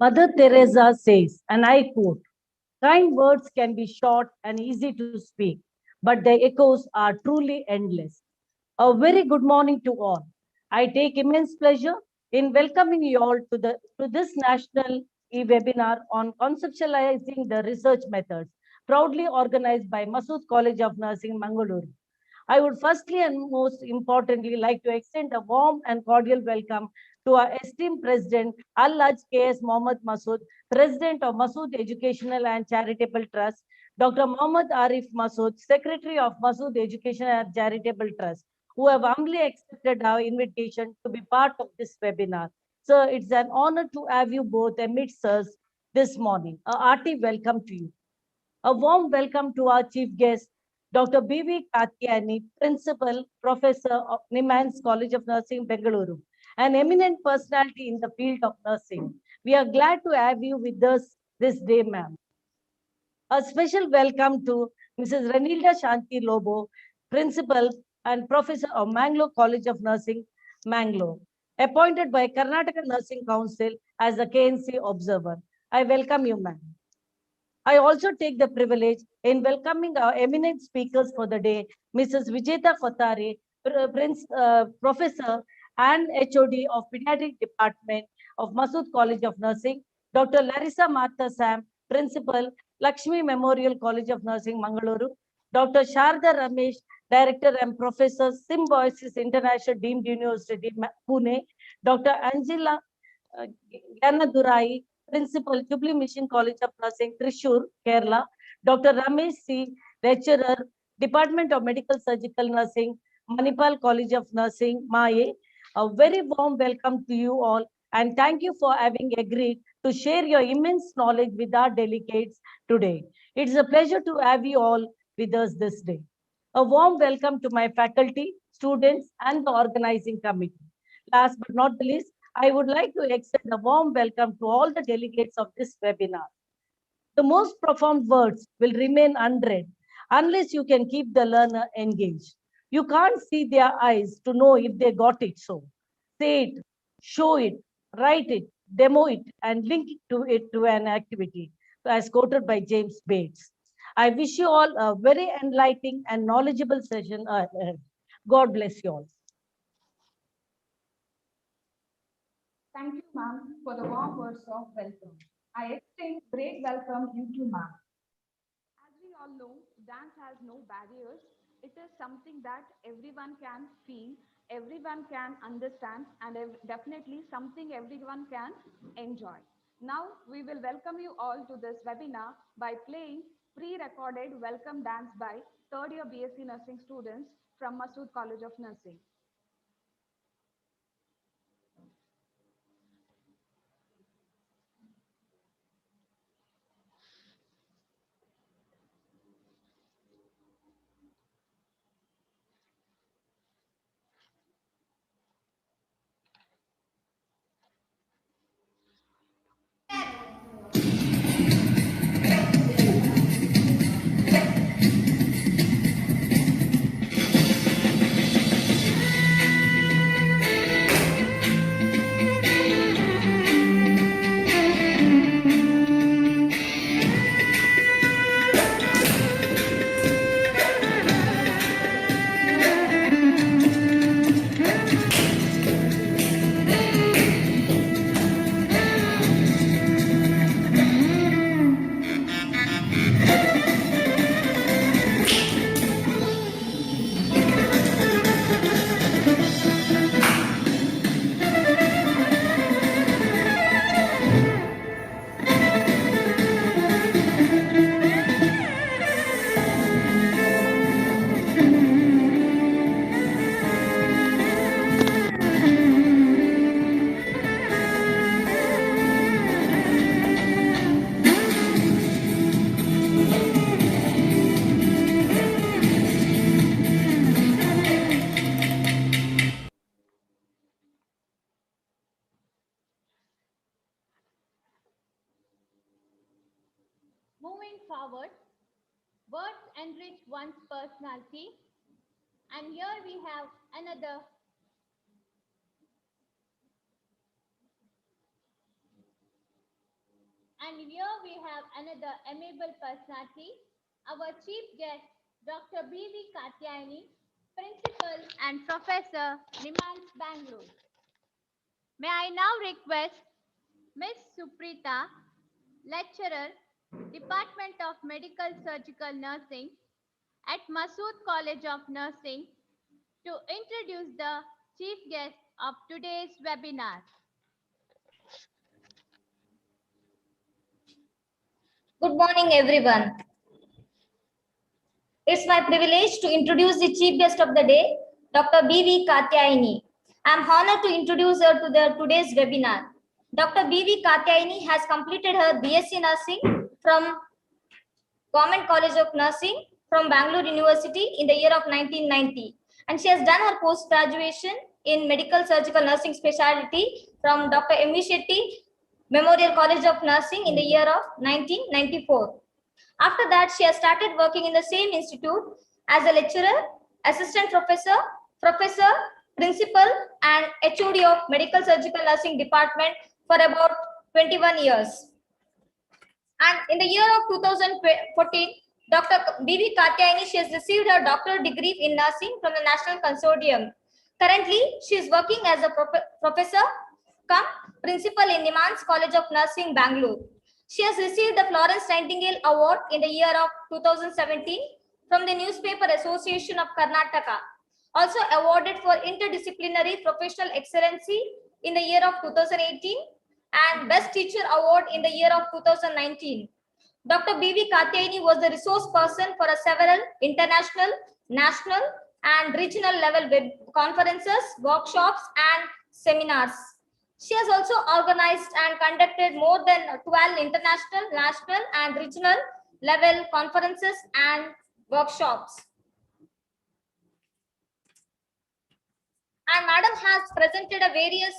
Mother Teresa says, and I quote, kind words can be short and easy to speak, but their echoes are truly endless. A very good morning to all. I take immense pleasure in welcoming you all to this national webinar on conceptualizing the research methods, proudly organized by Masood College of Nursing, Mangalore. I would firstly and most importantly like to extend a warm and cordial welcome to our esteemed President Al-Haj K.S. Mohammad Masood, President of Masood Educational and Charitable Trust, Dr. Mohammad Arif Masood, Secretary of Masood Education and Charitable Trust, who have humbly accepted our invitation to be part of this webinar. Sir, it's an honor to have you both amidst us this morning. A hearty welcome to you. A warm welcome to our chief guest, Dr. B.V. Katyani, Principal Professor of Nimans College of Nursing, Bengaluru, an eminent personality in the field of nursing. We are glad to have you with us this day, ma'am. A special welcome to Mrs. Renilda Shanti Lobo, Principal and Professor of Mangalore College of Nursing, Mangalore, appointed by Karnataka Nursing Council as a KNC observer. I welcome you, ma'am. I also take the privilege in welcoming our eminent speakers for the day, Mrs. Vijeta Kothari, Professor and HOD of Pediatric Department of Masood College of Nursing, Dr. Larissa Martha Sam, Principal, Lakshmi Memorial College of Nursing, Mangaluru, Dr. Sharda Ramesh, Director and Professor, Symbiosis International Deemed University, Pune, Dr. Angela Gyanadurai, Principal, Jubilee Mission College of Nursing, Trishur, Kerala, Dr. Ramesh C., Lecturer, Department of Medical Surgical Nursing, Manipal College of Nursing, Maye. A very warm welcome to you all and thank you for having agreed to share your immense knowledge with our delegates today. It's a pleasure to have you all with us this day. A warm welcome to my faculty, students, and the organizing committee. Last but not the least, I would like to extend a warm welcome to all the delegates of this webinar. The most profound words will remain unread unless you can keep the learner engaged. You can't see their eyes to know if they got it so. Say it, show it, write it, demo it, and link it to an activity, as quoted by James Bates. I wish you all a very enlightening and knowledgeable session ahead. God bless you all. Thank you, ma'am, for the warm words of welcome. I extend great welcome you too, ma'am. As we all know, dance has no barriers. It is something that everyone can feel, everyone can understand, and definitely something everyone can enjoy. Now, we will welcome you all to this webinar by playing pre-recorded welcome dance by third year BSc Nursing students from Masood College of Nursing. Moving forward, words enrich one's personality, and here we have another And here we have another amiable personality, our chief guest, Dr. B.V. Katyayani, Principal and Professor, Nimans, Bangalore. May I now request Ms. Suprita, Lecturer, Department of Medical Surgical Nursing at Masood College of Nursing, to introduce the chief guest of today's webinar. Good morning, everyone. It's my privilege to introduce the chief guest of the day, Dr. B.V. Katyayani. I'm honored to introduce her to today's webinar. Dr. B.V. Katyayani has completed her BSc Nursing from Government College of Nursing from Bangalore University in the year of 1990. And she has done her post-graduation in Medical Surgical Nursing Specialty from Dr. M.V. Shetty Memorial College of Nursing in the year of 1994. After that, she has started working in the same institute as a lecturer, assistant professor, professor, principal, and HOD of Medical Surgical Nursing Department for about 21 years. And in the year of 2014, Dr. B.V. Katyayani, she has received her doctoral degree in nursing from the National Consortium. Currently, she is working as a professor cum principal in Nimans College of Nursing, Bangalore. She has received the Florence Nightingale Award in the year of 2017 from the Newspaper Association of Karnataka. Also awarded for interdisciplinary professional excellency in the year of 2018 and Best Teacher Award in the year of 2019. Dr. B.V. Katyayani was the resource person for several international, national, and regional level web conferences, workshops, and seminars. She has also organized and conducted more than 12 international, national, and regional level conferences and workshops. And Madam has presented a various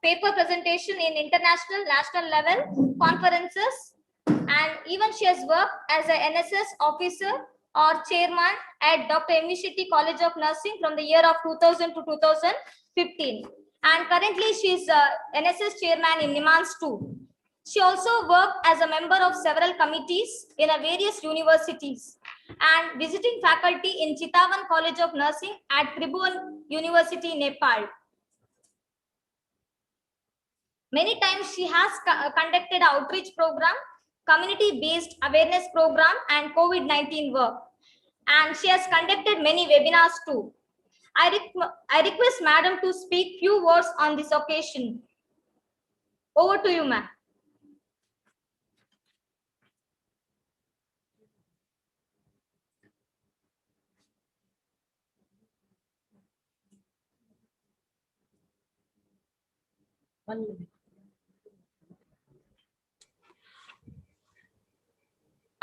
paper presentation in international, national level conferences. And even she has worked as an NSS officer or chairman at Dr. M.V. Shetty College of Nursing from the year of 2000 to 2015. And currently she is NSS chairman in Nimans too. She also worked as a member of several committees in various universities and visiting faculty in Chitawan College of Nursing at Tribhuvan University, Nepal. Many times she has conducted outreach program, community-based awareness program, and COVID-19 work. And she has conducted many webinars too. I request Madam to speak few words on this occasion. Over to you, ma'am.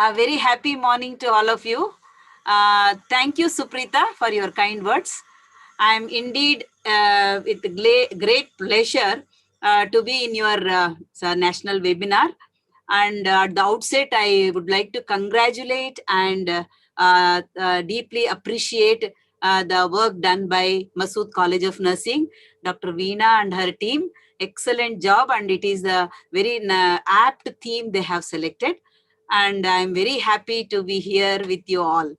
A very happy morning to all of you. Thank you, Suprita, for your kind words. I am indeed with great pleasure to be in your national webinar. And at the outset, I would like to congratulate and deeply appreciate the work done by Masood College of Nursing, Dr. Veena and her team. Excellent job, and it is a very apt theme they have selected. And I'm very happy to be here with you all.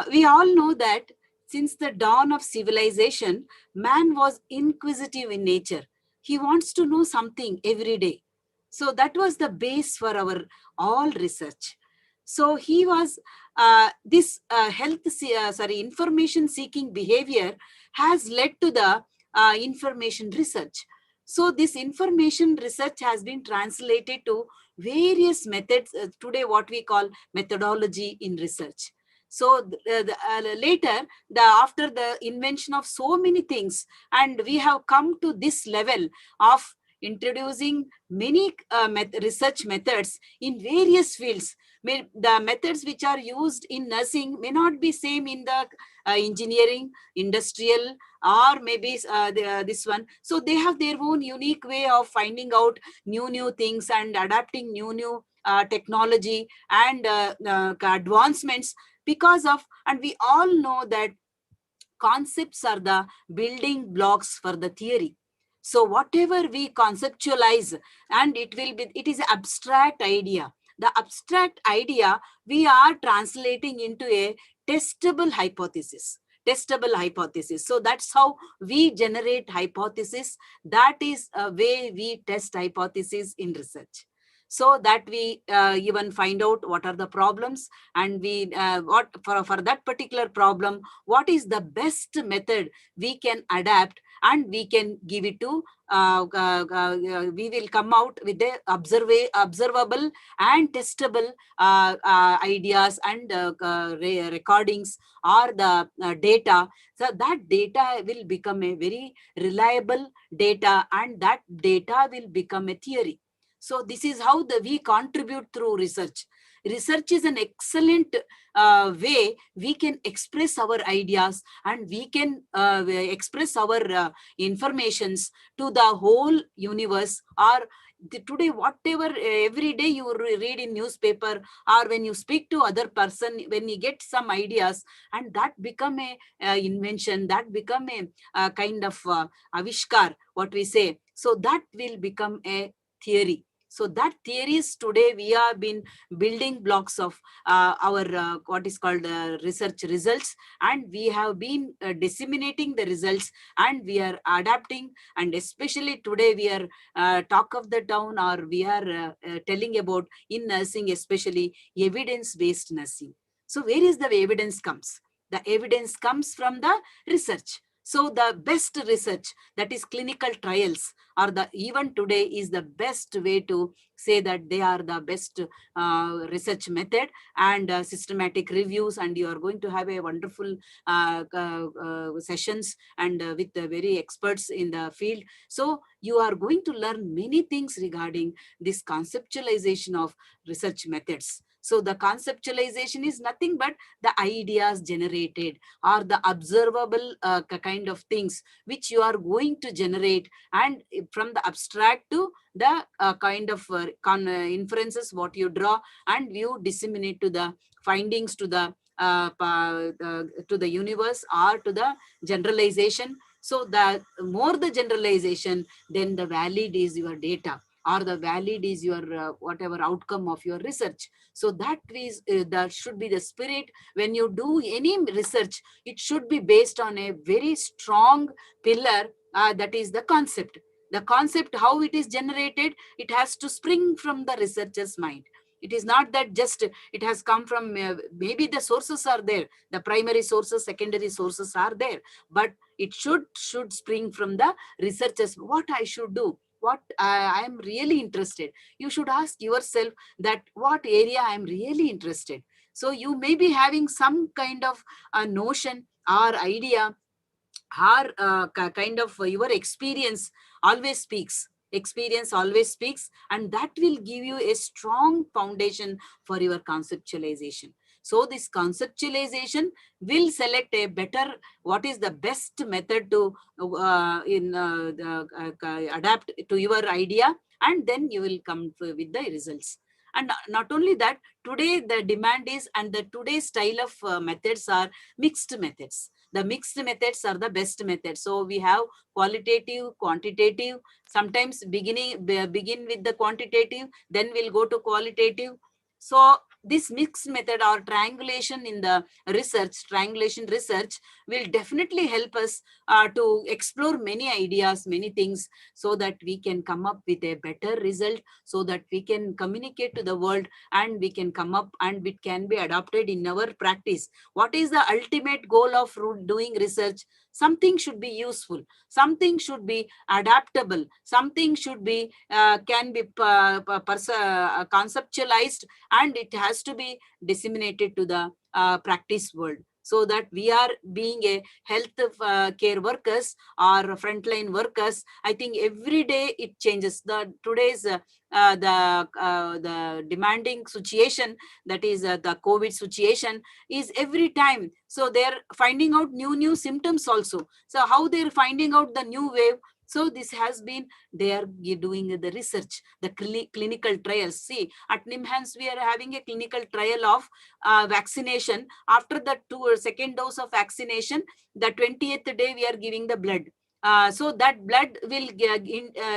We all know that since the dawn of civilization, man was inquisitive in nature. He wants to know something every day. So that was the base for our all research. So he was this information seeking behavior has led to the information research. So this information research has been translated to various methods, today what we call methodology in research. So later, after the invention of so many things, and we have come to this level of introducing many research methods in various fields. The methods which are used in nursing may not be same in the engineering, industrial, or maybe this one. So they have their own unique way of finding out new things and adapting new technology and advancements because of, and we all know that concepts are the building blocks for the theory. So whatever we conceptualize, and it is an abstract idea. The abstract idea we are translating into a testable hypothesis. Testable hypothesis. So that's how we generate hypothesis. That is a way we test hypothesis in research. So that we even find out what are the problems, and we what for that particular problem, what is the best method we can adapt, and we can give it to we will come out with the observable and testable ideas and recordings or the data. So that data will become a very reliable data, and that data will become a theory. So this is how we contribute through research. Research is an excellent way we can express our ideas, and we can express our informations to the whole universe, or today whatever every day you read in newspaper, or when you speak to other person, when you get some ideas, and that become a invention, that become a kind of avishkar, what we say. So that will become a theory. So that theories today we have been building blocks of our what is called research results, and we have been disseminating the results, and we are adapting. And especially today we are talk of the town, or we are telling about in nursing, especially evidence based nursing. So where is the evidence comes? The evidence comes from the research. So the best research, that is clinical trials, or the even today is the best way to say that they are the best research method, and systematic reviews, and you are going to have a wonderful sessions, and with the very experts in the field. So you are going to learn many things regarding this conceptualization of research methods. So the conceptualization is nothing but the ideas generated, or the observable kind of things which you are going to generate, and from the abstract to the kind of inferences what you draw, and you disseminate to the findings to the to the universe, or to the generalization. So the more the generalization, then the valid is your data, or the valid is your whatever outcome of your research. So that should be the spirit. When you do any research, it should be based on a very strong pillar, that is the concept. The concept, how it is generated, it has to spring from the researcher's mind. It is not that just it has come from, maybe the sources are there, the primary sources, secondary sources are there, but it should spring from the researchers. What I should do, what I am really interested. You should ask yourself that what area I am really interested. So you may be having some kind of a notion or idea, or kind of your experience always speaks, and that will give you a strong foundation for your conceptualization. So this conceptualization will select a better, what is the best method to adapt to your idea, and then you will come with the results. And not only that, today the demand is, and the today's style of methods are mixed methods. The mixed methods are the best methods. So we have qualitative, quantitative. Sometimes begin with the quantitative, then we'll go to qualitative. So this mixed method or triangulation in the triangulation research will definitely help us to explore many ideas, many things, so that we can come up with a better result, so that we can communicate to the world, and we can come up and it can be adopted in our practice. What is the ultimate goal of doing research? Something should be useful, something should be adaptable, something should be can be conceptualized, and it has to be disseminated to the practice world, so that we are being a health care workers or frontline workers. I think every day it changes. The today's the demanding situation, that is the COVID situation, is every time. So they're finding out new symptoms also. So how they're finding out the new wave? So this has been, they are doing the research, the clinical trials. See, at NIMHANS, we are having a clinical trial of vaccination. After the second dose of vaccination, the 20th day, we are giving the blood. So that blood will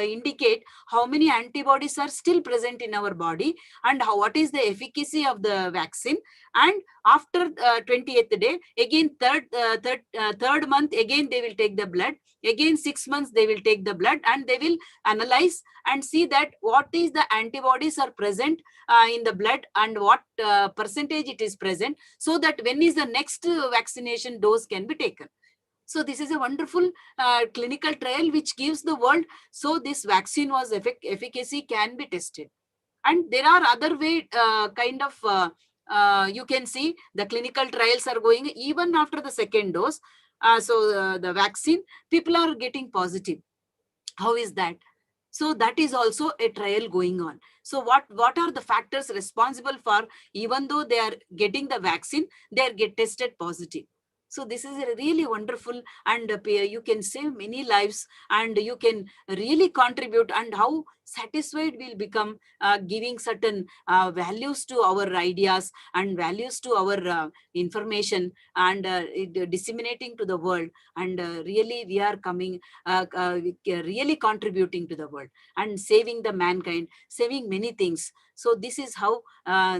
indicate how many antibodies are still present in our body and what is the efficacy of the vaccine. And after 20th day, again third month, again they will take the blood. Again 6 months they will take the blood and they will analyze and see that what is the antibodies are present in the blood and what percentage it is present, so that when is the next vaccination dose can be taken. So this is a wonderful clinical trial which gives the world, so this vaccine was efficacy can be tested. And there are other way you can see the clinical trials are going even after the second dose. The vaccine, people are getting positive. How is that? So that is also a trial going on. So what are the factors responsible for, even though they are getting the vaccine, they are get tested positive? So this is a really wonderful, and you can save many lives and you can really contribute, and how satisfied we'll become giving certain values to our ideas and values to our information and disseminating to the world. And really we are coming really contributing to the world and saving the mankind, saving many things. So this is how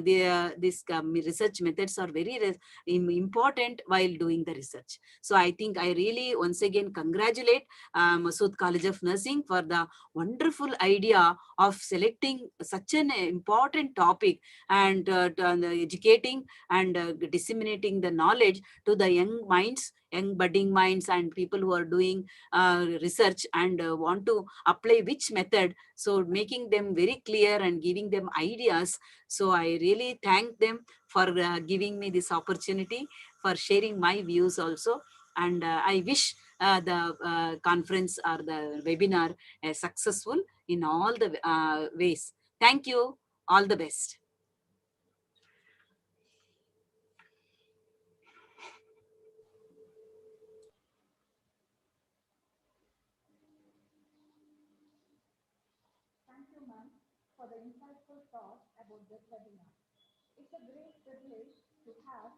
these research methods are very important while doing the research. So I think I really once again congratulate Masood College of Nursing for the wonderful idea of selecting such an important topic and educating and disseminating the knowledge to the young minds, young budding minds, and people who are doing research and want to apply which method. So making them very clear and giving them ideas. So I really thank them for giving me this opportunity, for sharing my views also. And I wish the conference or the webinar successful in all the ways. Thank you. All the best. Thank you, ma'am, for the insightful thoughts about this webinar. It's a great privilege to have.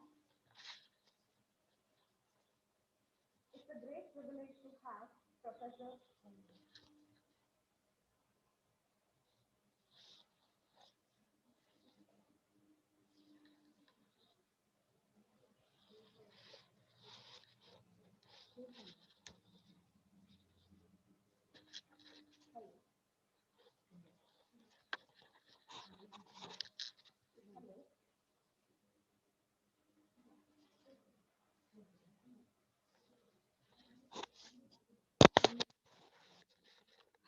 It's a great privilege to have Professor.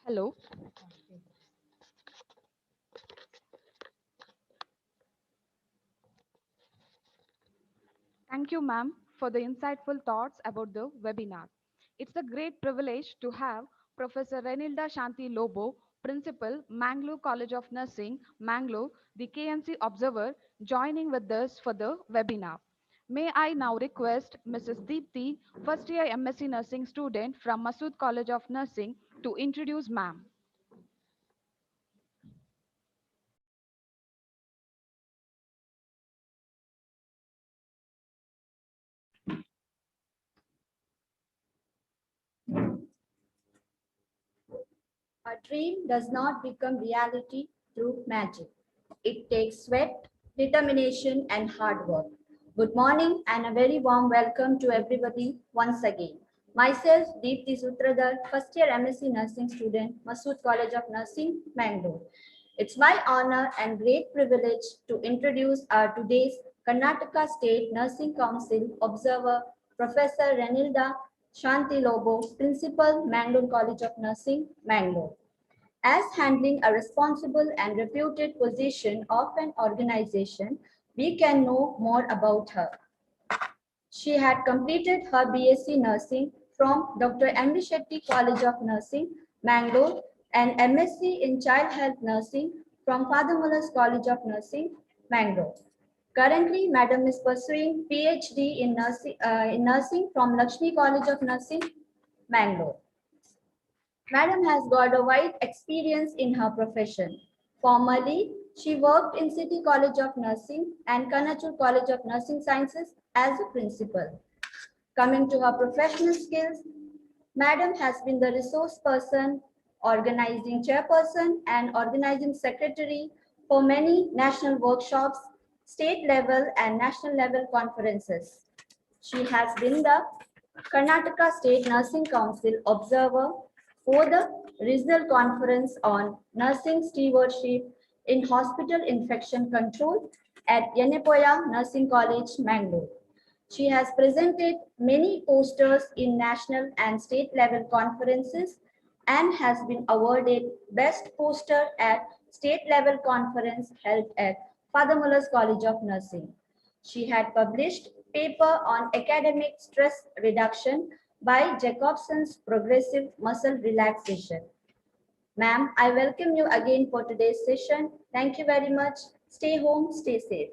Hello. Thank you, ma'am, for the insightful thoughts about the webinar. It's a great privilege to have Professor Renilda Shanti Lobo, Principal, Mangalore College of Nursing, Mangalore, the KNC Observer, joining with us for the webinar. May I now request Mrs. Deepthi, first year MSc Nursing student from Masood College of Nursing, to introduce ma'am. A dream does not become reality through magic. It takes sweat, determination, and hard work. Good morning and a very warm welcome to everybody once again. Myself, Deepthi Sutradhar, first year MSc Nursing student, Masood College of Nursing, Mangalore. It's my honor and great privilege to introduce our today's Karnataka State Nursing Council Observer, Professor Renilda Shanti Lobo, Principal, Mangalore College of Nursing, Mangalore. As handling a responsible and reputed position of an organization, we can know more about her. She had completed her BSc Nursing from Dr. M. V. Shetty College of Nursing, Mangalore, and MSc in Child Health Nursing from Father Muller's College of Nursing, Mangalore. Currently, Madam is pursuing PhD in nursing from Lakshmi College of Nursing, Mangalore. Madam has got a wide experience in her profession. Formerly, she worked in City College of Nursing and Kanachur College of Nursing Sciences as a principal. Coming to her professional skills, Madam has been the resource person, organizing chairperson, and organizing secretary for many national workshops, state level and national level conferences. She has been the Karnataka State Nursing Council observer for the regional conference on nursing stewardship in hospital infection control at Yenepoya Nursing College, Mangalore. She has presented many posters in national and state level conferences and has been awarded Best Poster at state level conference held at Father Muller's College of Nursing. She had published paper on academic stress reduction by Jacobson's progressive muscle relaxation. Ma'am, I welcome you again for today's session. Thank you very much. Stay home, stay safe.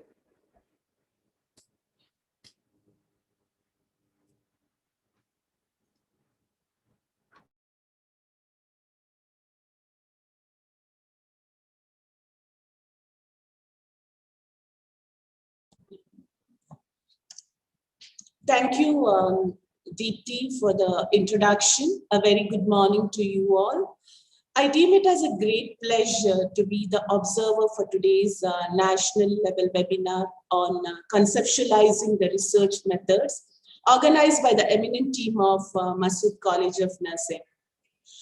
Thank you, Deepti, for the introduction. A very good morning to you all. I deem it as a great pleasure to be the observer for today's national level webinar on conceptualizing the research methods organized by the eminent team of Masood College of Nursing.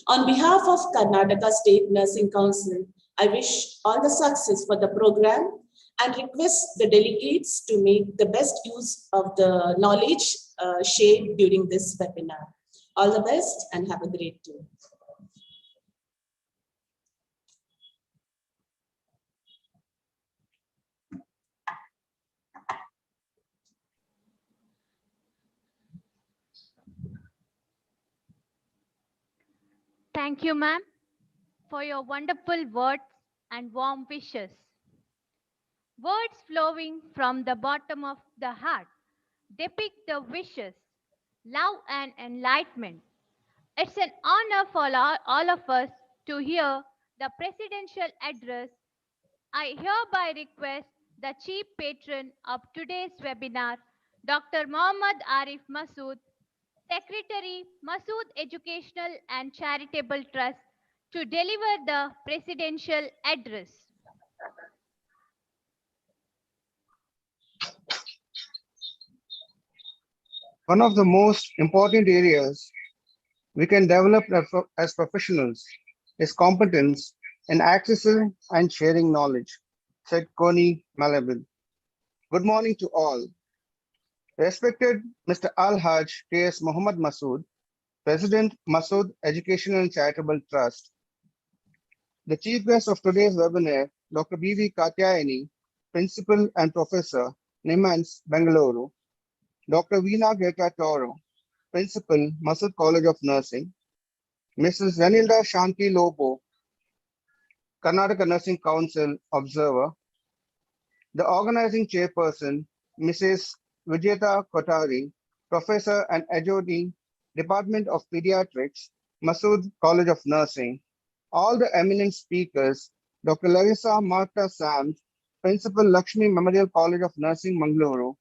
On behalf of Karnataka State Nursing Council, I wish all the success for the program and request the delegates to make the best use of the knowledge shared during this webinar. All the best and have a great day. Thank you, ma'am, for your wonderful words and warm wishes. Words flowing from the bottom of the heart depict the wishes, love, and enlightenment. It's an honor for all of us to hear the presidential address. I hereby request the chief patron of today's webinar, Dr. Mohammad Arif Masood, Secretary, Masood Educational and Charitable Trust, to deliver the presidential address. One of the most important areas we can develop as professionals is competence in accessing and sharing knowledge, said Connie Malabil. Good morning to all. Respected Mr. Al-Haj K.S. Muhammad Masood, President, Masood Educational and Charitable Trust. The chief guest of today's webinar, Dr. B.V. Katyayani, Principal and Professor, NIMANS, Bengaluru. Dr. Veena Geta Toro, Principal, Masood College of Nursing. Mrs. Renilda Shanti Lobo, Karnataka Nursing Council Observer. The organizing chairperson, Mrs. Vijeta Kotari, Professor and Adjunct, Department of Pediatrics, Masood College of Nursing. All the eminent speakers, Dr. Larissa Marta Sams, Principal, Lakshmi Memorial College of Nursing, Mangaluru.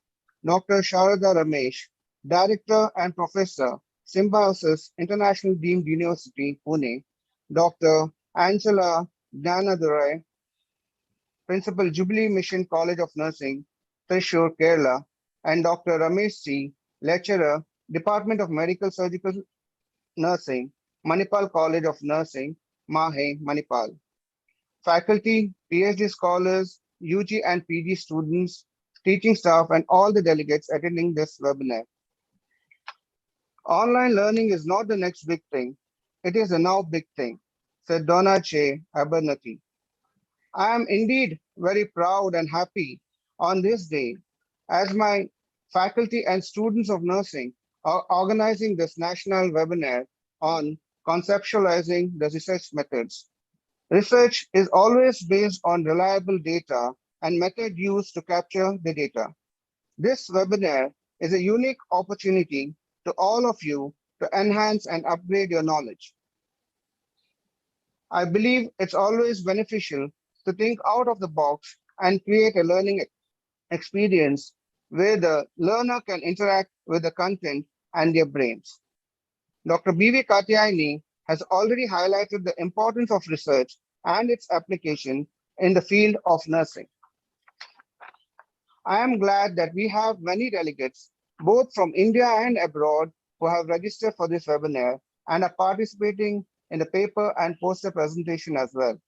Dr. Sharada Ramesh, Director and Professor, Symbiosis International Deemed University, Pune. Dr. Angela Gnanadurai, Principal, Jubilee Mission College of Nursing, Thrissur, Kerala, and Dr. Ramesh C., Lecturer, Department of Medical Surgical Nursing, Manipal College of Nursing, Mahe, Manipal. Faculty, PhD scholars, UG and PG students, teaching staff, and all the delegates attending this webinar. Online learning is not the next big thing. It is a now big thing, said Donna Che Abernathy. I am indeed very proud and happy on this day as my faculty and students of nursing are organizing this national webinar on conceptualizing the research methods. Research is always based on reliable data and method used to capture the data. This webinar is a unique opportunity to all of you to enhance and upgrade your knowledge. I believe it's always beneficial to think out of the box and create a learning experience where the learner can interact with the content and their brains. Dr. B.V. Katyayani has already highlighted the importance of research and its application in the field of nursing. I am glad that we have many delegates, both from India and abroad, who have registered for this webinar and are participating in the paper and poster presentation as well.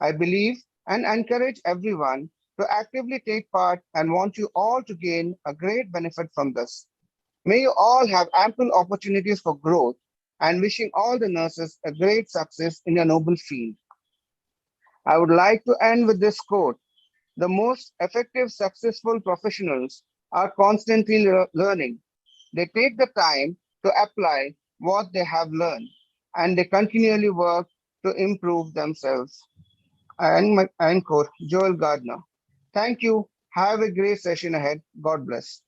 I believe and encourage everyone to actively take part and want you all to gain a great benefit from this. May you all have ample opportunities for growth and wishing all the nurses a great success in your noble field. I would like to end with this quote: the most effective, successful professionals are constantly learning. They take the time to apply what they have learned and they continually work to improve themselves. And my end quote, Joel Gardner. Thank you. Have a great session ahead. God bless.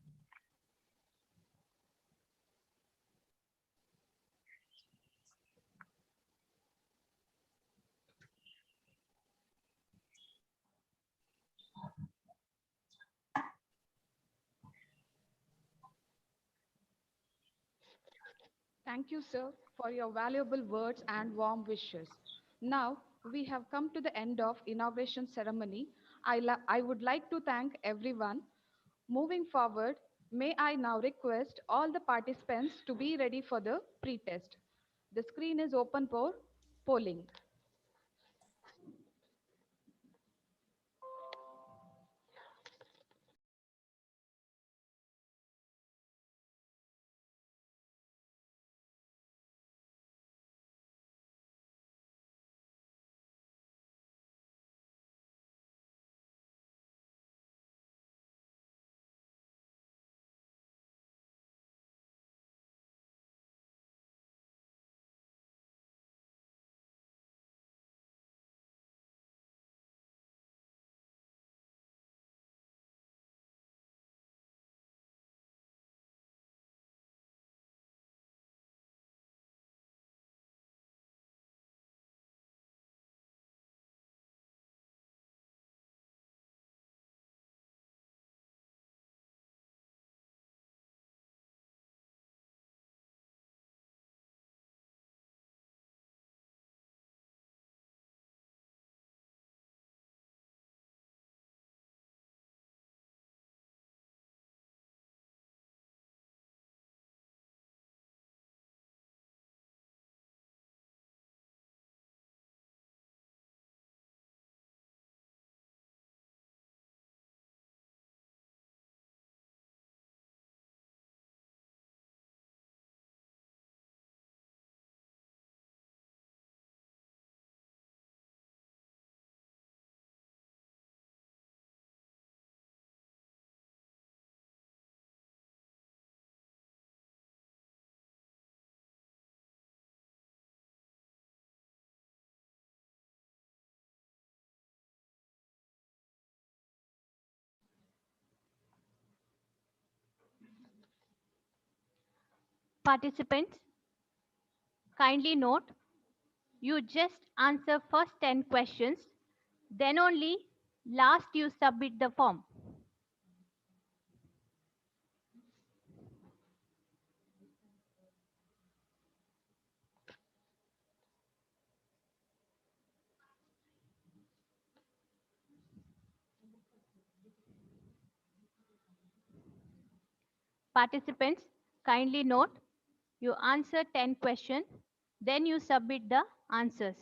Thank you, sir, for your valuable words and warm wishes. Now, we have come to the end of inauguration ceremony. I would like to thank everyone. Moving forward, may I now request all the participants to be ready for the pre-test. The screen is open for polling. Participants, kindly note you just answer first 10 questions, then only last you submit the form. Participants, kindly note you answer 10 questions, then you submit the answers.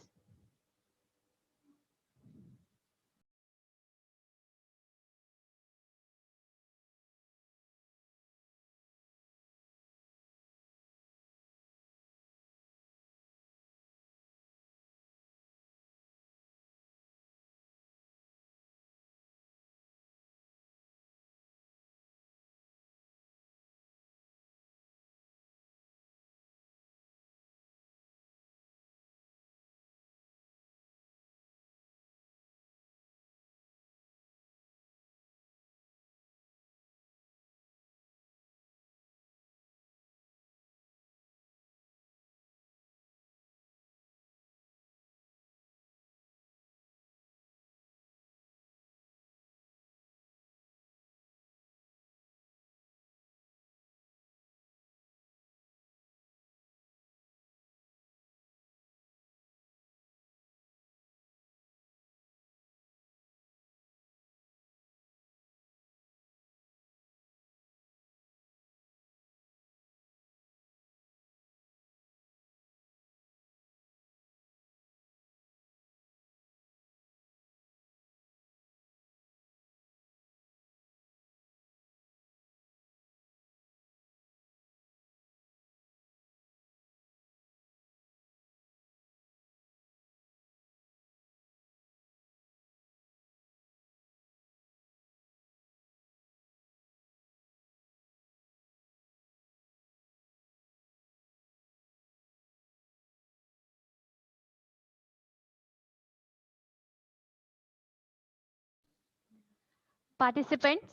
Participants,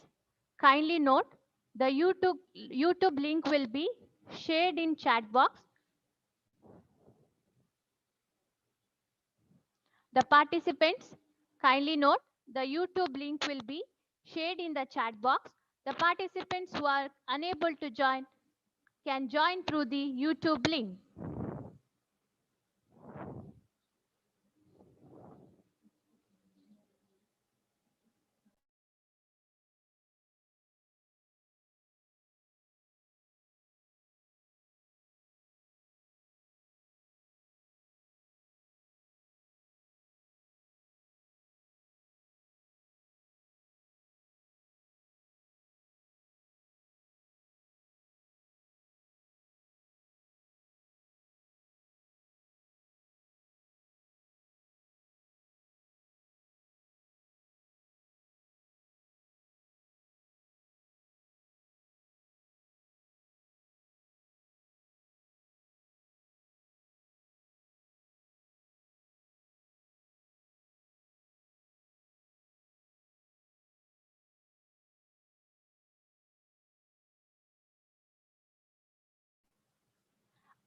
kindly note the YouTube link will be shared in chat box. The participants, kindly note the YouTube link will be shared in the chat box. The participants who are unable to join can join through the YouTube link.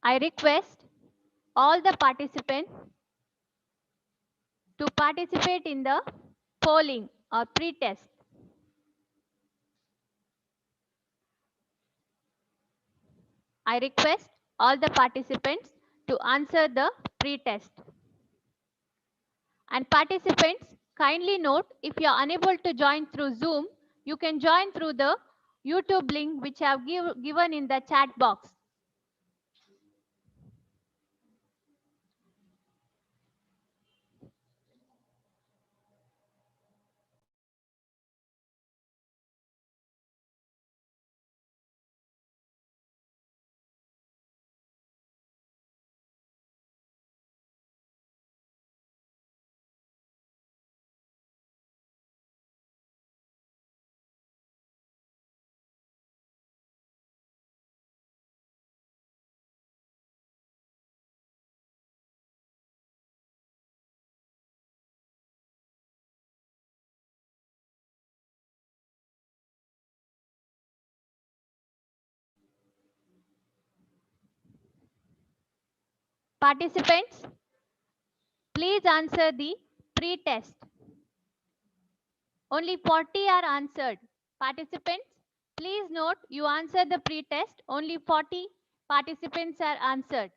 I request all the participants to participate in the polling or pre-test. I request all the participants to answer the pre-test. And participants, kindly note if you are unable to join through Zoom, you can join through the YouTube link which I have given in the chat box. Participants, please answer the pre-test. Only 40 are answered. Participants, please note you answer the pre-test. Only 40 participants are answered.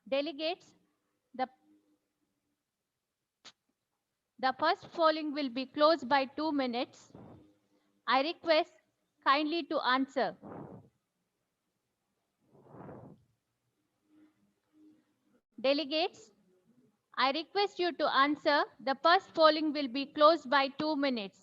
Delegates, the first polling will be closed by 2 minutes. I request kindly to answer. Delegates, I request you to answer. The first polling will be closed by 2 minutes.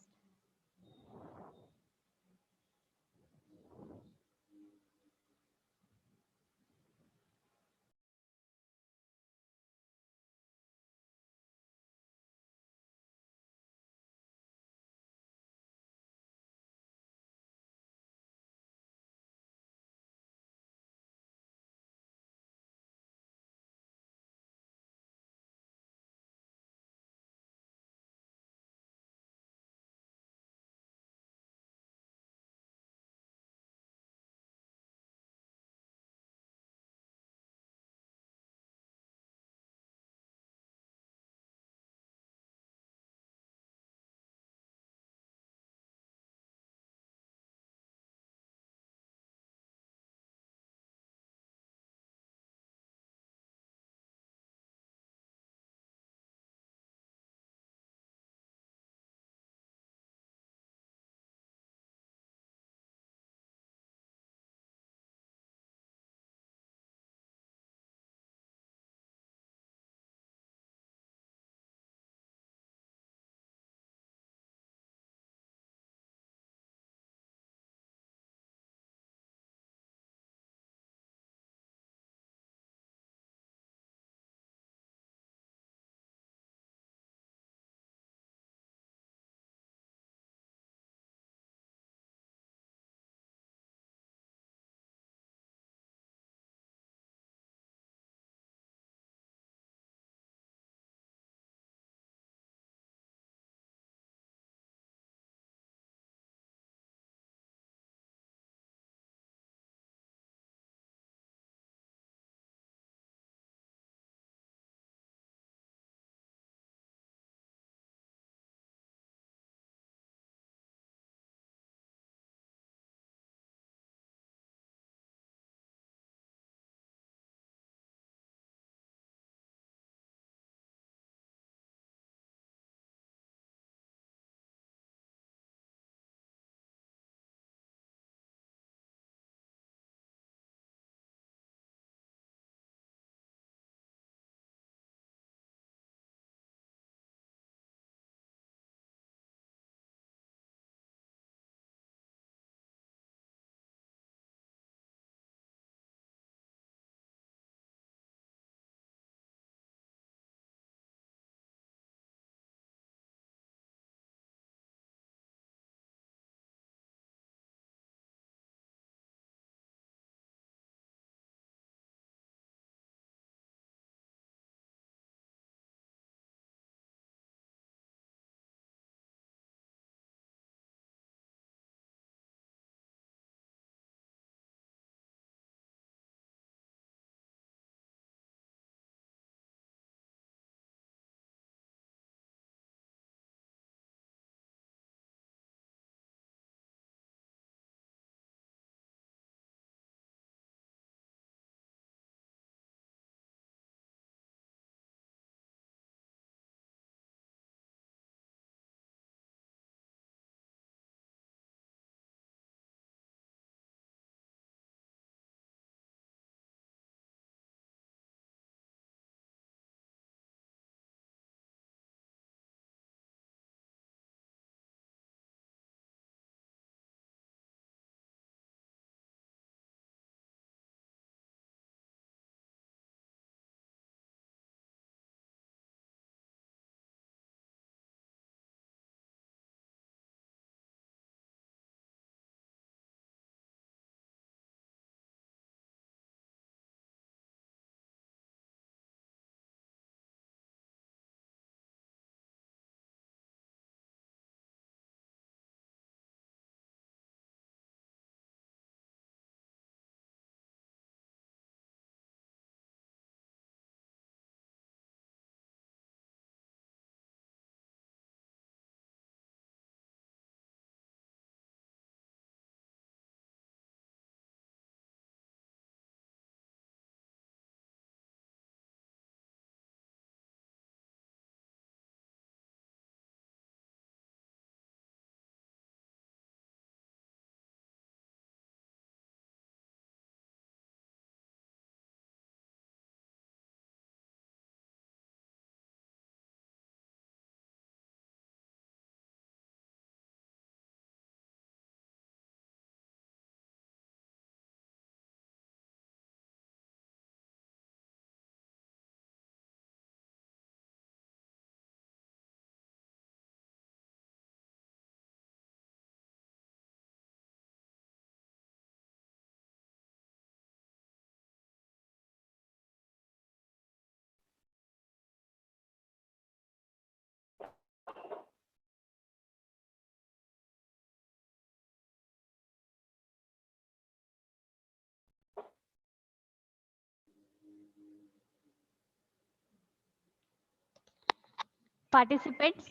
Participants,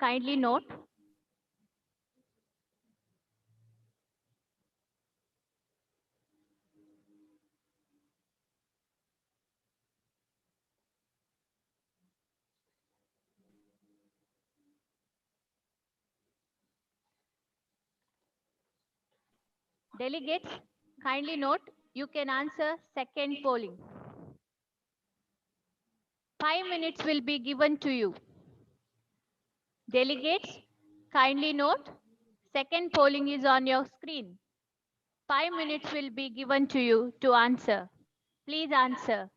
kindly note. Delegates, kindly note, you can answer second polling. 5 minutes will be given to you. Delegates, kindly note, second polling is on your screen. 5 minutes will be given to you to answer. Please answer.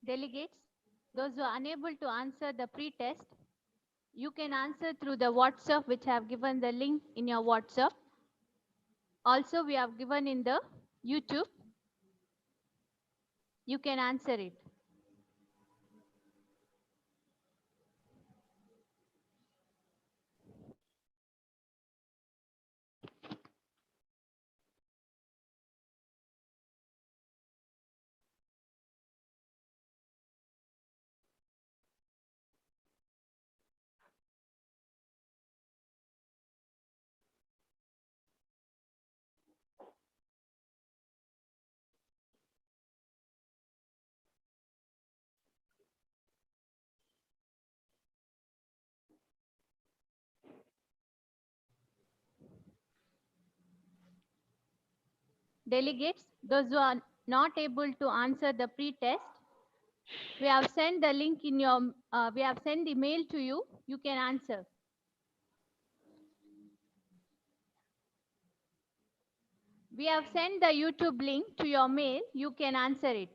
Delegates, those who are unable to answer the pre-test, you can answer through the WhatsApp, which I have given the link in your WhatsApp. Also, we have given in the YouTube. You can answer it. Delegates, those who are not able to answer the pre-test, we have sent the link in your, we have sent the mail to you. You can answer. We have sent the YouTube link to your mail. You can answer it.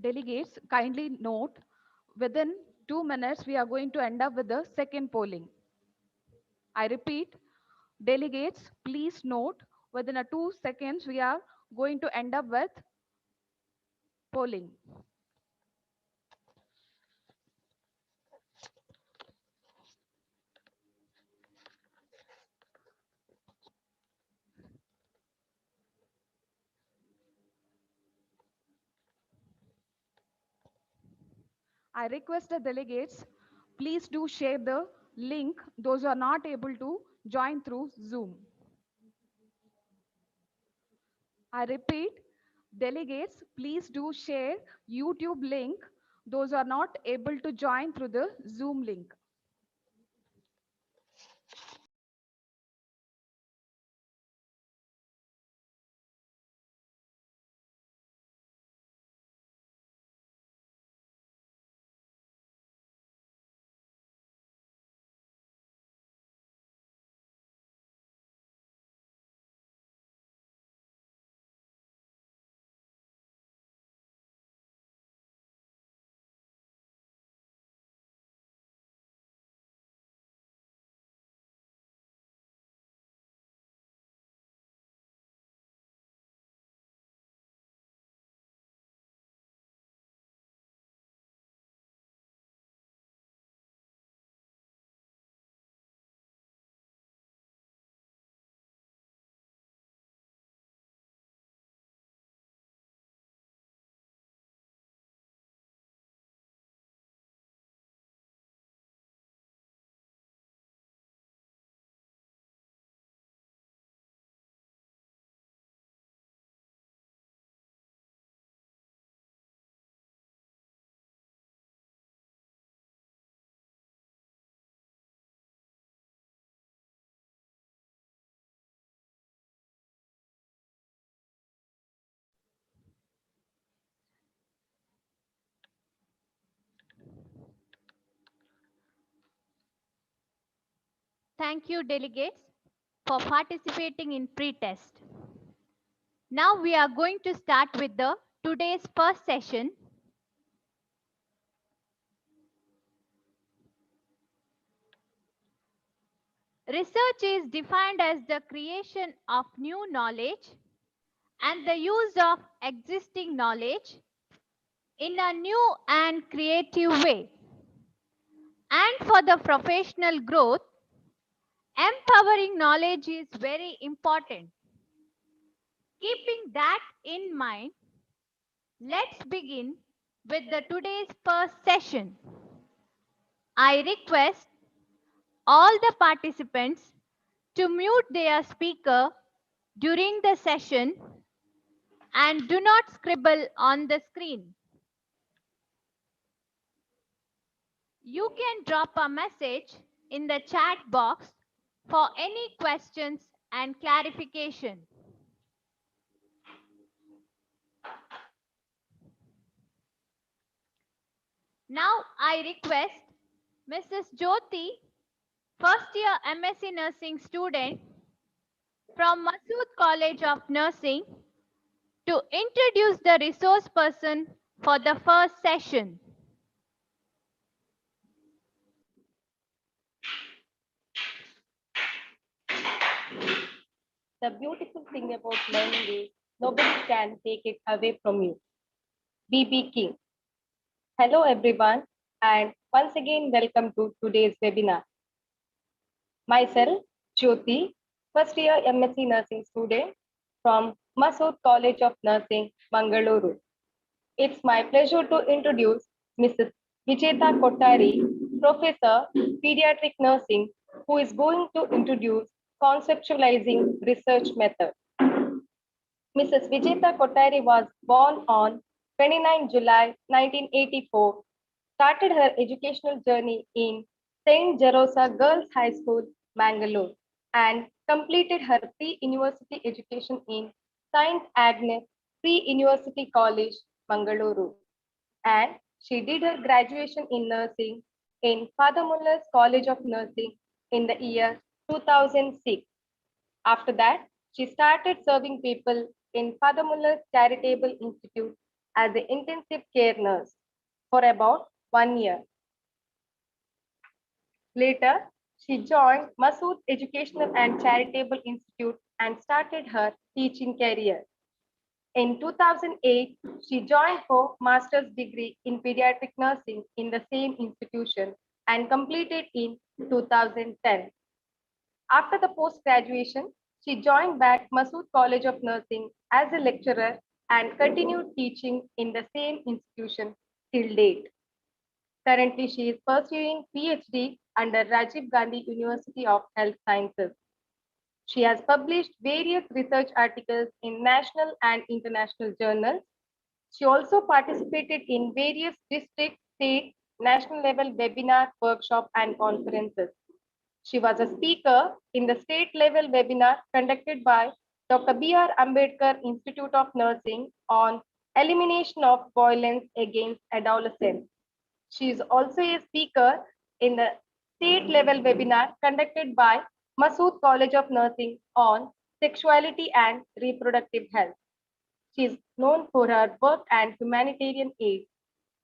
Delegates, kindly note, within 2 minutes, we are going to end up with the second polling. I repeat, delegates, please note, within a 2 seconds, we are going to end up with polling. I request the delegates, please do share the link those who are not able to join through Zoom. I repeat, delegates, please do share YouTube link those who are not able to join through the Zoom link. Thank you, delegates, for participating in pre-test. Now we are going to start with the today's first session. Research is defined as the creation of new knowledge and the use of existing knowledge in a new and creative way. And for the professional growth, empowering knowledge is very important. Keeping that in mind, let's begin with the today's first session. I request all the participants to mute their speaker during the session and do not scribble on the screen. You can drop a message in the chat box for any questions and clarification. Now I request Mrs. Jyoti, first year MSc Nursing student from Masood College of Nursing, to introduce the resource person for the first session. The beautiful thing about learning is nobody can take it away from you. BB King. Hello everyone, and once again welcome to today's webinar. Myself, Jyoti, first year MSc Nursing student from Masood College of Nursing, Mangaluru. It's my pleasure to introduce Mrs. Vijeta Kottari, Professor, Pediatric Nursing, who is going to introduce conceptualizing research method. Mrs. Vijeta Kottari was born on 29 July 1984, started her educational journey in St. Jerosa Girls High School, Mangalore, and completed her pre-university education in St. Agnes Pre-University College, Mangaluru. And she did her graduation in nursing in Father Muller's College of Nursing in the year 2006. After that, she started serving people in Father Muller's Charitable Institute as an intensive care nurse for about 1 year. Later, she joined Masood Educational and Charitable Institute and started her teaching career. In 2008, she joined for master's degree in pediatric nursing in the same institution and completed in 2010. After the post-graduation, she joined back Masood College of Nursing as a lecturer and continued teaching in the same institution till date. Currently, she is pursuing PhD under Rajiv Gandhi University of Health Sciences. She has published various research articles in national and international journals. She also participated in various district, state, national level webinar, workshop, and conferences. She was a speaker in the state level webinar conducted by Dr. B.R. Ambedkar Institute of Nursing on elimination of violence against adolescents. She is also a speaker in the state level webinar conducted by Masood College of Nursing on sexuality and reproductive health. She is known for her work and humanitarian aid.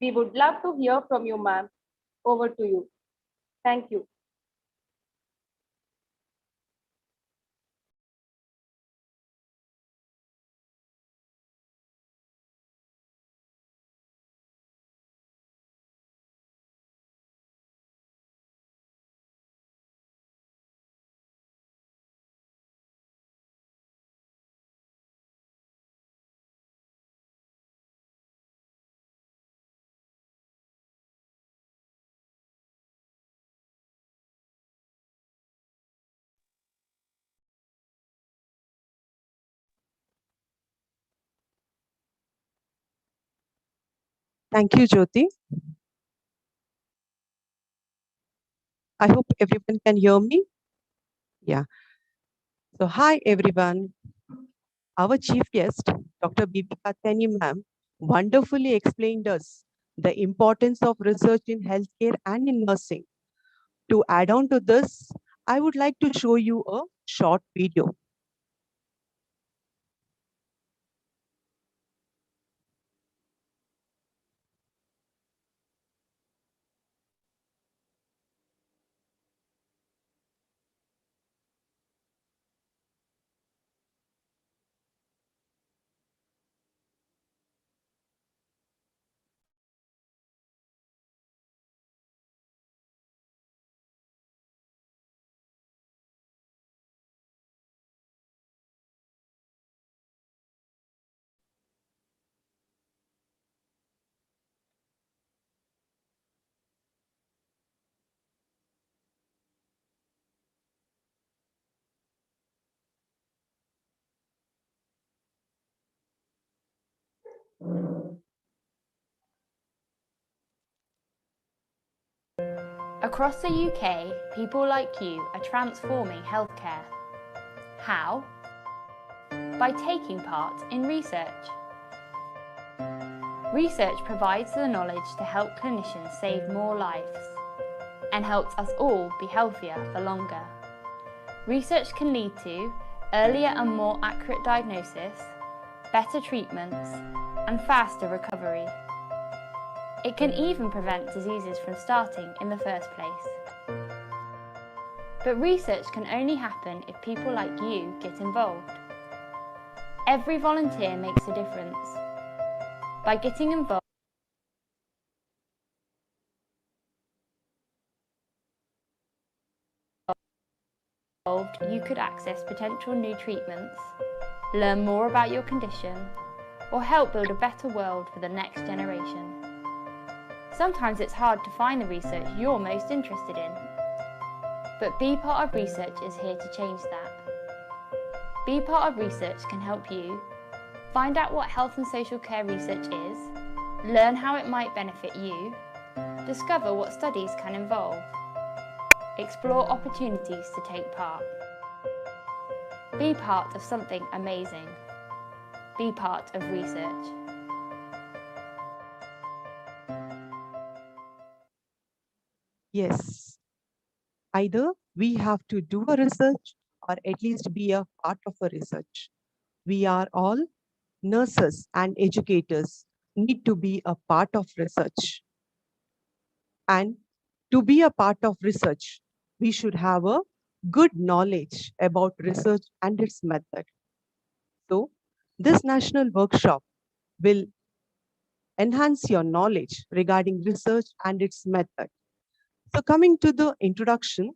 We would love to hear from you, ma'am. Over to you. Thank you. Thank you, Jyoti. I hope everyone can hear me. Yeah. So, hi, everyone. Our chief guest, Dr. Bibi Katyani ma'am, wonderfully explained us the importance of research in healthcare and in nursing. To add on to this, I would like to show you a short video. Across the UK, people like you are transforming healthcare. How? By taking part in research. Research provides the knowledge to help clinicians save more lives and helps us all be healthier for longer. Research can lead to earlier and more accurate diagnosis, better treatments, and faster recovery. It can even prevent diseases from starting in the first place. But research can only happen if people like you get involved. Every volunteer makes a difference. By getting involved, you could access potential new treatments, learn more about your condition, or help build a better world for the next generation. Sometimes it's hard to find the research you're most interested in, but Be Part of Research is here to change that. Be Part of Research can help you find out what health and social care research is, learn how it might benefit you, discover what studies can involve, explore opportunities to take part. Be part of something amazing. Be part of research. Yes, either we have to do a research or at least be a part of a research. We are all nurses and educators need to be a part of research. And to be a part of research, we should have a good knowledge about research and its method. So this national workshop will enhance your knowledge regarding research and its method. So coming to the introduction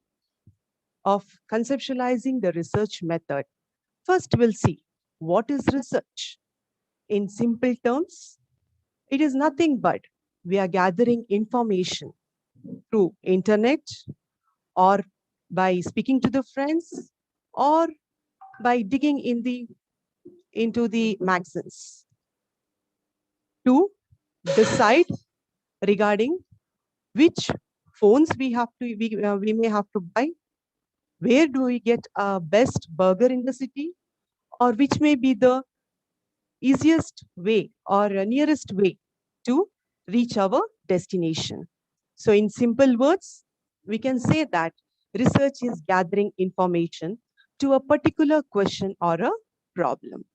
of conceptualizing the research method, first we'll see what is research. In simple terms, it is nothing but we are gathering information through internet or by speaking to the friends or by digging into the magazines to decide regarding which phones we may have to buy, where do we get a best burger in the city, or which may be the easiest way or nearest way to reach our destination. So in simple words, we can say that research is gathering information to a particular question or a problem.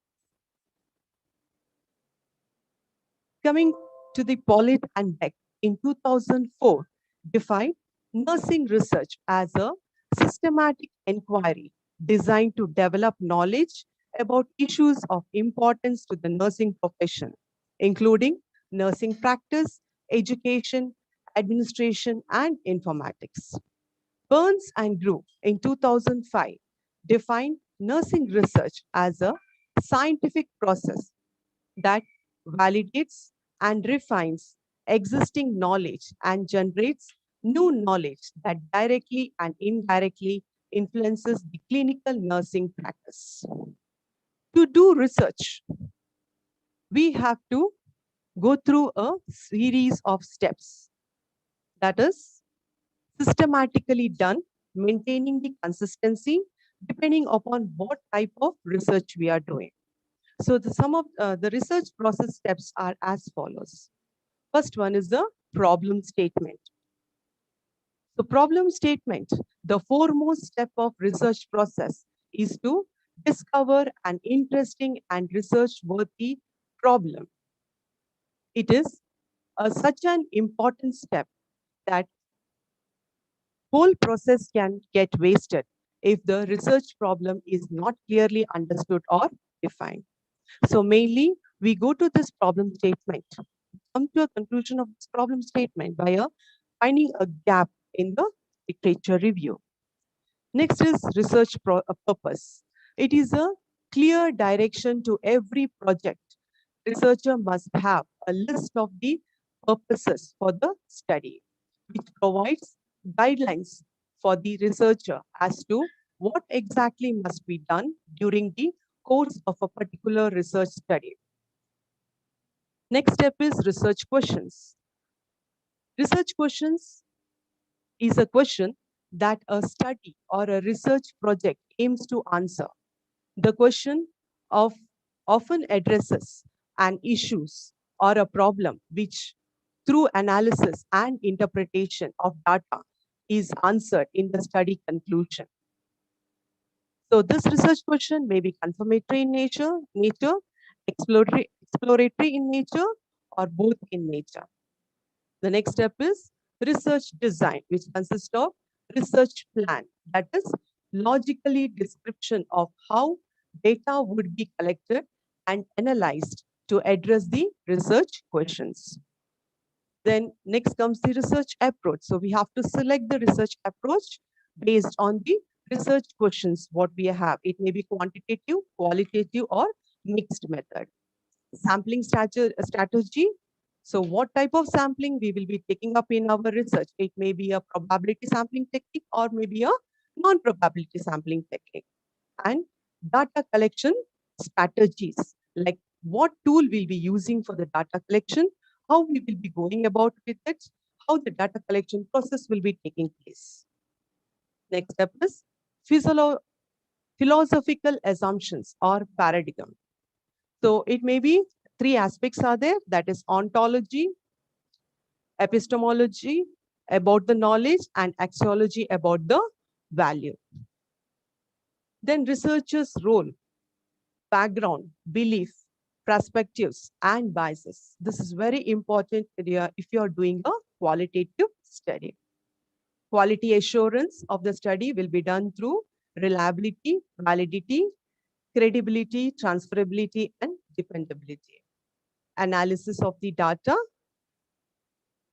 Coming to the Pollitt and Beck in 2004 defined nursing research as a systematic inquiry designed to develop knowledge about issues of importance to the nursing profession, including nursing practice, education, administration, and informatics. Burns and Grew in 2005 defined nursing research as a scientific process that validates and refines existing knowledge and generates new knowledge that directly and indirectly influences the clinical nursing practice. To do research, we have to go through a series of steps that is systematically done, maintaining the consistency depending upon what type of research we are doing. So some of the research process steps are as follows. First one is the problem statement. So problem statement, the foremost step of research process is to discover an interesting and research-worthy problem. It is such an important step that whole process can get wasted if the research problem is not clearly understood or defined. So mainly, we go to this problem statement, come to a conclusion of this problem statement by finding a gap in the literature review. Next is research purpose. It is a clear direction to every project. Researcher must have a list of the purposes for the study, which provides guidelines for the researcher as to what exactly must be done during the course of a particular research study. Next step is research questions. Research questions is a question that a study or a research project aims to answer. The question often addresses an issues or a problem which through analysis and interpretation of data is answered in the study conclusion. So this research question may be confirmatory in nature, exploratory in nature, or both in nature. The next step is research design, which consists of research plan, that is logically description of how data would be collected and analyzed to address the research questions. Then next comes the research approach. So we have to select the research approach based on the research questions what we have. It may be quantitative, qualitative, or mixed method. Sampling strategy. So what type of sampling we will be taking up in our research? It may be a probability sampling technique or maybe a non-probability sampling technique. And data collection strategies, like what tool we'll be using for the data collection, how we will be going about with it, how the data collection process will be taking place. Next step is philosophical assumptions or paradigm. So it may be three aspects are there, that is ontology, epistemology about the knowledge, and axiology about the value. Then researchers' role, background, belief, perspectives, and biases. This is very important if you are doing a qualitative study. Quality assurance of the study will be done through reliability, validity, credibility, transferability, and dependability. Analysis of the data.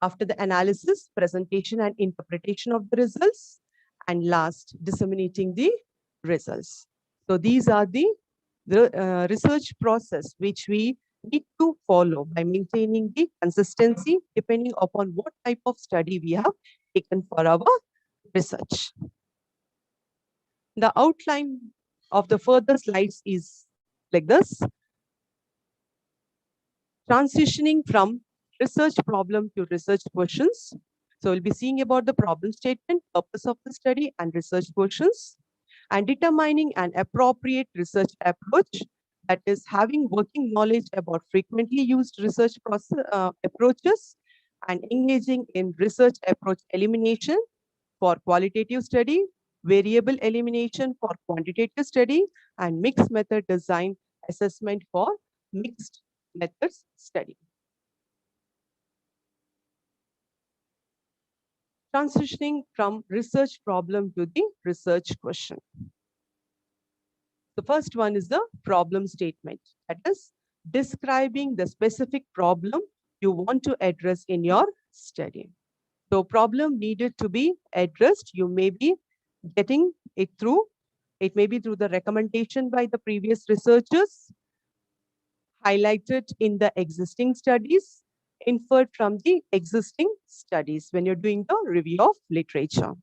After the analysis, presentation and interpretation of the results. And last, disseminating the results. So these are the research process which we need to follow by maintaining the consistency depending upon what type of study we have taken for our research. The outline of the further slides is like this. Transitioning from research problem to research questions. So we'll be seeing about the problem statement, purpose of the study, and research questions, and determining an appropriate research approach, that is having working knowledge about frequently used research approaches, and engaging in research approach elimination for qualitative study, variable elimination for quantitative study, and mixed method design assessment for mixed methods study. Transitioning from research problem to the research question. The first one is the problem statement. That is describing the specific problem you want to address in your study. So problem needed to be addressed. You may be getting it through. It may be through the recommendation by the previous researchers, highlighted in the existing studies, inferred from the existing studies when you're doing the review of literature.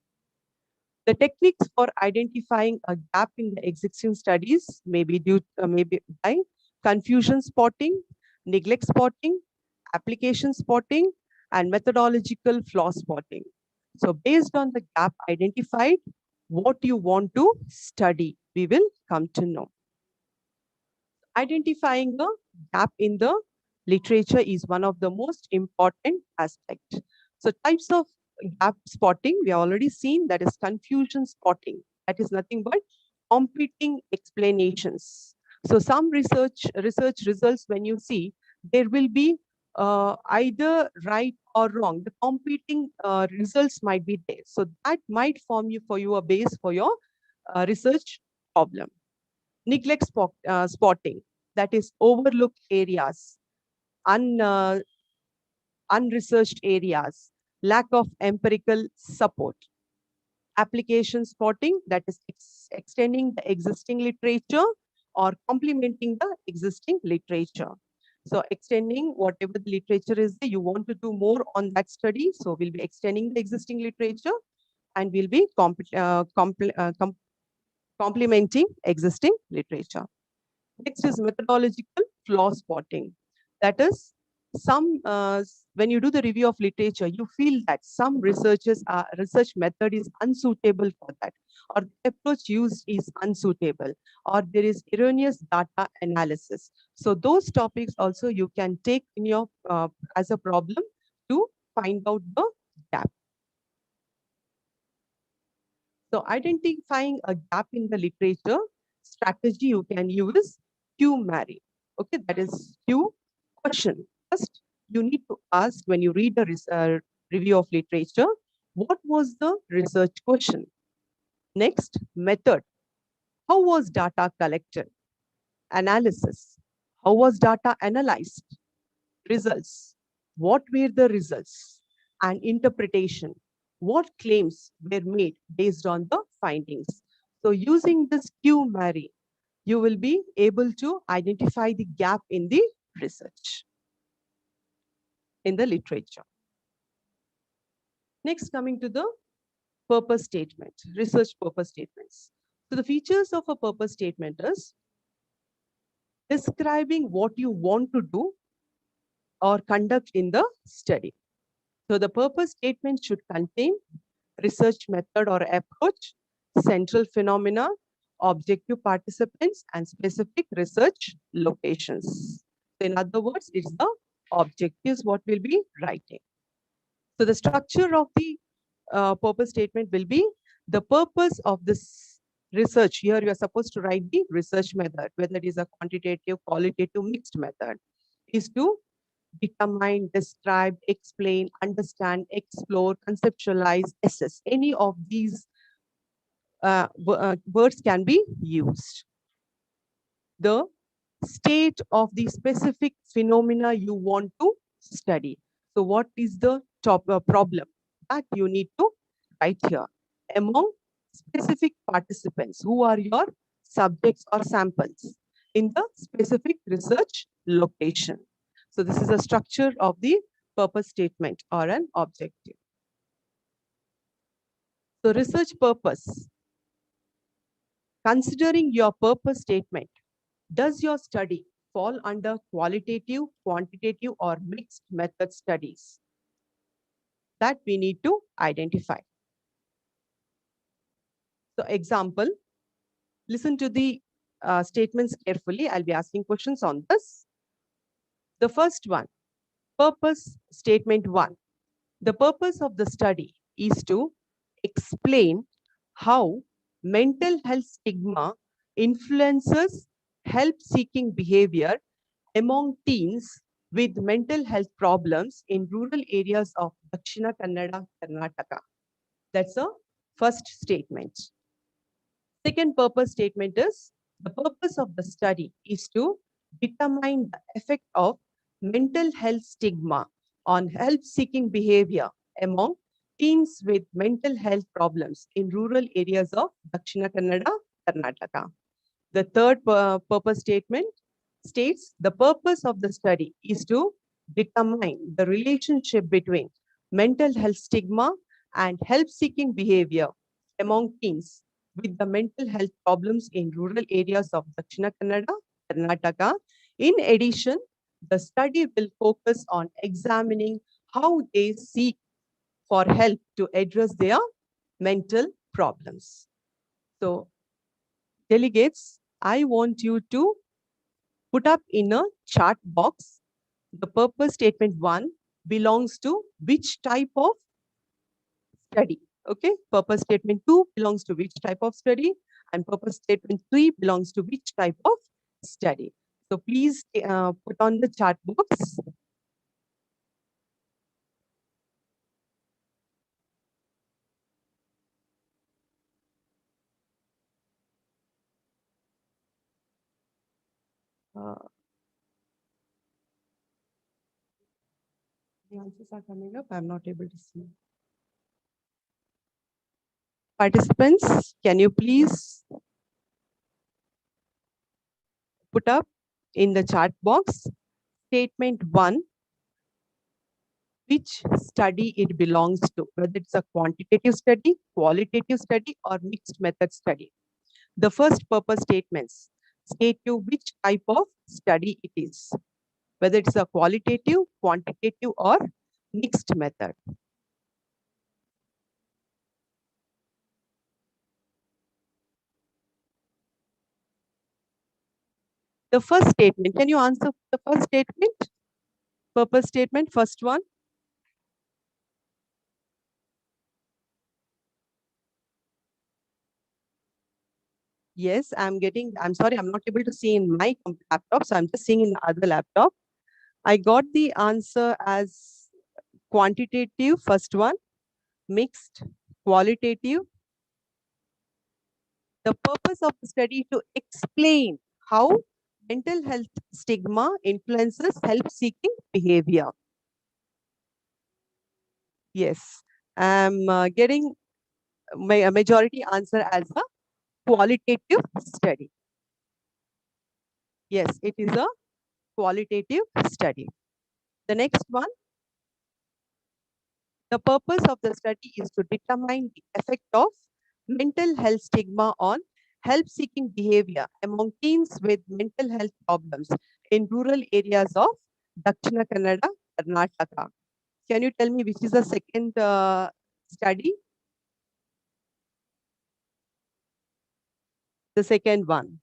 The techniques for identifying a gap in the existing studies may be due maybe by confusion spotting, neglect spotting, application spotting, and methodological flaw spotting. So based on the gap identified, what you want to study, we will come to know. Identifying the gap in the literature is one of the most important aspects. So types of gap spotting, we have already seen, that is confusion spotting. That is nothing but competing explanations. So some research results, when you see, there will be either right or wrong. The competing results might be there. So that might form for you a base for your research problem. Neglect spotting, that is overlooked areas, unresearched areas, lack of empirical support. Application spotting, that is extending the existing literature or complementing the existing literature. So extending whatever the literature is there, you want to do more on that study. So we'll be extending the existing literature and we'll be complementing existing literature. Next is methodological flaw spotting. That is, when you do the review of literature, you feel that some research method is unsuitable for that, or the approach used is unsuitable, or there is erroneous data analysis. So those topics also you can take in your as a problem to find out the gap. So identifying a gap in the literature strategy you can use Q-marry. Okay, that is Q question. First, you need to ask when you read a review of literature, what was the research question? Next, method. How was data collected? Analysis. How was data analyzed? Results. What were the results? And interpretation. What claims were made based on the findings? So using this Q-marry, you will be able to identify the gap in the research, in the literature. Next, coming to the purpose statement, research purpose statements. So the features of a purpose statement is describing what you want to do or conduct in the study. So the purpose statement should contain research method or approach, central phenomena, objective participants, and specific research locations. So in other words, it's the objectives what we'll be writing. So the structure of the purpose statement will be the purpose of this research. Here you are supposed to write the research method, whether it is a quantitative, qualitative, mixed method, is to determine, describe, explain, understand, explore, conceptualize, assess. Any of these words can be used. The state of the specific phenomena you want to study. So what is the problem that you need to write here? Among specific participants, who are your subjects or samples? in the specific research location. So this is a structure of the purpose statement or an objective. So research purpose. Considering your purpose statement, does your study fall under qualitative, quantitative, or mixed method studies? That we need to identify. So example, listen to the statements carefully. I'll be asking questions on this. The first one, purpose statement 1. The purpose of the study is to explain how mental health stigma influences help-seeking behavior among teens with mental health problems in rural areas of Dakshina Kannada, Karnataka. That's the first statement. Second purpose statement is the purpose of the study is to determine the effect of mental health stigma on help-seeking behavior among teens with mental health problems in rural areas of Dakshina Kannada, Karnataka. The third purpose statement states the purpose of the study is to determine the relationship between mental health stigma and help-seeking behavior among teens with the mental health problems in rural areas of Dakshina Kannada, Karnataka. In addition, the study will focus on examining how they seek for help to address their mental problems. So, delegates, I want you to put up in a chart box the purpose statement 1 belongs to which type of study. Okay, purpose statement 2 belongs to which type of study, and purpose statement 3 belongs to which type of study. So please put on the chart box. The answers are coming up. I'm not able to see. Participants, can you please put up in the chat box statement 1, which study it belongs to, whether it's a quantitative study, qualitative study, or mixed method study. The first purpose statements state you which type of study it is, whether it's a qualitative, quantitative, or mixed method. The first statement, can you answer the first statement? Purpose statement, first one. Yes, I'm sorry, I'm not able to see in my laptop, so I'm just seeing in the other laptop. I got the answer as quantitative, first one, mixed, qualitative. The purpose of the study to explain how mental health stigma influences help-seeking behavior. Yes, I'm getting a majority answer as a qualitative study. Yes, it is a qualitative study. The next one, the purpose of the study is to determine the effect of mental health stigma on help-seeking behavior among teens with mental health problems in rural areas of Dakshina Kannada, Karnataka. Can you tell me which is the second study? The second one.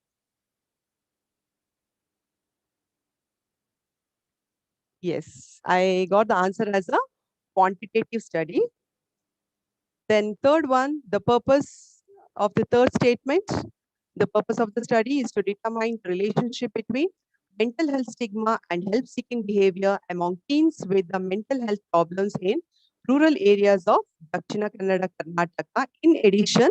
Yes, I got the answer as a quantitative study. Then third one, the purpose of the third statement, the purpose of the study is to determine the relationship between mental health stigma and help-seeking behavior among teens with the mental health problems in rural areas of Dakshina Kannada, Karnataka. In addition,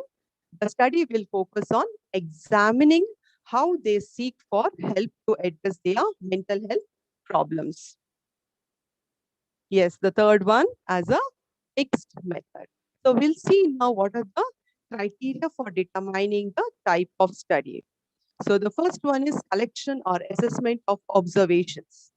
the study will focus on examining how they seek for help to address their mental health problems. Yes, the third one as a mixed method. So we'll see now what are the criteria for determining the type of study. So the first one is collection or assessment of observations.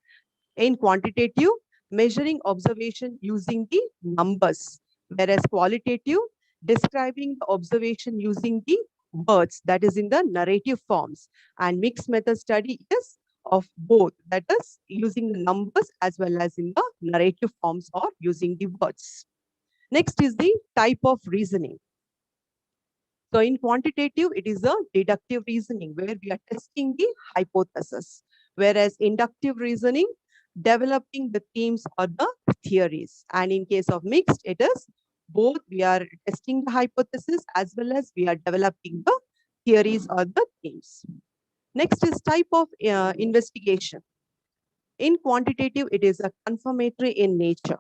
In quantitative, measuring observation using the numbers, whereas qualitative, describing the observation using the words, that is in the narrative forms. And mixed method study is of both, that is using the numbers as well as in the narrative forms or using the words. Next is the type of reasoning. So in quantitative, it is a deductive reasoning where we are testing the hypothesis, whereas inductive reasoning, developing the themes or the theories. And in case of mixed, it is both we are testing the hypothesis as well as we are developing the theories or the themes. Next is type of investigation. In quantitative, it is a confirmatory in nature.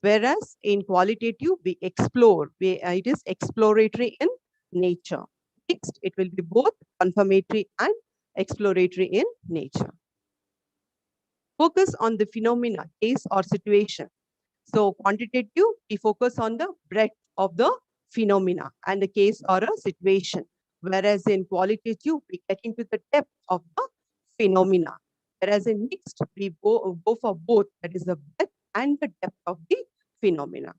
Whereas in qualitative, we explore, it is exploratory in nature. Next, it will be both confirmatory and exploratory in nature. Focus on the phenomena, case or situation. So quantitative, we focus on the breadth of the phenomena and the case or a situation. Whereas in qualitative, we get into the depth of the phenomena. Whereas in mixed, we go for both, that is the breadth and the depth of the phenomena.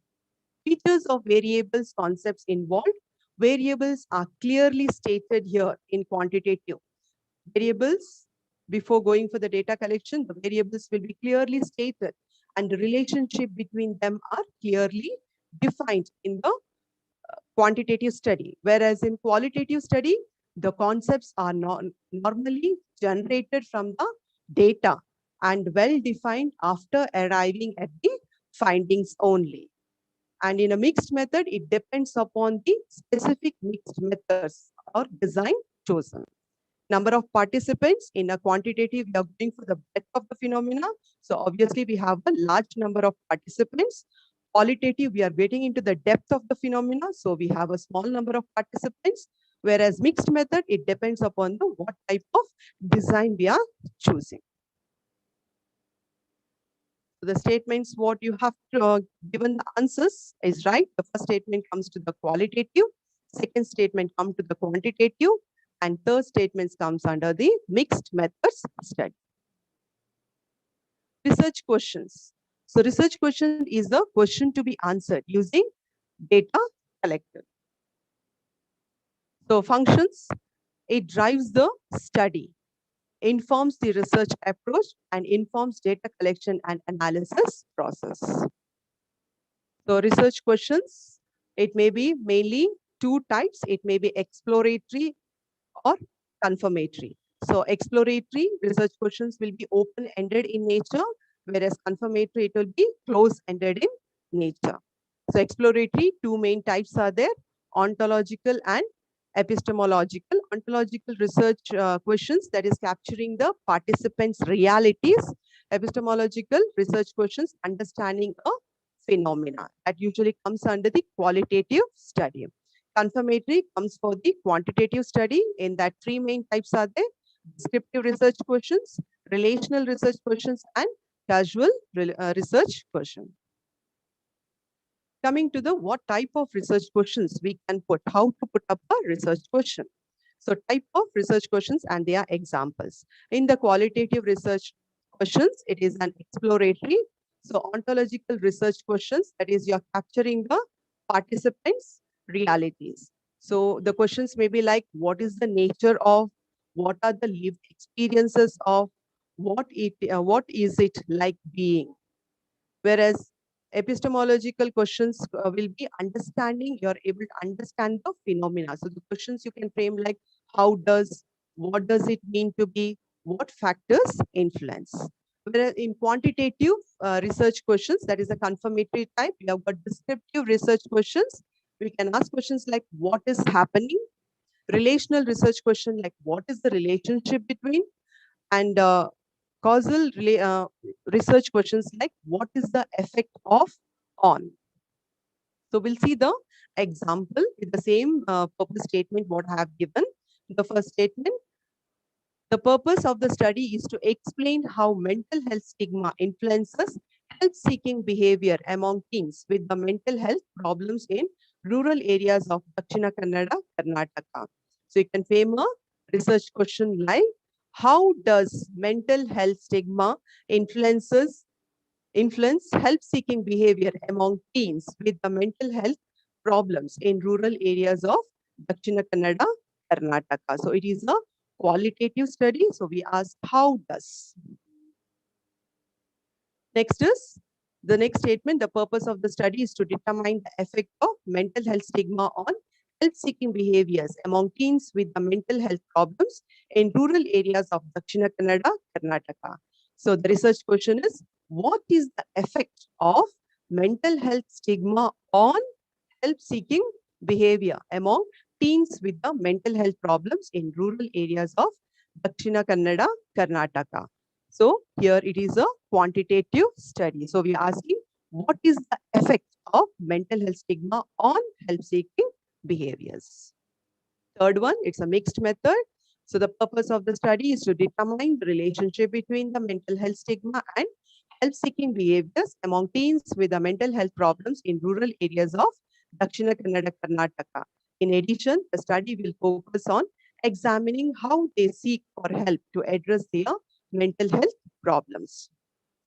Features of variables concepts involved. Variables are clearly stated here in quantitative. Variables, before going for the data collection, the variables will be clearly stated and the relationship between them are clearly defined in the quantitative study. Whereas in qualitative study, the concepts are normally generated from the data and well defined after arriving at the findings only. And in a mixed method, it depends upon the specific mixed methods or design chosen. Number of participants in a quantitative, we are going for the breadth of the phenomena. So obviously we have a large number of participants. Qualitative, we are getting into the depth of the phenomena. So we have a small number of participants. Whereas mixed method, it depends upon the what type of design we are choosing. The statements what you have given the answers is right. The first statement comes to the qualitative, second statement comes to the quantitative, and third statement comes under the mixed methods study. Research questions. So research question is the question to be answered using data collected. So functions, it drives the study, informs the research approach, and informs data collection and analysis process. So research questions, it may be mainly two types. It may be exploratory or confirmatory. So exploratory research questions will be open-ended in nature, whereas confirmatory, it will be close-ended in nature. So exploratory, two main types are there, ontological and epistemological. Ontological research questions, that is capturing the participants' realities. Epistemological research questions, understanding a phenomena. That usually comes under the qualitative study. Confirmatory comes for the quantitative study. In that, three main types are there: descriptive research questions, relational research questions, and casual research question. Coming to the what type of research questions we can put, how to put up a research question. So type of research questions and their examples. In the qualitative research questions, it is an exploratory. So ontological research questions, that is you're capturing the participants' realities. So the questions may be like, what is the nature of, what are the lived experiences of, what is it like being? Whereas epistemological questions will be understanding, you're able to understand the phenomena. So the questions you can frame like, how does, what does it mean to be, what factors influence? Whereas in quantitative research questions, that is a confirmatory type, we have got descriptive research questions. We can ask questions like, what is happening? Relational research question like, what is the relationship between? And causal research questions like, what is the effect of on? So we'll see the example with the same purpose statement what I have given. The first statement, the purpose of the study is to explain how mental health stigma influences health-seeking behavior among teens with the mental health problems in rural areas of Dakshina Kannada, Karnataka. So you can frame a research question like, how does mental health stigma influence help-seeking behavior among teens with the mental health problems in rural areas of Dakshina Kannada, Karnataka? So it is a qualitative study. So we ask, how does? Next is the next statement. The purpose of the study is to determine the effect of mental health stigma on help-seeking behaviors among teens with the mental health problems in rural areas of Dakshina Kannada, Karnataka. So the research question is, what is the effect of mental health stigma on help-seeking behavior among teens with the mental health problems in rural areas of Dakshina Kannada, Karnataka? So here it is a quantitative study. So we are asking, what is the effect of mental health stigma on help-seeking behaviors? Third one, it's a mixed method. So the purpose of the study is to determine the relationship between the mental health stigma and help-seeking behaviors among teens with the mental health problems in rural areas of Dakshina Kannada, Karnataka. In addition, the study will focus on examining how they seek for help to address their mental health problems.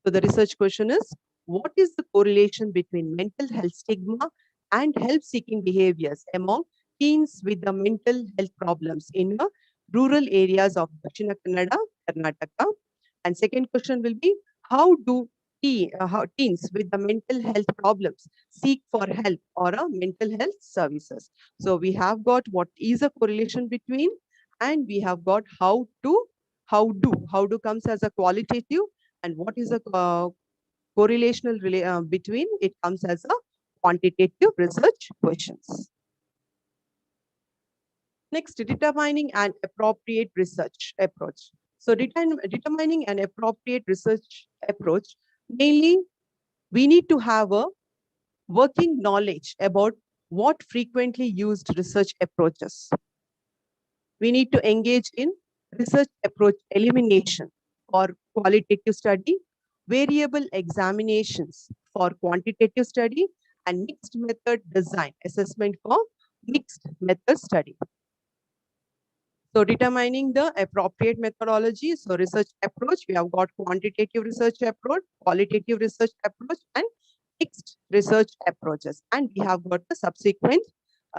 So the research question is, what is the correlation between mental health stigma and help-seeking behaviors among teens with the mental health problems in the rural areas of Dakshina Kannada, Karnataka? And second question will be, how do how teens with the mental health problems seek for help or a mental health services? So we have got what is a correlation between, and we have got how do comes as a qualitative, and what is a correlational between, it comes as a quantitative research questions. Next, determining an appropriate research approach. So determining an appropriate research approach, mainly we need to have a working knowledge about what frequently used research approaches. We need to engage in research approach elimination for qualitative study, variable examinations for quantitative study, and mixed method design assessment for mixed method study. So determining the appropriate methodology. So research approach, we have got quantitative research approach, qualitative research approach, and mixed research approaches. And we have got the subsequent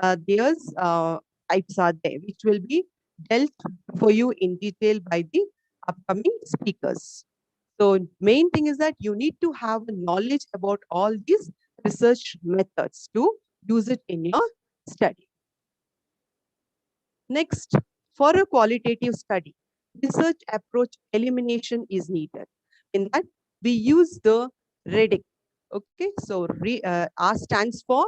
types are there, which will be dealt for you in detail by the upcoming speakers. So main thing is that you need to have a knowledge about all these research methods to use it in your study. Next, for a qualitative study, research approach elimination is needed. In that, we use the REDIC. Okay, so R stands for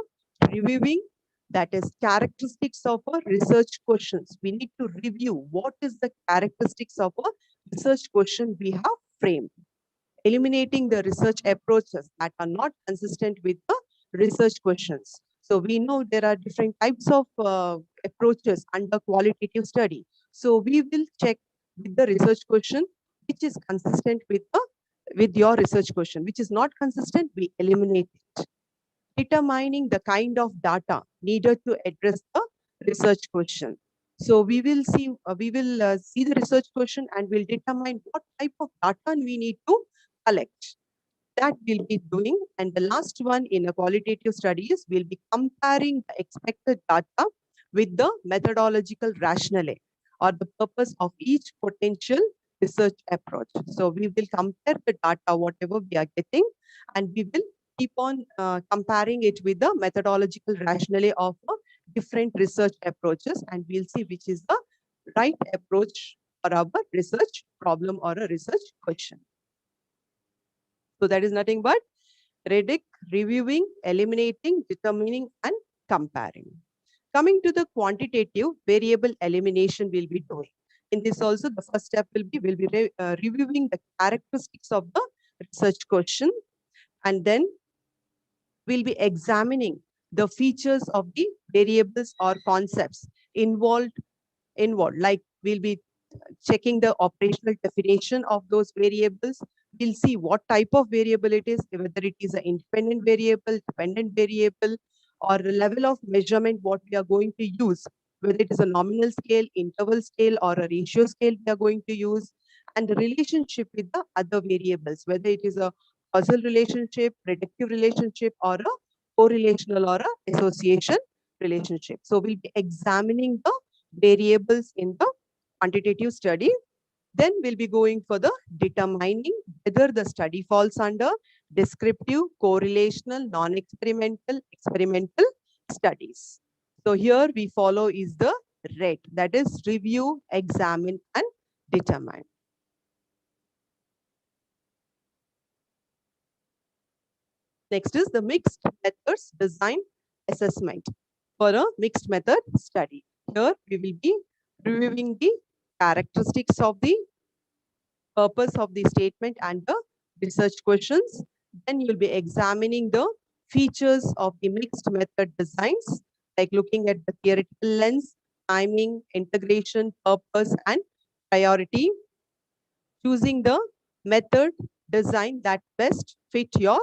reviewing, that is characteristics of a research questions. We need to review what is the characteristics of a research question we have framed. Eliminating the research approaches that are not consistent with the research questions. So we know there are different types of approaches under qualitative study. So we will check with the research question which is consistent with your research question. Which is not consistent, we eliminate it. Determining the kind of data needed to address the research question. So we will see the research question and we'll determine what type of data we need to collect. That we'll be doing. And the last one in a qualitative studies, we'll be comparing the expected data with the methodological rationale or the purpose of each potential research approach. So we will compare the data, whatever we are getting, and we will keep on comparing it with the methodological rationale of different research approaches, and we'll see which is the right approach for our research problem or a research question. So that is nothing but REDIC, reviewing, eliminating, determining, and comparing. Coming to the quantitative variable elimination we'll be doing. In this also, the first step will be, reviewing the characteristics of the research question, and then we'll be examining the features of the variables or concepts involved. Like we'll be checking the operational definition of those variables. We'll see what type of variable it is, whether it is an independent variable, dependent variable, or the level of measurement what we are going to use whether it is a nominal scale, interval scale, or a ratio scale we are going to use, and the relationship with the other variables, whether it is a causal relationship, predictive relationship, or a correlational or a association relationship. So we'll be examining the variables in the quantitative study. Then we'll be going for the determining whether the study falls under descriptive, correlational, non-experimental, experimental studies. So here we follow is the RET, that is review, examine, and determine. Next is the mixed methods design assessment for a mixed method study. Here we will be reviewing the characteristics of the purpose of the statement and the research questions. Then you'll be examining the features of the mixed method designs, like looking at the theoretical lens, timing, integration, purpose, and priority. Choosing the method design that best fit your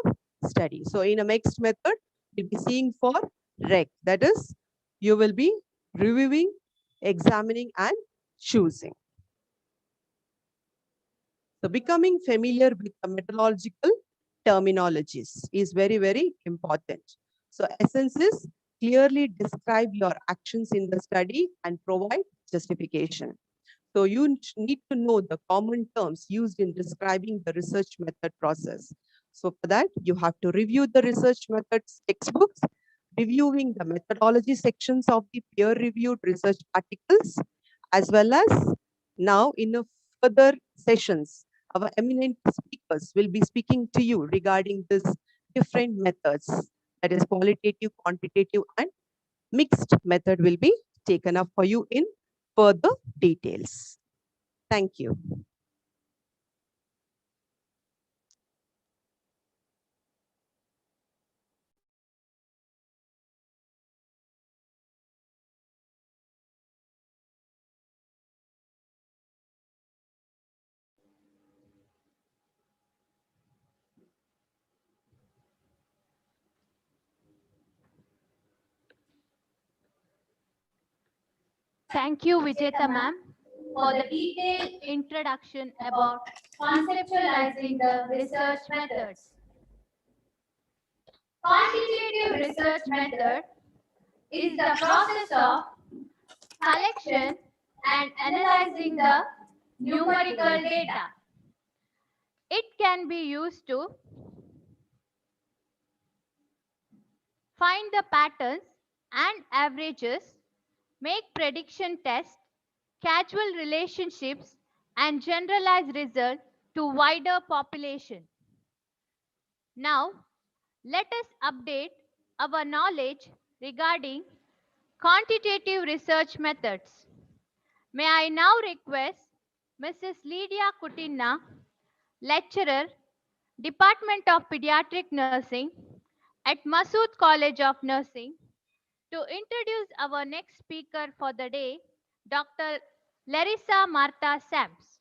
study. So in a mixed method, you'll be seeing for REC. That is, you will be reviewing, examining, and choosing. So becoming familiar with the methodological terminologies is very, very important. So essence is clearly describe your actions in the study and provide justification. So you need to know the common terms used in describing the research method process. So for that, you have to review the research methods textbooks, reviewing the methodology sections of the peer-reviewed research articles, as well as now in a further sessions, our eminent speakers will be speaking to you regarding this different methods, that is qualitative, quantitative, and mixed method will be taken up for you in further details. Thank you. Thank you, Vijeta ma'am, for the detailed introduction about conceptualizing the research methods. Quantitative research method is the process of collection and analyzing the numerical data. It can be used to find the patterns and averages, make prediction tests, causal relationships, and generalize results to wider population. Now, let us update our knowledge regarding quantitative research methods. May I now request Mrs. Lydia Kutinna, lecturer, Department of Pediatric Nursing at Masood College of Nursing, to introduce our next speaker for the day, Dr. Larissa Martha Sams.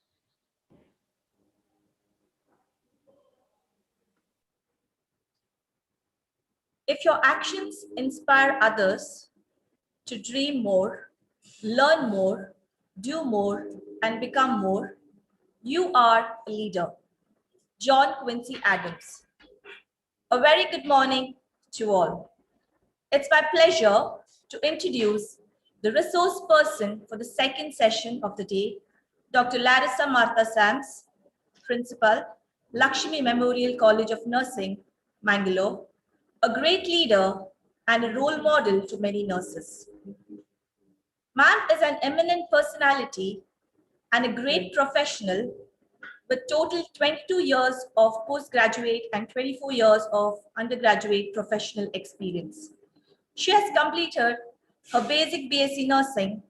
If your actions inspire others to dream more, learn more, do more, and become more, you are a leader. John Quincy Adams. A very good morning to all. It's my pleasure to introduce the resource person for the second session of the day, Dr. Larissa Martha Sams, Principal, Lakshmi Memorial College of Nursing, Mangalore, a great leader and a role model to many nurses. Ma'am is an eminent personality and a great professional with total 22 years of postgraduate and 24 years of undergraduate professional experience. She has completed her basic BSc Nursing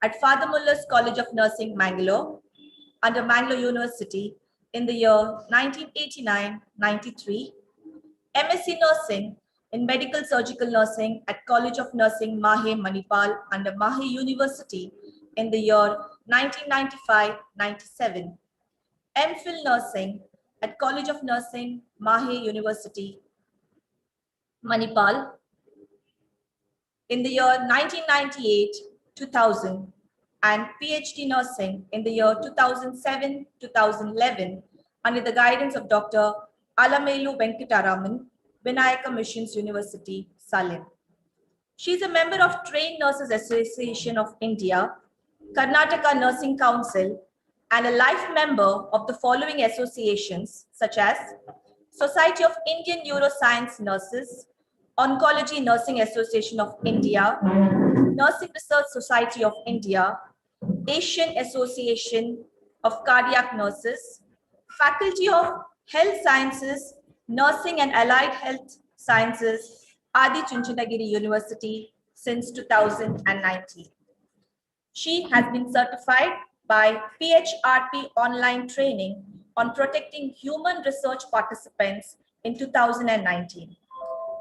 at Father Muller's College of Nursing, Mangalore, under Mangalore University in the year 1989-93, MSc Nursing in Medical Surgical Nursing at College of Nursing, Mahe, Manipal, under Mahe University in the year 1995-97, MPhil Nursing at College of Nursing, Mahe University, Manipal, in the year 1998 2000, and PhD nursing in the year 2007-2011 under the guidance of Dr. Alamelu Venkataraman, Vinayaka Missions University, Salem. She is a member of Trained Nurses Association of India, Karnataka Nursing Council, and a life member of the following associations such as Society of Indian Neuroscience Nurses, Oncology Nursing Association of India, Nursing Research Society of India, Asian Association of Cardiac Nurses, Faculty of Health Sciences, Nursing and Allied Health Sciences, Adi Chunchandagiri University since 2019. She has been certified by PHRP online training on protecting human research participants in 2019.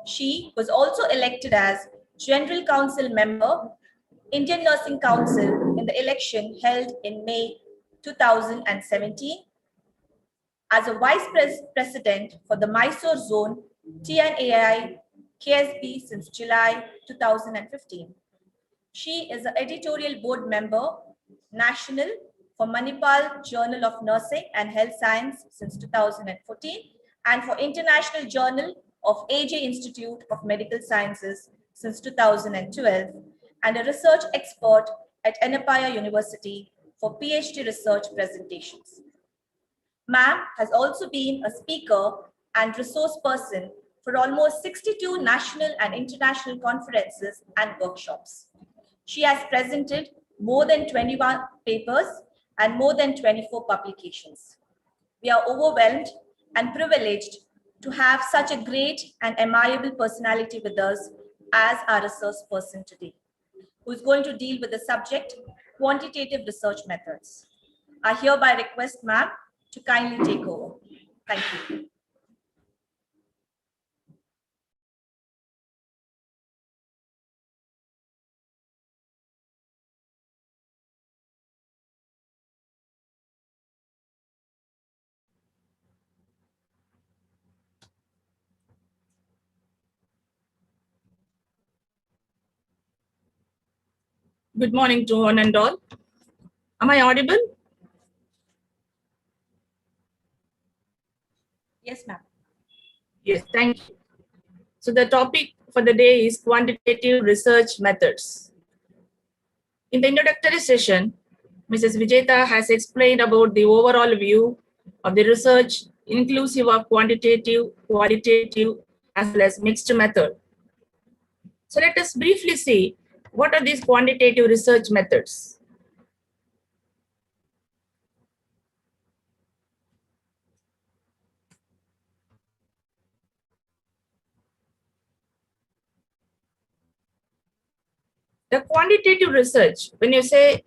She was also elected as General Council member, Indian Nursing Council in the election held in May 2017, as a Vice President for the Mysore Zone TNAI KSB since July 2015. She is the editorial board member, National for Manipal Journal of Nursing and Health Science since 2014, and for International Journal of AJ Institute of Medical Sciences since 2012, and a research expert at Annapaya University for PhD research presentations. Ma'am has also been a speaker and resource person for almost 62 national and international conferences and workshops. She has presented more than 21 papers and more than 24 publications. We are overwhelmed and privileged to have such a great and amiable personality with us as our resource person today, who is going to deal with the subject, quantitative research methods. I hereby request ma'am to kindly take over. Thank you. Good morning to one and all. Am I audible? Yes, ma'am. Yes, thank you. So the topic for the day is quantitative research methods. In the introductory session, Mrs. Vijeta has explained about the overall view of the research inclusive of quantitative, qualitative, as well as mixed method. So let us briefly see what are these quantitative research methods. The quantitative research, when you say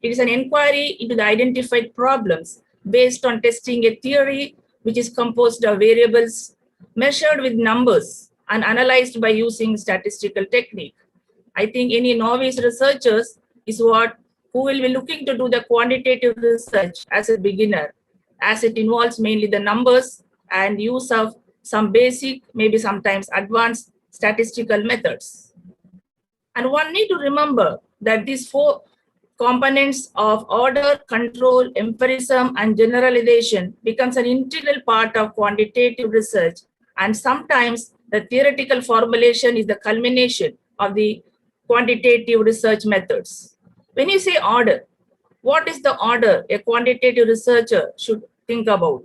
it is an inquiry into the identified problems based on testing a theory which is composed of variables measured with numbers and analyzed by using statistical technique. I think any novice researchers is who will be looking to do the quantitative research as a beginner, as it involves mainly the numbers and use of some basic, maybe sometimes advanced statistical methods. And one need to remember that these four components of order, control, empiricism, and generalization becomes an integral part of quantitative research. And sometimes the theoretical formulation is the culmination of the quantitative research methods. When you say order, what is the order a quantitative researcher should think about?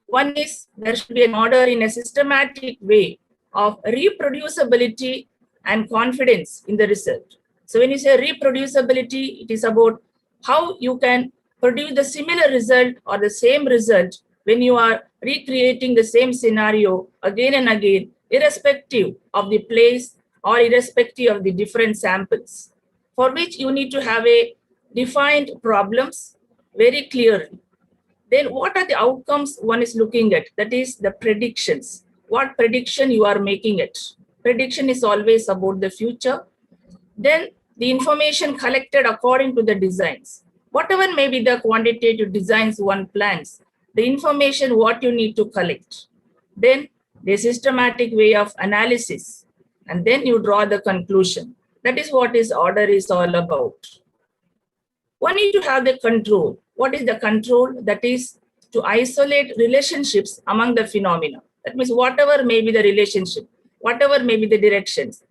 One is there should be an order in a systematic way of reproducibility and confidence in the research. So when you say reproducibility, it is about how you can produce the similar result or the same result when you are recreating the same scenario again and again, irrespective of the place or irrespective of the different samples, for which you need to have a defined problems very clearly. Then what are the outcomes one is looking at? That is the predictions. What prediction you are making it? Prediction is always about the future. Then the information collected according to the designs. Whatever may be the quantitative designs one plans, the information what you need to collect. Then the systematic way of analysis. And then you draw the conclusion. That is what is order is all about. One need to have the control. What is the control? That is to isolate relationships among the phenomena. That means whatever may be the relationship, whatever may be the directions.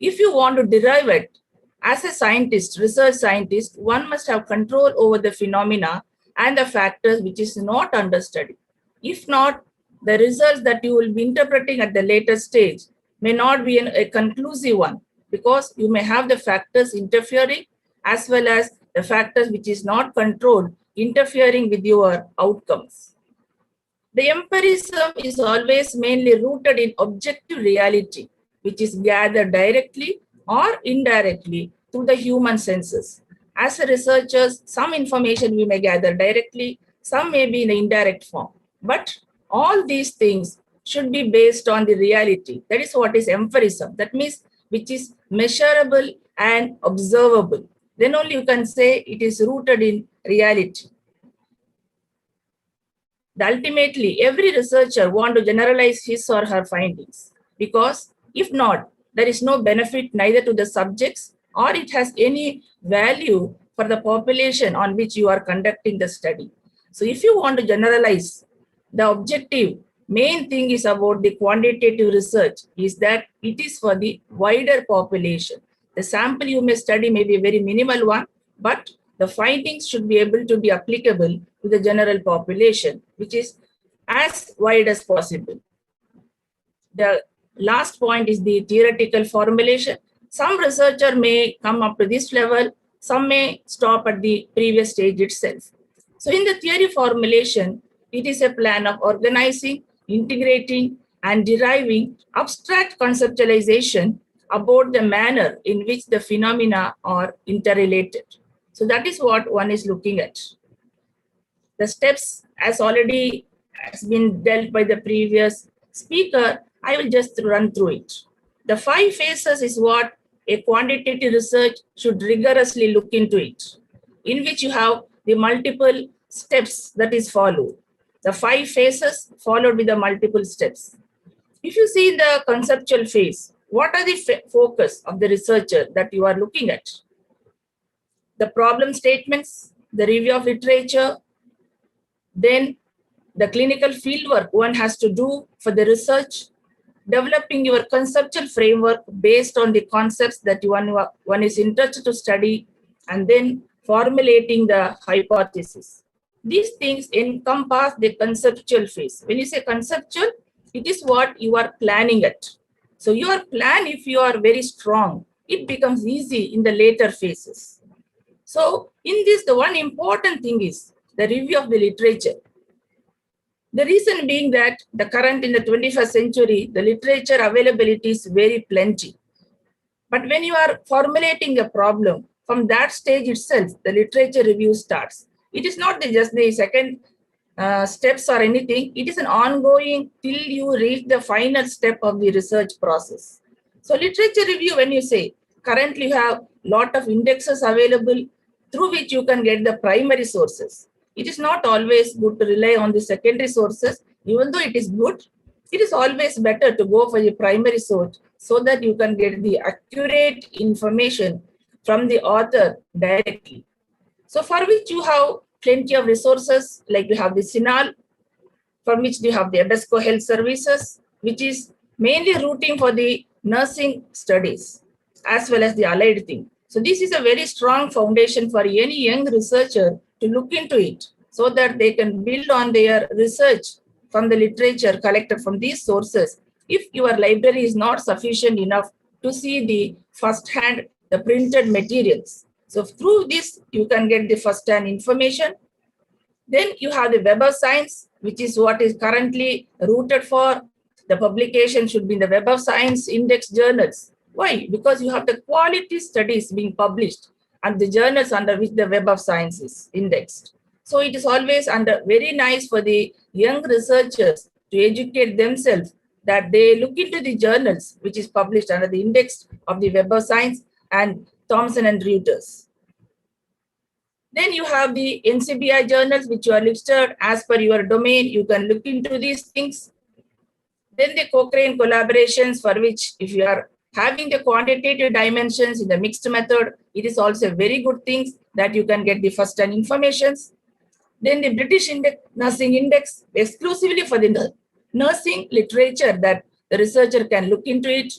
If you want to derive it, as a scientist, research scientist, one must have control over the phenomena and the factors which is not under study. If not, the results that you will be interpreting at the later stage may not be a conclusive one, because you may have the factors interfering as well as the factors which is not controlled interfering with your outcomes. The empirism is always mainly rooted in objective reality, which is gathered directly or indirectly through the human senses. As a researchers, some information we may gather directly, some may be in an indirect form. But all these things should be based on the reality. That is what is empirism. That means which is measurable and observable. Then only you can say it is rooted in reality. Ultimately, every researcher wants to generalize his or her findings, because if not, there is no benefit neither to the subjects or it has any value for the population on which you are conducting the study. So if you want to generalize, the objective main thing is about the quantitative research is that it is for the wider population. The sample you may study may be a very minimal one, but the findings should be able to be applicable to the general population, which is as wide as possible. The last point is the theoretical formulation. Some researcher may come up to this level, some may stop at the previous stage itself. So in the theory formulation, it is a plan of organizing, integrating, and deriving abstract conceptualization about the manner in which the phenomena are interrelated. So that is what one is looking at. The steps, as already has been dealt by the previous speaker, I will just run through it. The 5 phases is what a quantitative research should rigorously look into it, in which you have the multiple steps that is followed. The 5 phases followed with the multiple steps. If you see the conceptual phase, what are the focus of the researcher that you are looking at? The problem statements, the review of literature, then the clinical fieldwork one has to do for the research, developing your conceptual framework based on the concepts that one is interested to study, and then formulating the hypothesis. These things encompass the conceptual phase. When you say conceptual, it is what you are planning at. So your plan, if you are very strong, it becomes easy in the later phases. So in this, the one important thing is the review of the literature. The reason being that the current in the 21st century, the literature availability is very plenty. But when you are formulating a problem, from that stage itself, the literature review starts. It is not just the second steps or anything. It is an ongoing till you reach the final step of the research process. So literature review, when you say, currently you have lot of indexes available through which you can get the primary sources. It is not always good to rely on the secondary sources. Even though it is good, it is always better to go for the primary source so that you can get the accurate information from the author directly. So for which you have plenty of resources, like you have the CINAHL, from which you have the EBSCO Health Services, which is mainly routing for the nursing studies, as well as the allied thing. So this is a very strong foundation for any young researcher to look into it, so that they can build on their research from the literature collected from these sources. If your library is not sufficient enough to see the first-hand, the printed materials. So through this, you can get the first-hand information. Then you have the Web of Science, which is what is currently rooted for. The publication should be in the Web of Science index journals. Why? Because you have the quality studies being published and the journals under which the Web of Science is indexed. So it is always very nice for the young researchers to educate themselves that they look into the journals which is published under the index of the Web of Science and Thomson and Reuters. Then you have the NCBI journals which you are listed as per your domain. You can look into these things. Then the Cochrane collaborations, for which if you are having the quantitative dimensions in the mixed method, it is also a very good thing that you can get the first-hand informations. Then the British Nursing Index, exclusively for the nursing literature that the researcher can look into it.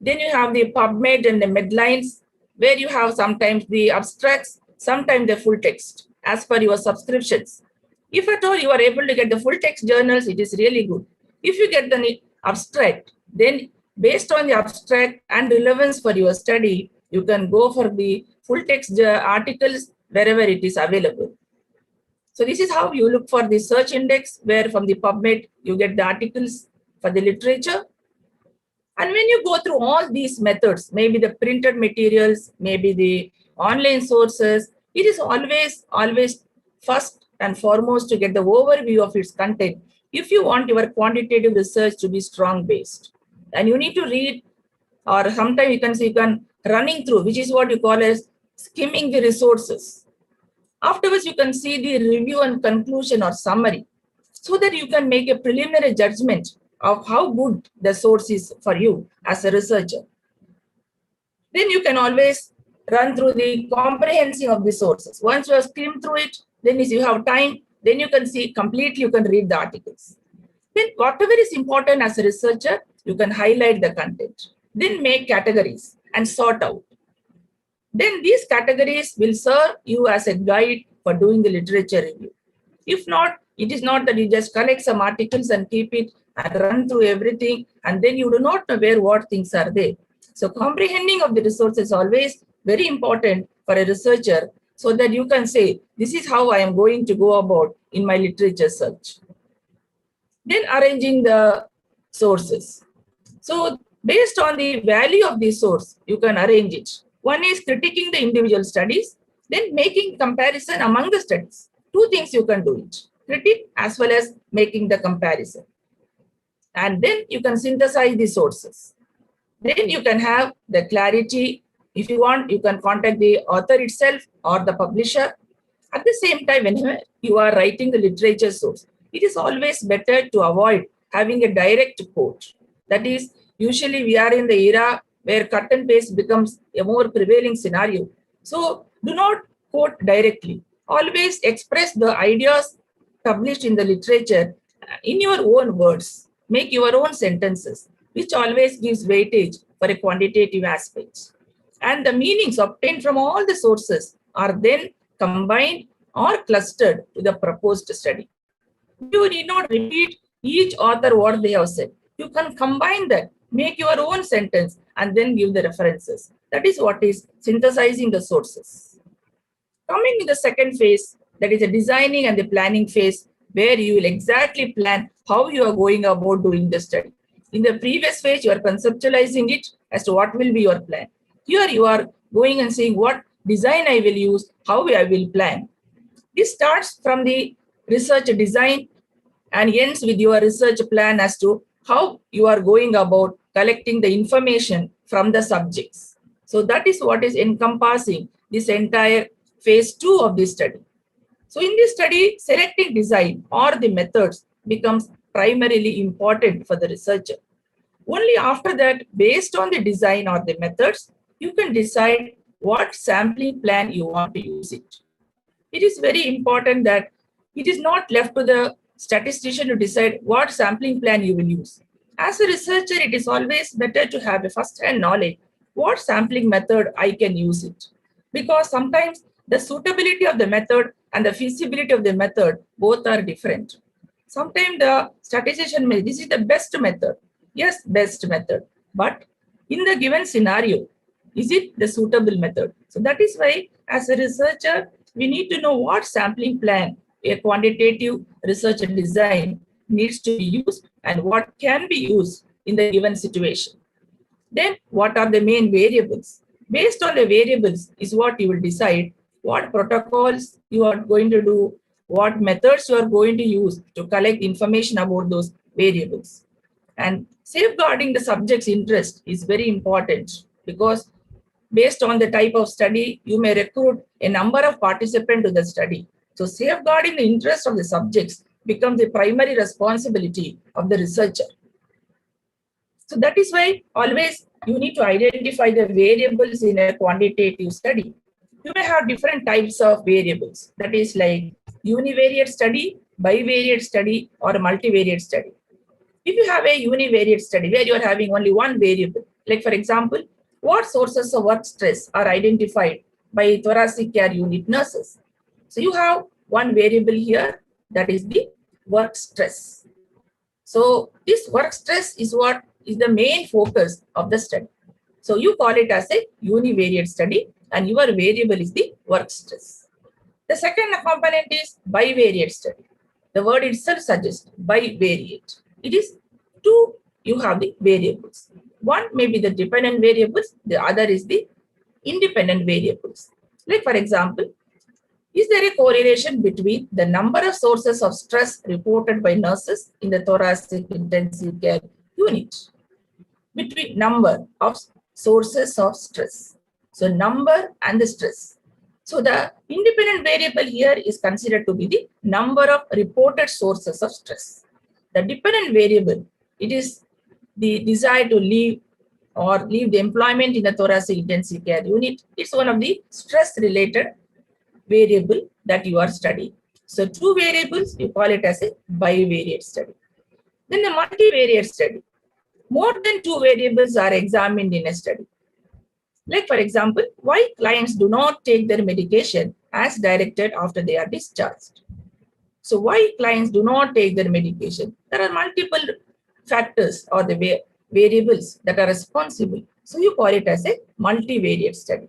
Then you have the PubMed and the Medlines, where you have sometimes the abstracts, sometimes the full text, as per your subscriptions. If at all you are able to get the full text journals, it is really good. If you get the abstract, then based on the abstract and relevance for your study, you can go for the full text articles wherever it is available. So this is how you look for the search index, where from the PubMed, you get the articles for the literature. And when you go through all these methods, maybe the printed materials, maybe the online sources, it is always first and foremost to get the overview of its content if you want your quantitative research to be strong based. And you need to read, or sometimes you can say you can running through, which is what you call as skimming the resources. Afterwards, you can see the review and conclusion or summary, so that you can make a preliminary judgment of how good the source is for you as a researcher. Then you can always run through the comprehensive of the sources. Once you have skimmed through it, then if you have time, then you can see completely, you can read the articles. Then whatever is important as a researcher, you can highlight the content. Then make categories and sort out. Then these categories will serve you as a guide for doing the literature review. If not, it is not that you just collect some articles and keep it and run through everything, and then you do not know where what things are there. So comprehending of the resource is always very important for a researcher, so that you can say, this is how I am going to go about in my literature search. Then arranging the sources. So based on the value of the source, you can arrange it. One is critiquing the individual studies, then making comparison among the studies. Two things you can do it, critique as well as making the comparison. And then you can synthesize the sources. Then you can have the clarity. If you want, you can contact the author itself or the publisher. At the same time, whenever you are writing the literature source, it is always better to avoid having a direct quote. That is, usually we are in the era where cut and paste becomes a more prevailing scenario. So do not quote directly. Always express the ideas published in the literature in your own words. Make your own sentences, which always gives weightage for a quantitative aspect. And the meanings obtained from all the sources are then combined or clustered to the proposed study. You need not repeat each author what they have said. You can combine that, make your own sentence, and then give the references. That is what is synthesizing the sources. Coming to the second phase, that is the designing and the planning phase, where you will exactly plan how you are going about doing the study. In the previous phase, you are conceptualizing it as to what will be your plan. Here you are going and saying what design I will use, how I will plan. This starts from the research design and ends with your research plan as to how you are going about collecting the information from the subjects. So that is what is encompassing this entire phase 2 of this study. So in this study, selecting design or the methods becomes primarily important for the researcher. Only after that, based on the design or the methods, you can decide what sampling plan you want to use it. It is very important that it is not left to the statistician to decide what sampling plan you will use. As a researcher, it is always better to have a first-hand knowledge what sampling method I can use it. Because sometimes the suitability of the method and the feasibility of the method both are different. Sometimes the statistician may, this is the best method. Yes, best method. But in the given scenario, is it the suitable method? So that is why as a researcher, we need to know what sampling plan a quantitative research design needs to be used and what can be used in the given situation. Then what are the main variables? Based on the variables is what you will decide what protocols you are going to do, what methods you are going to use to collect information about those variables. And safeguarding the subject's interest is very important, because based on the type of study, you may recruit a number of participants to the study. So safeguarding the interest of the subjects becomes the primary responsibility of the researcher. So that is why always you need to identify the variables in a quantitative study. You may have different types of variables. That is like univariate study, bivariate study, or multivariate study. If you have a univariate study where you are having only one variable, like for example, what sources of work stress are identified by thoracic care unit nurses? So you have one variable here, that is the work stress. So this work stress is what is the main focus of the study. So you call it as a univariate study and your variable is the work stress. The second component is bivariate study. The word itself suggests bivariate. It is two, you have the variables. One may be the dependent variables, the other is the independent variables. Like for example, is there a correlation between the number of sources of stress reported by nurses in the thoracic intensive care unit? Between number of sources of stress. So number and the stress. So the independent variable here is considered to be the number of reported sources of stress. The dependent variable, it is the desire to leave or leave the employment in the thoracic intensive care unit. It's one of the stress related variable that you are studying. So two variables, you call it as a bivariate study. Then the multivariate study. More than two variables are examined in a study. Like for example, why clients do not take their medication as directed after they are discharged. So why clients do not take their medication? There are multiple factors or the variables that are responsible. So you call it as a multivariate study.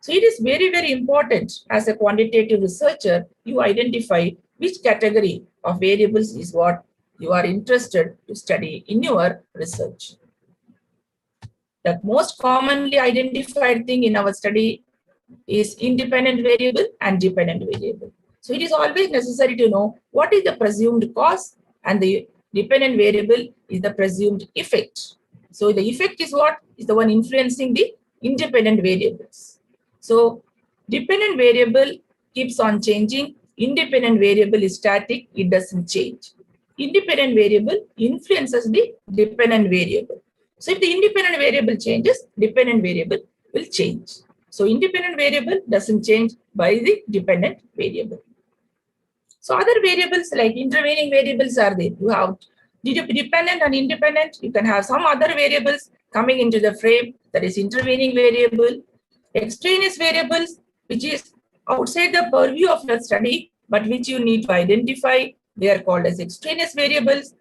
So it is very, very important as a quantitative researcher, you identify which category of variables is what you are interested to study in your research. The most commonly identified thing in our study is independent variable and dependent variable. So it is always necessary to know what is the presumed cause and the dependent variable is the presumed effect. So the effect is what is the one influencing the independent variables. So dependent variable keeps on changing. Independent variable is static, it doesn't change. Independent variable influences the dependent variable. So if the independent variable changes, dependent variable will change. So independent variable doesn't change by the dependent variable. So other variables like intervening variables are there. You have dependent and independent. You can have some other variables coming into the frame, that is intervening variable. Extraneous variables, which is outside the purview of your study, but which you need to identify. They are called as extraneous variables.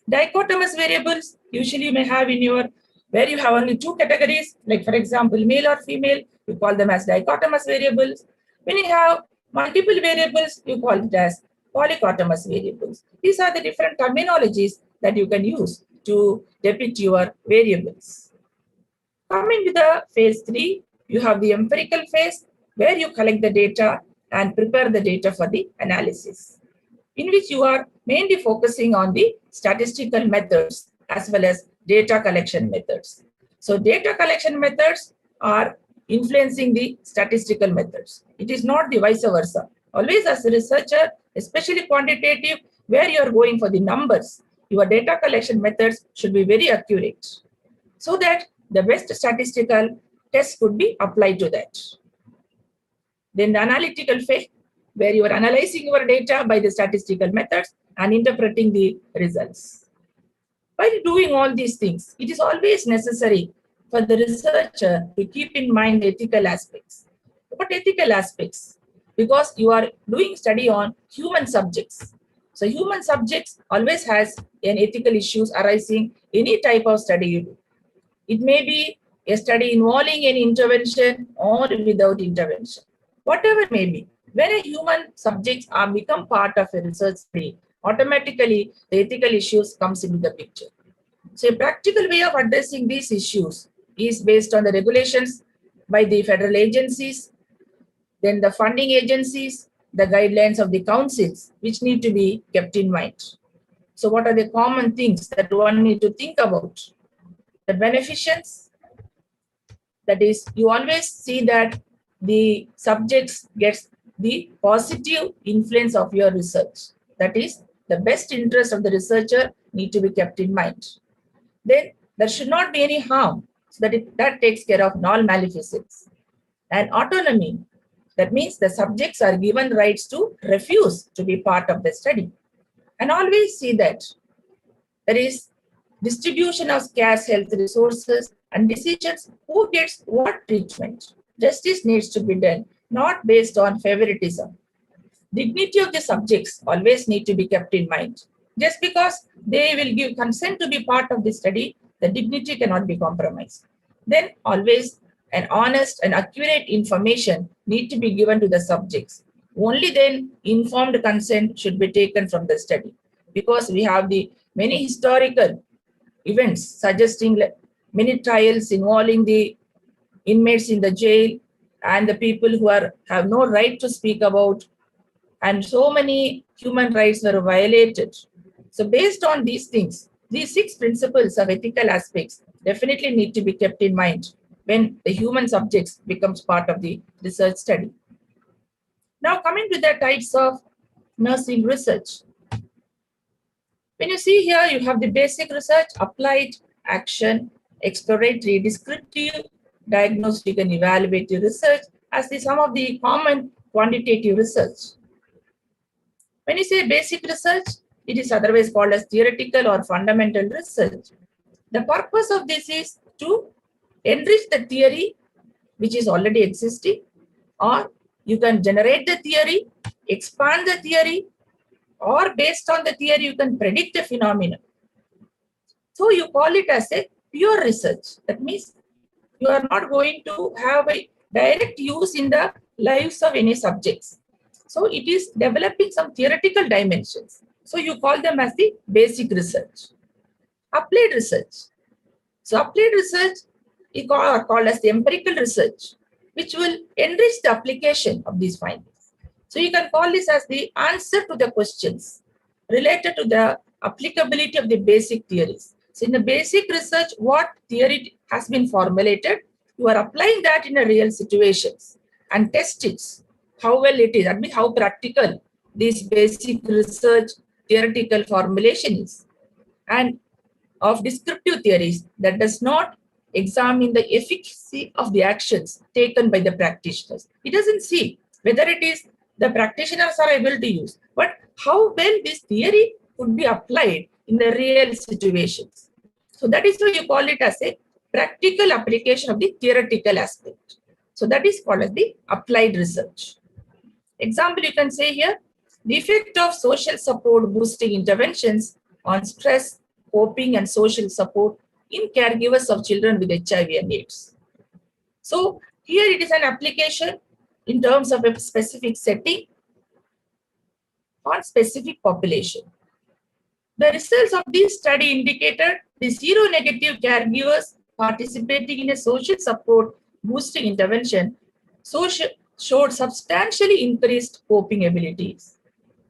Dichotomous variables, usually you may have in your, where you have only two categories, like for example, male or female, you call them as dichotomous variables. When you have multiple variables, you call it as polychotomous variables. These are the different terminologies that you can use to depict your variables. Coming to the phase 3, you have the empirical phase where you collect the data and prepare the data for the analysis, in which you are mainly focusing on the statistical methods as well as data collection methods. So data collection methods are influencing the statistical methods. It is not the vice versa. Always as a researcher, especially quantitative, where you are going for the numbers, your data collection methods should be very accurate so that the best statistical test could be applied to that. Then the analytical phase, where you are analyzing your data by the statistical methods and interpreting the results. While doing all these things, it is always necessary for the researcher to keep in mind the ethical aspects. What ethical aspects? Because you are doing study on human subjects. So human subjects always has an ethical issues arising any type of study you do. It may be a study involving an intervention or without intervention. Whatever may be, when a human subjects are become part of a research study, automatically the ethical issues comes into the picture. So a practical way of addressing these issues is based on the regulations by the federal agencies, then the funding agencies, the guidelines of the councils, which need to be kept in mind. So what are the common things that one need to think about? The beneficence, that is, you always see that the subjects gets the positive influence of your research. That is, the best interest of the researcher need to be kept in mind. Then there should not be any harm so that takes care of null maleficence. And autonomy, that means the subjects are given rights to refuse to be part of the study. And always see that there is distribution of scarce health resources and decisions who gets what treatment. Justice needs to be done, not based on favoritism. Dignity of the subjects always need to be kept in mind. Just because they will give consent to be part of the study, the dignity cannot be compromised. Then always an honest and accurate information need to be given to the subjects. Only then informed consent should be taken from the study, because we have the many historical events suggesting many trials involving the inmates in the jail and the people who have no right to speak about, and so many human rights were violated. So based on these things, these 6 principles of ethical aspects definitely need to be kept in mind when the human subjects becomes part of the research study. Now coming to the types of nursing research. When you see here, you have the basic research, applied, action, exploratory, descriptive, diagnostic, and evaluative research as some of the common quantitative research. When you say basic research, it is otherwise called as theoretical or fundamental research. The purpose of this is to enrich the theory which is already existing, or you can generate the theory, expand the theory, or based on the theory you can predict a phenomenon. So you call it as a pure research. That means you are not going to have a direct use in the lives of any subjects. So it is developing some theoretical dimensions. So you call them as the basic research. Applied research. So applied research is called as the empirical research, which will enrich the application of these findings. So you can call this as the answer to the questions related to the applicability of the basic theories. So in the basic research, what theory has been formulated, you are applying that in a real situations and test it, how well it is. That means how practical this basic research theoretical formulation is. And of descriptive theories that does not examine the efficacy of the actions taken by the practitioners. It doesn't see whether it is the practitioners are able to use, but how well this theory could be applied in the real situations. So that is why you call it as a practical application of the theoretical aspect. So that is called as the applied research. Example, you can say here, the effect of social support boosting interventions on stress, coping, and social support in caregivers of children with HIV and AIDS. So here it is an application in terms of a specific setting on specific population. The results of this study indicated the seronegative caregivers participating in a social support boosting intervention showed substantially increased coping abilities.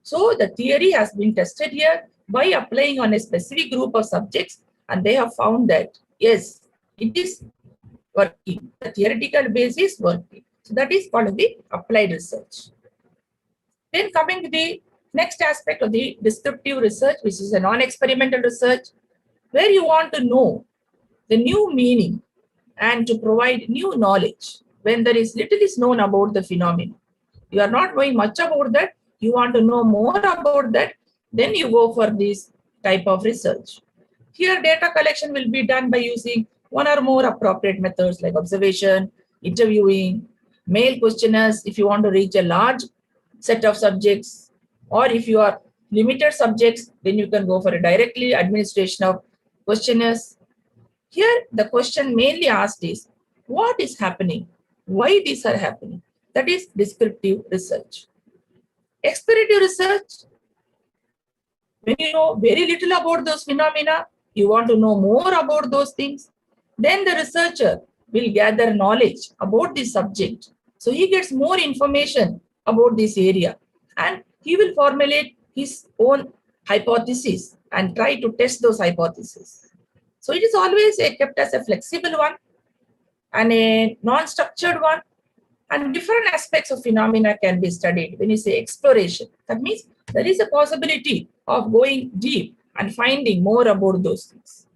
So the theory has been tested here by applying on a specific group of subjects, and they have found that, yes, it is working. The theoretical basis working. So that is called the applied research. Then coming to the next aspect of the descriptive research, which is a non-experimental research, where you want to know the new meaning and to provide new knowledge when there is little is known about the phenomenon. You are not knowing much about that, you want to know more about that, then you go for this type of research. Here data collection will be done by using one or more appropriate methods like observation, interviewing, mail questionnaires if you want to reach a large set of subjects, or if you are limited subjects, then you can go for a directly administration of questionnaires. Here the question mainly asked is, what is happening? Why these are happening? That is descriptive research. Explorative research, when you know very little about those phenomena, you want to know more about those things, then the researcher will gather knowledge about the subject. So he gets more information about this area and he will formulate his own hypothesis and try to test those hypotheses. So it is always kept as a flexible one and a non-structured one, and different aspects of phenomena can be studied. When you say exploration, that means there is a possibility of going deep and finding more about those things.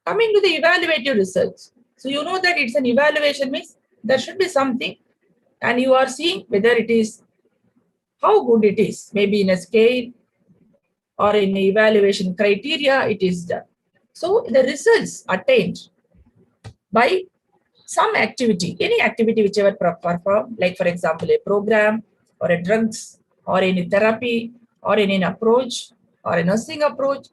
Coming to the evaluative research. So you know that it's an evaluation means there should be something and you are seeing whether it is how good it is, maybe in a scale or in evaluation criteria it is done. So the results attained by some activity, any activity whichever perform, like for example a program or a drugs or any therapy or any approach or a nursing approach,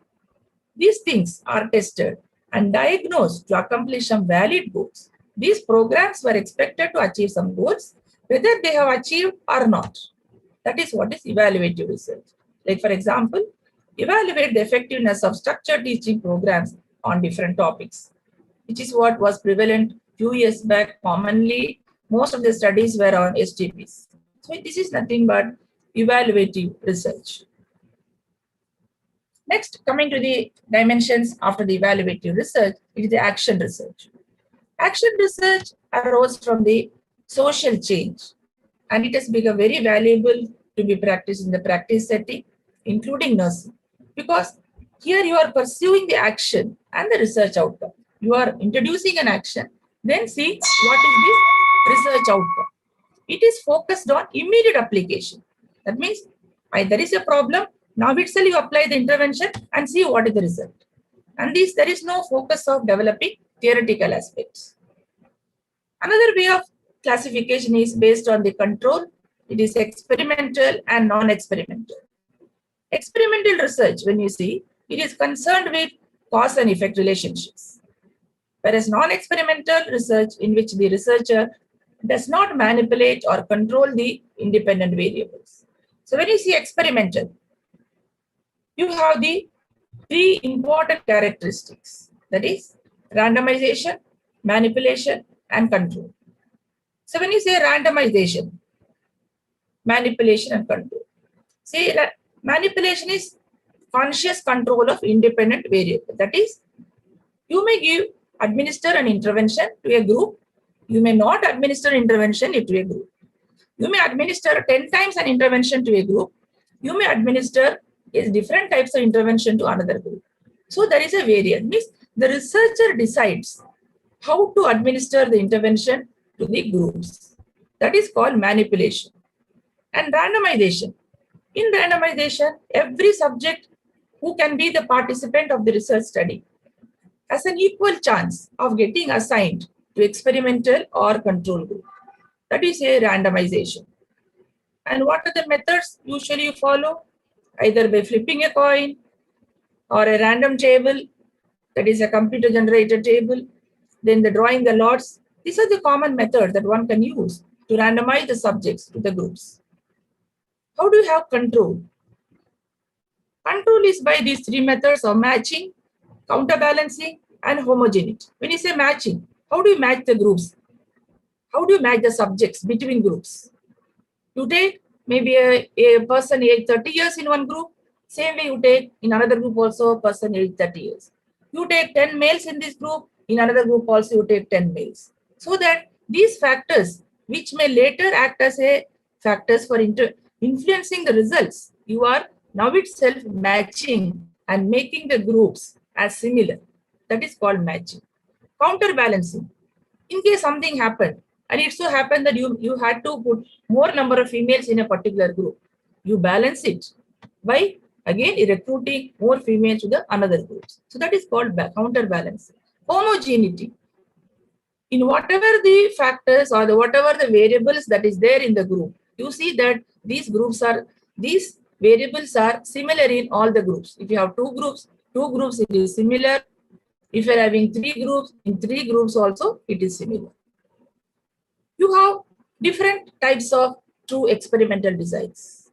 these things are tested and diagnosed to accomplish some valid goals. These programs were expected to achieve some goals, whether they have achieved or not. That is what is evaluative research. Like for example, evaluate the effectiveness of structured teaching programs on different topics, which is what was prevalent few years back. Commonly, most of the studies were on STPs. So this is nothing but evaluative research. Next, coming to the dimensions after the evaluative research, it is the action research. Action research arose from the social change, and it has become very valuable to be practiced in the practice setting, including nursing, because here you are pursuing the action and the research outcome. You are introducing an action, then see what is the research outcome. It is focused on immediate application. That means there is a problem. Now itself you apply the intervention and see what is the result. And this, there is no focus of developing theoretical aspects. Another way of classification is based on the control. It is experimental and non-experimental. Experimental research, when you see, it is concerned with cause and effect relationships. Whereas non-experimental research, in which the researcher does not manipulate or control the independent variables. So when you see experimental, you have the three important characteristics, that is randomization, manipulation, and control. So when you say randomization, manipulation, and control, see, manipulation is conscious control of independent variable. That is, you may administer an intervention to a group. You may not administer intervention to a group. You may administer 10 times an intervention to a group. You may administer different types of intervention to another group. So there is a variance. Means the researcher decides how to administer the intervention to the groups. That is called manipulation. And randomization. In randomization, every subject who can be the participant of the research study has an equal chance of getting assigned to experimental or control group. That is a randomization. And what are the methods usually you follow? Either by flipping a coin or a random table, that is a computer generated table, then the drawing the lots. These are the common methods that one can use to randomize the subjects to the groups. How do you have control? Control is by these three methods of matching, counterbalancing, and homogeneity. When you say matching, how do you match the groups? How do you match the subjects between groups? You take maybe a person aged 30 years in one group, same way you take in another group also a person aged 30 years. You take 10 males in this group, in another group also you take 10 males. So that these factors, which may later act as a factors for influencing the results, you are now itself matching and making the groups as similar. That is called matching. Counterbalancing. In case something happened, and it so happened that you had to put more number of females in a particular group, you balance it by again recruiting more females to the another groups. So that is called counterbalancing. Homogeneity. In whatever the factors or whatever the variables that is there in the group, you see that these variables are similar in all the groups. If you have two groups it is similar. If you are having three groups, in three groups also it is similar. You have different types of true experimental designs.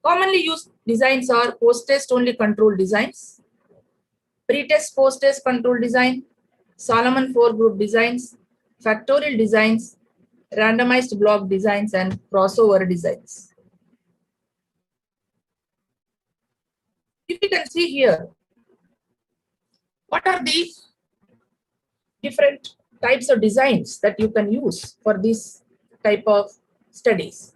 Commonly used designs are post-test only control designs, pre-test post-test control design, Solomon 4 group designs, factorial designs, randomized block designs, and crossover designs. If you can see here, what are the different types of designs that you can use for this type of studies?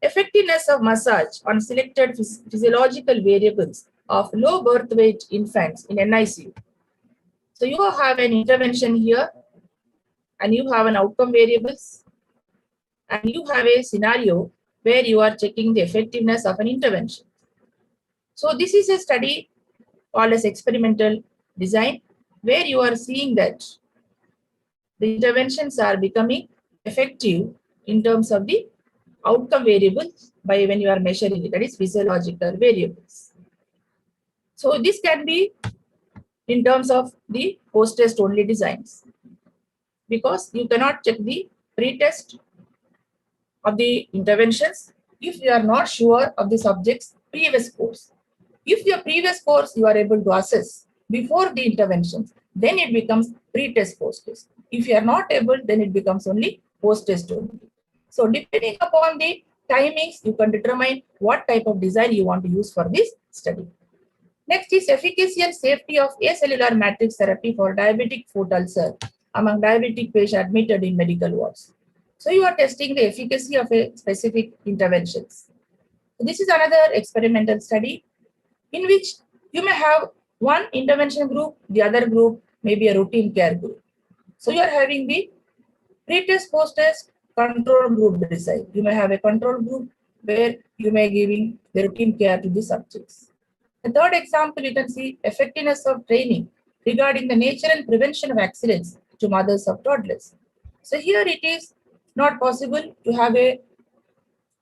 Effectiveness of massage on selected physiological variables of low birth weight infants in NICU. So you have an intervention here and you have an outcome variables and you have a scenario where you are checking the effectiveness of an intervention. So this is a study called as experimental design where you are seeing that the interventions are becoming effective in terms of the outcome variables by when you are measuring it, that is physiological variables. So this can be in terms of the post-test only designs because you cannot check the pre-test of the interventions if you are not sure of the subject's previous course. If your previous course you are able to assess before the interventions, then it becomes pre-test post-test. If you are not able, then it becomes only post-test only. So depending upon the timings, you can determine what type of design you want to use for this study. Next is efficacy and safety of acellular matrix therapy for diabetic foot ulcer among diabetic patients admitted in medical wards. So you are testing the efficacy of a specific interventions. This is another experimental study in which you may have one intervention group, the other group may be a routine care group. So you are having the pre-test, post-test, control group design. You may have a control group where you may giving the routine care to the subjects. The third example, you can see effectiveness of training regarding the nature and prevention of accidents to mothers of toddlers. So here it is not possible to have a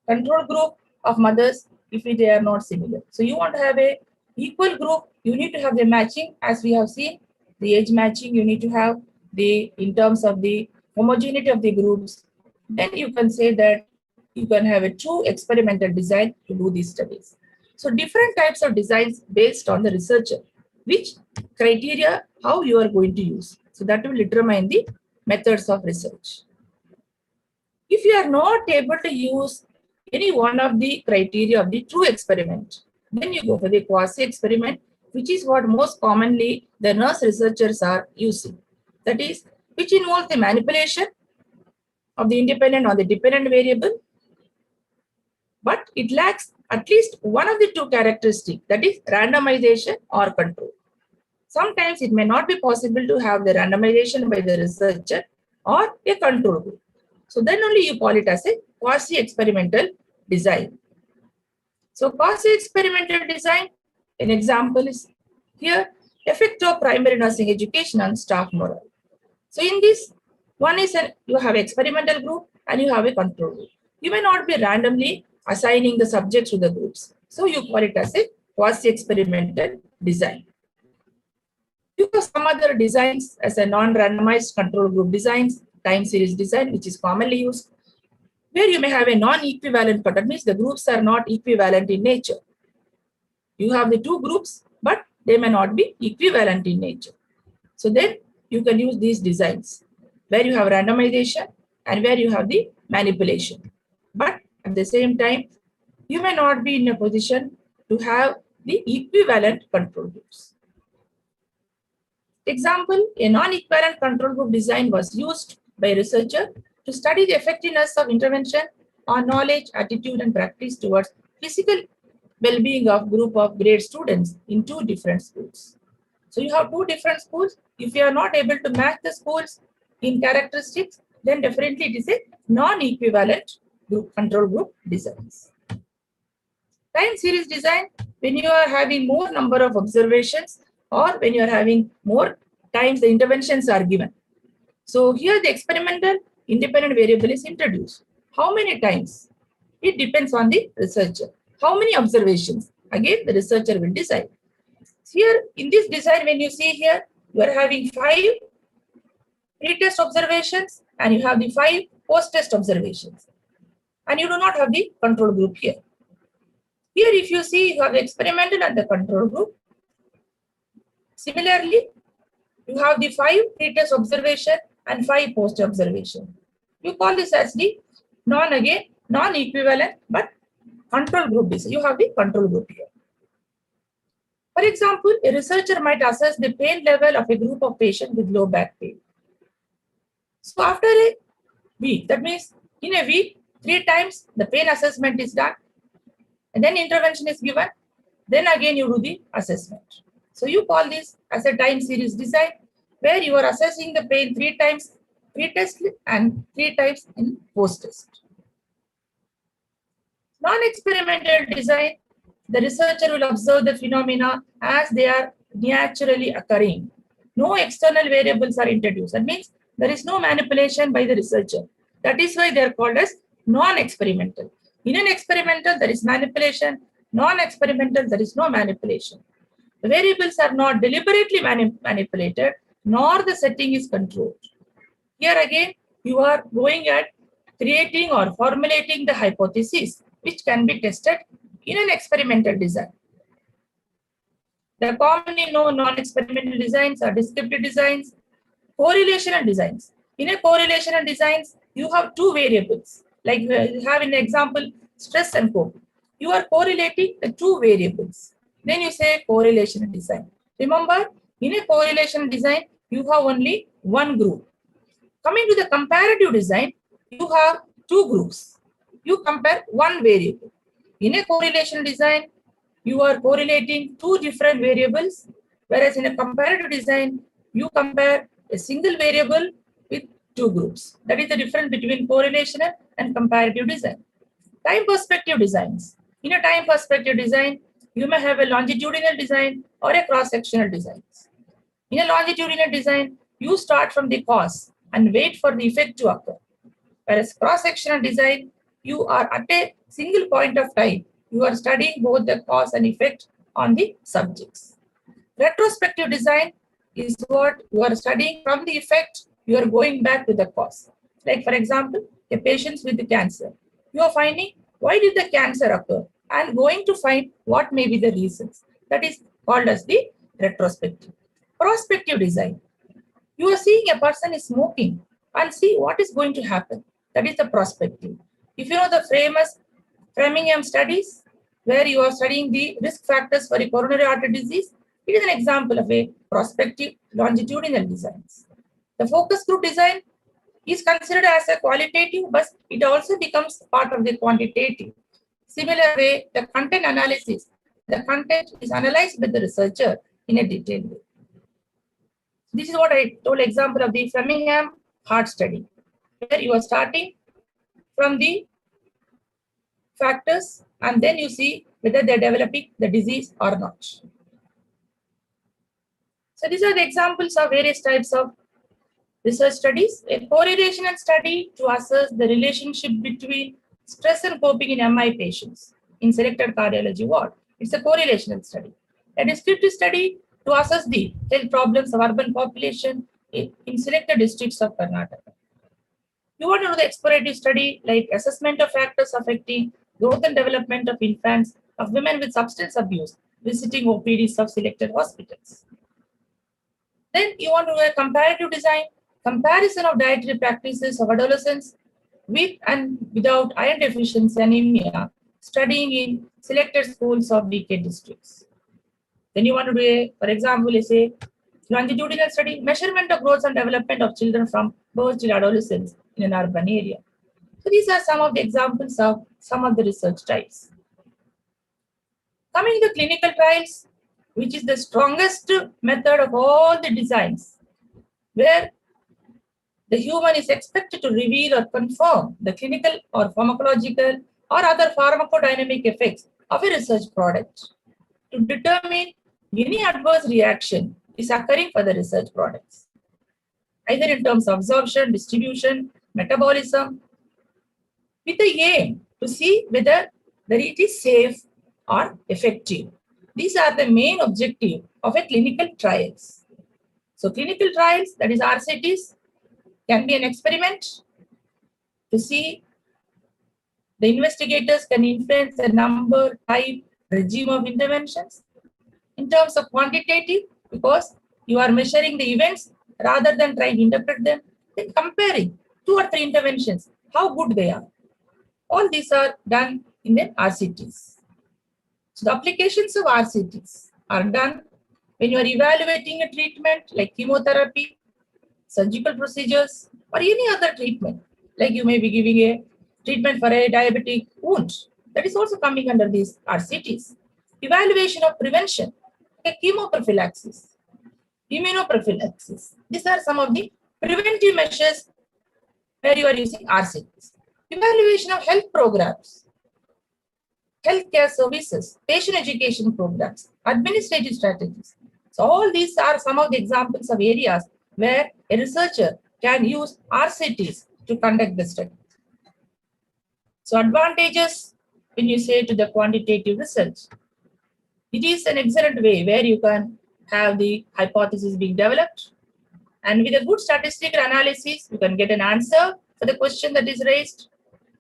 control group of mothers if they are not similar. So you want to have a equal group, you need to have the matching as we have seen, the age matching, you need to have the in terms of the homogeneity of the groups. Then you can say that you can have a true experimental design to do these studies. So different types of designs based on the researcher, which criteria, how you are going to use. So that will determine the methods of research. If you are not able to use any one of the criteria of the true experiment, then you go for the quasi experiment, which is what most commonly the nurse researchers are using. That is, which involves the manipulation of the independent or the dependent variable, but it lacks at least one of the two characteristics, that is randomization or control. Sometimes it may not be possible to have the randomization by the researcher or a control group. So then only you call it as a quasi-experimental design. So quasi-experimental design, an example is here, effect of primary nursing education on staff morale. So in this, one is you have experimental group and you have a control group. You may not be randomly assigning the subjects to the groups. So you call it as a quasi-experimental design. You have some other designs as a non-randomized control group designs, time series design, which is commonly used, where you may have a non-equivalent, but that means the groups are not equivalent in nature. You have the two groups, but they may not be equivalent in nature. So then you can use these designs where you have randomization and where you have the manipulation. But at the same time, you may not be in a position to have the equivalent control groups. Example, a non-equivalent control group design was used by a researcher to study the effectiveness of intervention on knowledge, attitude, and practice towards physical well-being of group of grade students in two different schools. So you have two different schools. If you are not able to match the schools in characteristics, then definitely it is a non-equivalent group control group designs. Time series design, when you are having more number of observations or when you are having more times the interventions are given. So here the experimental independent variable is introduced. How many times? It depends on the researcher. How many observations? Again, the researcher will decide. Here in this design, when you see here, you are having 5 pre-test observations and you have the 5 post-test observations. And you do not have the control group here. Here, if you see, you have the experimental and the control group. Similarly, you have the 5 pre-test observation and 5 post-observation. You call this as the non-equivalent, but control group. You have the control group here. For example, a researcher might assess the pain level of a group of patients with low back pain. So after a week, that means in a week, 3 times the pain assessment is done, and then intervention is given, then again you do the assessment. So you call this as a time series design, where you are assessing the pain 3 times pre-test and 3 times in post-test. Non-experimental design, the researcher will observe the phenomena as they are naturally occurring. No external variables are introduced. That means there is no manipulation by the researcher. That is why they are called as non-experimental. In an experimental, there is manipulation. Non-experimental, there is no manipulation. The variables are not deliberately manipulated, nor the setting is controlled. Here again, you are going at creating or formulating the hypothesis, which can be tested in an experimental design. The commonly known non-experimental designs are descriptive designs, correlational designs. In a correlational designs, you have two variables, like you have in the example, stress and hope. You are correlating the two variables. Then you say correlational design. Remember, in a correlational design, you have only one group. Coming to the comparative design, you have two groups. You compare one variable. In a correlation design, you are correlating two different variables, whereas in a comparative design, you compare a single variable with two groups. That is the difference between correlational and comparative design. Time perspective designs. In a time perspective design, you may have a longitudinal design or a cross-sectional design. In a longitudinal design, you start from the cause and wait for the effect to occur. Whereas cross-sectional design, you are at a single point of time. You are studying both the cause and effect on the subjects. Retrospective design is what you are studying from the effect, you are going back to the cause. Like for example, a patient with the cancer. You are finding why did the cancer occur and going to find what may be the reasons. That is called as the retrospective. Prospective design. You are seeing a person is smoking and see what is going to happen. That is the prospective. If you know the famous Framingham studies, where you are studying the risk factors for a coronary artery disease, it is an example of a prospective longitudinal designs. The focus group design is considered as a qualitative, but it also becomes part of the quantitative. Similar way, the content analysis, the content is analyzed by the researcher in a detailed way. This is what I told example of the Framingham heart study, where you are starting from the factors and then you see whether they're developing the disease or not. So these are the examples of various types of research studies. A correlational study to assess the relationship between stress and coping in MI patients in selected cardiology ward. It's a correlational study. A descriptive study to assess the health problems of urban population in selected districts of Karnataka. You want to do the explorative study like assessment of factors affecting growth and development of infants, of women with substance abuse, visiting OPDs of selected hospitals. Then you want to do a comparative design, comparison of dietary practices of adolescents with and without iron deficiency anemia, studying in selected schools of DK districts. Then you want to do a, for example, a longitudinal study, measurement of growth and development of children from birth till adolescence in an urban area. So these are some of the examples of some of the research types. Coming to clinical trials, which is the strongest method of all the designs, where the human is expected to reveal or confirm the clinical or pharmacological or other pharmacodynamic effects of a research product to determine any adverse reaction is occurring for the research products, either in terms of absorption, distribution, metabolism, with the aim to see whether it is safe or effective. These are the main objective of a clinical trials. So clinical trials, that is RCTs, can be an experiment to see the investigators can influence the number, type, regime of interventions. In terms of quantitative, because you are measuring the events rather than trying to interpret them, then comparing 2 or 3 interventions, how good they are. All these are done in the RCTs. So the applications of RCTs are done when you are evaluating a treatment like chemotherapy, surgical procedures, or any other treatment, like you may be giving a treatment for a diabetic wound. That is also coming under these RCTs. Evaluation of prevention, like chemoprophylaxis. immunoprophylaxis. These are some of the preventive measures where you are using RCTs. Evaluation of health programs, healthcare services, patient education programs, administrative strategies. So all these are some of the examples of areas where a researcher can use RCTs to conduct the study. So advantages when you say to the quantitative research, it is an excellent way where you can have the hypothesis being developed, and with a good statistical analysis, you can get an answer for the question that is raised,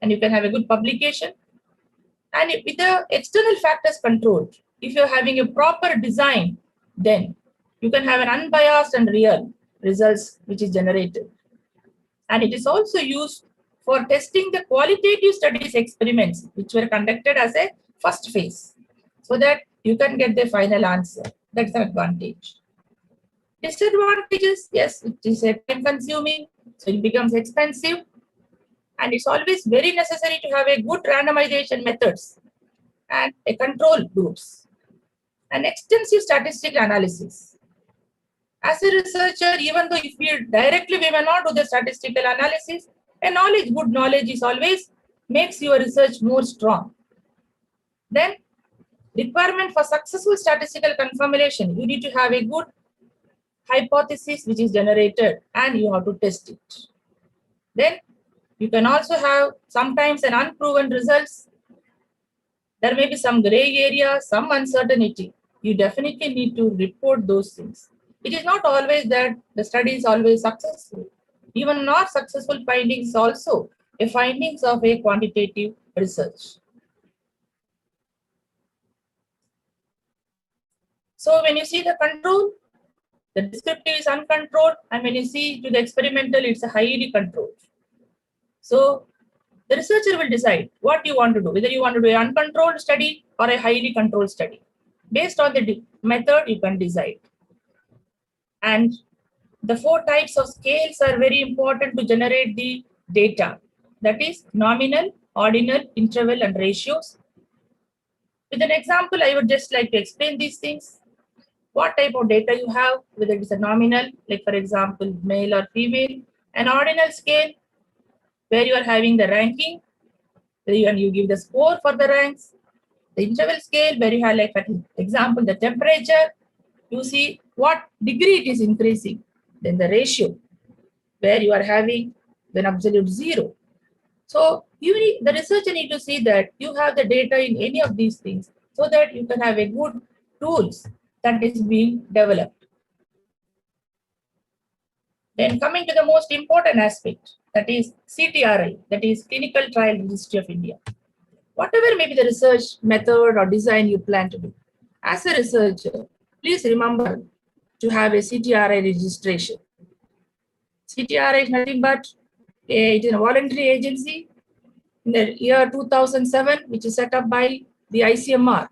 and you can have a good publication. And with the external factors controlled, if you're having a proper design, then you can have an unbiased and real results which is generated. And it is also used for testing the qualitative studies experiments which were conducted as a first phase, so that you can get the final answer. That's an advantage. Disadvantages, yes, it is a time consuming, so it becomes expensive, and it's always very necessary to have a good randomization methods and a control groups and extensive statistical analysis. As a researcher, even though if we may not do the statistical analysis, good knowledge is always makes your research more strong. Then requirement for successful statistical confirmation, you need to have a good hypothesis which is generated and you have to test it. Then you can also have sometimes an unproven results. There may be some gray area, some uncertainty. You definitely need to report those things. It is not always that the study is always successful. Even not successful findings also a findings of a quantitative research. So when you see the control, the descriptive is uncontrolled, and when you see to the experimental, it's a highly controlled. So the researcher will decide what you want to do, whether you want to do an uncontrolled study or a highly controlled study. Based on the method, you can decide. And the 4 types of scales are very important to generate the data. That is nominal, ordinal, interval, and ratios. With an example, I would just like to explain these things. What type of data you have, whether it is a nominal, like for example, male or female, an ordinal scale, where you are having the ranking, and you give the score for the ranks. The interval scale, where you have, like for example, the temperature, you see what degree it is increasing. Then the ratio, where you are having an absolute 0. So the researcher need to see that you have the data in any of these things, so that you can have a good tools that is being developed. Then coming to the most important aspect, that is CTRI, that is Clinical Trial Registry of India. Whatever may be the research method or design you plan to do, as a researcher, please remember to have a CTRI registration. CTRI is nothing but it is a voluntary agency in the year 2007, which is set up by the ICMR.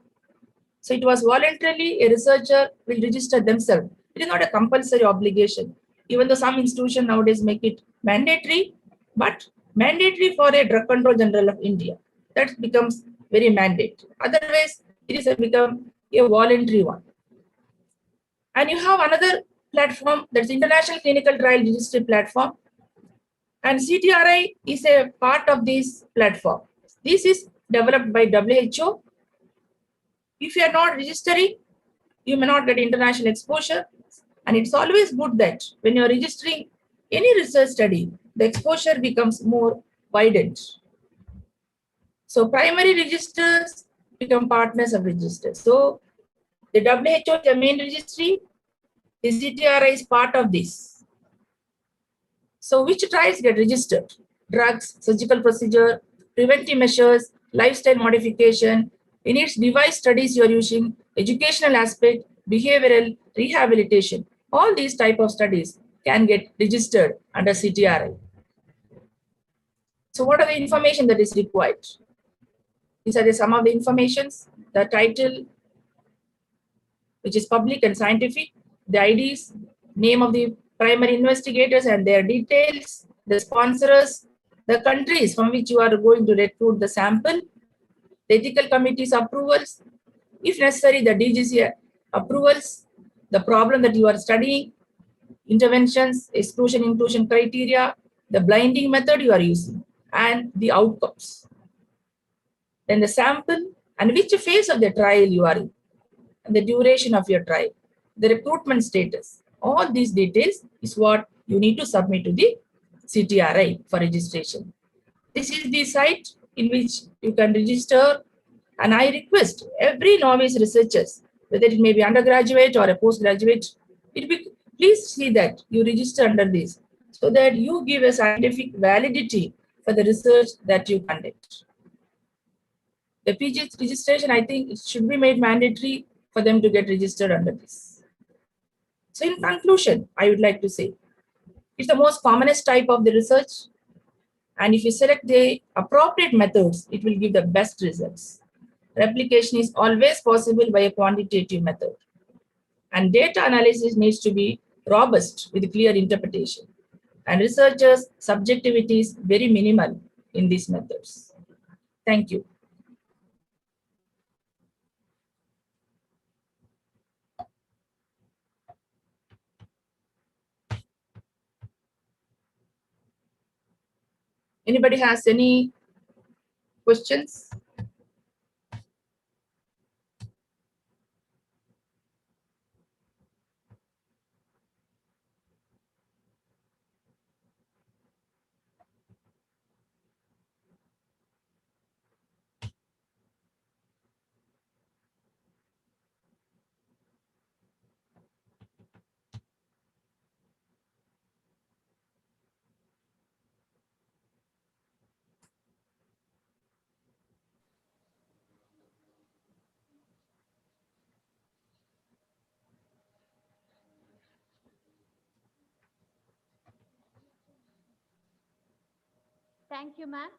So it was voluntarily a researcher will register themselves. It is not a compulsory obligation, even though some institutions nowadays make it mandatory, but mandatory for a Drug Control General of India. That becomes very mandatory. Otherwise, it is become a voluntary one. And you have another platform, that's International Clinical Trial Registry platform. And CTRI is a part of this platform. This is developed by WHO. If you are not registering, you may not get international exposure. And it's always good that when you're registering any research study, the exposure becomes more widened. So primary registers become partners of registers. So the WHO is the main registry, the CTRI is part of this. So which trials get registered? Drugs, surgical procedure, preventive measures, lifestyle modification, in its device studies you are using, educational aspect, behavioral, rehabilitation. All these type of studies can get registered under CTRI. So what are the information that is required? These are some of the informations, the title, which is public and scientific, the IDs, name of the primary investigators and their details, the sponsors, the countries from which you are going to recruit the sample, the ethical committee's approvals, if necessary, the DGC approvals, the problem that you are studying, interventions, exclusion, inclusion criteria, the blinding method you are using, and the outcomes. Then the sample and which phase of the trial you are in, and the duration of your trial, the recruitment status. All these details is what you need to submit to the CTRI for registration. This is the site in which you can register, and I request every novice researchers, whether it may be undergraduate or a postgraduate, please see that you register under this so that you give a scientific validity for the research that you conduct. The PG registration, I think it should be made mandatory for them to get registered under this. So in conclusion, I would like to say, it's the most commonest type of the research. And if you select the appropriate methods, it will give the best results. Replication is always possible by a quantitative method. And data analysis needs to be robust with clear interpretation. And researchers' subjectivity is very minimal in these methods. Thank you. Anybody has any questions? Thank you, ma'am,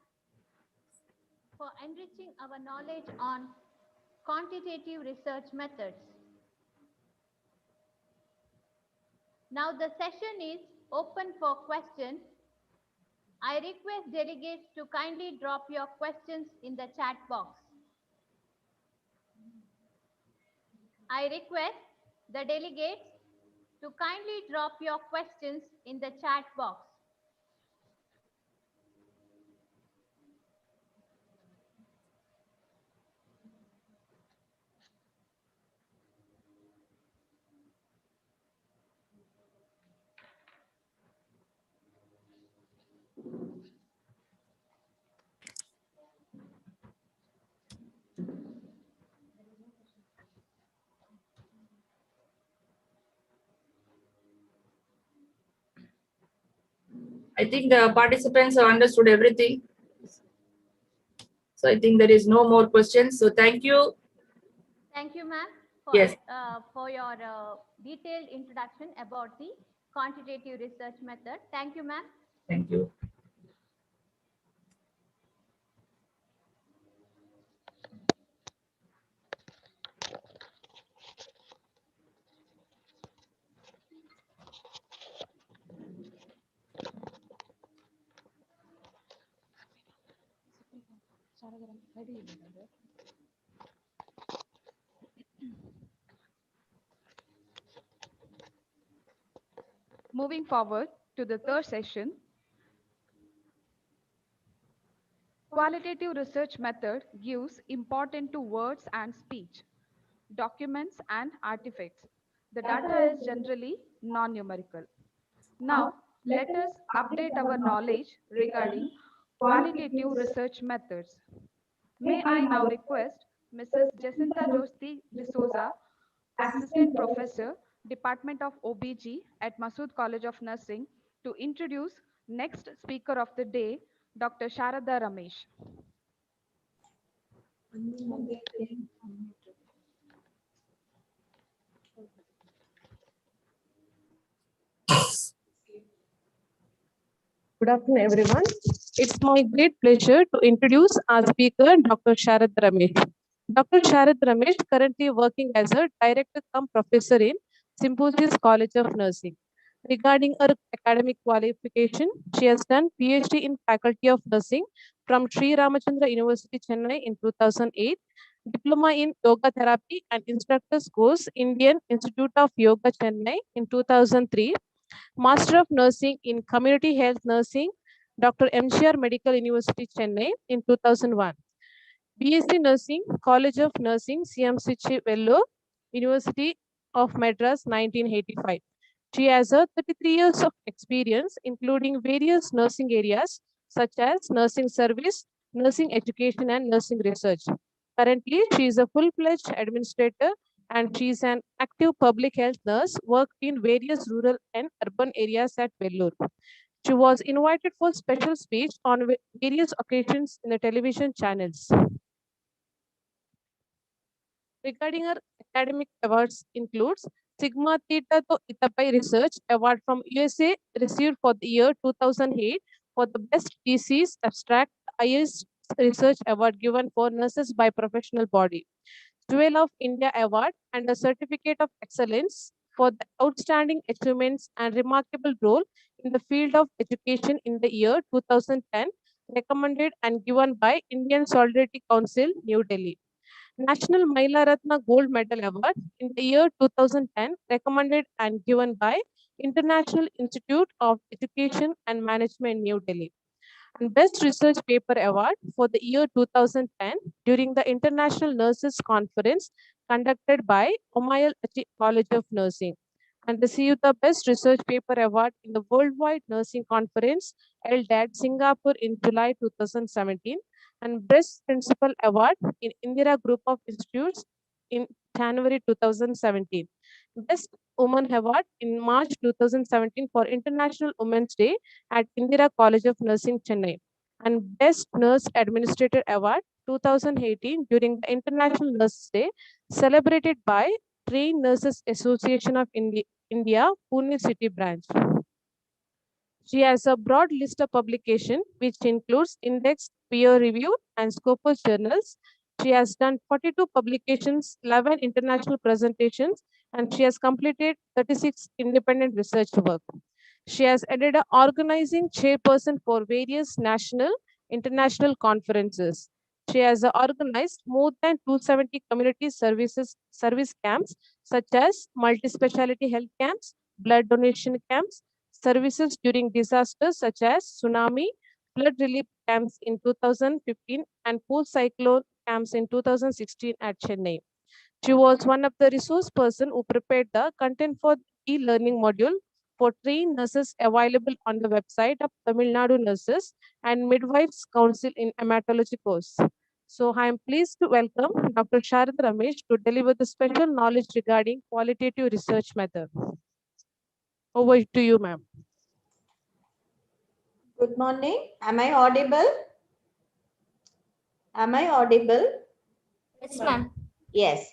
for enriching our knowledge on quantitative research methods. Now the session is open for questions. I request delegates to kindly drop your questions in the chat box. I request the delegates to kindly drop your questions in the chat box. I think the participants have understood everything. So I think there is no more questions. So thank you. Thank you, ma'am, Yes. for your detailed introduction about the quantitative research method. Thank you, ma'am. Thank you. Moving forward to the third session, qualitative research method gives importance to words and speech, documents and artifacts. The data is generally non-numerical. Now, let us update our knowledge regarding qualitative research methods. May I now request Mrs. Jacinta Jyosti D'Souza, Assistant Professor, Department of OBG at Masood College of Nursing, to introduce next speaker of the day, Dr. Sharada Ramesh. Good afternoon, everyone. It's my great pleasure to introduce our speaker, Dr. Sharad Ramesh. Dr. Sharad Ramesh currently working as a director cum professor in Symposius College of Nursing. Regarding her academic qualification, she has done PhD in Faculty of Nursing from Sri Ramachandra University, Chennai in 2008, Diploma in Yoga Therapy and Instructor's Course, Indian Institute of Yoga, Chennai in 2003. Master of Nursing in Community Health Nursing, Dr. MGR Medical University, Chennai in 2001. BSc Nursing, College of Nursing, CMC Vellore, University of Madras, 1985. She has 33 years of experience, including various nursing areas such as nursing service, nursing education, and nursing research. Currently, she is a full-fledged administrator and she is an active public health nurse, worked in various rural and urban areas at Vellore. She was invited for special speech on various occasions in the television channels. Regarding her academic awards includes Sigma Theta Tau Eta Pi Research Award from USA received for the year 2008 for the best thesis abstract, highest research award given for nurses by professional body. Jewel of India Award and a Certificate of Excellence for the outstanding achievements and remarkable role in the field of education in the year 2010, recommended and given by Indian Solidarity Council, New Delhi. National Mahila Ratna Gold Medal Award in the year 2010, recommended and given by International Institute of Education and Management, New Delhi. And Best Research Paper Award for the year 2010 during the International Nurses Conference conducted by Omayal College of Nursing, and received the Best Research Paper Award in the Worldwide Nursing Conference held at Singapore in July 2017, and Best Principal Award in Indira Group of Institutes in January 2017. Best Woman Award in March 2017 for International Women's Day at Indira College of Nursing, Chennai, and Best Nurse Administrator Award 2018 during the International Nurses Day, celebrated by Trained Nurses Association of India, Pune City Branch. She has a broad list of publication which includes indexed, peer-reviewed, and Scopus journals. She has done 42 publications, 11 international presentations, and she has completed 36 independent research work. She has added an organizing chairperson for various national, international conferences. She has organized more than 270 community service camps, such as multi-speciality health camps, blood donation camps, services during disasters such as tsunami, flood relief camps in 2015, and post-cyclone camps in 2016 at Chennai. She was one of the resource person who prepared the content for e-learning module for trained nurses available on the website of Tamil Nadu Nurses and Midwives Council in Hematology course. So I am pleased to welcome Dr. Sharad Ramesh to deliver the special knowledge regarding qualitative research method. Over to you, ma'am. Good morning. Am I audible? Am I audible? Yes, ma'am. Yes.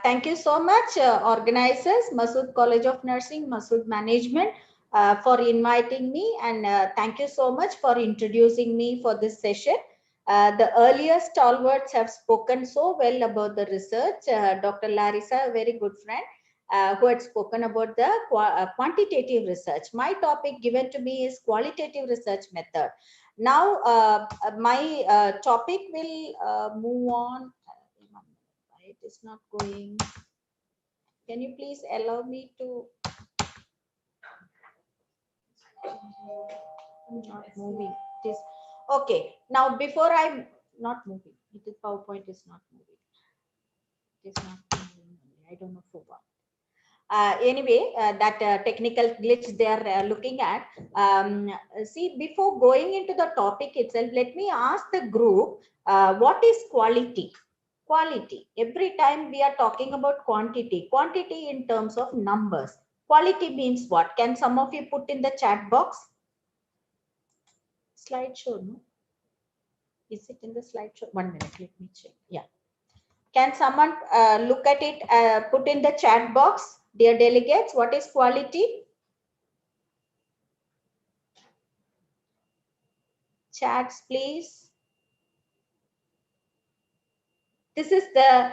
Thank you so much, organizers, Masood College of Nursing, Masood Management, for inviting me, and thank you so much for introducing me for this session. The earlier stalwarts have spoken so well about the research. Dr. Larissa, a very good friend, who had spoken about the quantitative research. My topic given to me is qualitative research method. Now, my topic will move on. It is not going. Can you please allow me to? Not moving. It is okay. Now, before I'm not moving, it is PowerPoint is not moving. It is not moving. I don't know for what. Anyway, that technical glitch they are looking at. See, before going into the topic itself, let me ask the group, what is quality? Quality. Every time we are talking about quantity, quantity in terms of numbers. Quality means what? Can some of you put in the chat box? Slideshow, no? Is it in the slideshow? 1 minute, let me check. Yeah. Can someone look at it, put in the chat box? Dear delegates, what is quality? Chats, please. This is the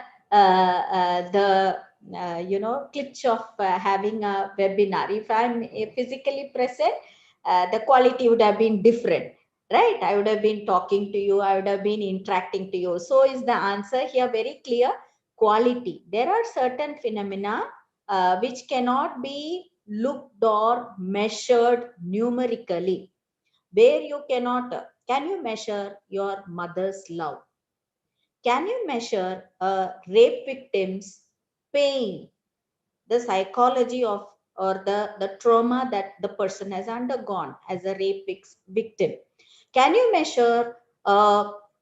glitch of having a webinar. If I'm physically present, the quality would have been different, right? I would have been talking to you, I would have been interacting to you. So is the answer here very clear? Quality. There are certain phenomena which cannot be looked or measured numerically, where you cannot, can you measure your mother's love? Can you measure a rape victim's pain, the psychology of or the trauma that the person has undergone as a rape victim? Can you measure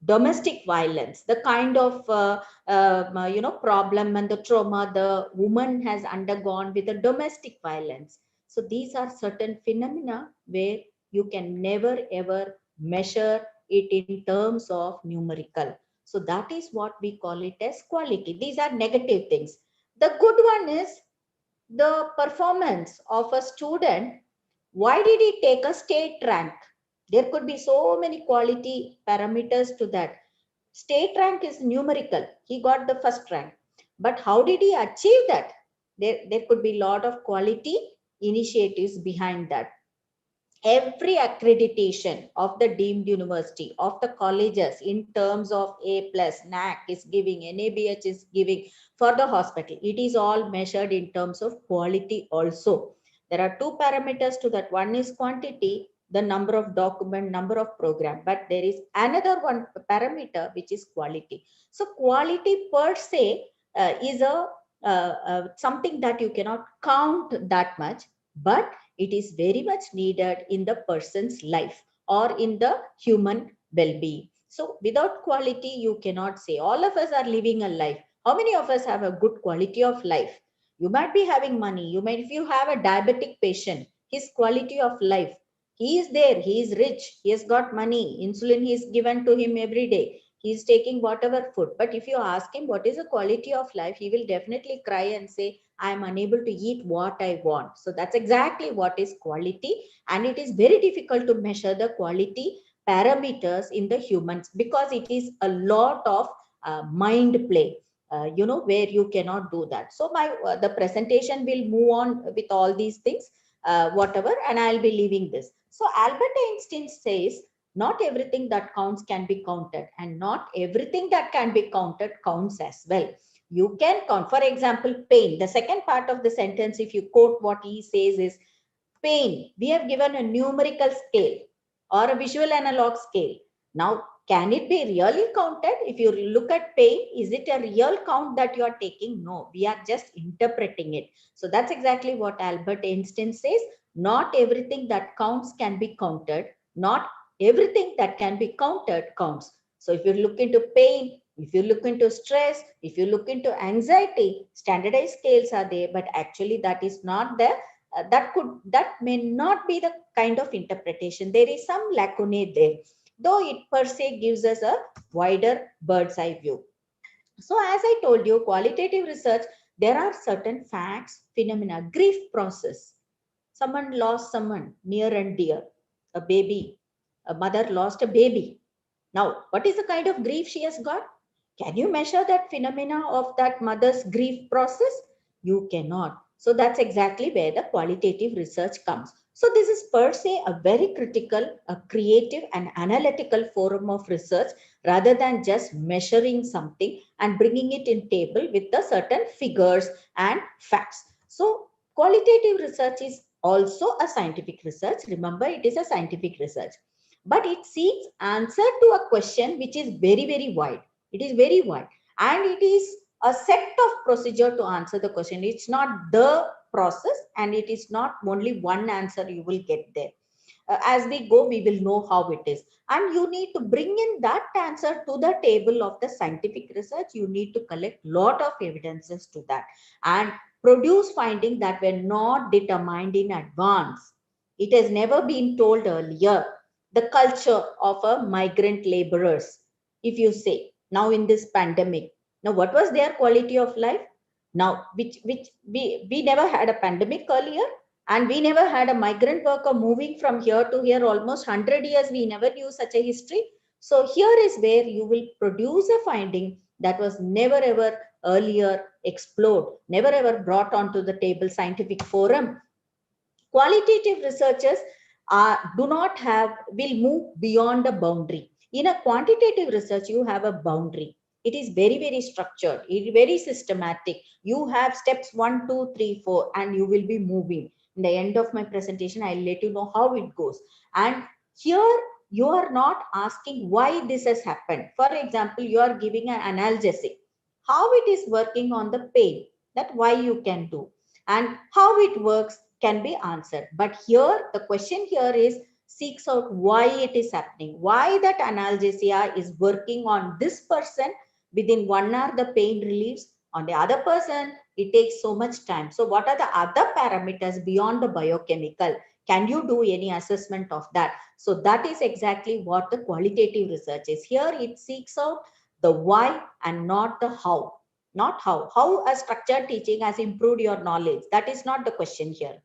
domestic violence, the kind of problem and the trauma the woman has undergone with the domestic violence? So these are certain phenomena where you can never ever measure it in terms of numerical. So that is what we call it as quality. These are negative things. The good one is the performance of a student. Why did he take a state rank? There could be so many quality parameters to that. State rank is numerical. He got the first rank. But how did he achieve that? There could be a lot of quality initiatives behind that. Every accreditation of the deemed university, of the colleges in terms of A plus, NAC is giving, NABH is giving for the hospital, it is all measured in terms of quality also. There are two parameters to that. One is quantity, the number of document, number of program, but there is another one parameter which is quality. So quality per se is something that you cannot count that much, but it is very much needed in the person's life or in the human well-being. So without quality, you cannot say. All of us are living a life. How many of us have a good quality of life? You might be having money. You might, if you have a diabetic patient, his quality of life, he is there, he is rich, he has got money, insulin is given to him every day, he is taking whatever food. But if you ask him what is the quality of life, he will definitely cry and say, I am unable to eat what I want. So that's exactly what is quality. And it is very difficult to measure the quality parameters in the humans because it is a lot of mind play, where you cannot do that. So the presentation will move on with all these things, whatever, and I'll be leaving this. So Albert Einstein says, not everything that counts can be counted, and not everything that can be counted counts as well. You can count, for example, pain. The second part of the sentence, if you quote what he says, is pain. We have given a numerical scale or a visual analog scale. Now, can it be really counted? If you look at pain, is it a real count that you are taking? No, we are just interpreting it. So that's exactly what Albert Einstein says. Not everything that counts can be counted. Not everything that can be counted counts. So if you look into pain, if you look into stress, if you look into anxiety, standardized scales are there, but actually that is not there. That may not be the kind of interpretation. There is some lacunae there, though it per se gives us a wider bird's eye view. So as I told you, qualitative research, there are certain facts, phenomena, grief process. Someone lost someone near and dear, a baby, a mother lost a baby. Now, what is the kind of grief she has got? Can you measure that phenomena of that mother's grief process? You cannot. So that's exactly where the qualitative research comes. So this is per se a very critical, a creative and analytical forum of research rather than just measuring something and bringing it in table with the certain figures and facts. So qualitative research is also a scientific research. Remember, it is a scientific research, but it seeks answer to a question which is very, very wide. It is very wide, and it is a set of procedure to answer the question. It's not the process, and it is not only one answer you will get there. As we go, we will know how it is. And you need to bring in that answer to the table of the scientific research. You need to collect lot of evidences to that and produce findings that were not determined in advance. It has never been told earlier. The culture of a migrant laborers, if you say, now in this pandemic, now what was their quality of life? Now, which we never had a pandemic earlier, and we never had a migrant worker moving from here to here almost 100 years. We never knew such a history. So here is where you will produce a finding that was never ever earlier explored, never ever brought onto the table scientific forum. Qualitative researchers do not have, will move beyond a boundary. In a quantitative research, you have a boundary. It is very, very structured. It is very systematic. You have steps 1, 2, 3, 4, and you will be moving. In the end of my presentation, I'll let you know how it goes. And here you are not asking why this has happened. For example, you are giving an analgesic. How it is working on the pain, that why you can do, and how it works can be answered. But here, the question here is seeks out why it is happening, why that analgesia is working on this person. Within 1 hour, the pain relieves. On the other person, it takes so much time. So what are the other parameters beyond the biochemical? Can you do any assessment of that? So that is exactly what the qualitative research is. Here it seeks out the why and not the how. Not how a structured teaching has improved your knowledge. That is not the question here.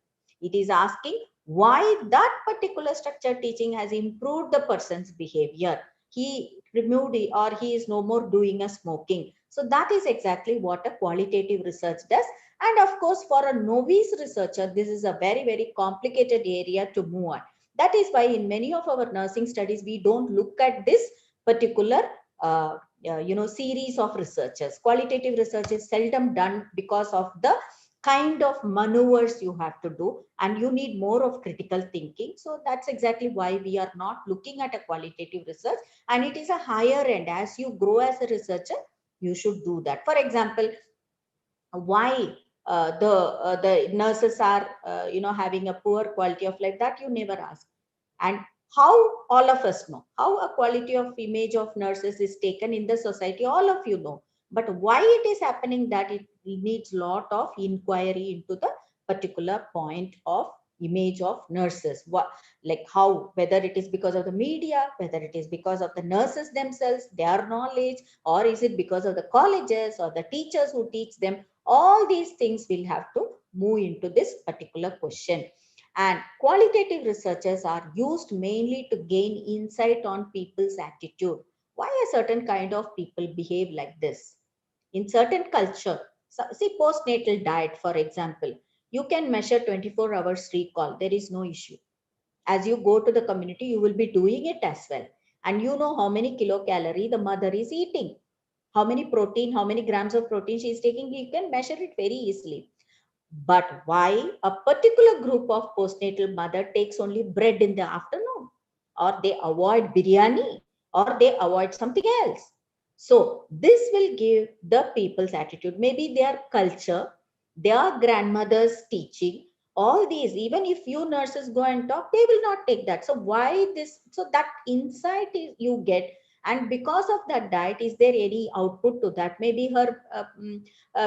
It is asking why that particular structured teaching has improved the person's behavior. He removed or he is no more doing a smoking. So that is exactly what a qualitative research does. And of course, for a novice researcher, this is a very, very complicated area to move on. That is why in many of our nursing studies, we don't look at this particular series of researchers. Qualitative research is seldom done because of the kind of maneuvers you have to do, and you need more of critical thinking. So that's exactly why we are not looking at a qualitative research, and it is a higher end. As you grow as a researcher, you should do that. For example, why the nurses are having a poor quality of life, that you never ask. And how, all of us know how a quality of image of nurses is taken in the society, all of you know. But why it is happening, that it needs lot of inquiry into the particular point of image of nurses. What, like how, whether it is because of the media, whether it is because of the nurses themselves, their knowledge, or is it because of the colleges or the teachers who teach them. All these things will have to move into this particular question. And qualitative researches are used mainly to gain insight on people's attitude. Why a certain kind of people behave like this in certain culture. So, see, postnatal diet, for example, you can measure 24 hours recall. There is no issue. As you go to the community, you will be doing it as well. And you know how many kilocalorie the mother is eating, how many protein, how many grams of protein she is taking. You can measure it very easily. But why a particular group of postnatal mother takes only bread in the afternoon, or they avoid biryani, or they avoid something else? So this will give the people's attitude, maybe their culture, their grandmother's teaching, all these. Even if you nurses go and talk, they will not take that. So why this? So that insight is you get. And because of that diet, is there any output to that? Maybe her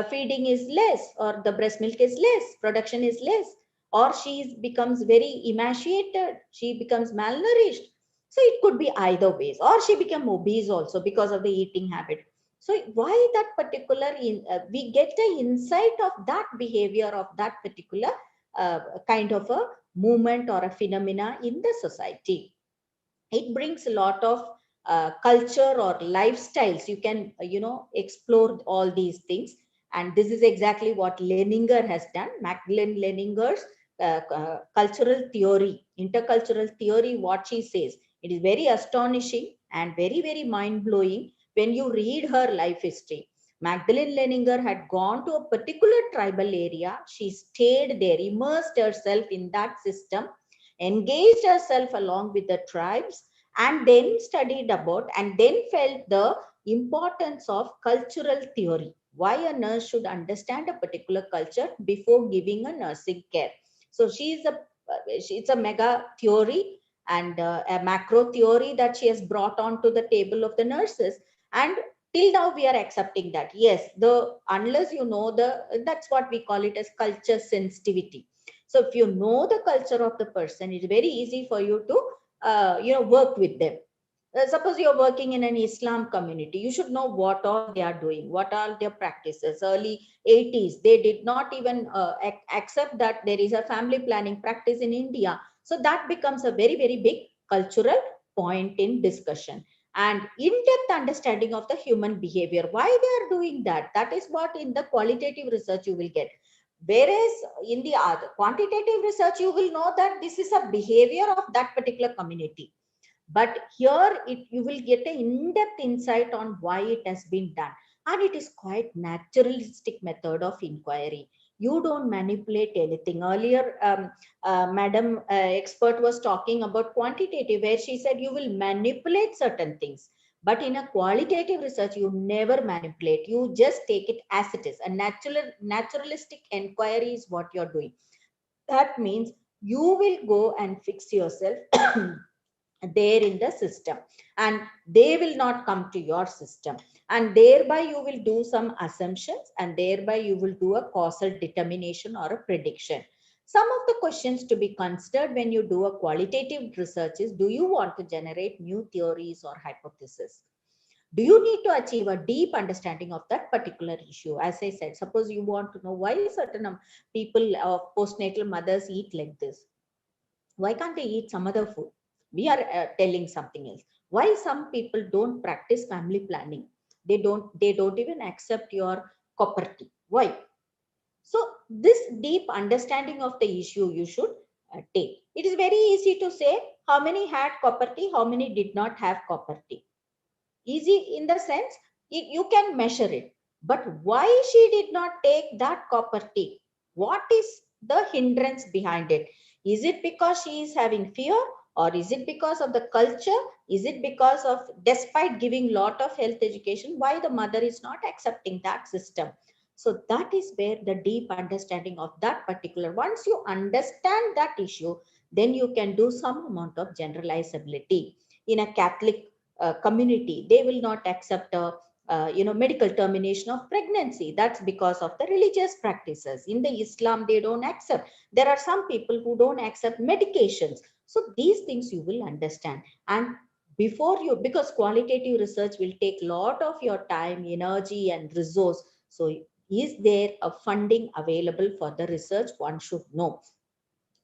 feeding is less, or the breast milk is less, production is less, or she becomes very emaciated, she becomes malnourished. So it could be either ways, or she become obese also because of the eating habit. So why that particular we get the insight of that behavior of that particular kind of a movement or a phenomena in the society. It brings a lot of culture or lifestyles. You can explore all these things. And this is exactly what Leninger has done. Magdalene Leninger's cultural theory, intercultural theory, what she says, it is very astonishing and very, very mind-blowing when you read her life history. Magdalene Leninger had gone to a particular tribal area. She stayed there, immersed herself in that system, engaged herself along with the tribes, and then studied about and then felt the importance of cultural theory. Why a nurse should understand a particular culture before giving a nursing care. So it's a mega theory and a macro theory that she has brought onto the table of the nurses. And till now we are accepting that. Yes, unless you know that's what we call it as culture sensitivity. So if you know the culture of the person, it's very easy for you to work with them. Suppose you're working in an Islam community, you should know what all they are doing, what are their practices. Early 80s, they did not even accept that there is a family planning practice in India. So that becomes a very, very big cultural point in discussion. And in-depth understanding of the human behavior, why they are doing that, that is what in the qualitative research you will get. Whereas in the other quantitative research, you will know that this is a behavior of that particular community. But here you will get an in-depth insight on why it has been done. And it is quite naturalistic method of inquiry. You don't manipulate anything. Earlier, Madam expert was talking about quantitative, where she said you will manipulate certain things. But in a qualitative research, you never manipulate. You just take it as it is. A naturalistic inquiry is what you're doing. That means you will go and fix yourself there in the system, and they will not come to your system, and thereby you will do some assumptions, and thereby you will do a causal determination or a prediction. Some of the questions to be considered when you do a qualitative research is, do you want to generate new theories or hypotheses? Do you need to achieve a deep understanding of that particular issue? As I said, suppose you want to know why certain people of postnatal mothers eat like this. Why can't they eat some other food? We are telling something else. Why some people don't practice family planning? They don't even accept your property. Why? So this deep understanding of the issue you should take. It is very easy to say how many had property, how many did not have property. Easy in the sense you can measure it. But why she did not take that property? What is the hindrance behind it? Is it because she is having fear, or is it because of the culture? Is it because of, despite giving lot of health education, why the mother is not accepting that system? So that is where the deep understanding of that particular, once you understand that issue, then you can do some amount of generalizability. In a Catholic community, they will not accept a medical termination of pregnancy. That's because of the religious practices. In the Islam, they don't accept. There are some people who don't accept medications. So these things you will understand. And before you, because qualitative research will take lot of your time, energy and resource. So is there a funding available for the research? One should know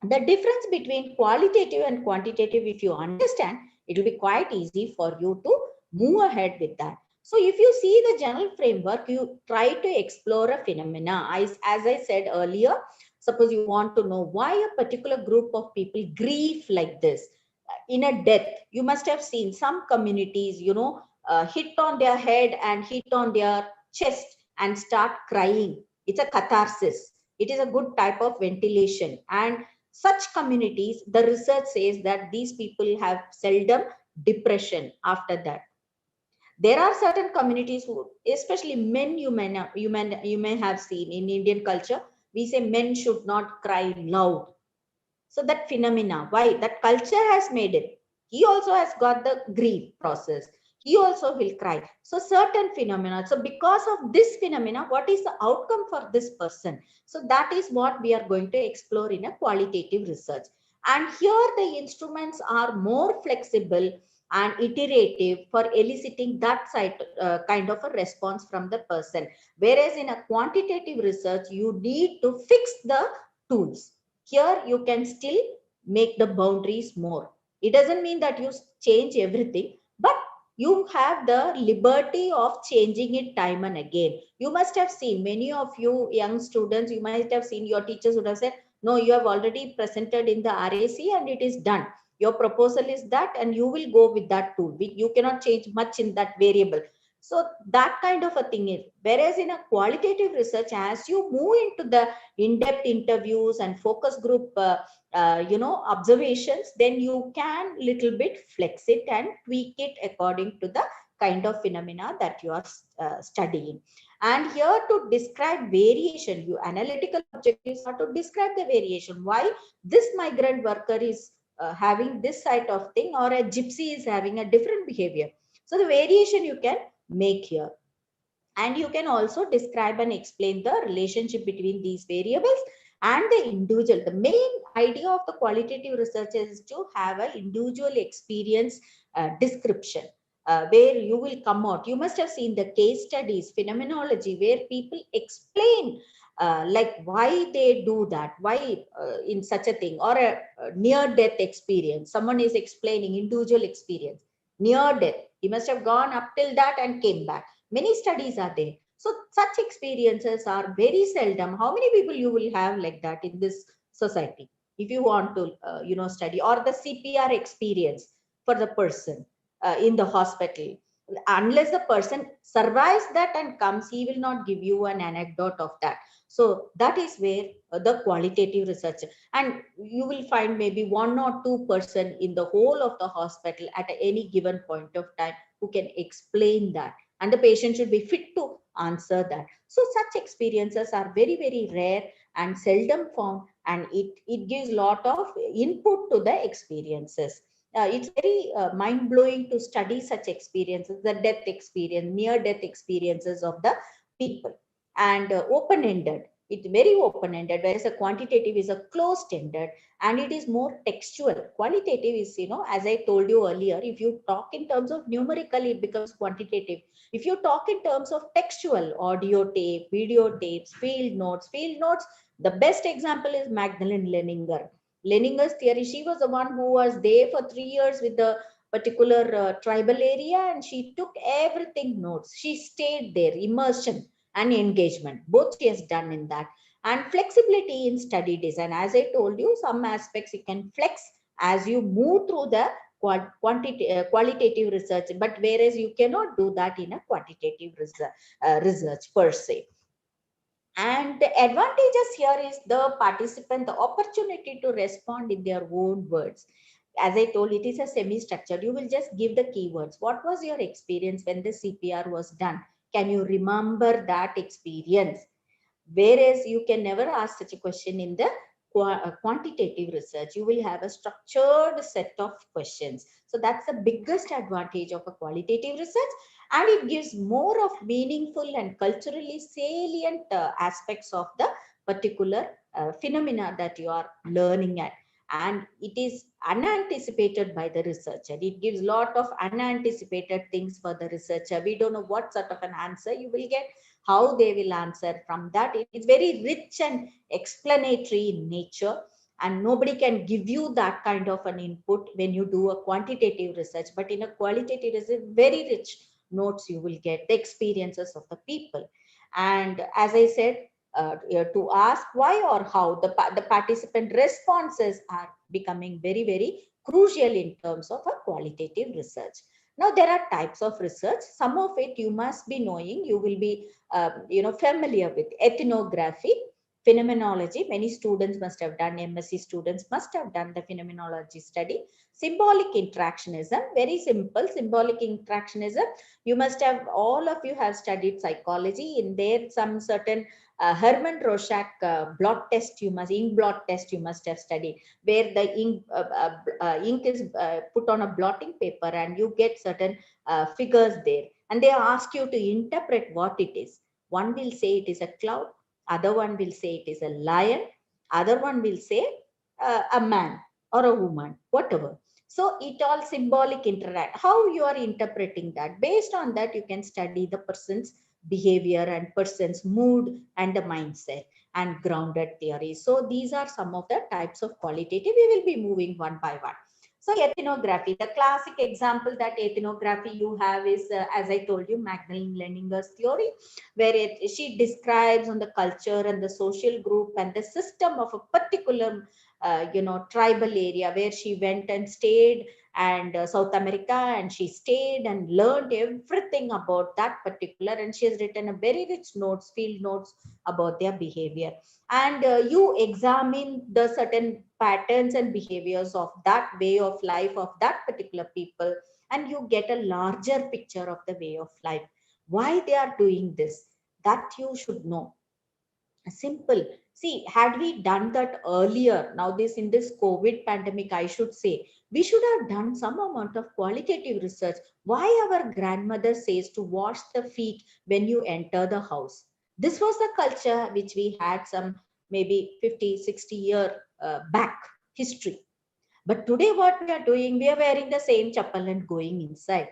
the difference between qualitative and quantitative. If you understand, it will be quite easy for you to move ahead with that. So if you see the general framework, you try to explore a phenomena. As I said earlier, suppose you want to know why a particular group of people grieve like this. In a death, you must have seen some communities, hit on their head and hit on their chest and start crying. It's a catharsis. It is a good type of ventilation. And such communities, the research says that these people have seldom depression after that. There are certain communities who, especially men, you may have seen in Indian culture, we say men should not cry loud. So that phenomena, why? That culture has made it. He also has got the grief process. He also will cry. So certain phenomena. So because of this phenomena, what is the outcome for this person? So that is what we are going to explore in a qualitative research. And here the instruments are more flexible and iterative for eliciting that kind of a response from the person. Whereas in a quantitative research, you need to fix the tools. Here you can still make the boundaries more. It doesn't mean that you change everything, but you have the liberty of changing it time and again. You must have seen, many of you young students, you might have seen your teachers would have said, no, you have already presented in the RAC and it is done. Your proposal is that, and you will go with that tool. You cannot change much in that variable. So that kind of a thing is, whereas in a qualitative research, as you move into the in-depth interviews and focus group observations, then you can little bit flex it and tweak it according to the kind of phenomena that you are studying. And here to describe variation, your analytical objectives are to describe the variation. Why this migrant worker is having this side of thing, or a gypsy is having a different behavior. So the variation you can make here. And you can also describe and explain the relationship between these variables and the individual. The main idea of the qualitative research is to have an individual experience description, where you will come out. You must have seen the case studies, phenomenology, where people explain like why they do that, why in such a thing, or a near-death experience. Someone is explaining individual experience, near death. He must have gone up till that and came back. Many studies are there. So such experiences are very seldom. How many people you will have like that in this society? If you want to, study, or the CPR experience for the person in the hospital, unless the person survives that and comes, he will not give you an anecdote of that. So that is where the qualitative research, and you will find maybe 1 or 2% in the whole of the hospital at any given point of time who can explain that, and the patient should be fit to answer that. So such experiences are very, very rare and seldom found, and it gives lot of input to the experiences. It's very mind-blowing to study such experiences, the death experience, near-death experiences of the people, and open-ended. It's very open-ended, whereas a quantitative is a closed-ended, and it is more textual. Qualitative is, as I told you earlier, if you talk in terms of numerical, it becomes quantitative. If you talk in terms of textual, audio tape, video tapes, field notes, the best example is Magdalene Leninger. Leninger's theory, she was the one who was there for 3 years with the particular tribal area, and she took everything notes. She stayed there, immersion and engagement. Both she has done in that. And flexibility in study design. As I told you, some aspects you can flex as you move through the qualitative research, but whereas you cannot do that in a quantitative research per se. And the advantages here is the participant, the opportunity to respond in their own words. As I told, it is a semi-structured. You will just give the keywords. What was your experience when the CPR was done? Can you remember that experience? Whereas you can never ask such a question in the quantitative research. You will have a structured set of questions. So that's the biggest advantage of a qualitative research, and it gives more of meaningful and culturally salient aspects of the particular phenomena that you are learning at. And it is unanticipated by the researcher. It gives a lot of unanticipated things for the researcher. We don't know what sort of an answer you will get, how they will answer from that. It's very rich and explanatory in nature, and nobody can give you that kind of an input when you do a quantitative research. But in a qualitative research, very rich notes you will get, the experiences of the people. And as I said, to ask why or how, the participant responses are becoming very, very crucial in terms of a qualitative research. Now, there are types of research. Some of it you must be knowing. You will be, familiar with ethnography, phenomenology. Many students must have done, MSc students must have done the phenomenology study. Symbolic interactionism, very simple. Symbolic interactionism, you must have, all of you have studied psychology. In there, some certain Herman Rorschach blot test, ink blot test you must have studied, where the ink is put on a blotting paper, and you get certain figures there, and they ask you to interpret what it is. One will say it is a cloud, other one will say it is a lion, other one will say a man or a woman, whatever. So it all symbolic interact, how you are interpreting that. Based on that, you can study the person's behavior and person's mood and the mindset and grounded theory. So these are some of the types of qualitative. We will be moving one by one. So ethnography, the classic example that ethnography you have is, as I told you, Magdalene Leninger's theory, where she describes on the culture and the social group and the system of a particular, tribal area where she went and stayed, and South America, and she stayed and learned everything about that particular, and she has written a very rich notes, field notes about their behavior. And you examine the certain patterns and behaviors of that way of life of that particular people, and you get a larger picture of the way of life, why they are doing this, that you should know. Simple. See, had we done that earlier, now this in this COVID pandemic, I should say, we should have done some amount of qualitative research. Why our grandmother says to wash the feet when you enter the house. This was the culture which we had some maybe 50, 60-year back history. But today what we are doing, we are wearing the same chappal and going inside.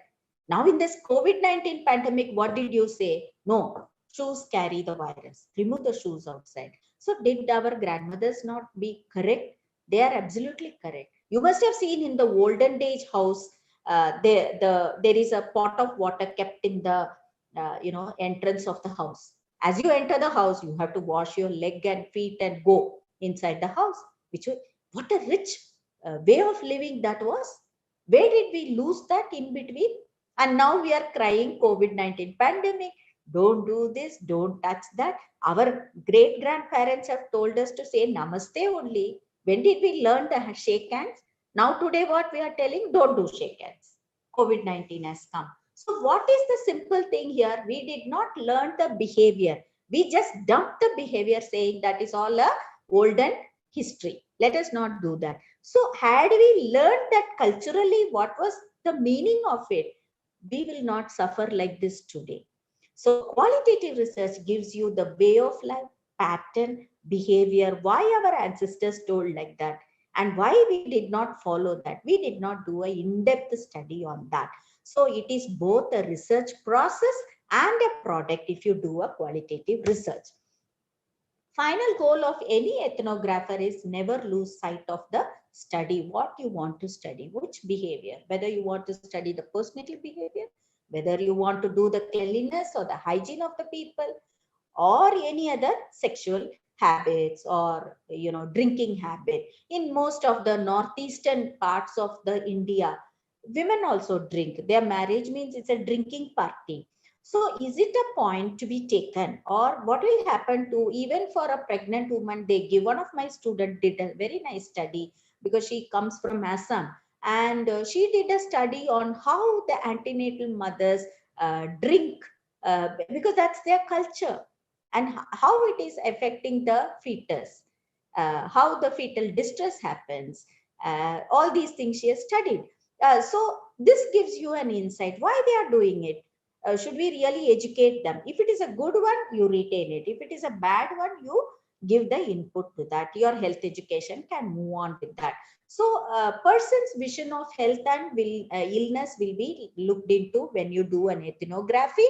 Now in this COVID-19 pandemic, what did you say? No, shoes carry the virus. Remove the shoes outside. So did our grandmothers not be correct? They are absolutely correct. You must have seen in the olden age house, there is a pot of water kept in the entrance of the house. As you enter the house, you have to wash your leg and feet and go inside the house. What a rich way of living that was. Where did we lose that in between? And now we are crying COVID-19 pandemic. Don't do this, don't touch that. Our great grandparents have told us to say namaste only. When did we learn the shake hands? Now today what we are telling, don't do shake hands. COVID-19 has come. So what is the simple thing here? We did not learn the behavior. We just dumped the behavior saying that is all a olden history. Let us not do that. So had we learned that culturally what was the meaning of it, we will not suffer like this today. So qualitative research gives you the way of life, pattern, behavior, why our ancestors told like that, and why we did not follow that. We did not do an in-depth study on that. So it is both a research process and a product if you do a qualitative research. Final goal of any ethnographer is never lose sight of the study, what you want to study, which behavior, whether you want to study the personality behavior, whether you want to do the cleanliness or the hygiene of the people, or any other sexual habits or drinking habit. In most of the northeastern parts of the India, women also drink. Their marriage means it's a drinking party. So is it a point to be taken, or what will happen to, even for a pregnant woman, they give, one of my students did a very nice study because she comes from Assam, and she did a study on how the antenatal mothers drink, because that's their culture, and how it is affecting the fetus, how the fetal distress happens, all these things she has studied. So this gives you an insight why they are doing it. Should we really educate them? If it is a good one, you retain it. If it is a bad one, you give the input to that. Your health education can move on with that. So a person's vision of health and illness will be looked into when you do an ethnography,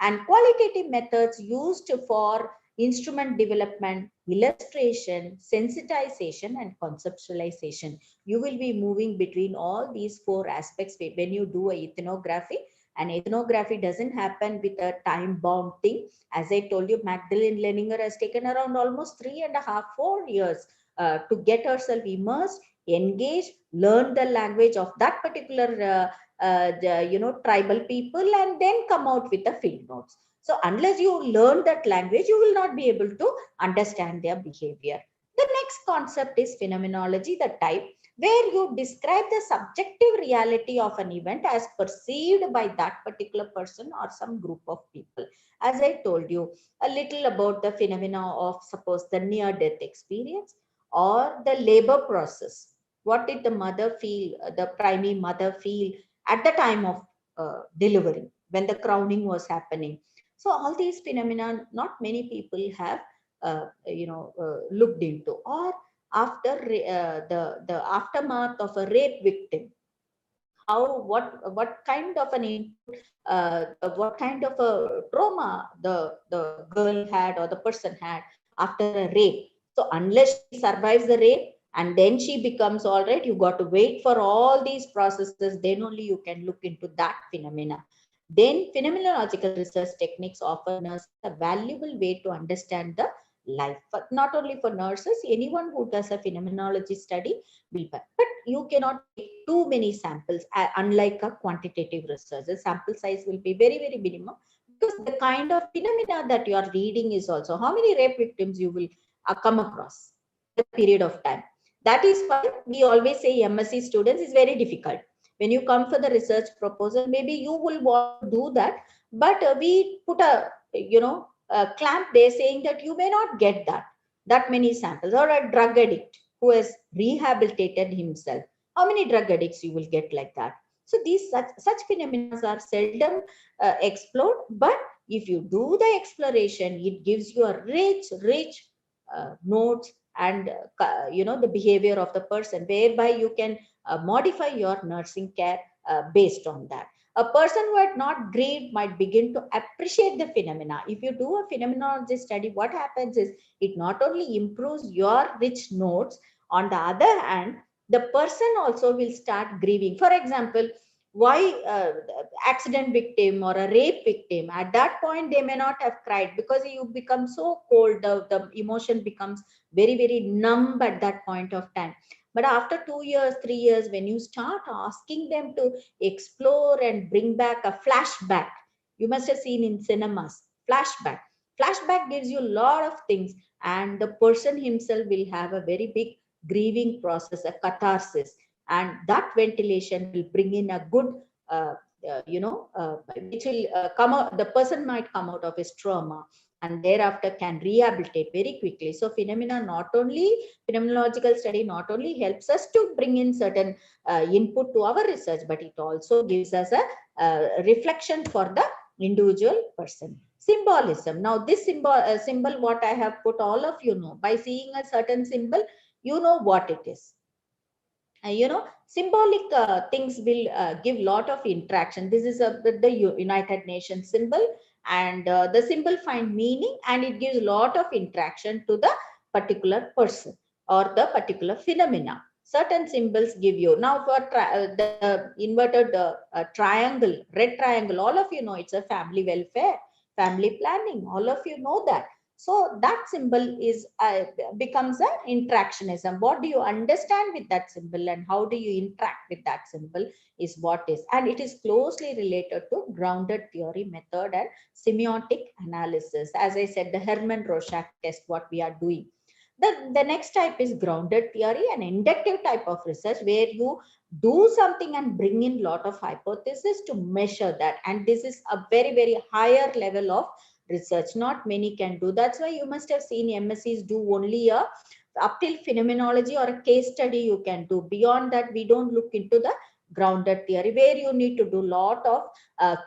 and qualitative methods used for instrument development, illustration, sensitization, and conceptualization. You will be moving between all these four aspects when you do a ethnography. And ethnography doesn't happen with a time-bound thing. As I told you, Magdalene Leninger has taken around almost 3.5, 4 years to get herself immersed, engaged, learn the language of that particular tribal people, and then come out with the field notes. So unless you learn that language, you will not be able to understand their behavior. The next concept is phenomenology, the type where you describe the subjective reality of an event as perceived by that particular person or some group of people. As I told you a little about the phenomena of, suppose, the near-death experience or the labor process. What did the mother feel, the primary mother feel at the time of delivery, when the crowning was happening? So all these phenomena, not many people have looked into. Or after the aftermath of a rape victim, how, what kind of an input, what kind of a trauma the girl had or the person had after a rape. So unless she survives the rape and then she becomes all right, you got to wait for all these processes, then only you can look into that phenomena. Then phenomenological research techniques offer nurses a valuable way to understand the life. But not only for nurses, anyone who does a phenomenology study will. But you cannot take too many samples, unlike a quantitative research. The sample size will be very, very minimum, because the kind of phenomena that you are reading is also how many rape victims you will come across in a period of time. That is why we always say MSc students is very difficult. When you come for the research proposal, maybe you will want to do that, but we put a clamp there saying that you may not get that many samples. Or a drug addict who has rehabilitated himself, how many drug addicts you will get like that? So these such phenomena are seldom explored, but if you do the exploration, it gives you a rich notes and the behavior of the person, whereby you can modify your nursing care based on that. A person who had not grieved might begin to appreciate the phenomena. If you do a phenomenology study, what happens is it not only improves your rich notes, on the other hand, the person also will start grieving. For example, why accident victim or a rape victim, at that point they may not have cried because you become so cold, the emotion becomes very, very numb at that point of time. But after 2 years, 3 years, when you start asking them to explore and bring back a flashback, you must have seen in cinemas, flashback gives you a lot of things, and the person himself will have a very big grieving process, a catharsis, and that ventilation will bring in a good uh, which will come out, the person might come out of his trauma and thereafter can rehabilitate very quickly. So phenomenological study not only helps us to bring in certain input to our research, but it also gives us a reflection for the individual person. Symbolism. Now this symbol what I have put, all of you know, by seeing a certain symbol, you know what it is. Symbolic things will give lot of interaction. This is the United Nations symbol, and the symbol find meaning and it gives lot of interaction to the particular person or the particular phenomena. Certain symbols give you, now for the inverted triangle, red triangle, all of you know it's a family welfare, family planning, all of you know that. So that symbol is becomes an interactionism. What do you understand with that symbol and how do you interact with that symbol is what is. And it is closely related to grounded theory method and semiotic analysis. As I said, the Herman Rorschach test, what we are doing. The next type is grounded theory, an inductive type of research where you do something and bring in lot of hypotheses to measure that. And this is a very, very higher level of research. Not many can do. That's why you must have seen MSCs do only a up till phenomenology or a case study you can do. Beyond that, we don't look into the grounded theory where you need to do lot of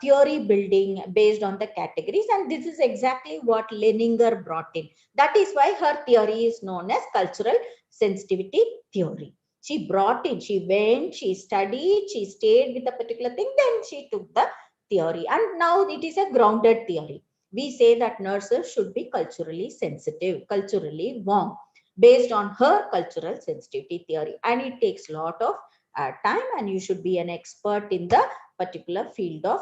theory building based on the categories. And this is exactly what Leninger brought in. That is why her theory is known as cultural sensitivity theory. She brought in, she went, she studied, she stayed with a particular thing, then she took the theory. And now it is a grounded theory. We say that nurses should be culturally sensitive, culturally warm, based on her cultural sensitivity theory. And it takes a lot of time, and you should be an expert in the particular field of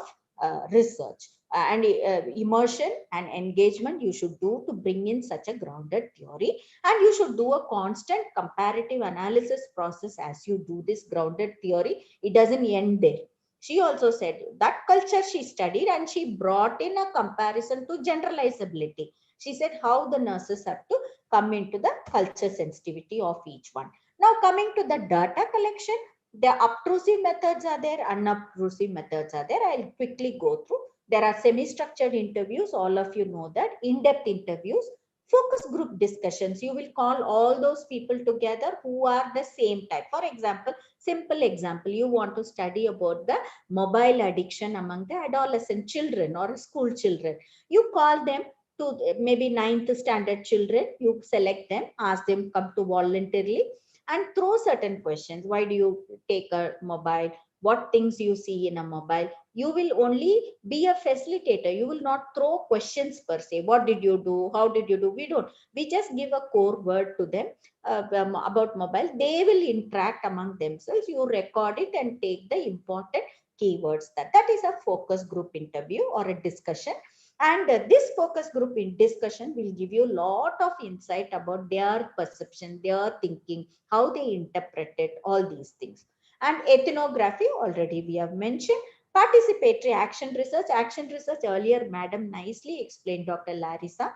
research. And immersion and engagement you should do to bring in such a grounded theory. And you should do a constant comparative analysis process as you do this grounded theory. It doesn't end there. She also said that culture she studied and she brought in a comparison to generalizability. She said how the nurses have to come into the culture sensitivity of each one. Now coming to the data collection, the obtrusive methods are there, unobtrusive methods are there. I'll quickly go through. There are semi-structured interviews, all of you know that, in-depth interviews, focus group discussions. You will call all those people together who are the same type. For example, simple example, you want to study about the mobile addiction among the adolescent children or school children. You call them to maybe 9th standard children, you select them, ask them come to voluntarily and throw certain questions. Why do you take a mobile? What things you see in a mobile? You will only be a facilitator. You will not throw questions per se. What did you do? How did you do? We don't. We just give a core word to them about mobile. They will interact among themselves. You record it and take the important keywords. That is a focus group interview or a discussion. And this focus group in discussion will give you a lot of insight about their perception, their thinking, how they interpret it, all these things. And ethnography, already we have mentioned. Participatory action research earlier madam nicely explained, Dr. Larissa.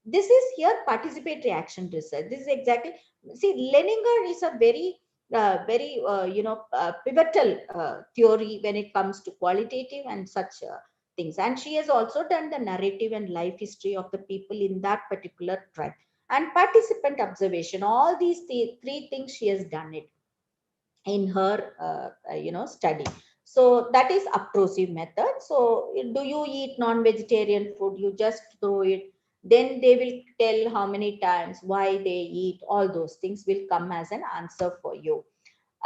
This is here participatory action research. This is exactly, see, Leninger is a very pivotal theory when it comes to qualitative and such things. And she has also done the narrative and life history of the people in that particular tribe. And participant observation, all these three things she has done it in her study. So that is obtrusive method. So do you eat non-vegetarian food? You just throw it. Then they will tell how many times, why they eat, all those things will come as an answer for you.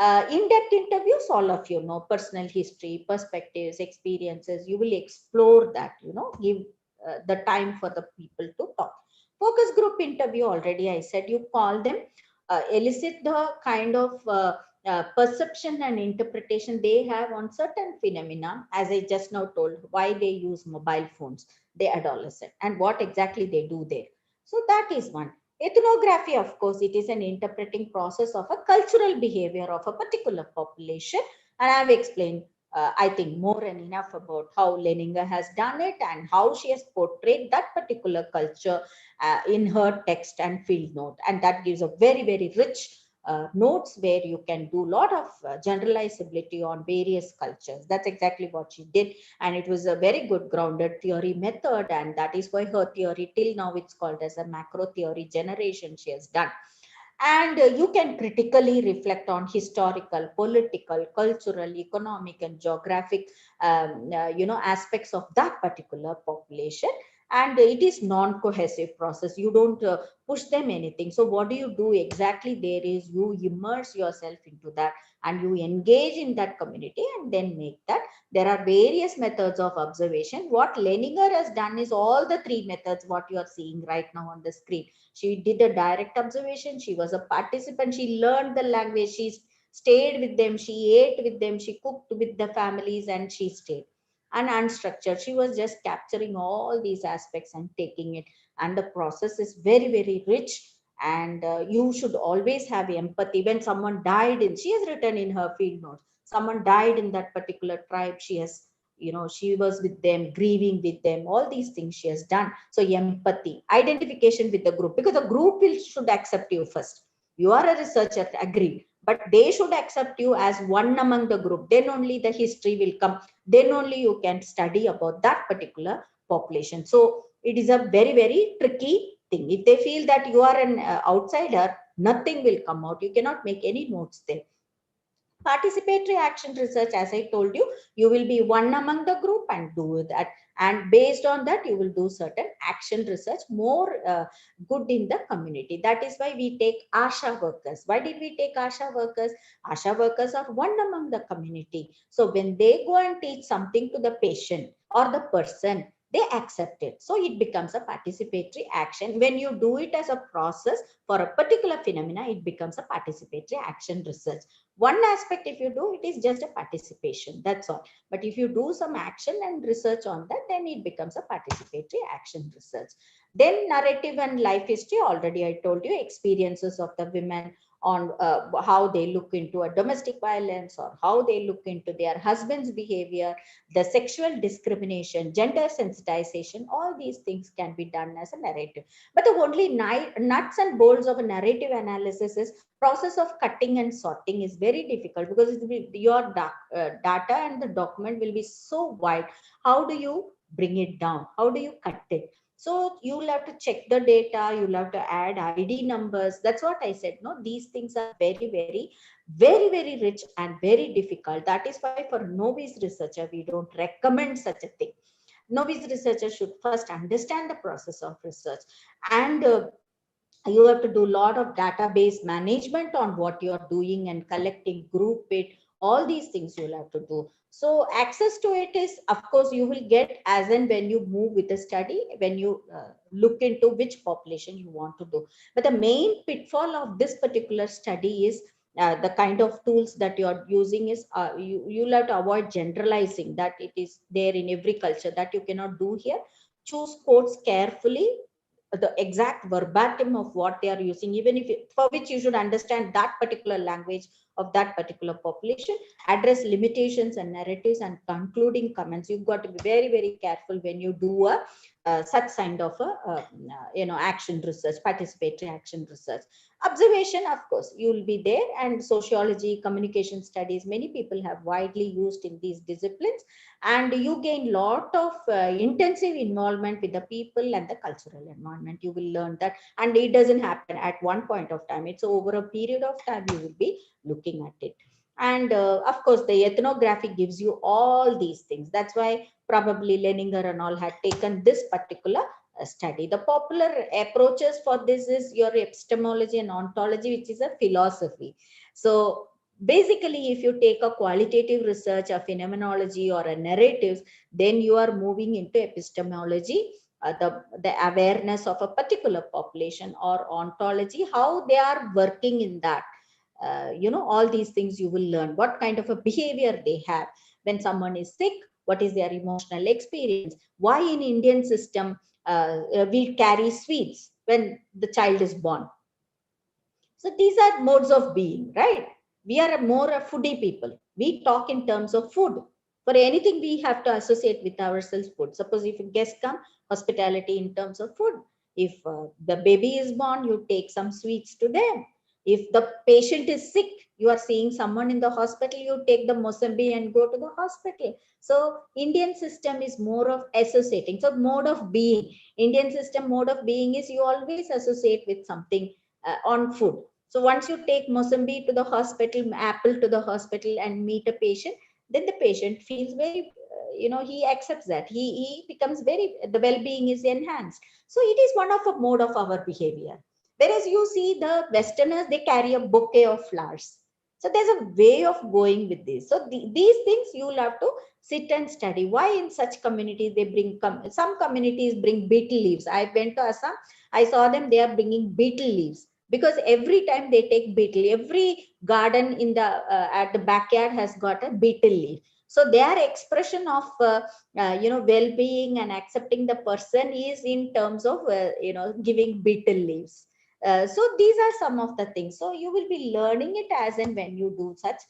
In-depth interviews, all of you know, personal history, perspectives, experiences, you will explore that, give the time for the people to talk. Focus group interview, already I said, you call them, elicit the kind of perception and interpretation they have on certain phenomena, as I just now told, why they use mobile phones, the adolescent, and what exactly they do there. So that is one. Ethnography, of course, it is an interpreting process of a cultural behavior of a particular population. And I've explained, I think, more than enough about how Leninger has done it and how she has portrayed that particular culture in her text and field note. And that gives a very, very rich notes where you can do a lot of generalizability on various cultures. That's exactly what she did. And it was a very good grounded theory method. And that is why her theory till now it's called as a macro theory generation she has done. And you can critically reflect on historical, political, cultural, economic, and geographic aspects of that particular population. And it is non-cohesive process. You don't push them anything. So what do you do exactly there is you immerse yourself into that and you engage in that community and then make that. There are various methods of observation. What Leninger has done is all the three methods what you are seeing right now on the screen. She did a direct observation. She was a participant. She learned the language. She stayed with them. She ate with them. She cooked with the families and she stayed. And unstructured, she was just capturing all these aspects and taking it. And the process is very, very rich. And you should always have empathy. When someone died in, she has written in her field notes, someone died in that particular tribe. She has, she was with them, grieving with them, all these things she has done. So empathy, identification with the group, because the group should accept you first. You are a researcher, agreed, but they should accept you as one among the group. Then only the history will come. Then only you can study about that particular population. So it is a very, very tricky thing. If they feel that you are an outsider, nothing will come out. You cannot make any notes there. Participatory action research, as I told you, you will be one among the group and do that. And based on that, you will do certain action research more good in the community. That is why we take ASHA workers. Why did we take ASHA workers? ASHA workers are one among the community. So when they go and teach something to the patient or the person, they accept it. So it becomes a participatory action. When you do it as a process for a particular phenomena, it becomes a participatory action research. One aspect, if you do, it is just a participation, that's all. But if you do some action and research on that, then it becomes a participatory action research. Then narrative and life history, already I told you, experiences of the women on how they look into a domestic violence or how they look into their husband's behavior, the sexual discrimination, gender sensitization, all these things can be done as a narrative. But the only nuts and bolts of a narrative analysis is process of cutting and sorting is very difficult, because your data and the document will be so wide. How do you bring it down? How do you cut it? So you'll have to check the data, you'll have to add ID numbers. That's what I said. No, these things are very, very, very, very rich and very difficult. That is why for novice researcher, we don't recommend such a thing. Novice researcher should first understand the process of research, and you have to do a lot of database management on what you're doing and collecting, group it, all these things you'll have to do. So access to it is, of course, you will get as and when you move with the study, when you look into which population you want to do. But the main pitfall of this particular study is the kind of tools that you're using is you'll have to avoid generalizing that it is there in every culture. That you cannot do here. Choose quotes carefully, the exact verbatim of what they are using, even if for which you should understand that particular language of that particular population. Address limitations and narratives and concluding comments. You've got to be very, very careful when you do a such kind of a action research, participatory action research. Observation, of course, you will be there, and sociology, communication studies, many people have widely used in these disciplines, and you gain lot of intensive involvement with the people and the cultural environment. You will learn that, and it doesn't happen at one point of time. It's over a period of time you will be looking at it. And of course, the ethnography gives you all these things. That's why probably Leninger and all had taken this particular study. The popular approaches for this is your epistemology and ontology, which is a philosophy. So basically, if you take a qualitative research, a phenomenology or a narratives, then you are moving into epistemology, the awareness of a particular population, or ontology, how they are working in that. all these things you will learn. What kind of a behavior they have when someone is sick, what is their emotional experience, why in Indian system we carry sweets when the child is born. So these are modes of being, right? We are more a foodie people. We talk in terms of food. For anything, we have to associate with ourselves food. Suppose if a guest come, hospitality in terms of food. If the baby is born, you take some sweets to them. If the patient is sick, you are seeing someone in the hospital, you take the Mozambique and go to the hospital. So Indian system is more of associating. So mode of being, Indian system mode of being is you always associate with something on food. So once you take Mozambique to the hospital, apple to the hospital and meet a patient, then the patient feels very, he accepts that. He becomes very, the well-being is enhanced. So it is one of a mode of our behavior. Whereas you see the Westerners, they carry a bouquet of flowers. So there's a way of going with this. So these things you'll have to sit and study. Why in such communities they bring, some communities bring betel leaves. I went to Assam, I saw them, they are bringing betel leaves because every time they take betel, every garden in the at the backyard has got a betel leaf. So their expression of well-being and accepting the person is in terms of giving betel leaves. So these are some of the things. So you will be learning it as and when you do such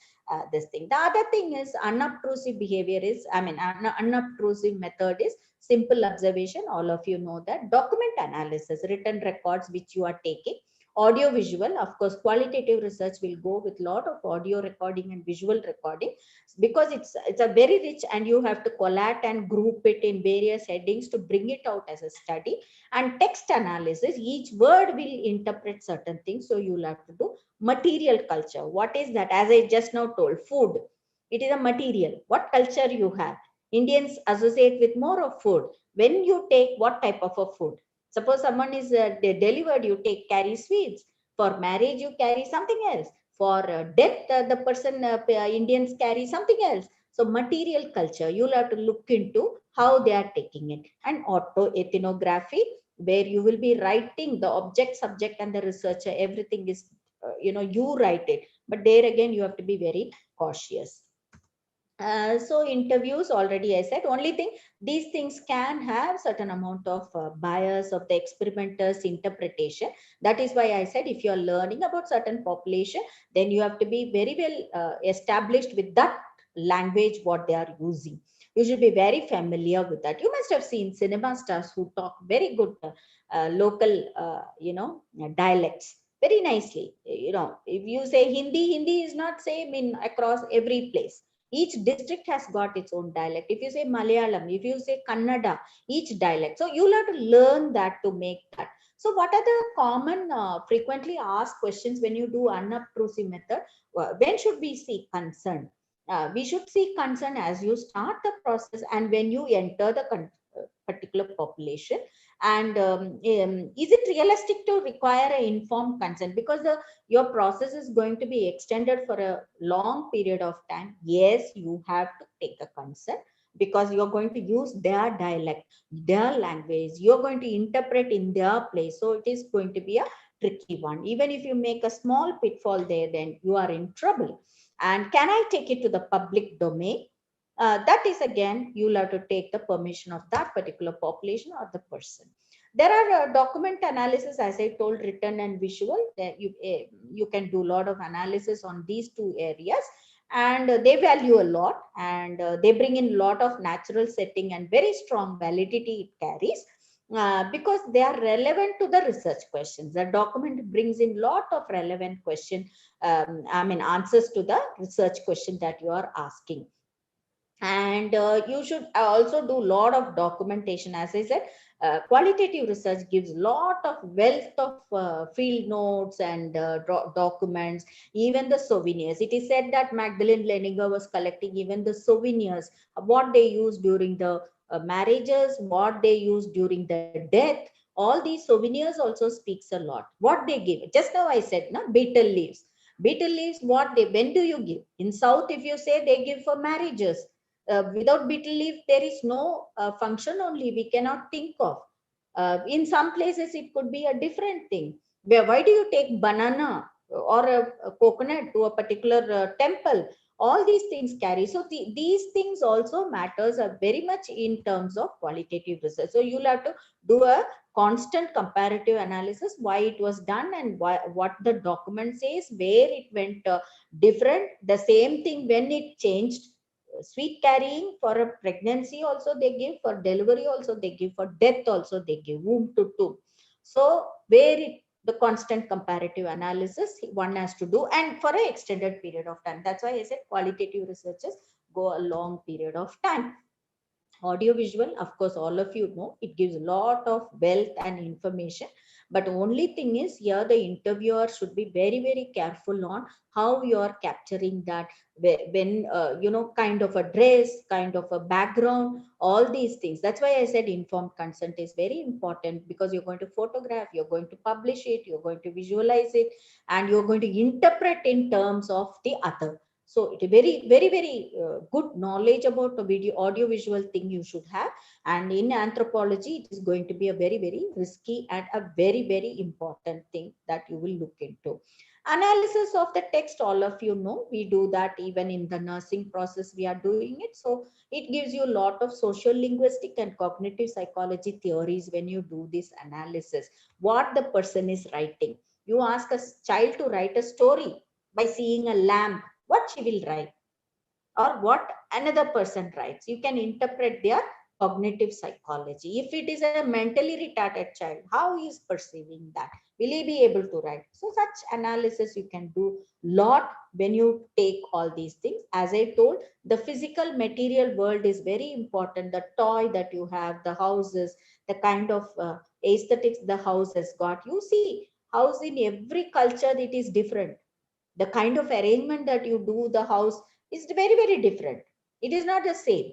this thing. The other thing is unobtrusive behavior is, unobtrusive method is simple observation. All of you know that. Document analysis, written records which you are taking. Audio visual, of course, qualitative research will go with lot of audio recording and visual recording because it's a very rich, and you have to collate and group it in various headings to bring it out as a study. And text analysis, each word will interpret certain things, so you'll have to do material culture. What is that? As I just now told, food, it is a material. What culture you have? Indians associate with more of food. When you take what type of a food? Suppose someone is delivered, you carry sweets. For marriage, you carry something else. For death, the person, Indians carry something else. So material culture, you'll have to look into how they are taking it. And autoethnography, where you will be writing the object, subject, and the researcher, everything is, you write it. But there again, you have to be very cautious. So interviews, already I said, only thing, these things can have certain amount of bias of the experimenter's interpretation. That is why I said, if you are learning about certain population, then you have to be very well established with that language, what they are using. You should be very familiar with that. You must have seen cinema stars who talk very good local, dialects very nicely. If you say Hindi is not same in across every place. Each district has got its own dialect. If you say Malayalam, if you say Kannada, each dialect. So you'll have to learn that to make that. So what are the common frequently asked questions when you do unobtrusive method? When should we seek consent? We should seek consent as you start the process and when you enter the particular population. And is it realistic to require an informed consent? Because your process is going to be extended for a long period of time. Yes, you have to take a consent because you're going to use their dialect, their language, you're going to interpret in their place. So it is going to be a tricky one. Even if you make a small pitfall there, then you are in trouble. And can I take it to the public domain? That is again, you'll have to take the permission of that particular population or the person. There are document analysis, as I told, written and visual. You can do a lot of analysis on these two areas, and they value a lot, and they bring in a lot of natural setting and very strong validity it carries. Because they are relevant to the research questions. The document brings in lot of relevant answers to the research question that you are asking. And you should also do a lot of documentation. As I said, qualitative research gives lot of wealth of field notes and documents, even the souvenirs. It is said that Magdalene Leninger was collecting even the souvenirs, what they used during the marriages, what they used during the death. All these souvenirs also speaks a lot. What they give, just now I said, no, betel leaves. Betel leaves, when do you give? In South, if you say, they give for marriages. Without betel leaf, there is no function only, we cannot think of. In some places, it could be a different thing. Why do you take banana or a coconut to a particular temple. All these things carry. So these things also matters are very much in terms of qualitative research. So you'll have to do a constant comparative analysis, why it was done and what the document says, where it went different. The same thing when it changed. Sweet carrying for a pregnancy also they give, for delivery also they give, for death also they give, womb to tomb. So where it, the constant comparative analysis one has to do, and for an extended period of time. That's why I said qualitative researches go a long period of time. Audiovisual, of course, all of you know, it gives a lot of wealth and information, but only thing is here the interviewer should be very very careful on how you are capturing that, when you know, kind of a dress, kind of a background, all these things. That's why I said informed consent is very important, because you're going to photograph, you're going to publish it, you're going to visualize it, and you're going to interpret in terms of the other. So it is very good knowledge about the video audio visual thing you should have. And in anthropology, it is going to be a very risky and a very important thing that you will look into. Analysis of the text, all of you know, we do that even in the nursing process, we are doing it. So it gives you a lot of social linguistic and cognitive psychology theories when you do this analysis. What the person is writing. You ask a child to write a story by seeing a lamp, what she will write, or what another person writes. You can interpret their cognitive psychology. If it is a mentally retarded child, how he is perceiving that? Will he be able to write? So such analysis you can do lot when you take all these things. As I told, the physical material world is very important. The toy that you have, the houses, the kind of aesthetics the house has got. You see, house in every culture it is different. The kind of arrangement that you do the house is very different. It is not the same.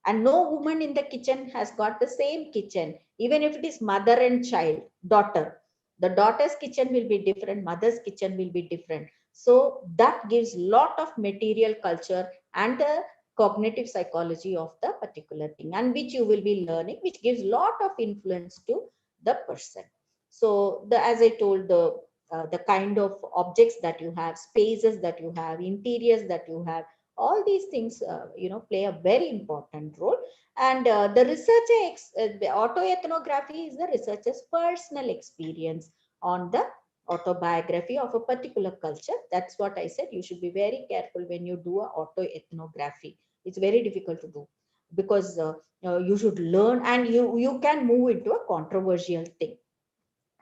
And no woman in the kitchen has got the same kitchen, even if it is mother and child, daughter. The daughter's kitchen will be different, mother's kitchen will be different. So that gives lot of material culture and the cognitive psychology of the particular thing, and which you will be learning, which gives lot of influence to the person. So the, as I told, the kind of objects that you have, spaces that you have, interiors that you have, all these things you know, play a very important role. And the the autoethnography is the researcher's personal experience on the autobiography of a particular culture. That's what I said, you should be very careful when you do a autoethnography. It's very difficult to do, because you should learn, and you can move into a controversial thing.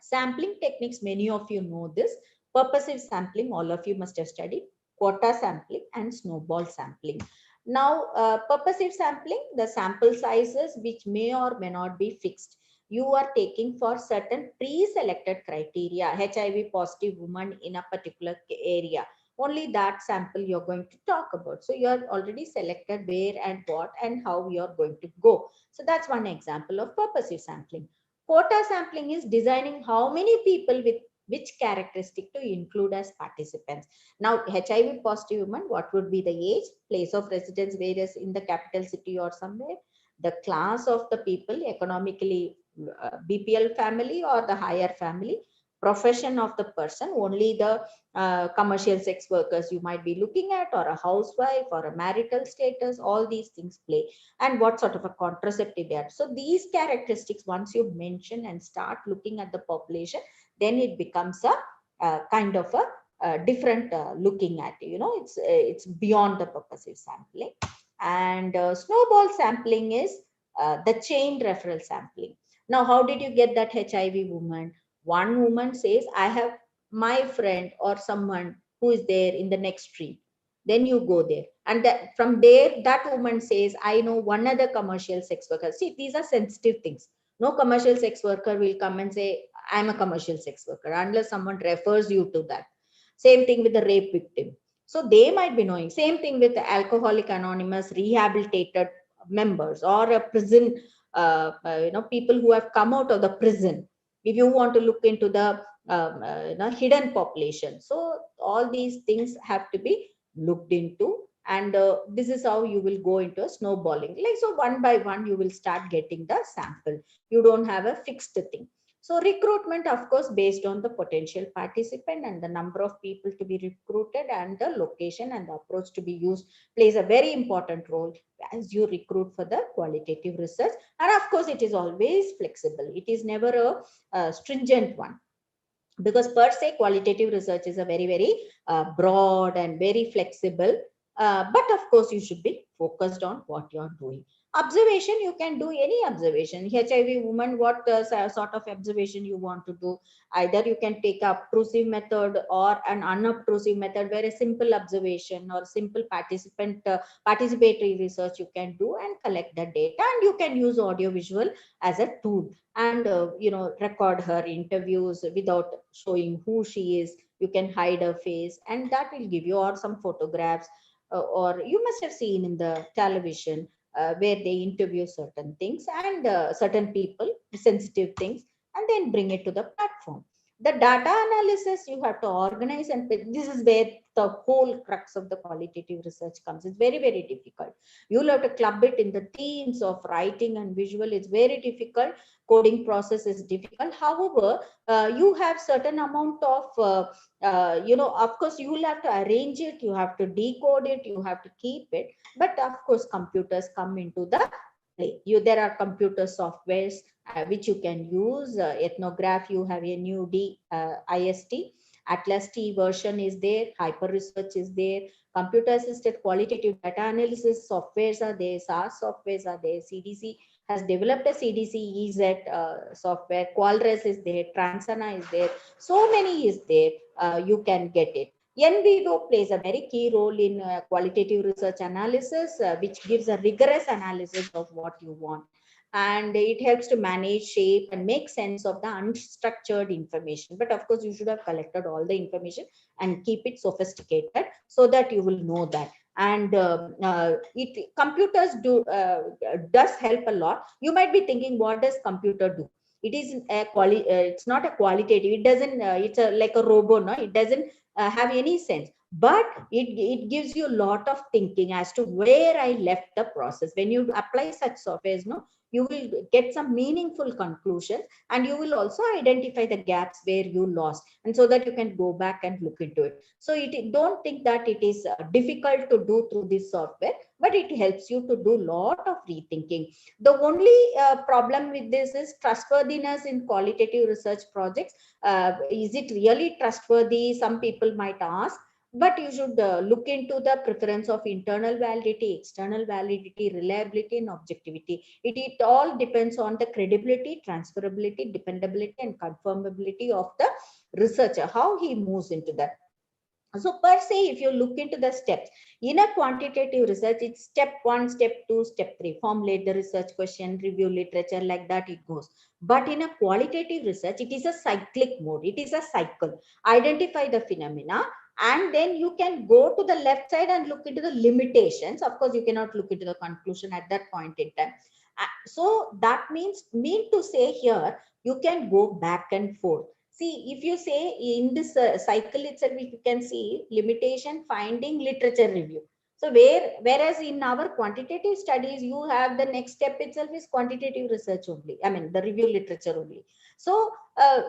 Sampling techniques, many of you know this. Purposive sampling, all of you must have studied. Quota sampling and snowball sampling. Now, purposive sampling, the sample sizes which may or may not be fixed. You are taking for certain pre-selected criteria, HIV positive woman in a particular area. Only that sample you're going to talk about. So you're already selected where and what and how you're going to go. So that's one example of purposive sampling. Quota sampling is designing how many people with which characteristic to include as participants. Now, HIV positive woman, what would be the age, place of residence, various in the capital city or somewhere, the class of the people, economically BPL family or the higher family, profession of the person, only the commercial sex workers you might be looking at, or a housewife or a marital status, all these things play, and what sort of a contraceptive they are. So these characteristics, once you mention and start looking at the population, then it becomes a kind of a different looking at, you know, it's beyond the purposive sampling. And snowball sampling is the chain referral sampling. Now, how did you get that HIV woman? One woman says, I have my friend or someone who is there in the next street. Then you go there, and that from there that woman says, I know one other commercial sex worker. See, these are sensitive things. No commercial sex worker will come and say, I'm a commercial sex worker, unless someone refers you to that. Same thing with the rape victim. So they might be knowing. Same thing with the Alcoholic Anonymous rehabilitated members, or a prison you know, people who have come out of the prison. If you want to look into the you know, hidden population, so all these things have to be looked into, and this is how you will go into a snowballing, like, so one by one you will start getting the sample. You don't have a fixed thing. So recruitment, of course, based on the potential participant and the number of people to be recruited and the location and the approach to be used plays a very important role as you recruit for the qualitative research. And of course, it is always flexible. It is never a stringent one, because per se qualitative research is a very broad and very flexible, but of course you should be focused on what you are doing. Observation, you can do any observation. HIV woman, what sort of observation you want to do? Either you can take a obtrusive method or an unobtrusive method, where a simple observation or simple participatory research you can do and collect the data, and you can use audio visual as a tool and record her interviews without showing who she is. You can hide her face and that will give you, or some photographs, or you must have seen in the television where they interview certain things and certain people, sensitive things, and then bring it to the platform. The data analysis you have to organize, and this is where the whole crux of the qualitative research comes. It's very difficult. You'll have to club it in the themes of writing and visual. It's very difficult. Coding process is difficult. However, you have certain amount of of course you will have to arrange it, you have to decode it, you have to keep it, but of course computers come into the play. There are computer softwares which you can use. Ethnograph, you have NUD, IST, Atlas T version is there, Hyper Research is there, computer assisted qualitative data analysis softwares are there, SaaS softwares are there, CDC has developed a CDC EZ software, Qualres is there, Transana is there, so many is there, you can get it. NVIDO plays a very key role in qualitative research analysis, which gives a rigorous analysis of what you want. And it helps to manage, shape, and make sense of the unstructured information. But of course, you should have collected all the information and keep it sophisticated so that you will know that. And computers does help a lot. You might be thinking, what does computer do? It is it's not a qualitative. It doesn't. It's like a robot. No, it doesn't have any sense. But it gives you a lot of thinking as to where I left the process. When you apply such softwares, no, you will get some meaningful conclusions, and you will also identify the gaps where you lost, and so that you can go back and look into it. So don't think that it is difficult to do through this software, but it helps you to do lot of rethinking. The only problem with this is trustworthiness in qualitative research projects. Is it really trustworthy? Some people might ask, but you should look into the preference of internal validity, external validity, reliability, and objectivity. It all depends on the credibility, transferability, dependability, and confirmability of the researcher, how he moves into that. So per se, if you look into the steps, in a quantitative research, it's step 1, step 2, step 3, formulate the research question, review literature, like that it goes. But in a qualitative research, it is a cyclic mode. It is a cycle. Identify the phenomena, and then you can go to the left side and look into the limitations. Of course, you cannot look into the conclusion at that point in time. So that mean to say here, you can go back and forth. See, if you say in this cycle itself, you can see limitation, finding, literature review. So whereas in our quantitative studies, you have the next step itself is quantitative research only. I mean, the review literature only. So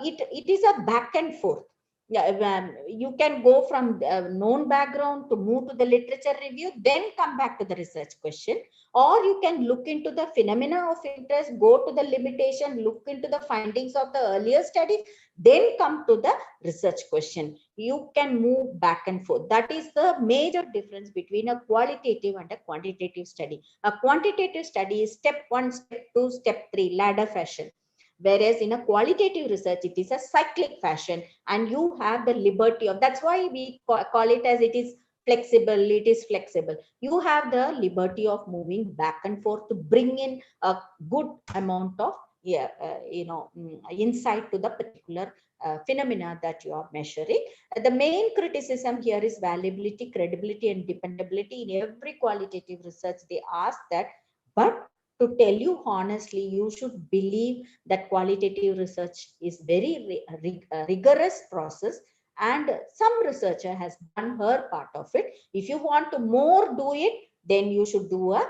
it is a back and forth. Yeah, you can go from known background to move to the literature review, then come back to the research question, or you can look into the phenomena of interest, go to the limitation, look into the findings of the earlier studies, then come to the research question. You can move back and forth. That is the major difference between a qualitative and a quantitative study. A quantitative study is step 1, step 2, step 3, ladder fashion. Whereas in a qualitative research, it is a cyclic fashion, and you have the liberty of, that's why we call it as it is flexible. It is flexible. You have the liberty of moving back and forth to bring in a good amount of insight to the particular phenomena that you are measuring. The main criticism here is valuability, credibility, and dependability. In every qualitative research, they ask that, but to tell you honestly, you should believe that qualitative research is very rigorous process, and some researcher has done her part of it. If you want to more do it, then you should do a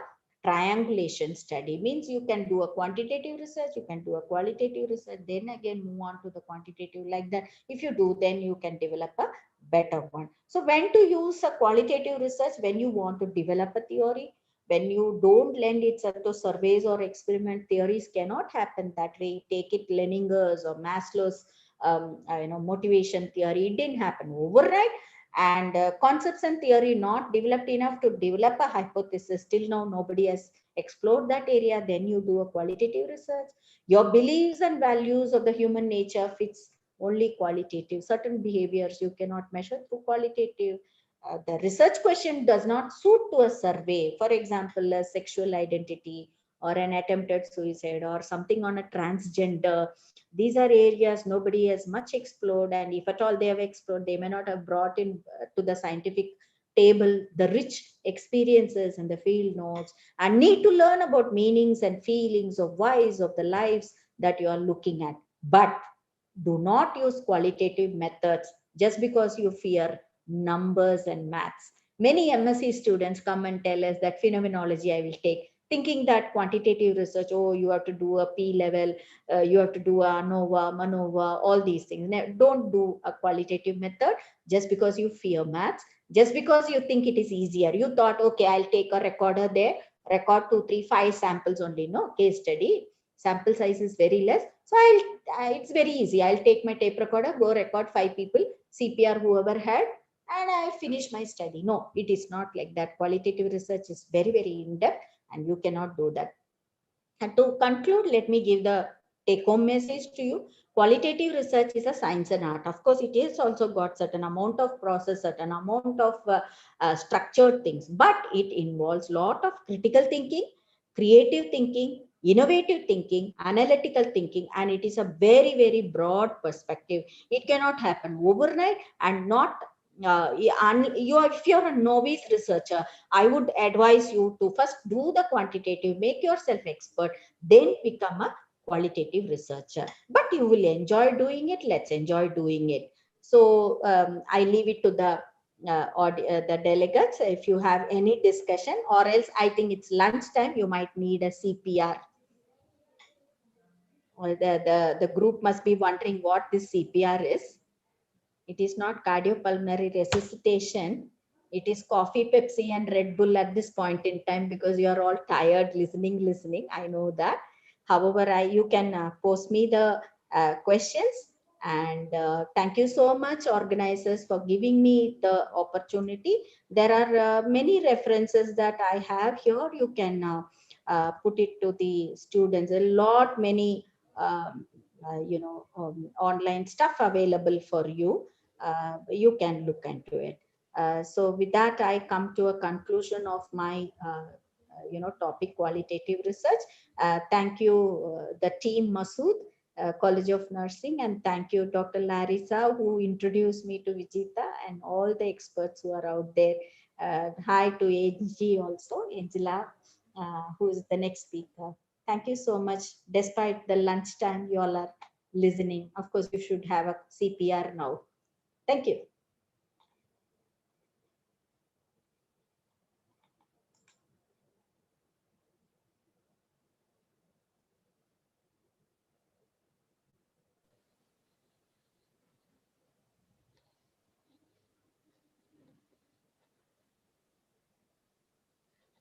triangulation study. Means you can do a quantitative research, you can do a qualitative research, then again move on to the quantitative. Like that, if you do, then you can develop a better one. So when to use a qualitative research? When you want to develop a theory, when you don't lend itself to surveys or experiment. Theories cannot happen that way. Take it Leninger's or Maslow's motivation theory. It didn't happen overnight. And concepts and theory not developed enough to develop a hypothesis. Till now nobody has explored that area. Then you do a qualitative research. Your beliefs and values of the human nature fits only qualitative. Certain behaviors you cannot measure through qualitative. The research question does not suit to a survey. For example, a sexual identity or an attempted suicide or something on a transgender. These are areas nobody has much explored, and if at all they have explored, they may not have brought in to the scientific table the rich experiences and the field notes, and need to learn about meanings and feelings of whys of the lives that you are looking at. But do not use qualitative methods just because you fear numbers and maths. Many MSc students come and tell us that phenomenology I will take, thinking that quantitative research, oh, you have to do a P level, you have to do a ANOVA, MANOVA, all these things. Now, don't do a qualitative method just because you fear maths, just because you think it is easier. You thought, okay, I'll take a recorder there, record 2, 3, 5 samples only, no case study. Sample size is very less. So it's very easy. I'll take my tape recorder, go record 5 people, CPR whoever had, and I finish my study. No, it is not like that. Qualitative research is very, very in-depth, and you cannot do that. And to conclude, let me give the take-home message to you. Qualitative research is a science and art. Of course, it is also got certain amount of process, certain amount of structured things, but it involves lot of critical thinking, creative thinking, innovative thinking, analytical thinking, and it is a very, very broad perspective. It cannot happen overnight, and not if you're a novice researcher, I would advise you to first do the quantitative, make yourself expert, then become a qualitative researcher. But you will enjoy doing it. Let's enjoy doing it. So I leave it to the delegates. If you have any discussion, or else I think it's lunchtime, you might need a CPR. Or the group must be wondering what this CPR is. It is not cardiopulmonary resuscitation. It is coffee, Pepsi, and Red Bull at this point in time, because you are all tired listening. I know that. However, you can post me the questions. And thank you so much, organizers, for giving me the opportunity. There are many references that I have here. You can put it to the students. Many online stuff available for you. You can look into it. So with that, I come to a conclusion of my topic, qualitative research. Thank you, the team Masood, College of Nursing, and thank you, Dr. Larissa, who introduced me to Vijita, and all the experts who are out there. Hi to AG also, Angela, who is the next speaker. Thank you so much. Despite the lunchtime, you all are listening. Of course, you should have a CPR now. Thank you.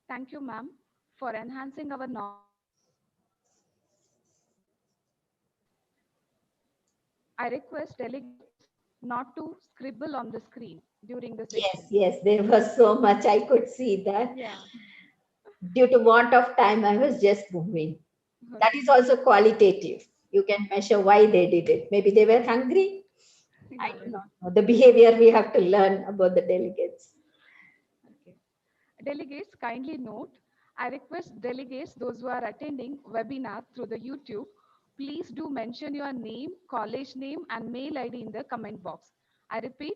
Thank you, ma'am, for enhancing our knowledge. I request delegates not to scribble on the screen during the session. Yes, there was so much I could see that. Yeah. Due to want of time, I was just moving. That is also qualitative. You can measure why they did it. Maybe they were hungry. I do not know. The behavior we have to learn about the delegates. Okay. Delegates, kindly note, I request delegates, those who are attending webinar through the YouTube, please do mention your name, college name, and mail ID in the comment box. I repeat,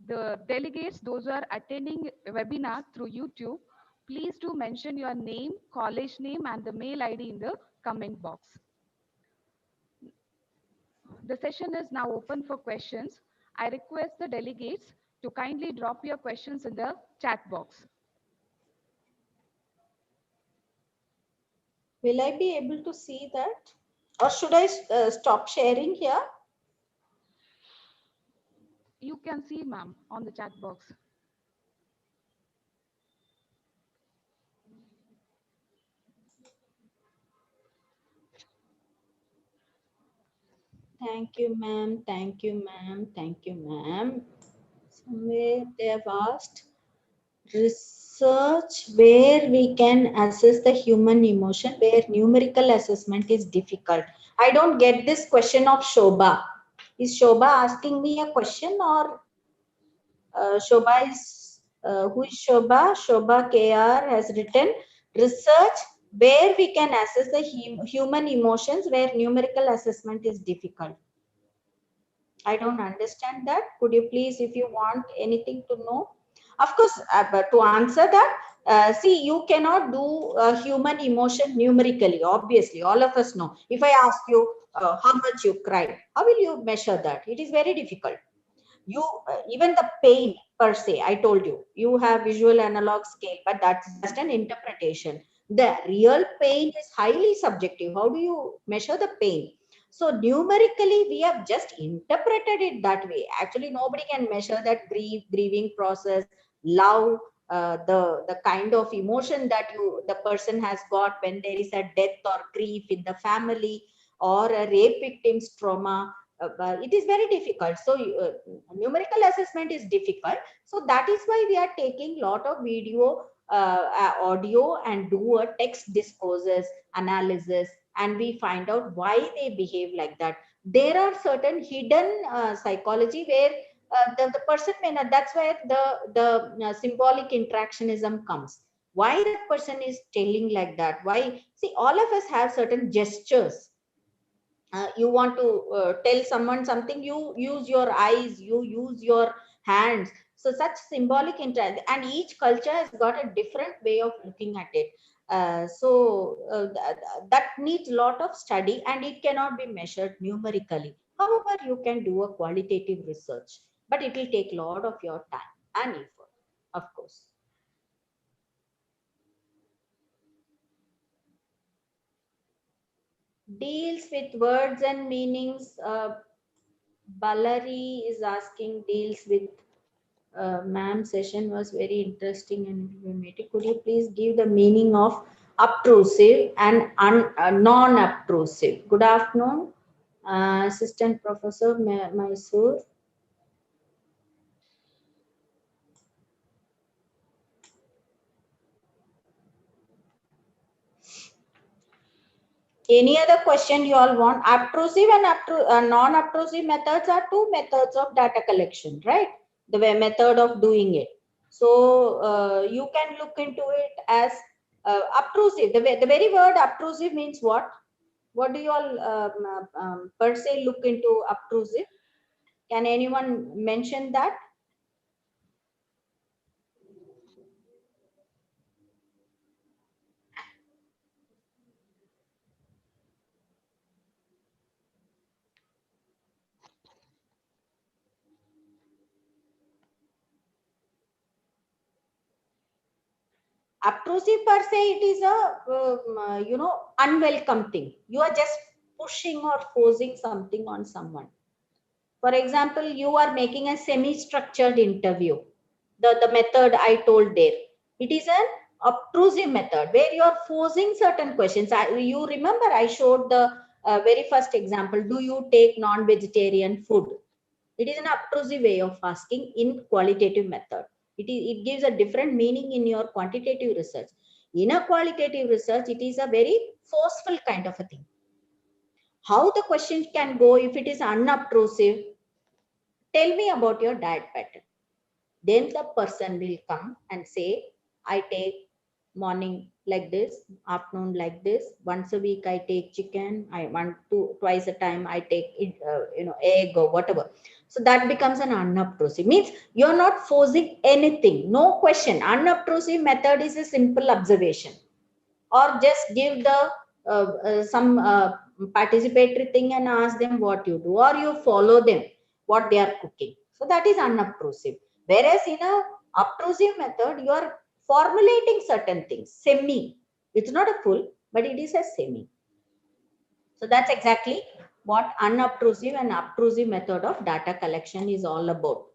the delegates, those who are attending webinar through YouTube, please do mention your name, college name, and the mail ID in the comment box. The session is now open for questions. I request the delegates to kindly drop your questions in the chat box. Will I be able to see that? Or should I stop sharing here? You can see, ma'am, on the chat box. Thank you, ma'am. Thank you, ma'am. Thank you, ma'am. Somewhere they have asked research where we can assess the human emotion, where numerical assessment is difficult. I don't get this question of Shobha. Is Shobha asking me a question, or Shobha is, who is Shobha? Shobha KR has written research where we can assess the human emotions where numerical assessment is difficult. I don't understand that. Could you please, if you want anything to know? Of course, but to answer that, see, you cannot do human emotion numerically, obviously. All of us know. If I ask you how much you cried, how will you measure that? It is very difficult. You even the pain per se, I told you, you have visual analog scale, but that's just an interpretation. The real pain is highly subjective. How do you measure the pain? So numerically, we have just interpreted it that way. Actually, nobody can measure that grieving process, love, the kind of emotion that the person has got when there is a death or grief in the family, or a rape victim's trauma. It is very difficult. So numerical assessment is difficult. So that is why we are taking lot of video, audio, and do a text discourses analysis, and we find out why they behave like that. There are certain hidden psychology where the person may not. That's where the symbolic interactionism comes. Why that person is telling like that? Why? See, all of us have certain gestures. You want to tell someone something, you use your eyes, you use your hands. So such symbolic interest, and each culture has got a different way of looking at it. That needs a lot of study, and it cannot be measured numerically. However, you can do a qualitative research, but it will take a lot of your time and effort, of course. Deals with words and meanings. Balari is asking, deals with ma'am session was very interesting and informative. Could you please give the meaning of obtrusive and non-obtrusive? Good afternoon, Assistant Professor Masood. Any other question you all want? Obtrusive and non-obtrusive methods are two methods of data collection, right? The way method of doing it. So you can look into it as obtrusive. The very word obtrusive means what? What do you all per se look into obtrusive? Can anyone mention that? Obtrusive per se, it is a unwelcome thing. You are just pushing or forcing something on someone. For example, you are making a semi-structured interview. The method I told there, it is an obtrusive method where you are forcing certain questions. You remember I showed the very first example. Do you take non-vegetarian food? It is an obtrusive way of asking in qualitative method. It gives a different meaning in your quantitative research. In a qualitative research, it is a very forceful kind of a thing. How the question can go if it is unobtrusive? Tell me about your diet pattern. Then the person will come and say, I take morning like this, afternoon like this, once a week I take chicken, I want to twice a time I take it, egg or whatever. So that becomes an unobtrusive. Means you're not forcing anything, no question. Unobtrusive method is a simple observation, or just give the some participatory thing and ask them what you do, or you follow them what they are cooking. So that is unobtrusive. Whereas in a obtrusive method, you are formulating certain things semi, it's not a full, but it is a semi. So that's exactly what unobtrusive and obtrusive method of data collection is all about.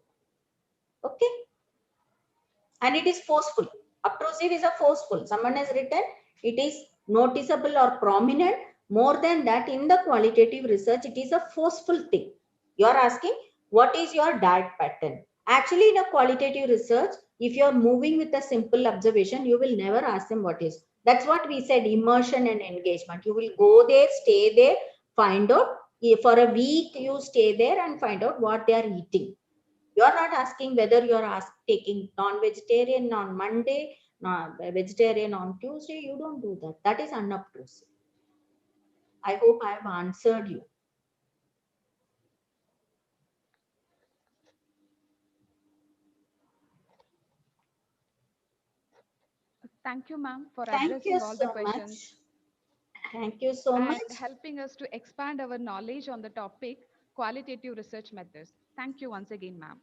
Okay. And it is forceful. Obtrusive is a forceful. Someone has written it is noticeable or prominent. More than that, in the qualitative research, it is a forceful thing. You are asking, what is your diet pattern? Actually, in a qualitative research, if you are moving with a simple observation, you will never ask them what is. That's what we said, immersion and engagement. You will go there, stay there, find out. For a week, you stay there and find out what they are eating. You are not asking whether you are taking non-vegetarian on Monday, vegetarian on Tuesday. You don't do that. That is unobtrusive. I hope I have answered you. Thank you, ma'am, for Thank you addressing all the so questions much. Thank you so and much. helping us to expand our knowledge on the topic qualitative research methods. Thank you once again, ma'am.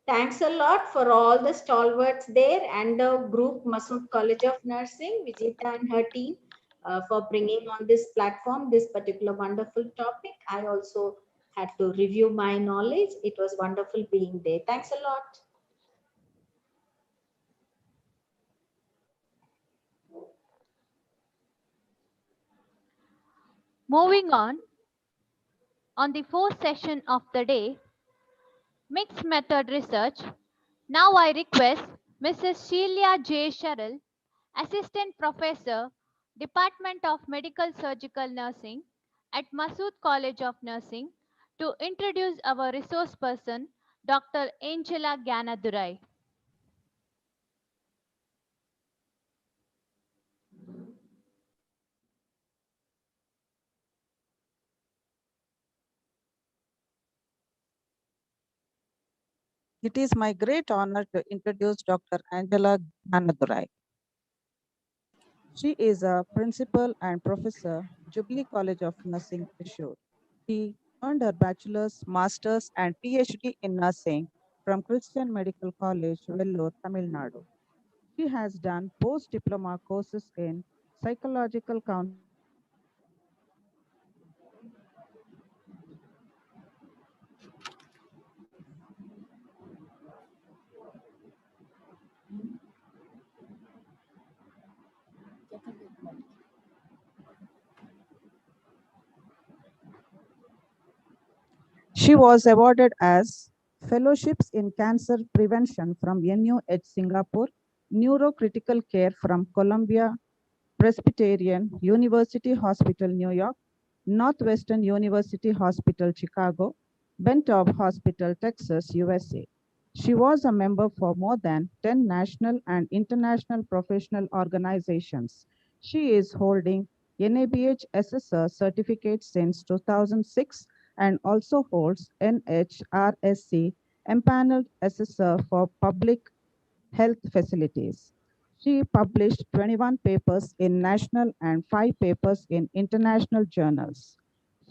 Thanks a lot for all the stalwarts there and the group Masood College of Nursing, Vijita and her team for bringing on this platform, this particular wonderful topic. I also had to review my knowledge. It was wonderful being there. Thanks a lot. Moving on the fourth session of the day, mixed method research. Now I request Mrs. Sheila J. Sherrill, Assistant Professor, Department of Medical Surgical Nursing at Masood College of Nursing, to introduce our resource person, Dr. Angela Ganadurai. It is my great honor to introduce Dr. Angela Gnanadurai. She is a principal and professor, Jubilee College of Nursing, Thrissur. She earned her bachelor's, master's, and PhD in nursing from Christian Medical College, Vellore, Tamil Nadu. She has done post-diploma courses in psychological counseling, She was awarded as fellowships in cancer prevention from NUH Singapore, neurocritical care from Columbia Presbyterian University Hospital, New York, Northwestern University Hospital, Chicago, Bentov Hospital, Texas, USA. She was a member for more than 10 national and international professional organizations. She is holding NABH SSR certificate since 2006 and also holds NHRSC empaneled assessor for public health facilities. She published 21 papers in national and 5 papers in international journals.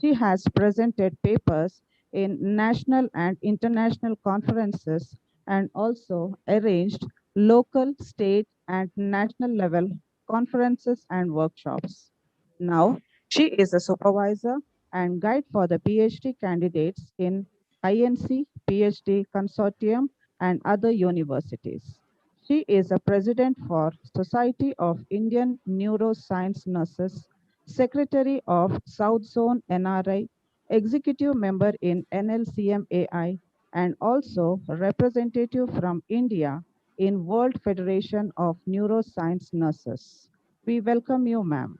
She has presented papers in national and international conferences and also arranged local, state, and national level conferences and workshops. Now, she is a supervisor and guide for the PhD candidates in INC PhD Consortium and other universities. She is a president for Society of Indian Neuroscience Nurses, secretary of South Zone NRI, executive member in NLCMAI, and also representative from India in World Federation of Neuroscience Nurses. We welcome you, ma'am.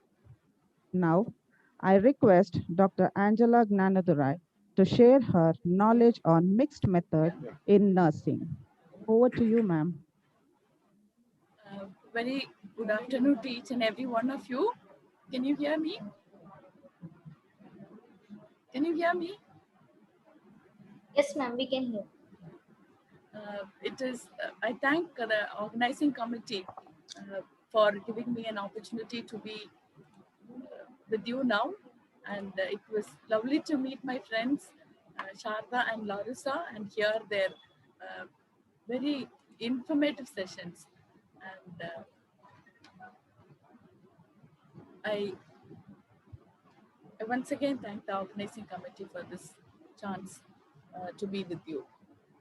Now, I request Dr. Angela Gnanadurai to share her knowledge on mixed method in nursing. Over to you, ma'am. Very good afternoon to each and every one of you. Can you hear me? Can you hear me? Yes, ma'am, we can hear. I thank the organizing committee for giving me an opportunity to be with you now. And it was lovely to meet my friends, Sharda and Larissa, and hear their very informative sessions. And I once again thank the organizing committee for this chance to be with you.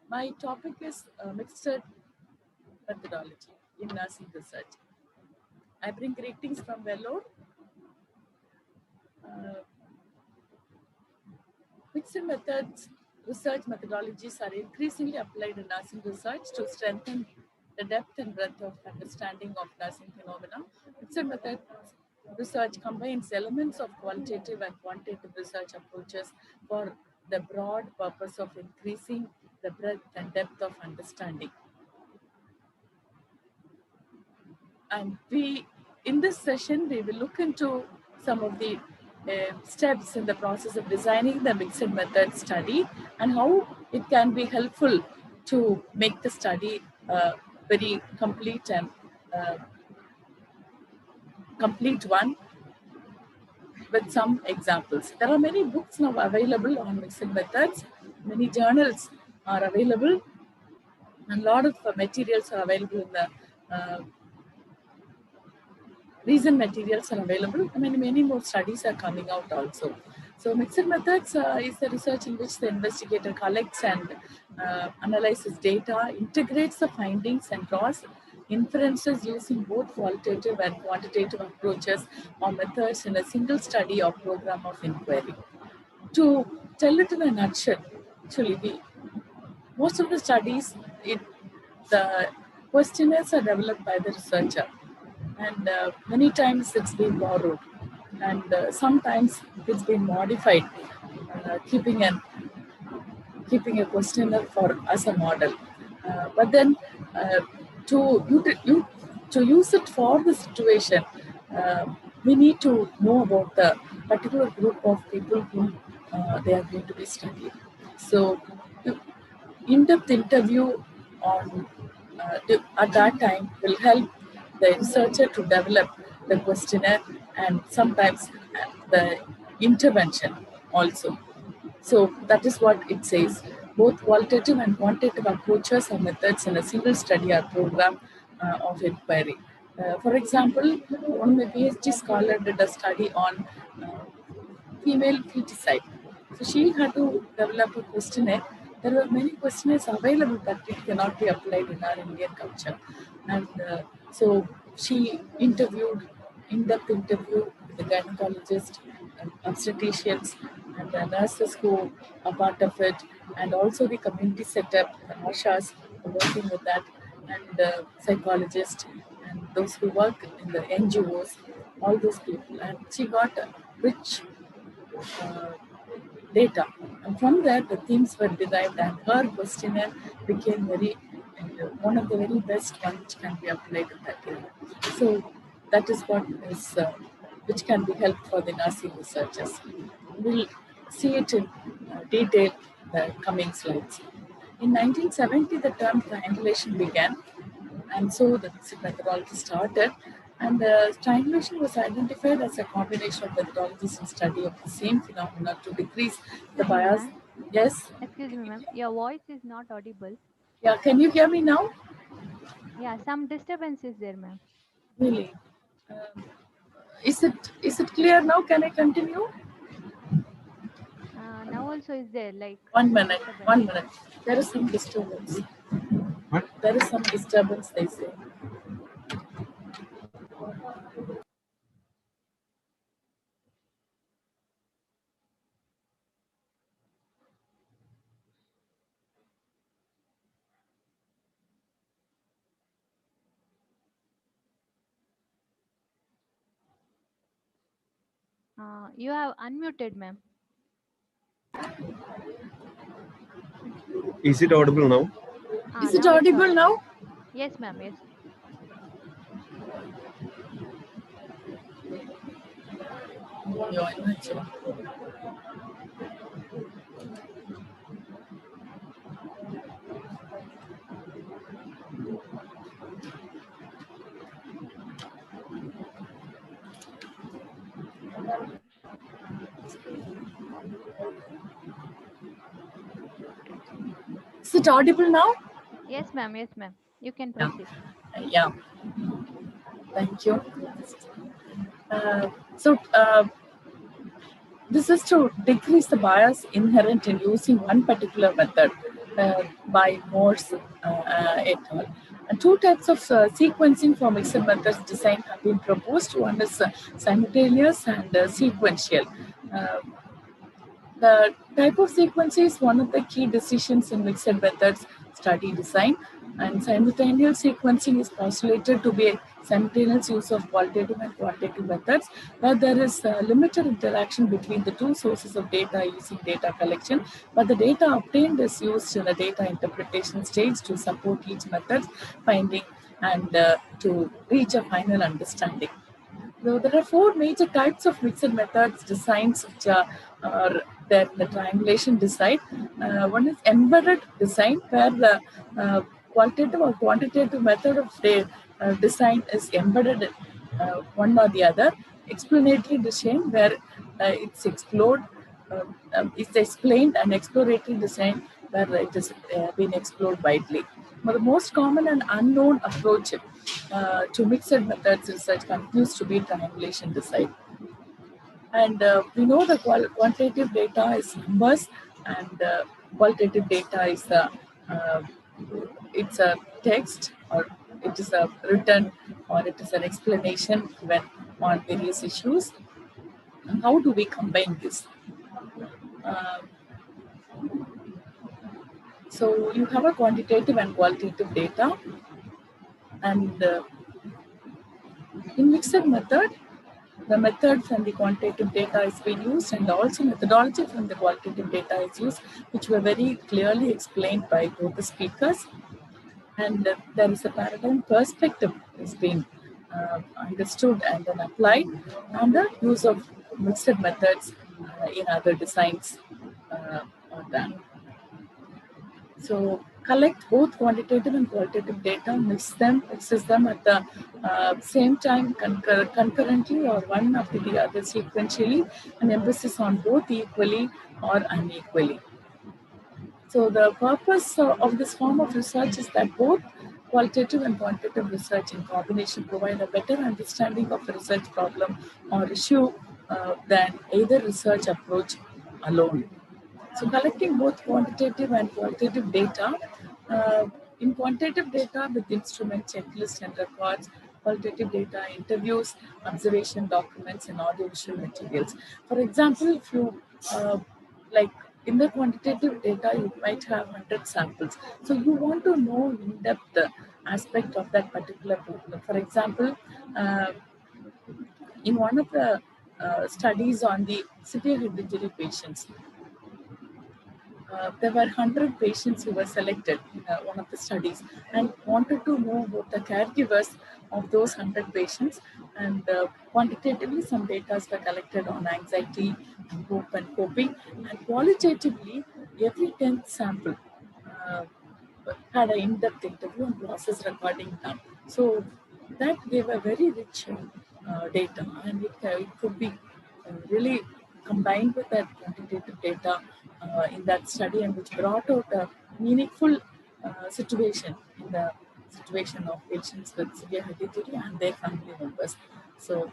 My topic is mixed methodology in nursing research. I bring greetings from Vellore. Mixed methods research methodologies are increasingly applied in nursing research to strengthen the depth and breadth of understanding of nursing phenomena. Mixed methods research combines elements of qualitative and quantitative research approaches for the broad purpose of increasing the breadth and depth of understanding. And in this session, we will look into some of the steps in the process of designing the mixed method study and how it can be helpful to make the study very complete and complete one with some examples. There are many books now available on mixed methods. Many journals are available and a lot of materials are available in the recent materials are available. I mean, many more studies are coming out also. So mixed methods is the research in which the investigator collects and analyzes data, integrates the findings and draws inferences using both qualitative and quantitative approaches or methods in a single study or program of inquiry. To tell it in a nutshell, actually, most of the studies, the questionnaires are developed by the researcher, and many times it's been borrowed, and sometimes it's been modified, keeping a questionnaire as a model. But then to use it for the situation, we need to know about the particular group of people whom they are going to be studying. So in-depth interview on at that time will help the researcher to develop the questionnaire and sometimes the intervention also. So that is what it says. Both qualitative and quantitative approaches or methods in a single study or program of inquiry. For example, one of my PhD scholar did a study on female feticide. So she had to develop a questionnaire. There were many questionnaires available, but it cannot be applied in our Indian culture. And so she interviewed, in-depth interview with the gynecologist, and obstetricians, and the nurses who are part of it, and also the community setup, the ashas who are working with that, and psychologists, and those who work in the NGOs, all those people. And she got a rich data, and from there the themes were derived, and her questionnaire became one of the very best ones which can be applied in that area. So that is what is which can be helpful for the nursing researchers. We'll see it in detail in the coming slides. In 1970, the term triangulation began, and so the methodology started. And triangulation was identified as a combination of methodologies in study of the same phenomena to decrease the bias. Yes? Excuse me, ma'am. Your voice is not audible. Yeah, can you hear me now? Yeah, some disturbance is there, ma'am. Really? Is it clear now? Can I continue? Now also is there, like 1 minute, disturbance. 1 minute. There is some disturbance. What? There is some disturbance, they say. You have unmuted, ma'am. Is it audible now? Is it audible now? Yes, ma'am. Yes. Is it audible now? Yes, ma'am. Yes, ma'am. You can proceed. Yeah. Thank you. So this is to decrease the bias inherent in using one particular method by Morse et al. And two types of sequencing for mixed methods design have been proposed. One is simultaneous and sequential. Uh, the type of sequencing is one of the key decisions in mixed methods study design, and simultaneous sequencing is postulated to be a simultaneous use of qualitative and quantitative methods, where there is limited interaction between the two sources of data using data collection, but the data obtained is used in a data interpretation stage to support each method's finding and to reach a final understanding. So there are four major types of mixed methods designs which are there in the triangulation design. One is embedded design, where the qualitative or quantitative method of the design is embedded in one or the other. Explanatory design, where it's explored, it's explained, and exploratory design, where it is being explored widely. Now, the most common and unknown approach to mixed methods research continues to be triangulation design. And we know the quantitative data is numbers, and qualitative data is it's a text, or it is a written, or it is an explanation given on various issues. And how do we combine this? So you have a quantitative and qualitative data, and in mixed method, the methods and the quantitative data is being used, and also methodology from the qualitative data is used, which were very clearly explained by both the speakers. And there is a paradigm perspective is being understood and then applied, and the use of mixed methods in other designs are done. So collect both quantitative and qualitative data, mixes them at the same time concurrently, or one after the other sequentially, and emphasis on both equally or unequally. So the purpose of this form of research is that both qualitative and quantitative research in combination provide a better understanding of a research problem or issue than either research approach alone. So collecting both quantitative and qualitative data, in quantitative data with instrument, checklist and records, qualitative data, interviews, observation documents and audiovisual materials. For example, if you like in the quantitative data, you might have 100 samples. So you want to know in-depth aspect of that particular problem. For example, in one of the studies on the severe head injury patients, there were 100 patients who were selected in one of the studies, and wanted to know about the caregivers of those 100 patients. And quantitatively, some data were collected on anxiety, and hope and coping, and qualitatively, every 10th sample had an in-depth interview and process recording done. So that gave a very rich data, and it could be really combined with that quantitative data in that study, and which brought out a meaningful situation in the situation of patients with severe head injury and their family members. So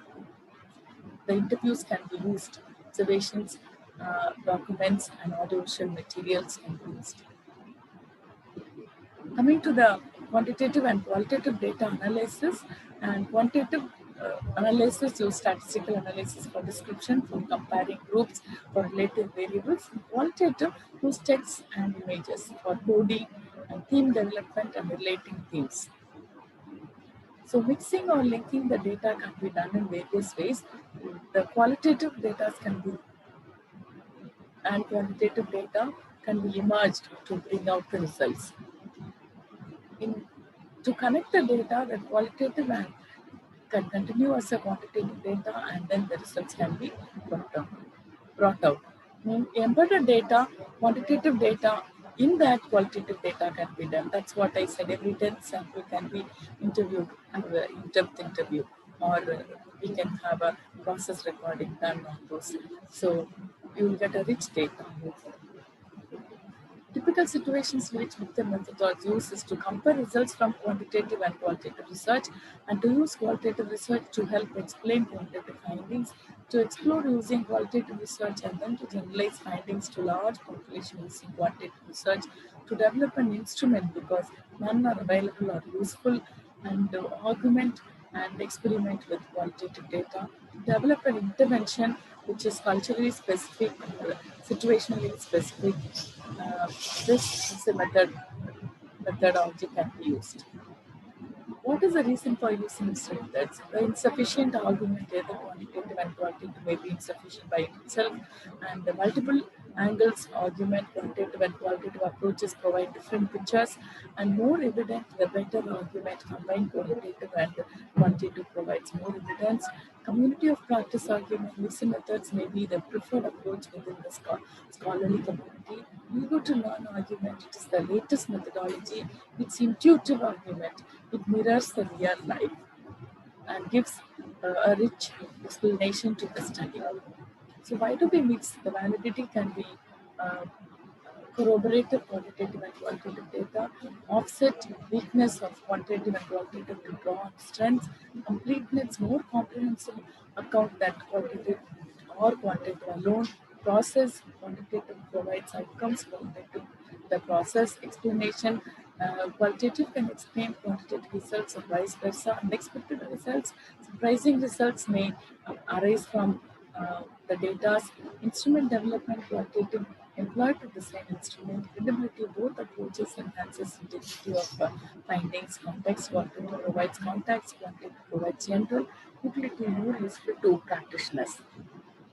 the interviews can be used, observations, documents, and audiovisual materials can be used. Coming to the quantitative and qualitative data analysis, and quantitative analysis use statistical analysis for description, for comparing groups, for relative variables. Qualitative use text and images for coding and theme development and relating themes. So mixing or linking the data can be done in various ways. The qualitative data can be and quantitative data can be merged to bring out the results. To connect the data, the qualitative and can continue as a quantitative data, and then the results can be brought out. Embedded data, quantitative data, in that qualitative data can be done. That's what I said. Every 10 sample can be interviewed, have an in-depth interview, or we can have a process recording done on those. So you will get a rich data. Typical situations in which method methodology uses to compare results from quantitative and qualitative research, and to use qualitative research to help explain quantitative findings, to explore using qualitative research and then to generalize findings to large population using quantitative research, to develop an instrument because none are available or useful, and to augment and experiment with qualitative data, to develop an intervention which is culturally specific or situationally specific. This is a methodology can be used. What is the reason for using this methods? The insufficient argument, either quantitative and qualitative, may be insufficient by itself, and the multiple angles argument, quantitative and qualitative approaches provide different pictures, and more evident, the better argument combined qualitative and quantitative provides more evidence. Community of practice argument, mixed methods may be the preferred approach within the scholarly community. Eager to learn argument, it is the latest methodology. It's intuitive argument. It mirrors the real life and gives a rich explanation to the study. So why do we mix? The validity can be corroborative quantitative and qualitative data, offset weakness of quantitative and qualitative to draw on strengths, completeness, more comprehensive account that qualitative or quantitative alone, process, quantitative provides outcomes, qualitative the process, explanation, qualitative can explain quantitative results or vice versa, unexpected results, surprising results may arise from the data's instrument development, quantitative employed to design instrument, credibility, both approaches enhances integrity of findings, context, quantitative provides context, quantitative provides general, utility more useful to practitioners.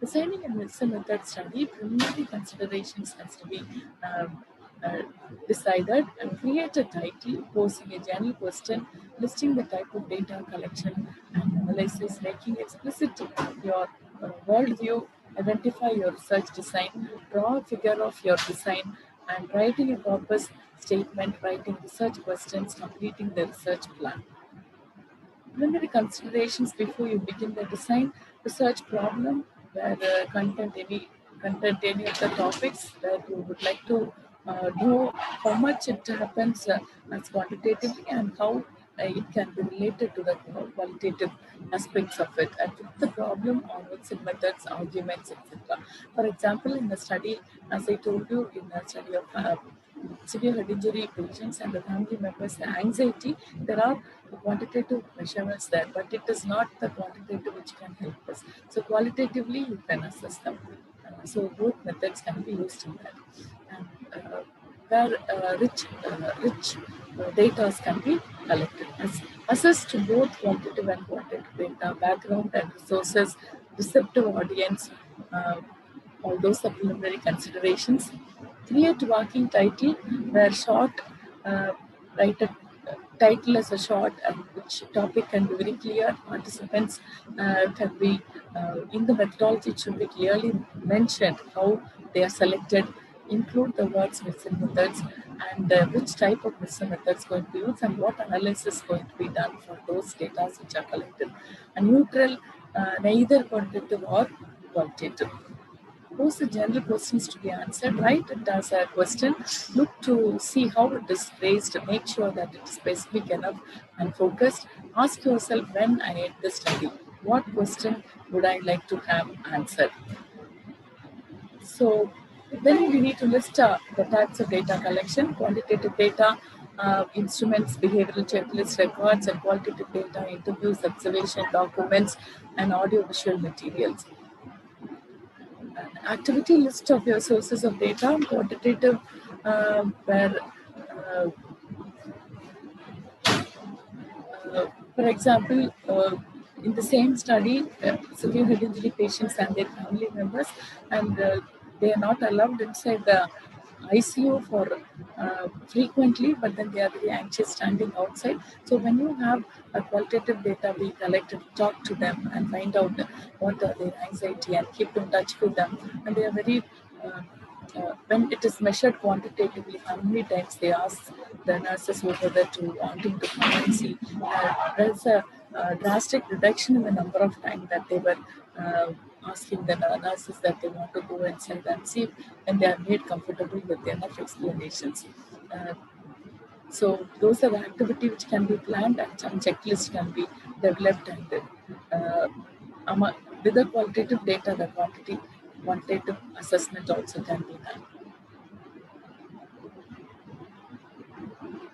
Designing a medicine method study, preliminary considerations has to be decided and create a title, posing a general question, listing the type of data collection and analysis, making explicit your worldview, identify your research design, draw a figure of your design, and writing a purpose statement, writing research questions, completing the research plan. Preliminary considerations before you begin the design, research problem, where content any of the topics that you would like to know how much it happens as quantitatively and how it can be related to the qualitative aspects of it, and with the problem on its methods, arguments, etc. For example, in the study, as I told you, in the study of severe head injury patients and the family members' anxiety, there are quantitative measurements there, but it is not the quantitative which can help us. So qualitatively, you can assess them. So both methods can be used in that. And where rich data can be collected. Assess to both quantitative and quantitative data, background and resources, receptive audience, all those are preliminary considerations. Create working title where short, write a title as a short and which topic can be very clear. Participants can be, in the methodology, it should be clearly mentioned how they are selected, include the words missing methods and which type of missing methods going to be used and what analysis is going to be done for those data which are collected. And neutral, neither quantitative or qualitative. Pose the general questions to be answered, write it as a question, look to see how it is phrased, make sure that it is specific enough and focused. Ask yourself, when I end the study, what question would I like to have answered? So then we need to list the types of data collection, quantitative data, instruments, behavioral checklist records, and qualitative data, interviews, observation, documents, and audiovisual materials. Activity list of your sources of data, quantitative, where, for example, in the same study, severe head injury patients and their family members, and they are not allowed inside the ICU for frequently, but then they are very anxious standing outside. So when you have a qualitative data being collected, talk to them and find out what are their anxiety and keep in touch with them. And they are very, when it is measured quantitatively, how many times they ask the nurses over there to wanting to come and see. There's a drastic reduction in the number of times that they were asking the nurses that they want to go inside and see when they are made comfortable with enough explanations. So those are the activity which can be planned and some checklists can be developed and with the qualitative data, the quantitative assessment also can be done.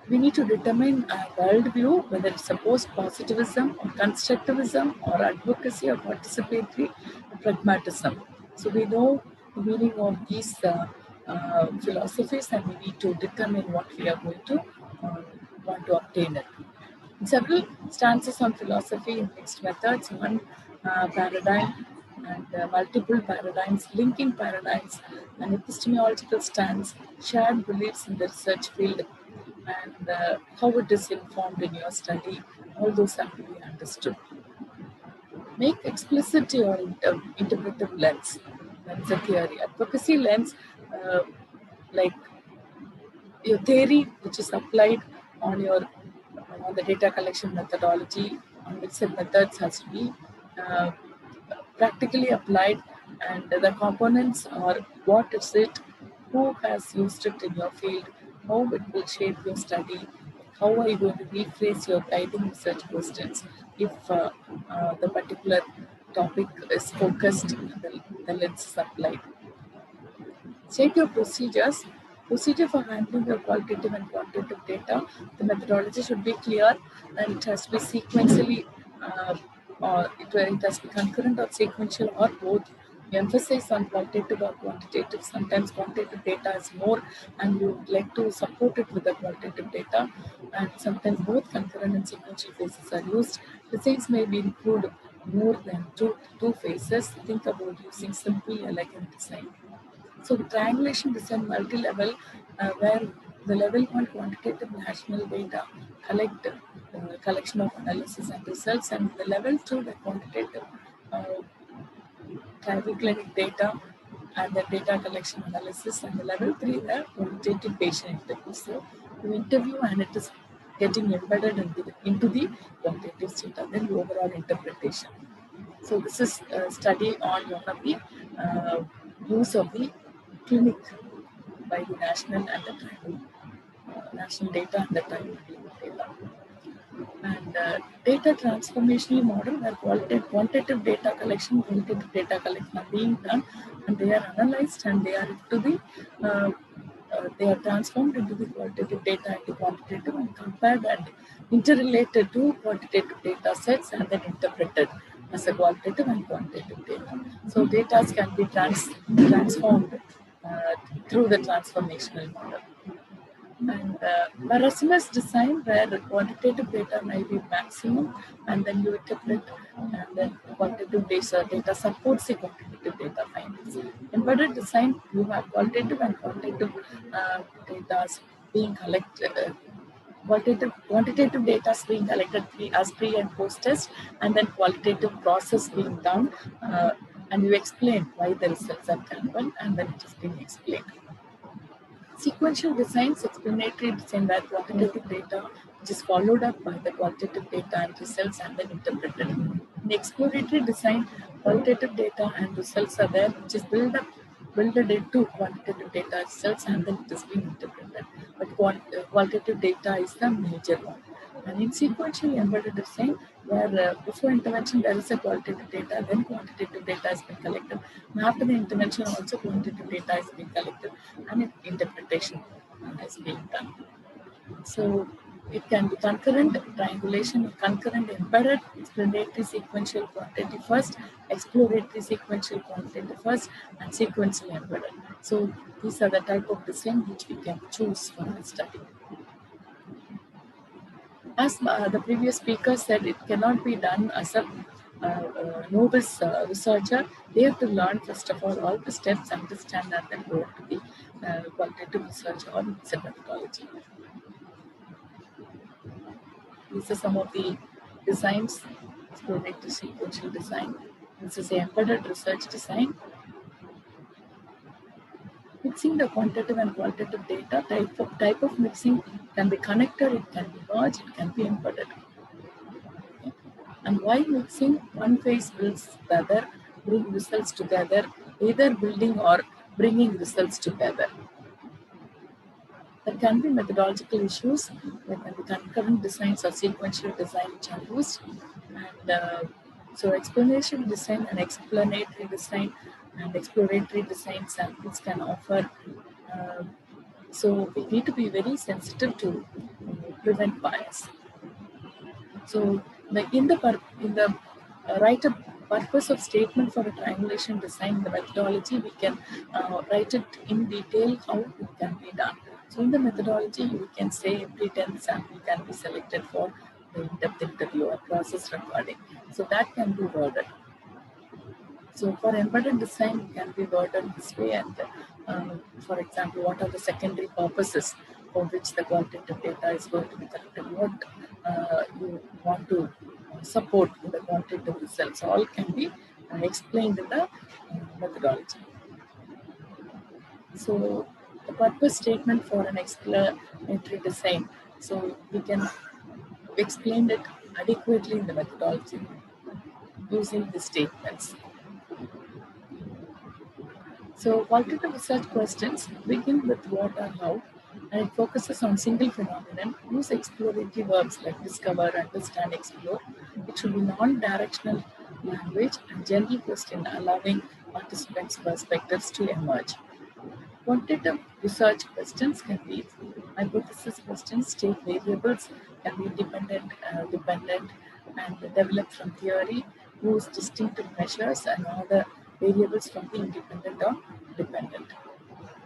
We need to determine a worldview, whether it's supposed positivism or constructivism or advocacy or participatory pragmatism. So we know the meaning of these philosophies and we need to determine what we are going to want to obtain it. Several stances on philosophy in mixed methods, one paradigm and multiple paradigms, linking paradigms, an epistemological stance, shared beliefs in the research field, and how it is informed in your study, all those have to be understood. Make explicit your interpretive lens. That's a theory. Advocacy lens, like your theory, which is applied on your on the data collection methodology, on mixed methods has to be practically applied, and the components are what is it, who has used it in your field, how it will shape your study, how are you going to rephrase your guiding research questions if the particular topic is focused and the lens is applied. State your procedures. Procedure for handling your qualitative and quantitative data. The methodology should be clear and it has to be sequentially, or it has to be concurrent or sequential or both. You emphasize on qualitative or quantitative. Sometimes quantitative data is more and you would like to support it with the qualitative data. And sometimes both concurrent and sequential phases are used. Designs may be include more than two phases. Think about using simple, elegant design. So the triangulation design multi-level, where the level 1 quantitative national data collect collection of analysis and results, and the level 2 the quantitative tribal clinic data and the data collection analysis, and the level 3 the quantitative patient interview. So you interview and it is getting embedded into the quantitative data, then the overall interpretation. So this is a study on one of the use of the clinic by the national and the tribal national data and the tribal data. And data transformational model where quantitative data collection, qualitative data collection are being done, and they are analyzed and they are into the they are transformed into the qualitative data into quantitative and compared and interrelated to quantitative data sets and then interpreted as a qualitative and quantitative data. So data can be transformed through the transformational model. And a resume is designed where the quantitative data may be maximum, and then you interpret, and then quantitative data supports the quantitative data findings. Embedded design, you have qualitative and quantitative data being collected. Quantitative data is being collected as pre and post test, and then qualitative process being done, and you explain why the results are done, and then it is being explained. Sequential designs, explanatory design where quantitative data which is followed up by the qualitative data and results and then interpreted. In exploratory design, qualitative data and results are there, which is built into quantitative data results and then it is being interpreted. But qualitative data is the major one. And in sequential embedded design, where before intervention there is a qualitative data, then quantitative data has been collected. And after the intervention, also quantitative data is being collected and interpretation is being done. So it can be concurrent triangulation, concurrent embedded, explanatory sequential quantitative first, exploratory sequential quantitative first, and sequential embedded. So these are the type of design which we can choose for our study. As the previous speaker said, it cannot be done as a novice researcher. They have to learn, first of all the steps, understand, and then go to the qualitative research or mixed methodology. These are some of the designs, exploratory sequential design. This is the embedded research design. Mixing the quantitative and qualitative data, type of mixing can be connected, it can be merged, it can be embedded. Okay. And why mixing one phase builds the other, bring results together, either building or bringing results together. There can be methodological issues, there can be concurrent designs or sequential design which are used. And so explanation design and explanatory design and exploratory design samples can offer. So we need to be very sensitive to prevent bias. So in the write a purpose of statement for a triangulation design in the methodology, we can write it in detail how it can be done. So in the methodology, we can say every 10th sample can be selected for the in-depth interview or process recording. So that can be worded. So for embedded design, it can be worded this way. And for example, what are the secondary purposes for which the qualitative data is going to be collected? What you want to support in the quantitative results? All can be explained in the methodology. So the purpose statement for an explanatory design. So we can explain it adequately in the methodology using the statements. So qualitative research questions begin with what or how, and it focuses on single phenomenon. Use exploratory verbs like discover, understand, explore. It should be non-directional language and general question, allowing participants' perspectives to emerge. Quantitative research questions can be hypothesis questions, state variables, can be dependent, and developed from theory, use distinctive measures and other variables from the independent or dependent.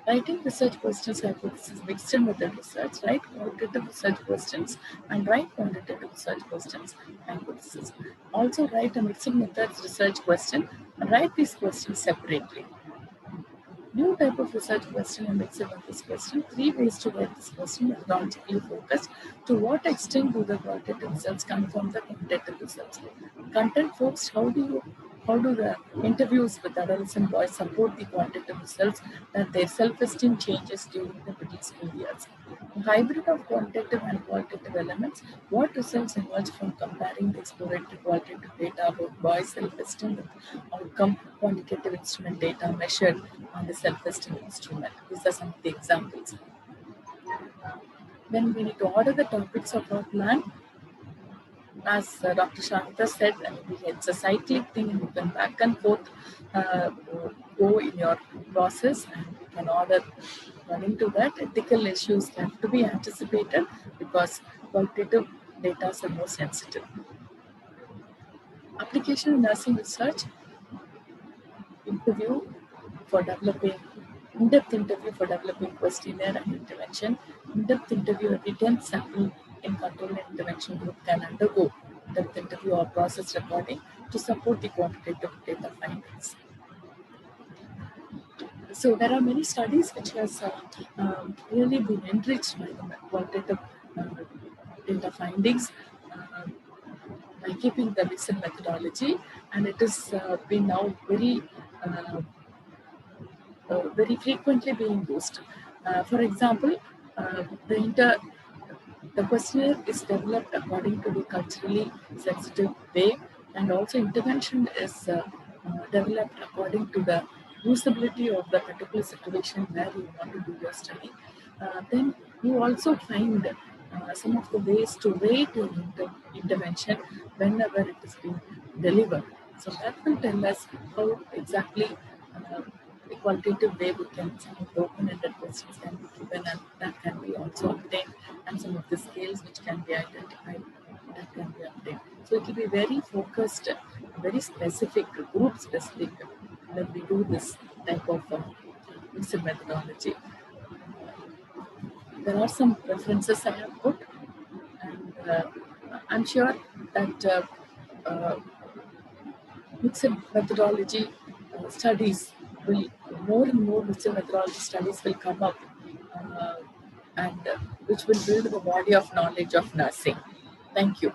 Writing research questions, hypothesis, mixed method research, write qualitative research questions and write quantitative research questions, hypothesis. Also write a mixed methods research question and write these questions separately. New type of research question and mixed methods question. 3 ways to write this question, methodologically focused. To what extent do the qualitative results come from the quantitative results? Content focused, how do the interviews with adolescent boys support the quantitative results that their self-esteem changes during the middle school years? A hybrid of quantitative and qualitative elements, what results emerge from comparing the exploratory qualitative data about boys' self-esteem with outcome quantitative instrument data measured on the self-esteem instrument? These are some of the examples. Then we need to order the topics of our plan. As Dr. Shanta said, it's a cyclic thing and you can back and forth go in your process and you can order running to that. Ethical issues have to be anticipated because qualitative data are more sensitive. Application in nursing research, interview for developing in-depth interview for developing questionnaire and intervention. In-depth interview, every 10th sample in control and intervention group can undergo in-depth interview or process recording to support the quantitative data findings. So there are many studies which has really been enriched by the quantitative data findings by keeping the mixed methodology, and it has been now very frequently being used. For example, the questionnaire is developed according to the culturally sensitive way, and also intervention is developed according to the usability of the particular situation where you want to do your study. Then you also find some of the ways to rate your intervention whenever it is being delivered. So that will tell us how exactly the qualitative way we can, some of the open-ended questions can be given and that can be also obtained, and some of the scales which can be identified that can be obtained. So it will be very focused, very specific, group specific when we do this type of mixed methodology. There are some references I have put, and I'm sure that mixed methodology studies will, more and more mixed methodology studies will come up, and which will build the body of knowledge of nursing. Thank you.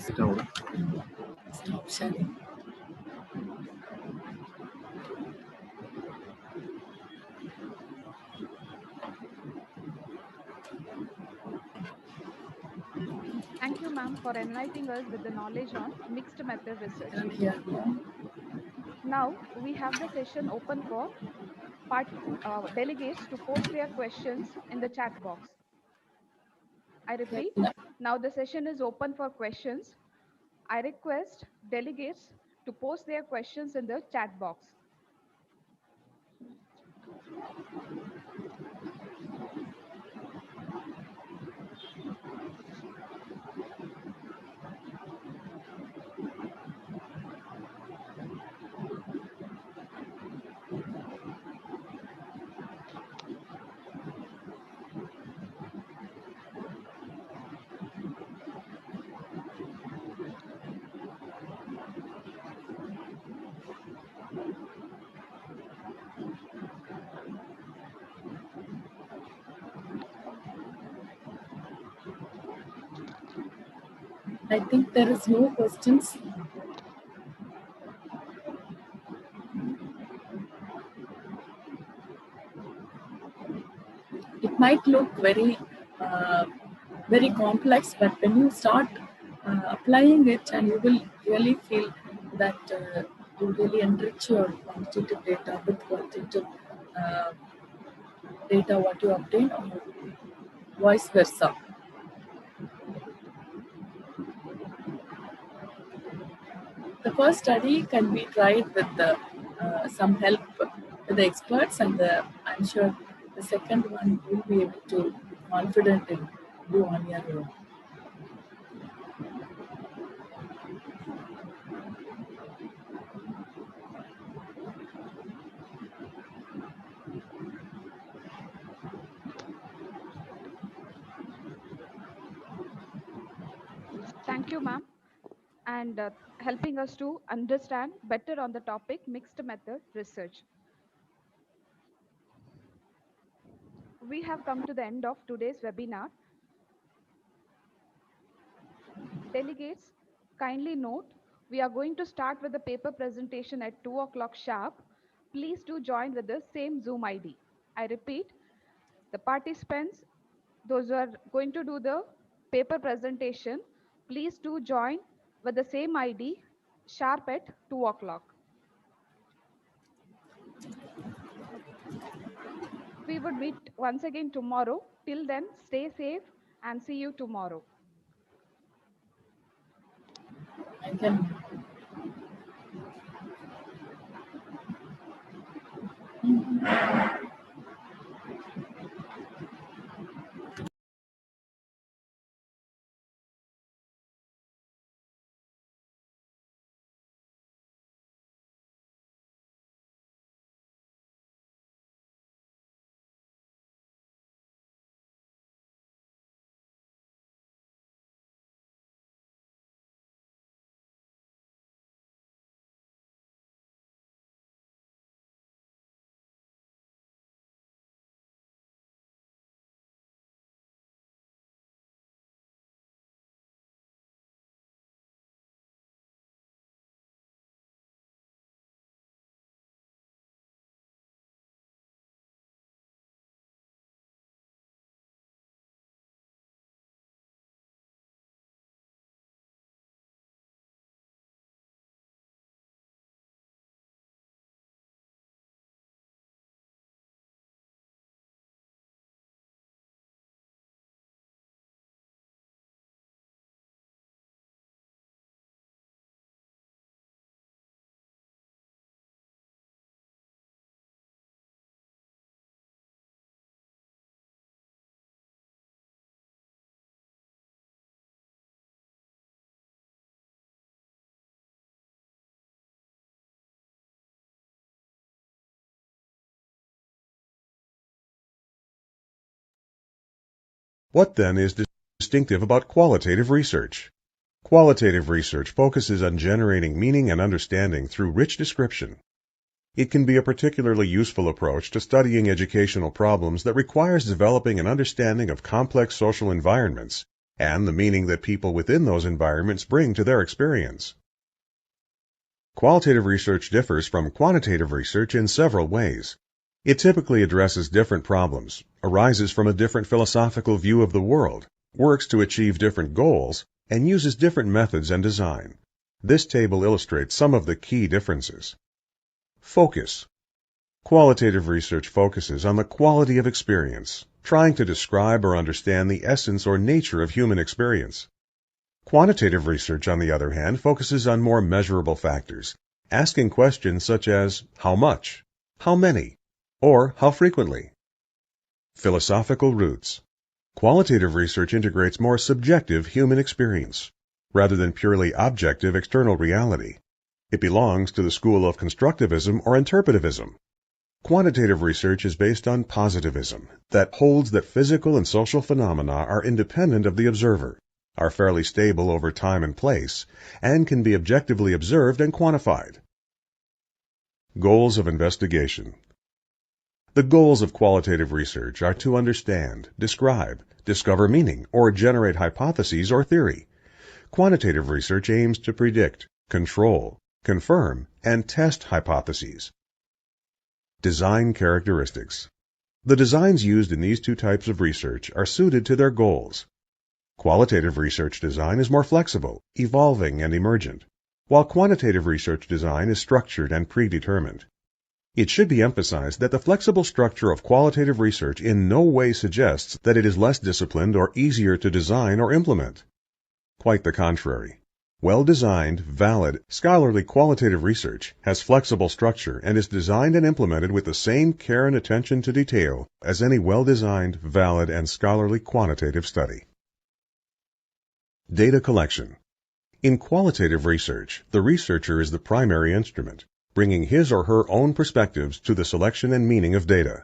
Stop sharing. Thank you, ma'am, for enlightening us with the knowledge on mixed method research. Now we have the session open for delegates to post their questions in the chat box. I repeat, now the session is open for questions. I request delegates to post their questions in the chat box. I think there is no questions. It might look very complex, but when you start applying it, and you will really feel that you really enrich your quantitative data with quantitative data what you obtain, or vice versa. The first study can be tried with some help with the experts, and I'm sure the second one will be able to be confident in do on your own. Thank you, ma'am, and helping us to understand better on the topic mixed method research. We have come to the end of today's webinar. Delegates, kindly note, we are going to start with the paper presentation at 2 o'clock sharp. Please do join with the same Zoom ID. I repeat, the participants, those who are going to do the paper presentation, please do join with the same ID sharp at 2 o'clock. We would meet once again tomorrow. Till then, stay safe and see you tomorrow. What then is distinctive about qualitative research? Qualitative research focuses on generating meaning and understanding through rich description. It can be a particularly useful approach to studying educational problems that requires developing an understanding of complex social environments and the meaning that people within those environments bring to their experience. Qualitative research differs from quantitative research in several ways. It typically addresses different problems, arises from a different philosophical view of the world, works to achieve different goals, and uses different methods and design. This table illustrates some of the key differences. Focus. Qualitative research focuses on the quality of experience, trying to describe or understand the essence or nature of human experience. Quantitative research, on the other hand, focuses on more measurable factors, asking questions such as how much, how many, or how frequently. Philosophical roots. Qualitative research integrates more subjective human experience, rather than purely objective external reality. It belongs to the school of constructivism or interpretivism. Quantitative research is based on positivism, that holds that physical and social phenomena are independent of the observer, are fairly stable over time and place, and can be objectively observed and quantified. Goals of investigation. The goals of qualitative research are to understand, describe, discover meaning, or generate hypotheses or theory. Quantitative research aims to predict, control, confirm, and test hypotheses. Design characteristics. The designs used in these two types of research are suited to their goals. Qualitative research design is more flexible, evolving, and emergent, while quantitative research design is structured and predetermined. It should be emphasized that the flexible structure of qualitative research in no way suggests that it is less disciplined or easier to design or implement. Quite the contrary. Well-designed, valid, scholarly qualitative research has flexible structure and is designed and implemented with the same care and attention to detail as any well-designed, valid, and scholarly quantitative study. Data collection. In qualitative research, the researcher is the primary instrument, bringing his or her own perspectives to the selection and meaning of data.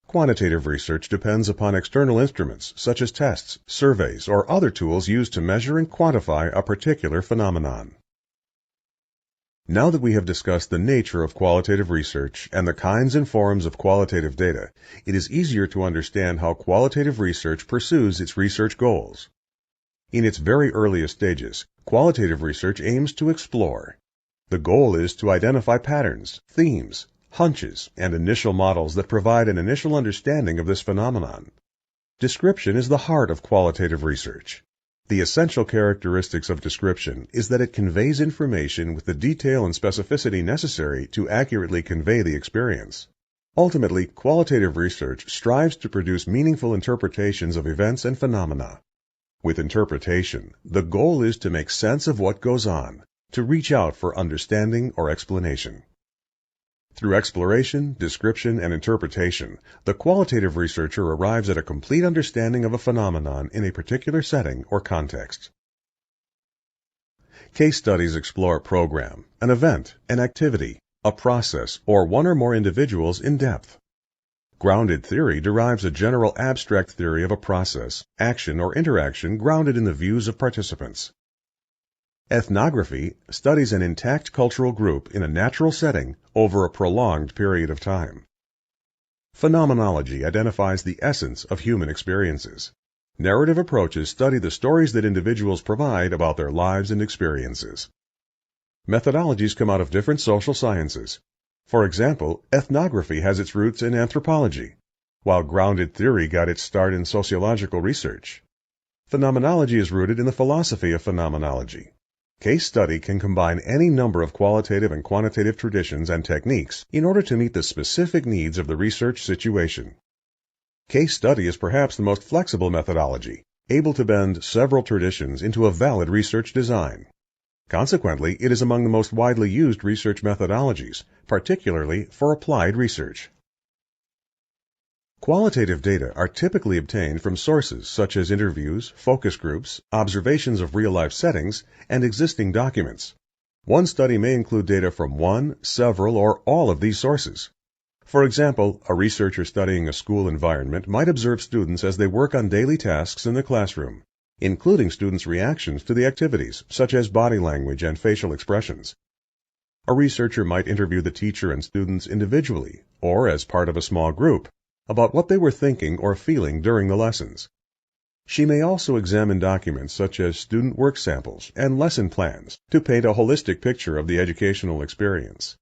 Quantitative research depends upon external instruments such as tests, surveys, or other tools used to measure and quantify a particular phenomenon. Now that we have discussed the nature of qualitative research and the kinds and forms of qualitative data, it is easier to understand how qualitative research pursues its research goals. In its very earliest stages, qualitative research aims to explore. The goal is to identify patterns, themes, hunches, and initial models that provide an initial understanding of this phenomenon. Description is the heart of qualitative research. The essential characteristics of description is that it conveys information with the detail and specificity necessary to accurately convey the experience. Ultimately, qualitative research strives to produce meaningful interpretations of events and phenomena. With interpretation, the goal is to make sense of what goes on, to reach out for understanding or explanation. Through exploration, description, and interpretation, the qualitative researcher arrives at a complete understanding of a phenomenon in a particular setting or context. Case studies explore a program, an event, an activity, a process, or one or more individuals in depth. Grounded theory derives a general abstract theory of a process, action, or interaction grounded in the views of participants. Ethnography studies an intact cultural group in a natural setting over a prolonged period of time. Phenomenology identifies the essence of human experiences. Narrative approaches study the stories that individuals provide about their lives and experiences. Methodologies come out of different social sciences. For example, ethnography has its roots in anthropology, while grounded theory got its start in sociological research. Phenomenology is rooted in the philosophy of phenomenology. Case study can combine any number of qualitative and quantitative traditions and techniques in order to meet the specific needs of the research situation. Case study is perhaps the most flexible methodology, able to bend several traditions into a valid research design. Consequently, it is among the most widely used research methodologies, particularly for applied research. Qualitative data are typically obtained from sources such as interviews, focus groups, observations of real-life settings, and existing documents. One study may include data from one, several, or all of these sources. For example, a researcher studying a school environment might observe students as they work on daily tasks in the classroom, including students' reactions to the activities, such as body language and facial expressions. A researcher might interview the teacher and students individually, or as part of a small group, about what they were thinking or feeling during the lessons. She may also examine documents such as student work samples and lesson plans to paint a holistic picture of the educational experience.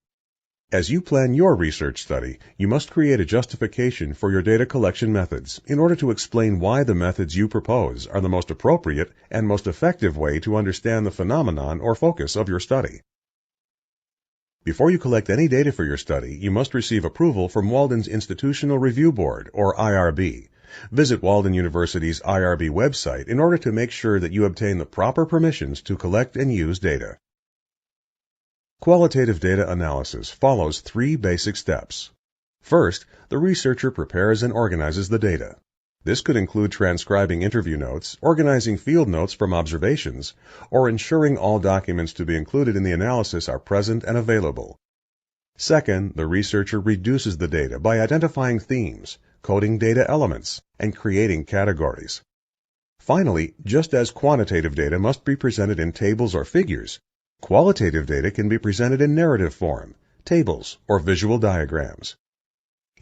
As you plan your research study, you must create a justification for your data collection methods in order to explain why the methods you propose are the most appropriate and most effective way to understand the phenomenon or focus of your study. Before you collect any data for your study, you must receive approval from Walden's Institutional Review Board, or IRB. Visit Walden University's IRB website in order to make sure that you obtain the proper permissions to collect and use data. Qualitative data analysis follows 3 basic steps. First, the researcher prepares and organizes the data. This could include transcribing interview notes, organizing field notes from observations, or ensuring all documents to be included in the analysis are present and available. Second, the researcher reduces the data by identifying themes, coding data elements, and creating categories. Finally, just as quantitative data must be presented in tables or figures, qualitative data can be presented in narrative form, tables, or visual diagrams.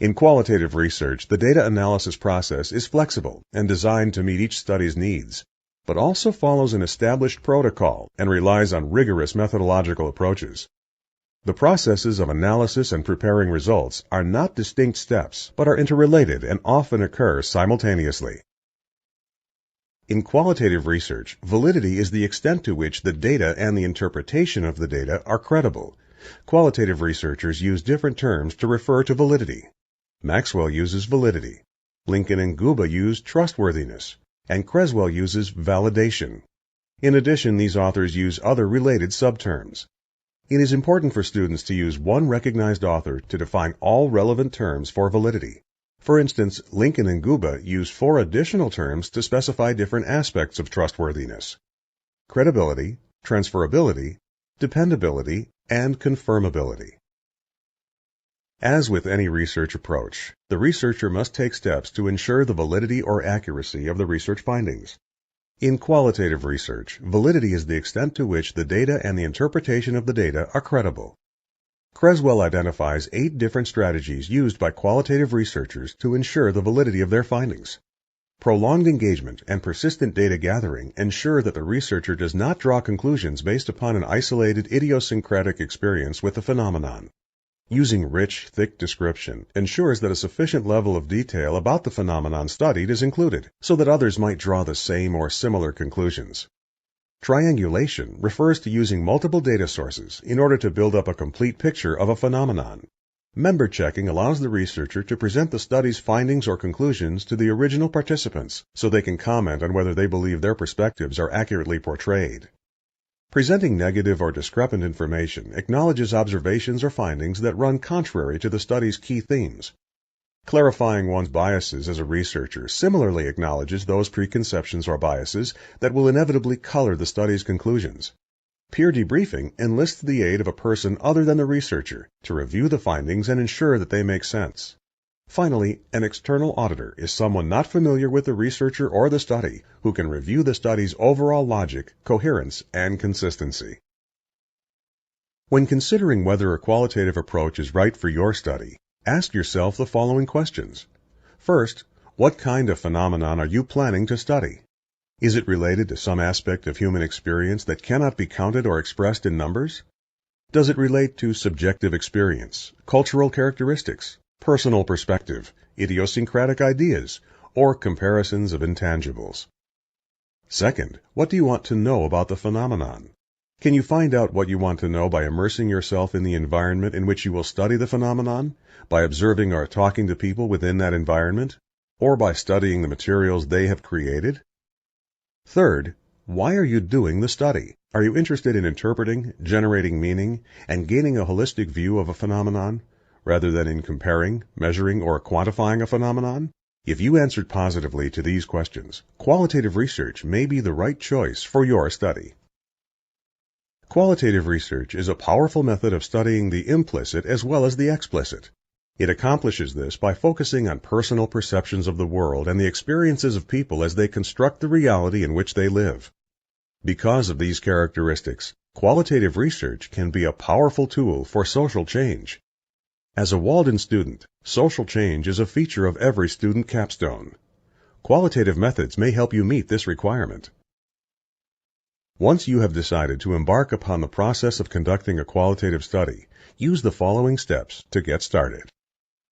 In qualitative research, the data analysis process is flexible and designed to meet each study's needs, but also follows an established protocol and relies on rigorous methodological approaches. The processes of analysis and preparing results are not distinct steps, but are interrelated and often occur simultaneously. In qualitative research, validity is the extent to which the data and the interpretation of the data are credible. Qualitative researchers use different terms to refer to validity. Maxwell uses validity. Lincoln and Guba use trustworthiness, and Creswell uses validation. In addition, these authors use other related subterms. It is important for students to use one recognized author to define all relevant terms for validity. For instance, Lincoln and Guba use 4 additional terms to specify different aspects of trustworthiness: credibility, transferability, dependability, and confirmability. As with any research approach, the researcher must take steps to ensure the validity or accuracy of the research findings. In qualitative research, validity is the extent to which the data and the interpretation of the data are credible. Creswell identifies 8 different strategies used by qualitative researchers to ensure the validity of their findings. Prolonged engagement and persistent data gathering ensure that the researcher does not draw conclusions based upon an isolated idiosyncratic experience with the phenomenon. Using rich, thick description ensures that a sufficient level of detail about the phenomenon studied is included, so that others might draw the same or similar conclusions. Triangulation refers to using multiple data sources in order to build up a complete picture of a phenomenon. Member checking allows the researcher to present the study's findings or conclusions to the original participants so they can comment on whether they believe their perspectives are accurately portrayed. Presenting negative or discrepant information acknowledges observations or findings that run contrary to the study's key themes. Clarifying one's biases as a researcher similarly acknowledges those preconceptions or biases that will inevitably color the study's conclusions. Peer debriefing enlists the aid of a person other than the researcher to review the findings and ensure that they make sense. Finally, an external auditor is someone not familiar with the researcher or the study who can review the study's overall logic, coherence, and consistency. When considering whether a qualitative approach is right for your study, ask yourself the following questions. First, what kind of phenomenon are you planning to study? Is it related to some aspect of human experience that cannot be counted or expressed in numbers? Does it relate to subjective experience, cultural characteristics, personal perspective, idiosyncratic ideas, or comparisons of intangibles? Second, what do you want to know about the phenomenon? Can you find out what you want to know by immersing yourself in the environment in which you will study the phenomenon, by observing or talking to people within that environment, or by studying the materials they have created? Third, why are you doing the study? Are you interested in interpreting, generating meaning, and gaining a holistic view of a phenomenon, rather than in comparing, measuring, or quantifying a phenomenon? If you answered positively to these questions, qualitative research may be the right choice for your study. Qualitative research is a powerful method of studying the implicit as well as the explicit. It accomplishes this by focusing on personal perceptions of the world and the experiences of people as they construct the reality in which they live. Because of these characteristics, qualitative research can be a powerful tool for social change. As a Walden student, social change is a feature of every student capstone. Qualitative methods may help you meet this requirement. Once you have decided to embark upon the process of conducting a qualitative study, use the following steps to get started.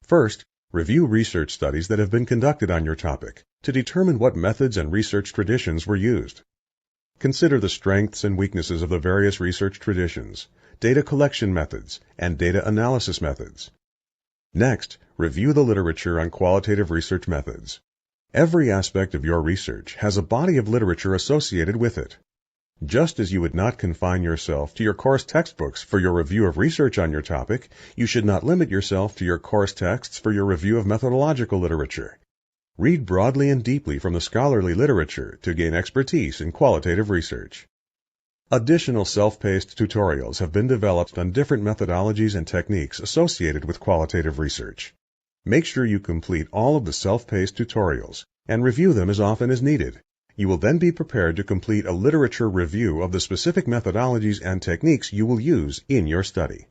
First, review research studies that have been conducted on your topic to determine what methods and research traditions were used. Consider the strengths and weaknesses of the various research traditions, data collection methods, and data analysis methods. Next, review the literature on qualitative research methods. Every aspect of your research has a body of literature associated with it. Just as you would not confine yourself to your course textbooks for your review of research on your topic, you should not limit yourself to your course texts for your review of methodological literature. Read broadly and deeply from the scholarly literature to gain expertise in qualitative research. Additional self-paced tutorials have been developed on different methodologies and techniques associated with qualitative research. Make sure you complete all of the self-paced tutorials and review them as often as needed. You will then be prepared to complete a literature review of the specific methodologies and techniques you will use in your study.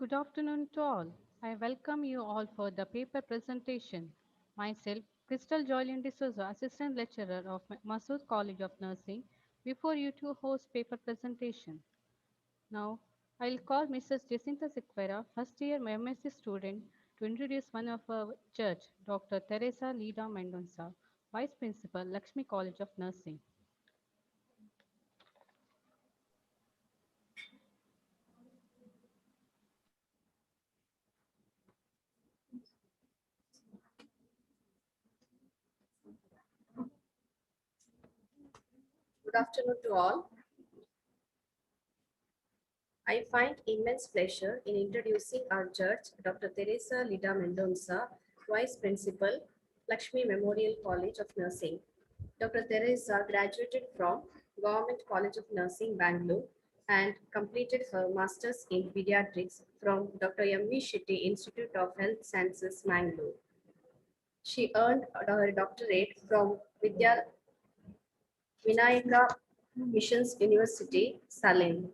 Good afternoon to all. I welcome you all for the paper presentation. Myself, Crystal Joylin D'Souza, Assistant Lecturer of Masood College of Nursing, before you to host paper presentation. Now, I'll call Mrs. Jacinta Sequeira, first year MSc student, to introduce one of our church, Dr. Teresa Lida Mendonça, Vice Principal, Lakshmi College of Nursing. Good afternoon to all. I find immense pleasure in introducing our church, Dr. Teresa Lida Mendonça, Vice Principal, Lakshmi Memorial College of Nursing. Dr. Teresa graduated from Government College of Nursing, Bangalore, and completed her Masters in Pediatrics from Dr. M.V. Shetty Institute of Health Sciences, Mangalore. She earned her doctorate from Vinayaka Missions University, Salem.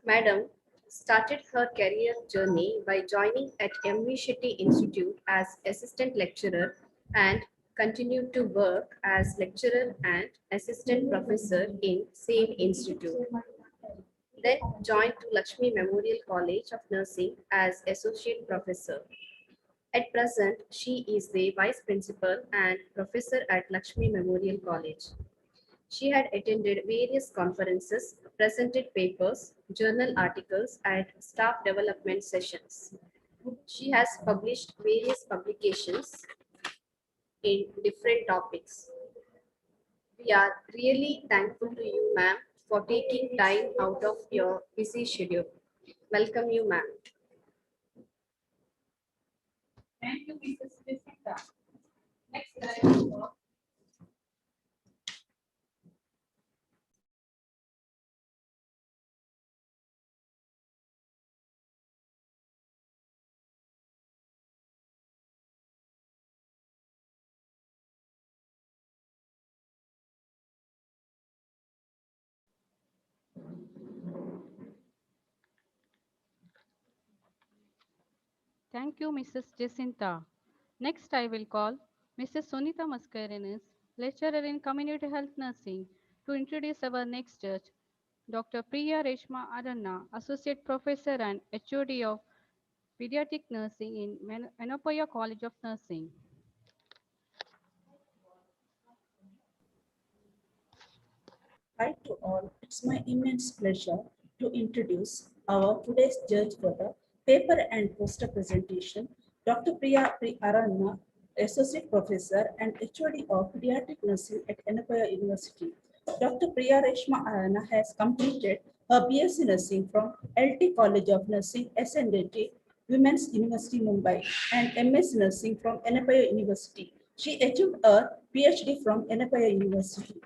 Madam started her career journey by joining at M.V. Shetty Institute as assistant lecturer and continued to work as lecturer and assistant professor in same institute. Then joined to Lakshmi Memorial College of Nursing as associate professor. At present, she is the vice principal and professor at Lakshmi Memorial College. She had attended various conferences, presented papers, journal articles, and staff development sessions. She has published various publications in different topics. We are really thankful to you, ma'am, for taking time out of your busy schedule. Welcome you, ma'am. Thank you, Mrs. Jacinta. Next, I will Thank you, Mrs. Jacinta. Next, I will call Mrs. Sunita Mascarenes, lecturer in community health nursing, to introduce our next judge, Dr. Priya Reshma Aranna, associate professor and HOD of pediatric nursing in Menopoya College of Nursing. Hi to all, it's my immense pleasure to introduce our today's judge for the paper and poster presentation, Dr. Priya Aranna, Associate Professor and HOD of Pediatric Nursing at Menopoya University. Dr. Priya Reshma Aranna has completed her BSc Nursing from LT College of Nursing, SNDT, Women's University, Mumbai, and MS Nursing from Menopoya University. She achieved a PhD from Menopoya University.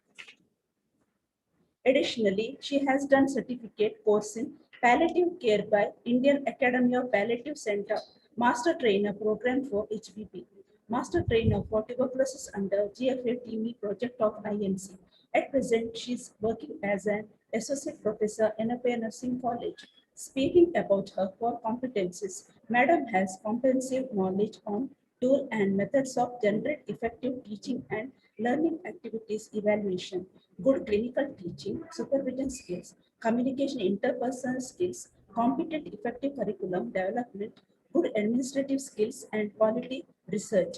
Additionally, she has done certificate course in palliative care by Indian Academy of Palliative Center, Master Trainer Program for HPP, Master Trainer for Tuberculosis under GFA-TME project of INC. At present, she is working as an Associate Professor in a Nursing College. Speaking about her core competencies, Madam has comprehensive knowledge on tool and methods of generate effective teaching and learning activities evaluation, good clinical teaching, supervision skills, communication interpersonal skills, competent effective curriculum development, good administrative skills, and quality research.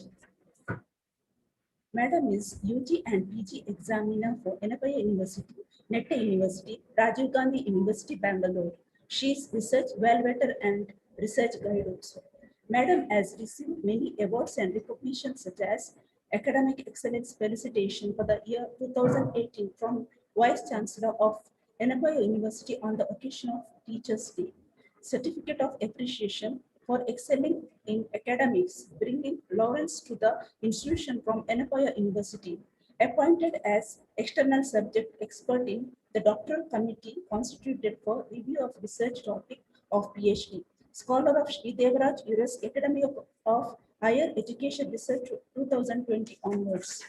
Madam is UG and PG examiner for Menopoya University, Netta University, Rajiv Gandhi University, Bangalore. She is research well-vetter and research guide also. Madam has received many awards and recognitions such as Academic Excellence Felicitation for the year 2018 from Vice Chancellor of Menopoya University on the occasion of Teachers' Day. Certificate of Appreciation for excelling in academics, bringing Lawrence to the institution from Menopoya University. Appointed as external subject expert in the doctoral committee constituted for review of research topic of PhD. Scholar of Sri Devaraj US Academy of Higher Education Research 2020 onwards.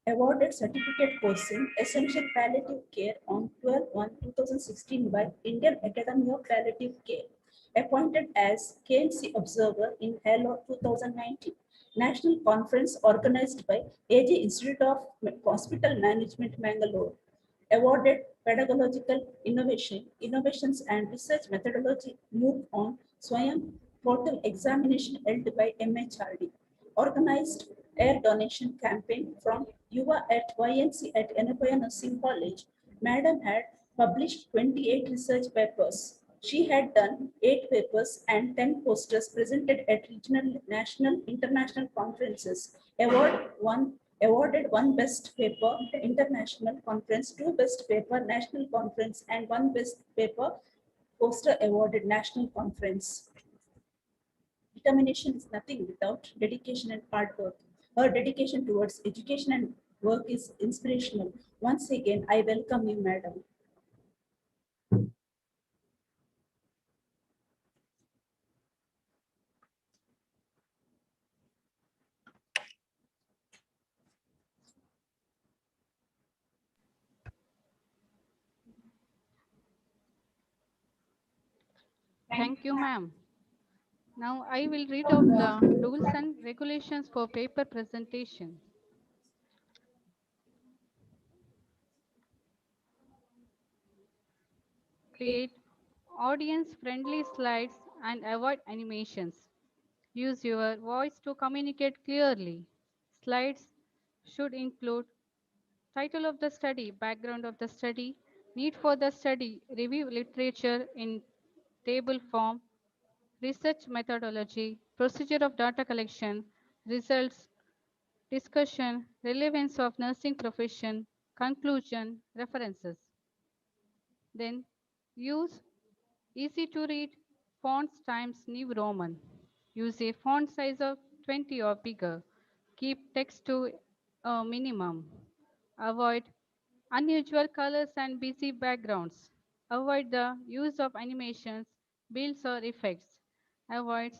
Awarded certificate course in Essential Palliative Care on 12/1/2016 by Indian Academy of Palliative Care. Appointed as KMC Observer in Hello 2019. National Conference organized by AG Institute of Hospital Management, Mangalore. Awarded Pedagogical Innovations and Research Methodology moved on Swayam portal examination held by MHRD. Organized air donation campaign from Yuva at YNC at Enapaya Nursing College. Madam had published 28 research papers. She had done 8 papers and 10 posters presented at regional, national, international conferences. Awarded one best paper international conference, 2 best paper national conference, and 1 best paper poster awarded national conference. Determination is nothing without dedication and hard work. Her dedication towards education and work is inspirational. Once again, I welcome you, madam. Thank you, ma'am. Now I will read out the rules and regulations for paper presentation. Create audience-friendly slides and avoid animations. Use your voice to communicate clearly. Slides should include title of the study, background of the study, need for the study, review literature in table form, research methodology, procedure of data collection, results, discussion, relevance of nursing profession, conclusion, references. Then use easy to read fonts times New Roman. Use a font size of 20 or bigger. Keep text to a minimum. Avoid unusual colors and busy backgrounds. Avoid the use of animations, builds or effects. Avoid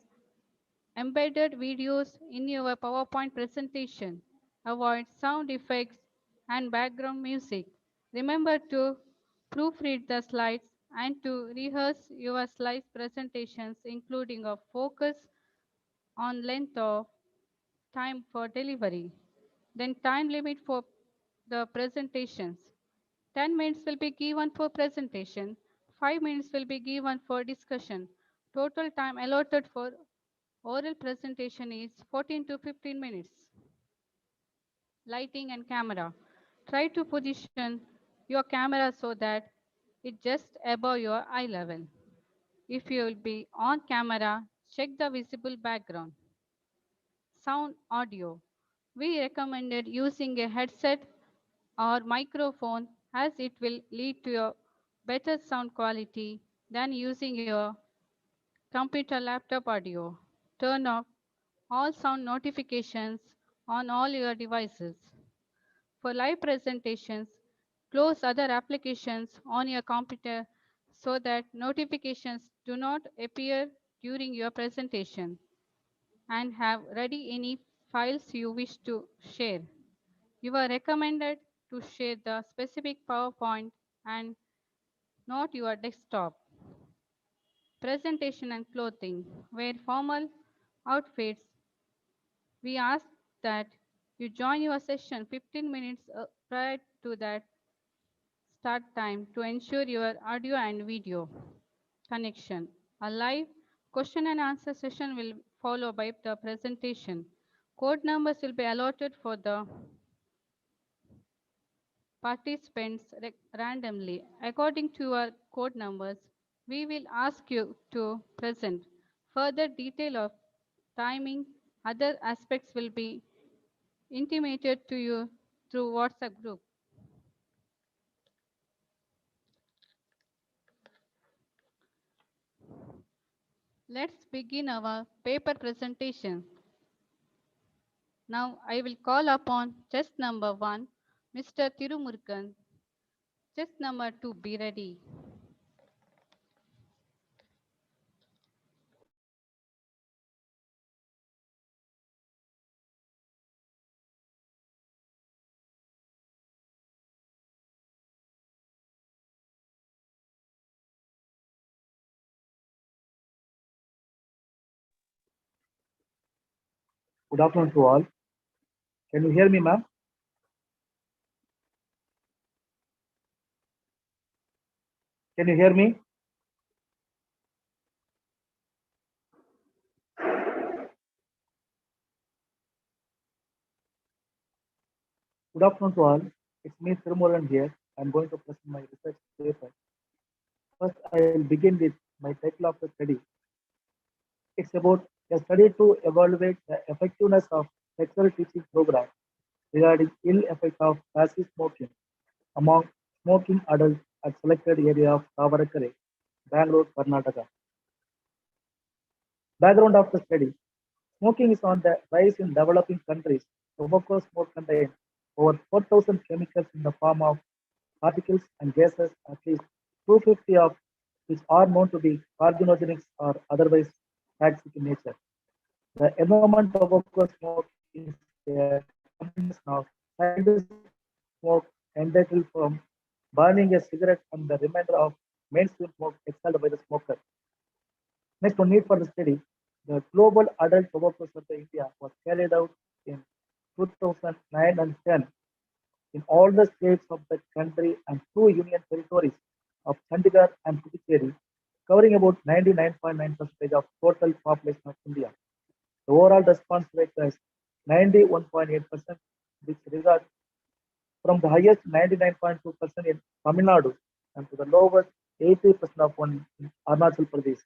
embedded videos in your PowerPoint presentation. Avoid sound effects and background music. Remember to proofread the slides and to rehearse your slide presentations, including a focus on length of time for delivery. Then time limit for the presentations. 10 minutes will be given for presentation. 5 minutes will be given for discussion. Total time allotted for oral presentation is 14 to 15 minutes. Lighting and camera. Try to position your camera so that it's just above your eye level. If you will be on camera, check the visible background. Sound audio. We recommended using a headset or microphone as it will lead to a better sound quality than using your computer laptop audio. Turn off all sound notifications on all your devices. For live presentations, close other applications on your computer so that notifications do not appear during your presentation, and have ready any files you wish to share. You are recommended to share the specific PowerPoint and not your desktop. Presentation and clothing. Wear formal outfits. We ask that you join your session 15 minutes prior to that start time to ensure your audio and video connection. A live question and answer session will follow by the presentation. Code numbers will be allotted for the participants randomly. According to your code numbers, we will ask you to present. Further detail of timing, other aspects will be intimated to you through WhatsApp group. Let's begin our paper presentation. Now I will call upon chest number 1, Mr. Tirumurkan. Chest number 2, be ready. Good afternoon to all. Can you hear me, ma'am? Can you hear me? Good afternoon to all. It's me, Thirumoran here. I'm going to present my research paper. First, I will begin with my title of the study. It's about a study to evaluate the effectiveness of sexual teaching program regarding ill effect of passive smoking among smoking adults at selected area of Tavarakare, Bangalore, Karnataka. Background of the study. Smoking is on the rise in developing countries. Tobacco smoke contains over 4,000 chemicals in the form of particles and gases, at least 250 of which are known to be carcinogenic or otherwise toxic in nature. The environment tobacco smoke is a combination of scientists smoke entitled from burning a cigarette and the remainder of mainstream smoke exhaled by the smoker. Next, one need for the study. The Global Adult Tobacco Survey India was carried out in 2009 and 10 in all the states of the country and two union territories of Chandigarh and Puducherry, covering about 99.9% of total population of India. The overall response rate was 91.8%, which regards from the highest 99.2% in Tamil Nadu and to the lowest 80% of one in Arunachal Pradesh.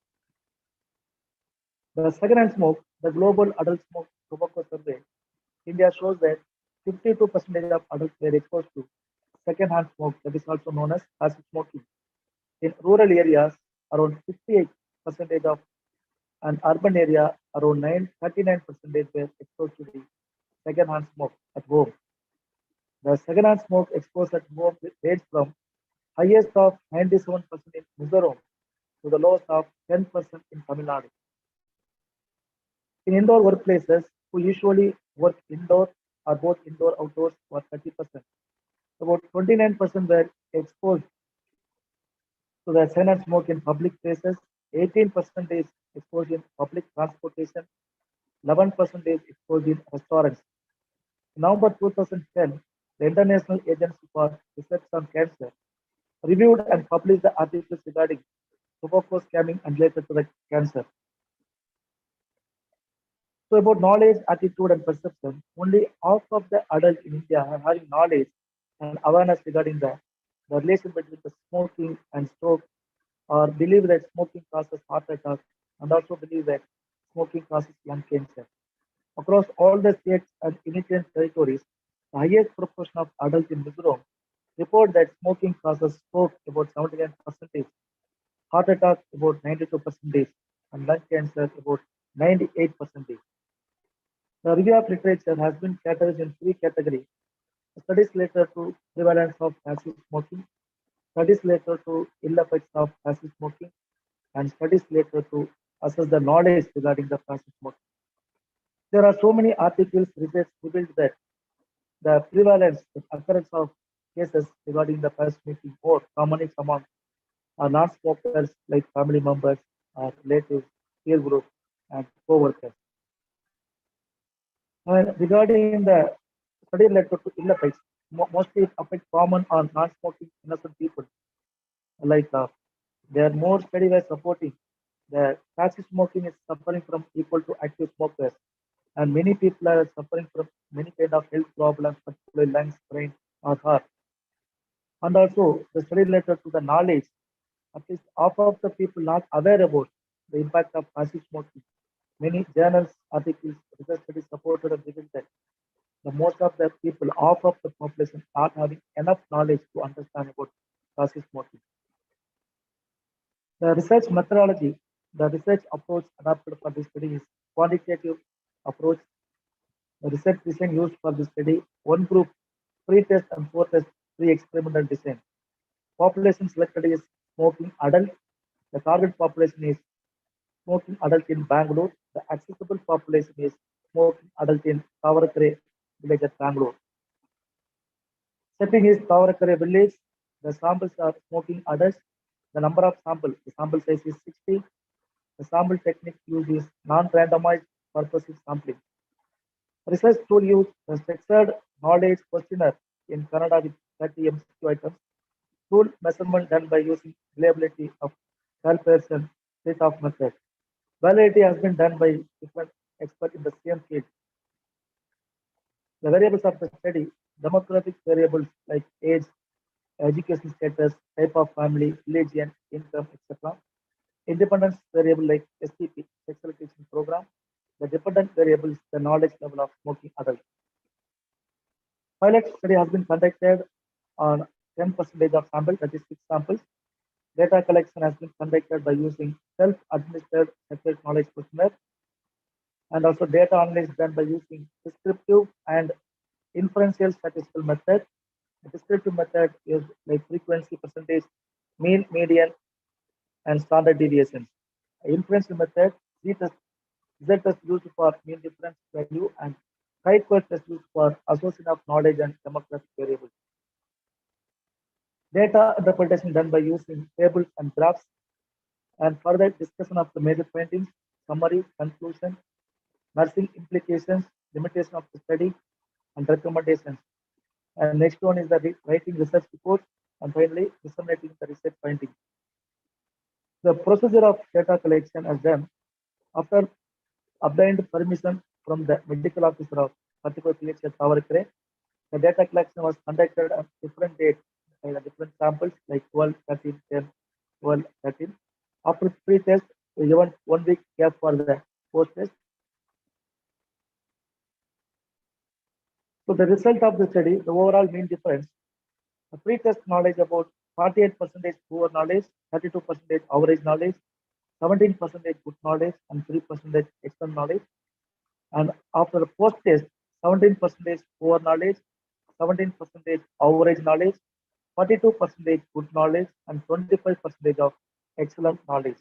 The second-hand smoke, the Global Adult Smoke Tobacco Survey, India shows that 52% of adults were exposed to second-hand smoke, that is also known as passive smoking. In rural areas, around 58% of and urban area, around 39% were exposed to the second-hand smoke at home. The second-hand smoke exposed at home range from highest of 97% in Mizoram to the lowest of 10% in Tamil Nadu. In indoor workplaces, who usually work indoor or both indoor outdoors were 30%. About 29% were exposed to the second smoke in public places, 18% is exposed in public transportation, 11% is exposed in restaurants. In November 2010, the International Agency for Research on Cancer reviewed and published the articles regarding tobacco scamming and related to the cancer. So about knowledge, attitude, and perception, only half of the adults in India are having knowledge and awareness regarding the relation between the smoking and stroke, or believe that smoking causes heart attack, and also believe that smoking causes lung cancer. Across all the states and union territories, the highest proportion of adults in Mizoram report that smoking causes stroke about 79%, heart attack about 92%, and lung cancer about 98%. The review of literature has been categorized in three categories: studies related to prevalence of passive smoking, studies related to ill effects of passive smoking, and studies related to assess the knowledge regarding the passive smoking. There are so many articles research revealed that the prevalence, the occurrence of cases regarding the passive smoking more commonly among non-smokers like family members, relatives, peer group, and co-workers. And regarding the study related to ill effects, mostly it affects common or non-smoking innocent people. Like there are more studies were supporting that passive smoking is suffering from equal to active smokers, and many people are suffering from many kind of health problems, particularly lungs, brain, or heart. And also the study related to the knowledge, at least half of the people not aware about the impact of passive smoking. Many journals, articles, research studies supported and revealed that the most of the people, half of the population, not having enough knowledge to understand about passive smoking. The research methodology, the research approach adopted for this study is quantitative approach. The research design used for this study, one group pre-test and four-test pre-experimental design. Population selected is smoking adult. The target population is smoking adult in Bangalore. The accessible population is smoking adult in Tavarakare village at Bangalore. Setting is Tavarakare village. The samples are smoking adults. The number of samples, the sample size is 60. The sample technique used is non-randomized purposive sampling. Research tool use a structured knowledge questionnaire in Kannada with 30 MCQ items. Tool measurement done by using reliability of calculation set of method. Validity has been done by different experts in the same field. The variables of the study, demographic variables like age, education status, type of family, religion, income, etc. Independence variable like STP, sexual teaching program. The dependent variable is the knowledge level of smoking adults. Pilot study has been conducted on 10% of samples, that is 6 samples. Data collection has been conducted by using self-administered separate knowledge questionnaire, and also data analysis done by using descriptive and inferential statistical method. The descriptive method is like frequency percentage, mean, median, and standard deviations. Inferential method, Z-test is used for mean difference value, and chi-square test used for association of knowledge and demographic variables. Data interpretation done by using tables and graphs, and further discussion of the major findings, summary, conclusion, nursing implications, limitation of the study, and recommendations. And next one is the writing research reports, and finally disseminating the research findings. The procedure of data collection is done after obtained permission from the medical officer of particular PH at Tavarakere. The data collection was conducted on different dates by the different samples like 12, 13, 10, 12, 13. After pre-test, we given 1 week gap for the post-test. So the result of the study, the overall mean difference, the pre-test knowledge about 48% poor knowledge, 32% average knowledge, 17% good knowledge, and 3% excellent knowledge. And after the post-test, 17% poor knowledge, 17% average knowledge, 42% good knowledge, and 25% of excellent knowledge.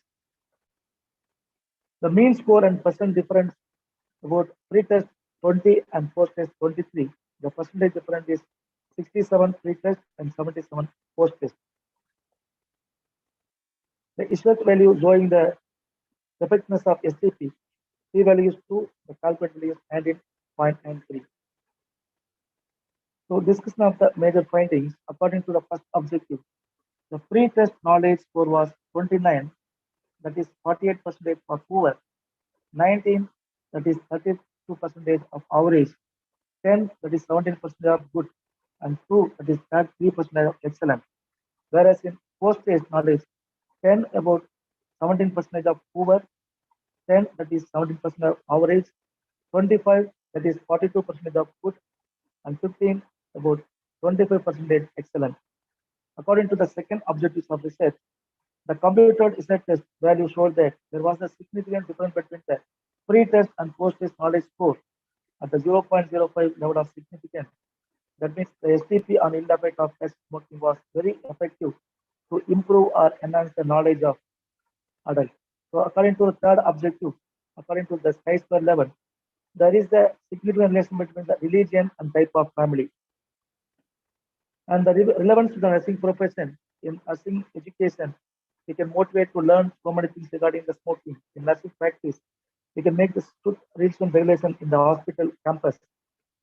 The mean score and percent difference about pre-test 20 and post-test 23. The percentage difference is 67 pre-test and 77 post-test. The Ishwat value showing the effectiveness of STP. P value is 2, the calculated value is 19.93. So discussion of the major findings according to the first objective. The pre-test knowledge score was 29, that is 48% for poor, 19, that is 32% of average, 10, that is 17% of good, and 2, that is 3% of excellent. Whereas in post-test knowledge, 10 about 17% of poor, 10, that is 17% of average, 25, that is 42% of good, and 15, about 25% excellent. According to the second objectives of research, the computed research test value showed that there was a significant difference between the pre-test and post-test knowledge score at the 0.05 level of significance. That means the STP on ill effect of test smoking was very effective to improve or enhance the knowledge of adults. So according to the third objective, according to the chi-square level, there is the significant relation between the religion and type of family. And the relevance to the nursing profession in nursing education, we can motivate to learn so many things regarding the smoking. In nursing practice, we can make the strict rules and regulation in the hospital campus.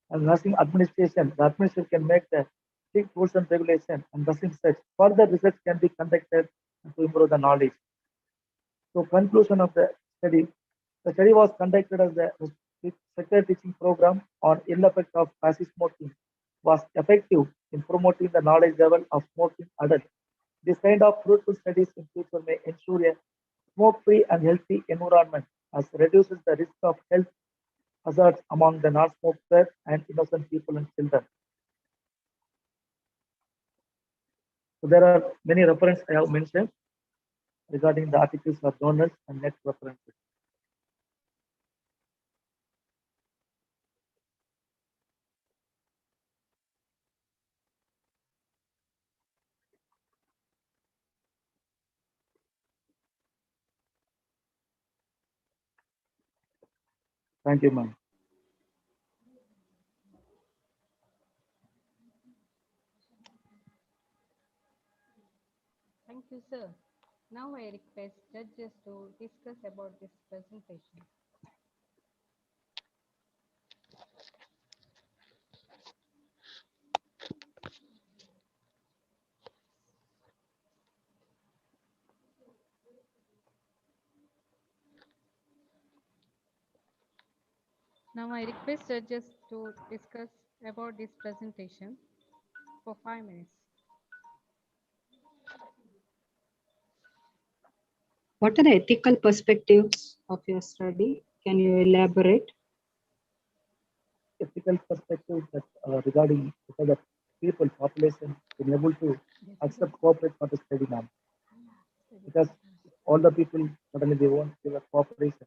And nursing administration, the administration can make the strict rules and regulation and nursing research. Further research can be conducted to improve the knowledge. So conclusion of the study was conducted as the sector teaching program on ill effect of passive smoking was effective in promoting the knowledge level of smoking adults. This kind of fruitful studies in future may ensure a smoke-free and healthy environment as reduces the risk of health hazards among the non-smokers and innocent people and children. So there are many references I have mentioned regarding the articles of journals and net references. Thank you, ma'am. Thank you, sir. Now I request judges to discuss about this presentation. Now I request judges to discuss about this presentation for 5 minutes. What are the ethical perspectives of your study? Can you elaborate? Ethical perspective that regarding whether the people population been able to accept cooperate for the study now, because all the people suddenly they won't give a cooperation.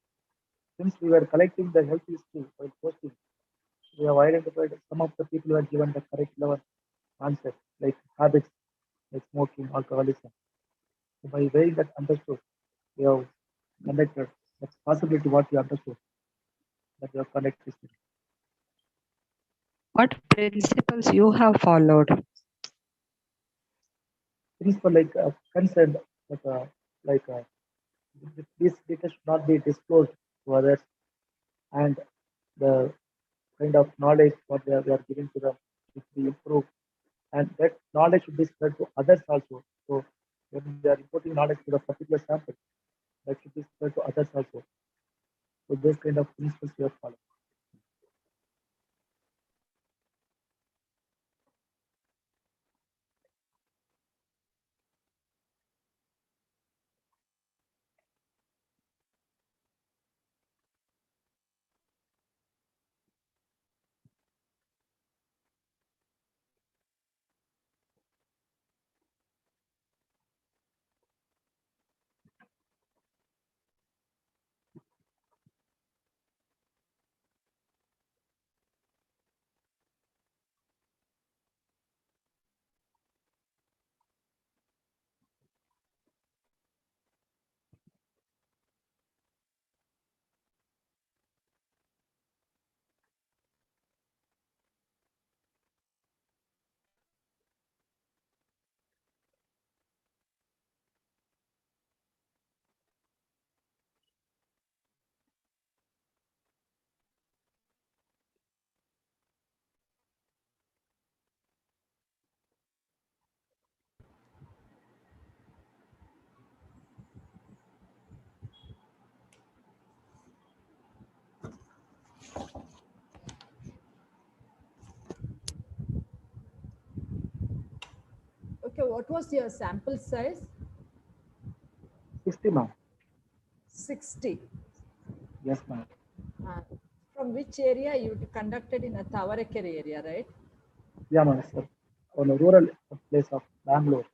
Since we were collecting the health history while posting, we have identified some of the people who are given the correct level answer, like habits, like smoking, alcoholism. So by weighing that understood, we have conducted that's possibility what we understood that we have conducted this. What principles you have followed? Principle like consent, that like this data should not be disclosed to others, and the kind of knowledge what they are giving to them should be improved, and that knowledge should be spread to others also. So when they are reporting knowledge to the particular sample, that should be spread to others also. So those kind of principles we have followed. Okay, what was your sample size? 60, ma'am. 60. Yes, ma'am. Uh, from which area you conducted in a Tavarakere area, right? Yeah, ma'am. Sir. On a rural place of Bangalore.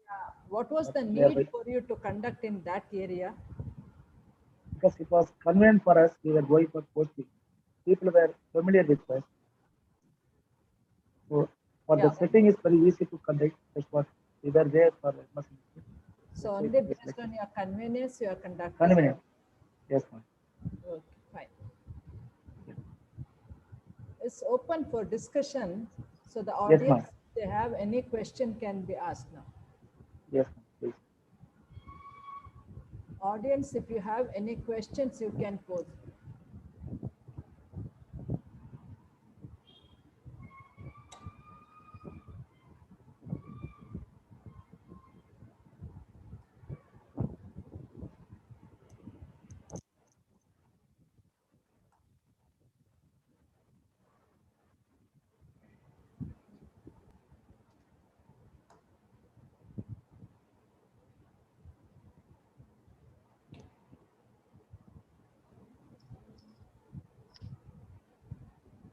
What was the Nearby. need for you to conduct in that area? Because it was convenient for us, we were going for posting. People were familiar with us. So for the setting is very easy to conduct. That's what we were there for emergency. So only based on your convenience you are conducting. Convenient. Yes, ma'am. Okay, fine. It's open for discussion. So the Yes, audience, ma'am. if they have any question can be asked now. Yes, ma'am. Please. Audience, if you have any questions, you can pose.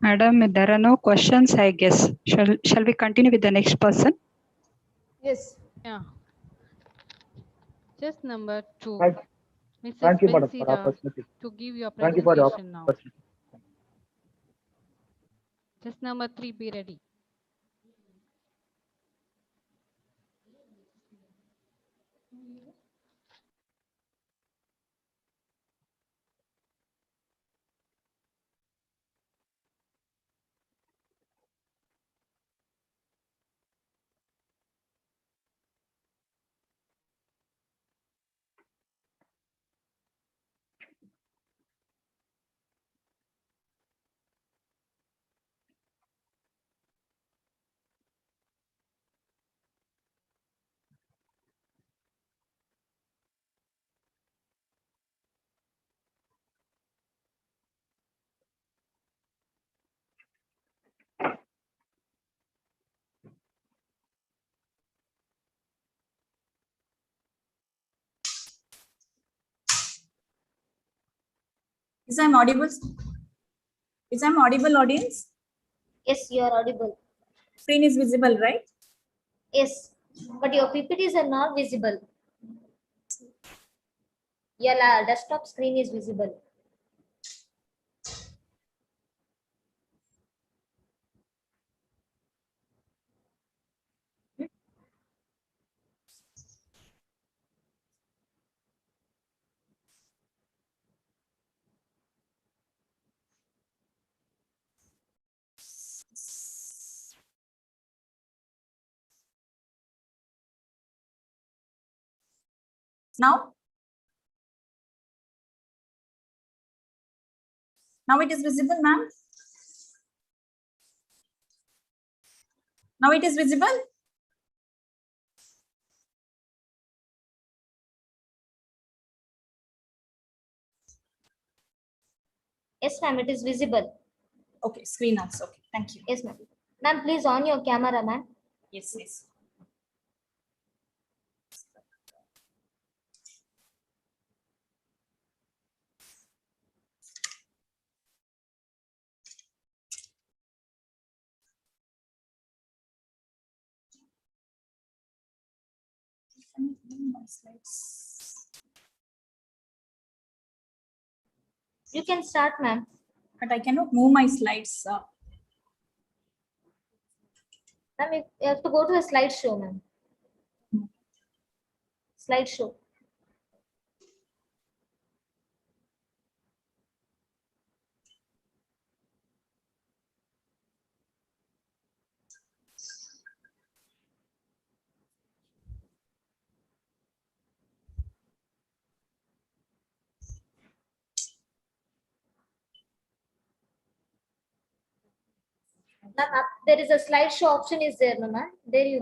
Madam, there are no questions, I guess. Shall we continue with the next person? Yes. Yeah. Just number 2. Mrs. Thank you, madam, for Bensida, opportunity. to give your Thank you for the presentation now. opportunity. Just number 3, be ready. Is I'm audible? Is I'm audible, audience? Yes, you are audible. Screen is visible, right? Yes, but your PPTs are not visible. Your desktop screen is visible. Now? Now it is visible, ma'am? Now it is visible? Yes, ma'am, it is visible. Okay, screen also. Okay, thank you. Yes, ma'am. Ma'am, please on your camera, ma'am. Yes, yes. You can start, ma'am. But I cannot move my slides. Ma'am, you have to go to the slideshow, ma'am. Slideshow. Ma'am, there is a slideshow option is there, ma'am. There you.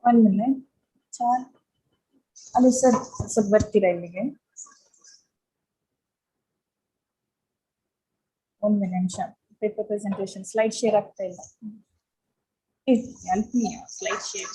1 minute. Ali sir, ಬರ್ತೀರಾ ಇಲ್ಲಿಗೆ? ಒಂದು ನಿಮಿಷ. Paper presentation slide share ಆಗ್ತಾ ಇಲ್ಲ. Please help me slide share.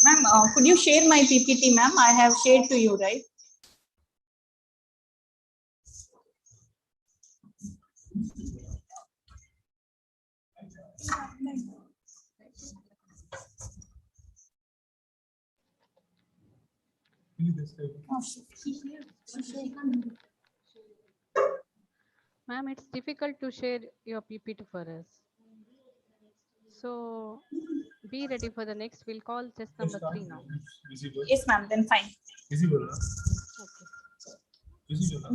Ma'am, could you share my PPT, ma'am? I have shared to you, right? Ma'am, it's difficult to share your PPT for us. So be ready for the next. We'll call test number 3 now. Yes, ma'am. Then fine. Visible. Okay.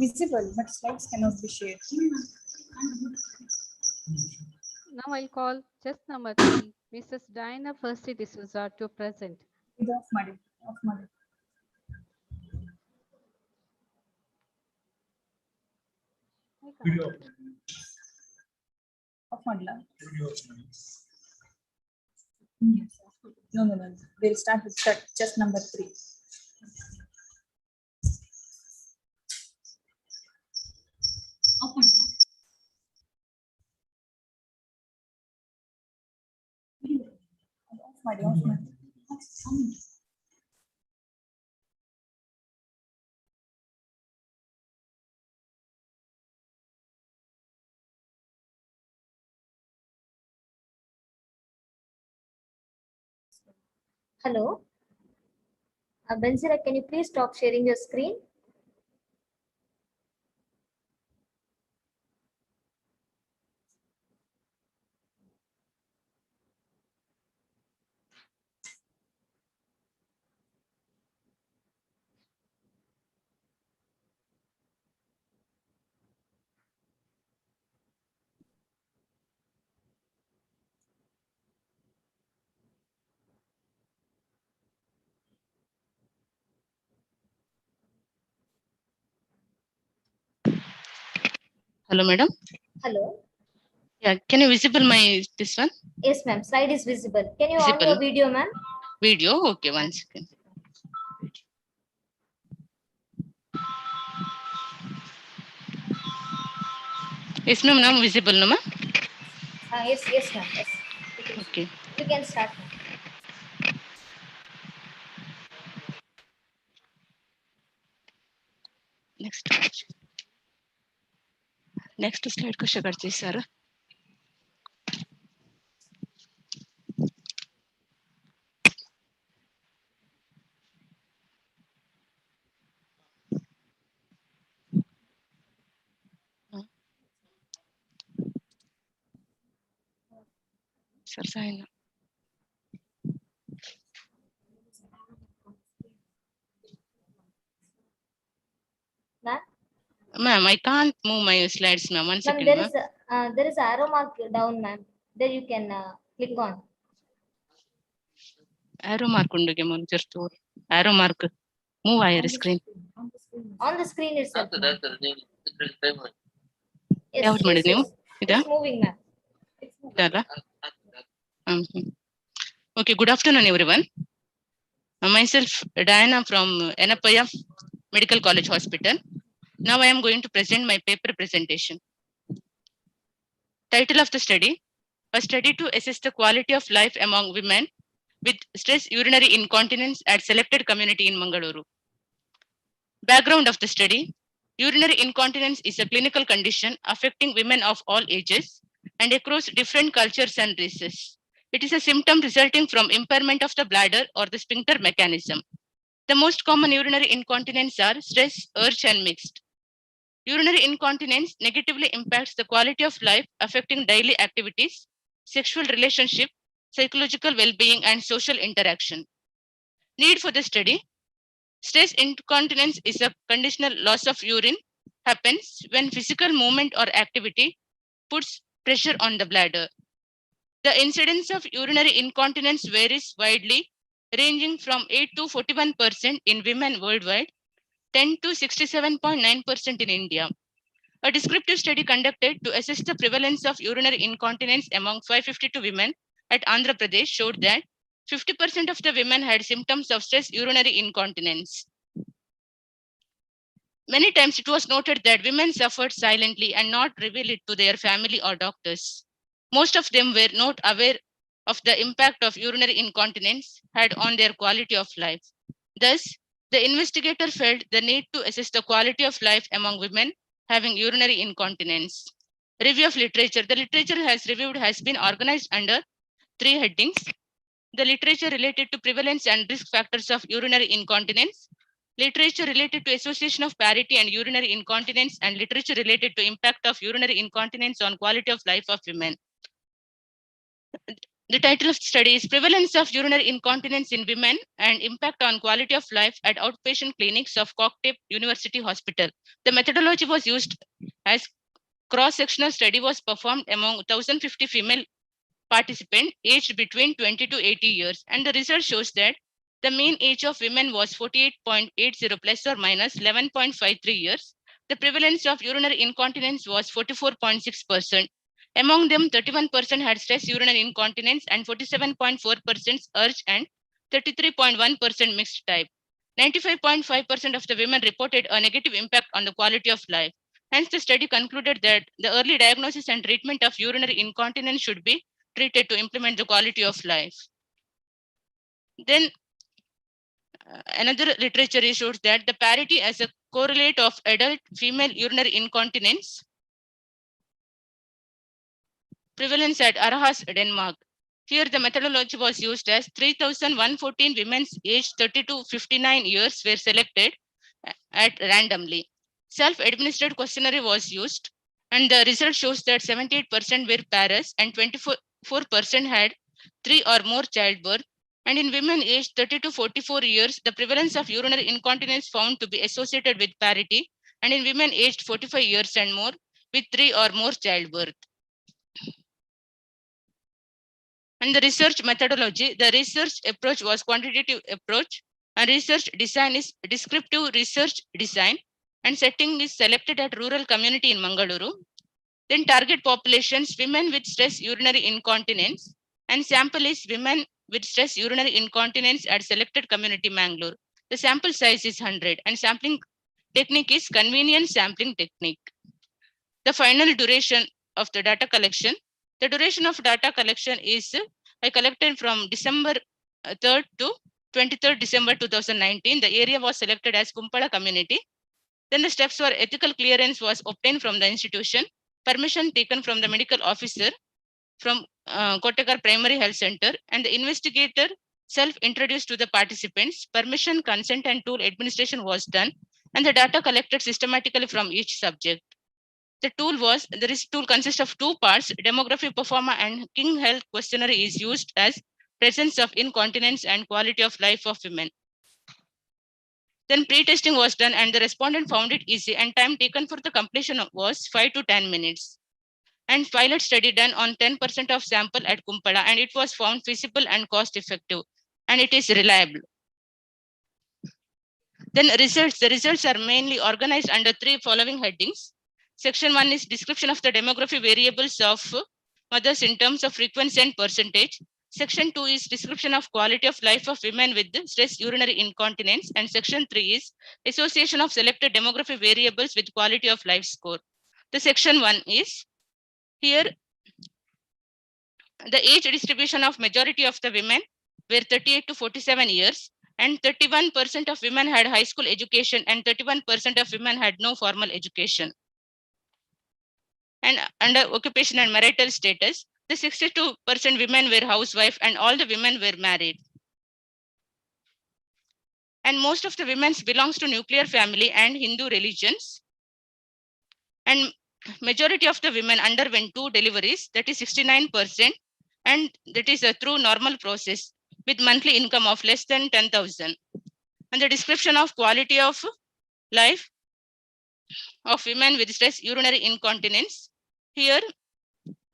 Visible, but slides cannot be shared. Now I'll call test number 3, Mrs. Diana First D'Souza to present. Off ಮಾಡಿ. Video. Off ಮಾಡಲಾ? No. We'll start with test number 3. Off ಮಾಡಿ. Hello. Benzira, can you please stop sharing your screen? Hello, madam. Hello. Yeah, can you visible my this one? Yes, ma'am. Slide is visible. Can you on your Visible video, ma'am? video. Okay, one second. Yes, ma'am. Now visible, no, ma'am. Yes, yes, ma'am. Yes. Okay. You can start, ma'am. Next slide कशा करते sir? Sir sign. Ma'am? Ma'am, I can't move my slides, ma'am. One Ma'am, second, there ma'am. is there is arrow mark down, ma'am. There you can click on. Arrow mark undu ke mon just arrow mark. Move higher screen. On the screen itself. Yes, ಯಾವ್ದು ಮಾಡಿದ್ ನೀವು? ಇದಾ? It's moving, ma'am. ಇದಲ್ಲ? Okay, good afternoon, everyone. Myself, Diana from Enapaya Medical College Hospital. Now I am going to present my paper presentation. Title of the study, a study to assess the quality of life among women with stress urinary incontinence at selected community in Mangaluru. Background of the study, urinary incontinence is a clinical condition affecting women of all ages and across different cultures and races. It is a symptom resulting from impairment of the bladder or the sphincter mechanism. The most common urinary incontinence are stress, urge, and mixed. Urinary incontinence negatively impacts the quality of life, affecting daily activities, sexual relationship, psychological well-being, and social interaction. Need for the study. Stress incontinence is a conditional loss of urine happens when physical movement or activity puts pressure on the bladder. The incidence of urinary incontinence varies widely, ranging from 8 to 41% in women worldwide, 10 to 67.9% in India. A descriptive study conducted to assess the prevalence of urinary incontinence among 552 women at Andhra Pradesh showed that 50% of the women had symptoms of stress urinary incontinence. Many times it was noted that women suffered silently and not reveal it to their family or doctors. Most of them were not aware of the impact of urinary incontinence had on their quality of life. Thus, the investigator felt the need to assess the quality of life among women having urinary incontinence. Review of literature. The literature has been organized under 3 headings. The literature related to prevalence and risk factors of urinary incontinence, literature related to association of parity and urinary incontinence, and literature related to impact of urinary incontinence on quality of life of women. The title of the study is Prevalence of Urinary Incontinence in Women and Impact on Quality of Life at Outpatient Clinics of Cocktail University Hospital. The methodology was used as cross-sectional study was performed among 1,050 female participants aged between 20 to 80 years. And the result shows that the mean age of women was 48.80 plus or minus 11.53 years. The prevalence of urinary incontinence was 44.6%. Among them, 31% had stress urinary incontinence and 47.4% urge and 33.1% mixed type. 95.5% of the women reported a negative impact on the quality of life. Hence, the study concluded that the early diagnosis and treatment of urinary incontinence should be treated to implement the quality of life. Then another literature shows that the parity as a correlate of adult female urinary incontinence prevalence at Aarhus, Denmark. Here the methodology was used as 3,114 women aged 30 to 59 years were selected at randomly. Self-administered questionnaire was used, and the result shows that 78% were parous and 24% had 3 or more childbirth. And in women aged 30 to 44 years, the prevalence of urinary incontinence found to be associated with parity, and in women aged 45 years and more with 3 or more childbirth. And the research methodology, the research approach was quantitative approach, and research design is descriptive research design, and setting is selected at rural community in Mangaluru. Then target populations, women with stress urinary incontinence, and sample is women with stress urinary incontinence at selected community Mangalore. The sample size is 100, and sampling technique is convenient sampling technique. The final duration of the data collection. The duration of data collection is I collected from December 3rd to 23rd December 2019. The area was selected as Kumpala community. Then the steps for ethical clearance was obtained from the institution, permission taken from the medical officer from Kotakar Primary Health Center, and the investigator self-introduced to the participants. Permission, consent, and tool administration was done, and the data collected systematically from each subject. The tool consists of two parts. Demography performa and King Health Questionnaire is used as presence of incontinence and quality of life of women. Then pre-testing was done and the respondent found it easy, and time taken for the completion was 5 to 10 minutes. And pilot study done on 10% of sample at Kumpala, and it was found feasible and cost effective, and it is reliable. Then results. The results are mainly organized under three following headings. Section 1 is description of the demography variables of mothers in terms of frequency and percentage. Section 2 is description of quality of life of women with stress urinary incontinence. And section 3 is association of selected demography variables with quality of life score. The section 1 is here the age distribution of majority of the women were 38 to 47 years, and 31% of women had high school education and 31% of women had no formal education. And under occupation and marital status, the 62% women were housewife and all the women were married. And most of the women belongs to nuclear family and Hindu religions. And majority of the women underwent 2 deliveries, that is 69%, and that is through normal process with monthly income of less than 10,000. And the description of quality of life of women with stress urinary incontinence. Here,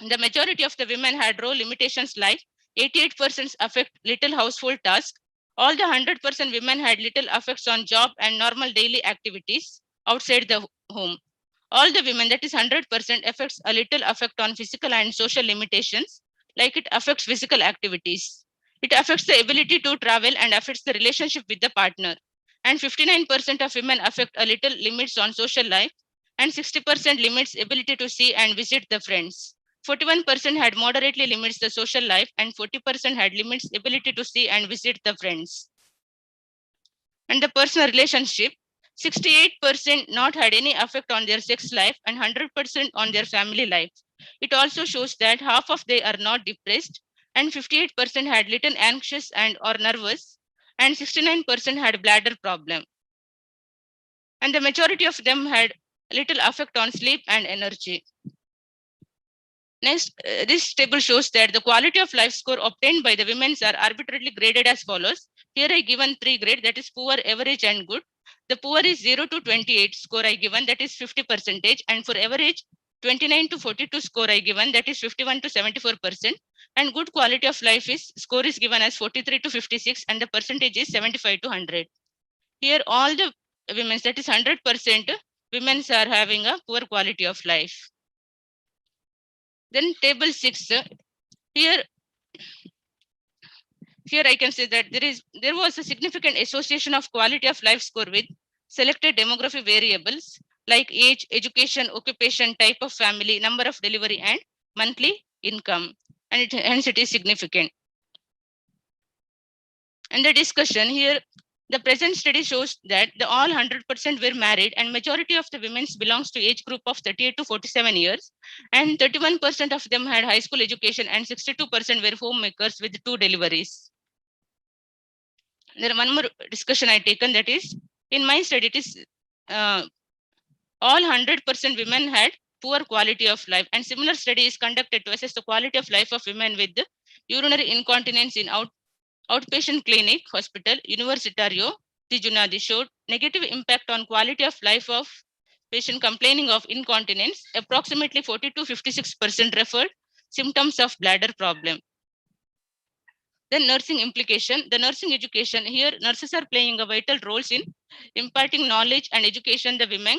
the majority of the women had role limitations like 88% affect little household tasks. All the 100% women had little effects on job and normal daily activities outside the home. All the women, that is 100%, affects a little effect on physical and social limitations, like it affects physical activities. It affects the ability to travel and affects the relationship with the partner. And 59% of women affect a little limits on social life, and 60% limits ability to see and visit the friends. 41% had moderately limits the social life, and 40% had limits ability to see and visit the friends. And the personal relationship, 68% not had any effect on their sex life and 100% on their family life. It also shows that half of they are not depressed, and 58% had little anxious and or nervous, and 69% had bladder problem. And the majority of them had little effect on sleep and energy. Next, this table shows that the quality of life score obtained by the women are arbitrarily graded as follows. Here I given 3 grades, that is poor, average, and good. The poor is 0 to 28 score I given, that is 50%, and for average 29 to 42 score I given, that is 51 to 74%, and good quality of life is score is given as 43 to 56, and the percentage is 75 to 100. Here all the women, that is 100% women are having a poor quality of life. Then table 6, here I can say that there was a significant association of quality of life score with selected demography variables like age, education, occupation, type of family, number of delivery, and monthly income, and hence it is significant. And the discussion here, The present study shows that the all 100% were married and majority of the women belongs to age group of 38 to 47 years and 31% of them had high school education and 62% were homemakers with 2 deliveries. There one more discussion I taken, that is in my study it is all 100% women had poor quality of life, and similar study is conducted to assess the quality of life of women with urinary incontinence in outpatient clinic hospital Universitario di Junadi showed negative impact on quality of life of patient complaining of incontinence. Approximately 40 to 56% referred symptoms of bladder problem. Then nursing implication, the nursing education, here nurses are playing a vital roles in imparting knowledge and education the women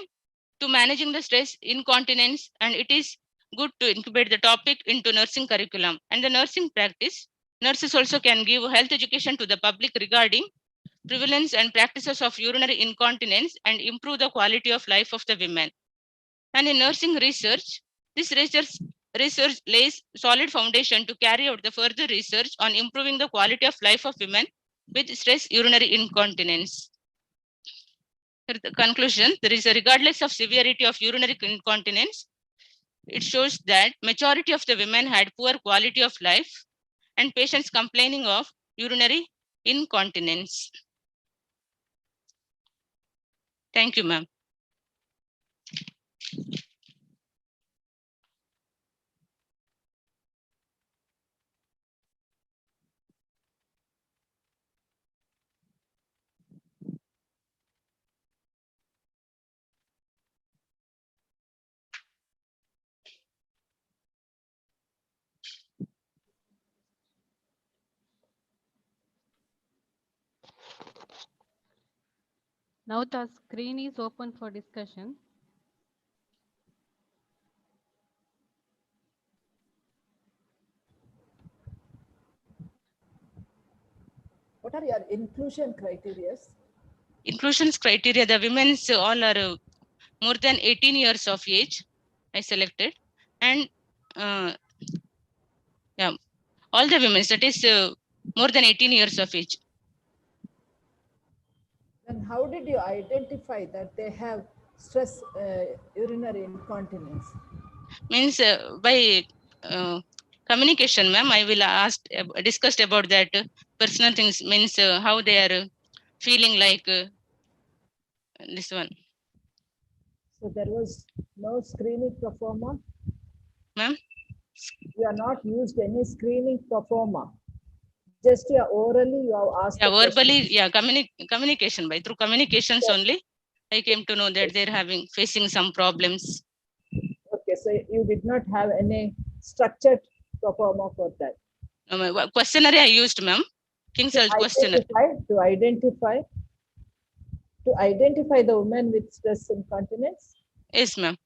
to managing the stress incontinence, and it is good to incubate the topic into nursing curriculum. And the nursing practice, nurses also can give health education to the public regarding prevalence and practices of urinary incontinence and improve the quality of life of the women. And in nursing research, this research lays solid foundation to carry out the further research on improving the quality of life of women with stress urinary incontinence. The conclusion, there is a regardless of severity of urinary incontinence, it shows that majority of the women had poor quality of life and patients complaining of urinary incontinence. Thank you, ma'am. Now the screen is open for discussion. What are your inclusion criteria? Inclusions criteria, the women's all are more than 18 years of age, I selected. And yeah, all the women, that is more than 18 years of age. Then how did you identify that they have stress urinary incontinence? Means by communication, ma'am, I will discussed about that personal things, means how they are feeling like this one. So there was no screening performer? Ma'am? You are not used any screening performer. Just your orally you have asked. Yeah, verbally, yeah, communication, by through communications only, I came to know that they're facing some problems. Okay, so you did not have any structured performer for that. Questionnaire I used, ma'am. King's Health questionnaire. To identify the women with stress incontinence? Yes, ma'am.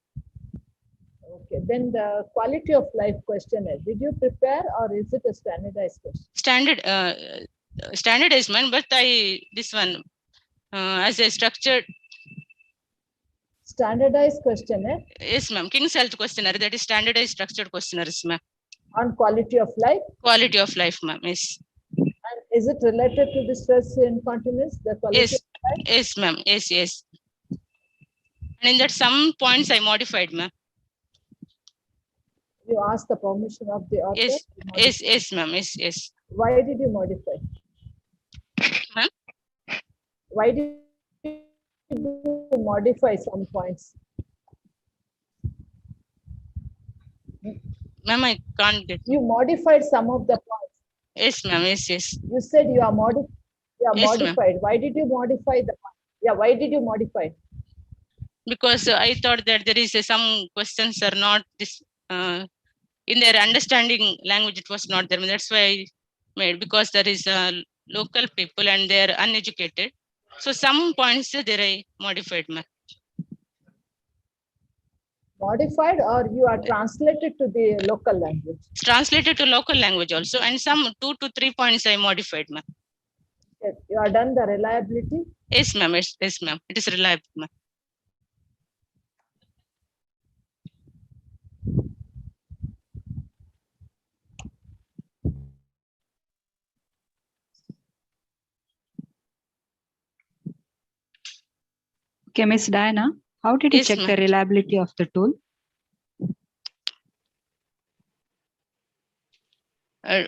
Okay, then the quality of life questionnaire, did you prepare or is it a standardized question? Standardized, ma'am, but this one as a structured. Standardized questionnaire? Yes, ma'am. King's Health questionnaire, that is standardized structured questionnaires, ma'am. On quality of life? Quality of life, ma'am, yes. And is it related to the stress incontinence, the quality yes, of life? Yes, ma'am, yes. And in that some points I modified, ma'am. You asked the permission of the author? Yes, ma'am, yes. Why did you modify? Ma'am? Why did you modify some points? Ma'am, I can't get. You modified some of the points. Yes, ma'am, yes. You said you are modified. Why did you modify the point? Yeah, why did you modify? Because I thought that there is some questions are not this in their understanding language, it was not there. That's why I made, because there is local people and they are uneducated. So some points there I modified, ma'am. Modified, or you are translated to the local language? It's translated to local language also, and some 2 to 3 points I modified, ma'am. Yes, you are done the reliability? Yes, ma'am. Yes, ma'am. It is reliable, ma'am. Okay, Miss Diana, how did you Yes, check ma'am. the reliability of the tool? Uh,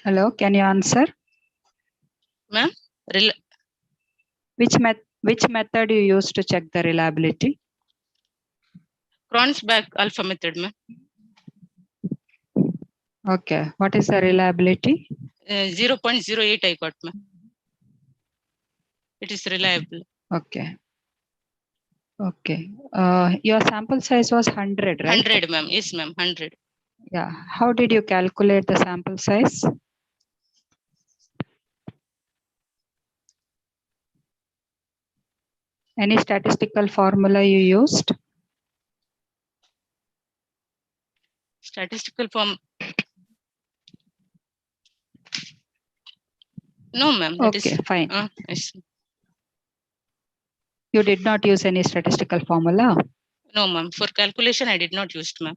Hello, can you answer? Ma'am, Which method you use to check the reliability? Cron's back alpha method, ma'am. Okay, what is the reliability? 0.08 I got, ma'am. It is reliable. Okay. Okay. Your sample size was 100, right? 100, ma'am. Yes, ma'am. 100. Yeah. How did you calculate the sample size? Any statistical formula you used? Statistical form. No, ma'am. That Okay, is fine. yes. You did not use any statistical formula? No, ma'am. For calculation, I did not use, ma'am.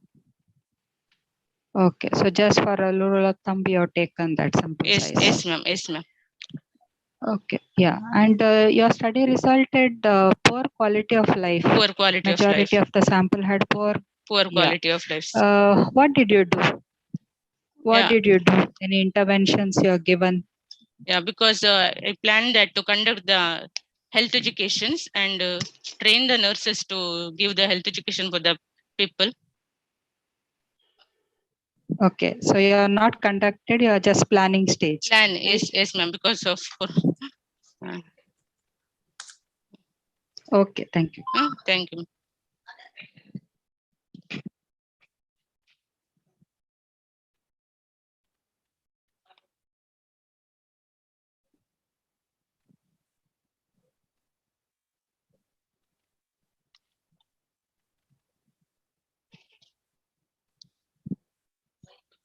Okay, so just for a rule of thumb, you have taken that sample Yes, size. yes, ma'am. Yes, ma'am. Okay, yeah. And your study resulted poor quality of life. Poor quality of life. Majority of the sample had poor. Poor Yeah. quality of life. What did you do? What Yeah. did you do? Any interventions you are given? Yeah, because I planned that to conduct the health educations and train the nurses to give the health education for the people. Okay, so you are not conducted, you are just planning stage. Plan, right? yes, yes, ma'am, because of. Okay, thank you. Thank you.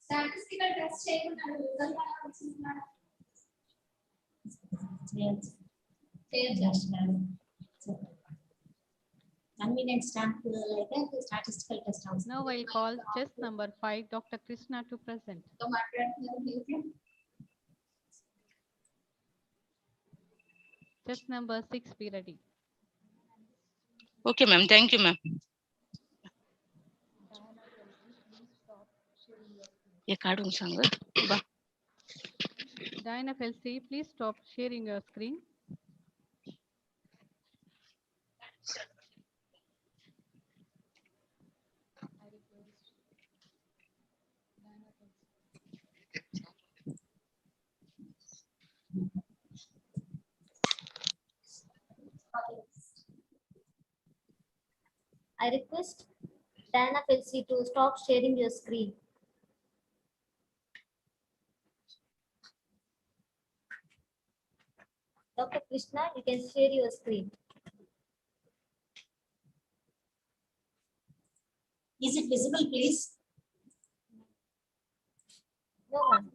Statistical test చేయకుండా result ఎలా వచ్చింది madam? చేస్తున్నాను. Convenient sample అయితే statistical test అవసరం. Now I'll call chess number 5, Dr. Krishna to present. Chess number 6, be ready. Okay, ma'am. Thank you, ma'am. Diana FLC, please stop sharing your screen. I request Diana Felsi to stop sharing your screen. Dr. Krishna, you can share your screen. Is it visible, please? No, ma'am.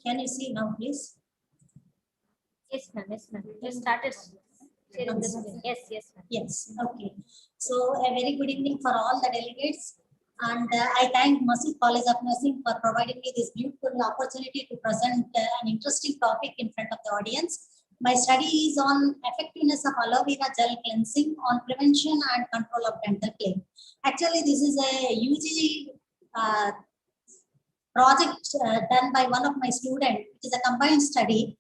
Can you see now, please? Yes, ma'am. Yes, ma'am. You started sharing the screen. Yes, yes, ma'am. Yes, okay. So a very good evening for all the delegates. And I thank Masood College of Nursing for providing me this beautiful opportunity to present an interesting topic in front of the audience. My study is on effectiveness of aloe vera gel cleansing on prevention and control of dental plaque. Actually, this is a UG project done by one of my students. It is a combined study.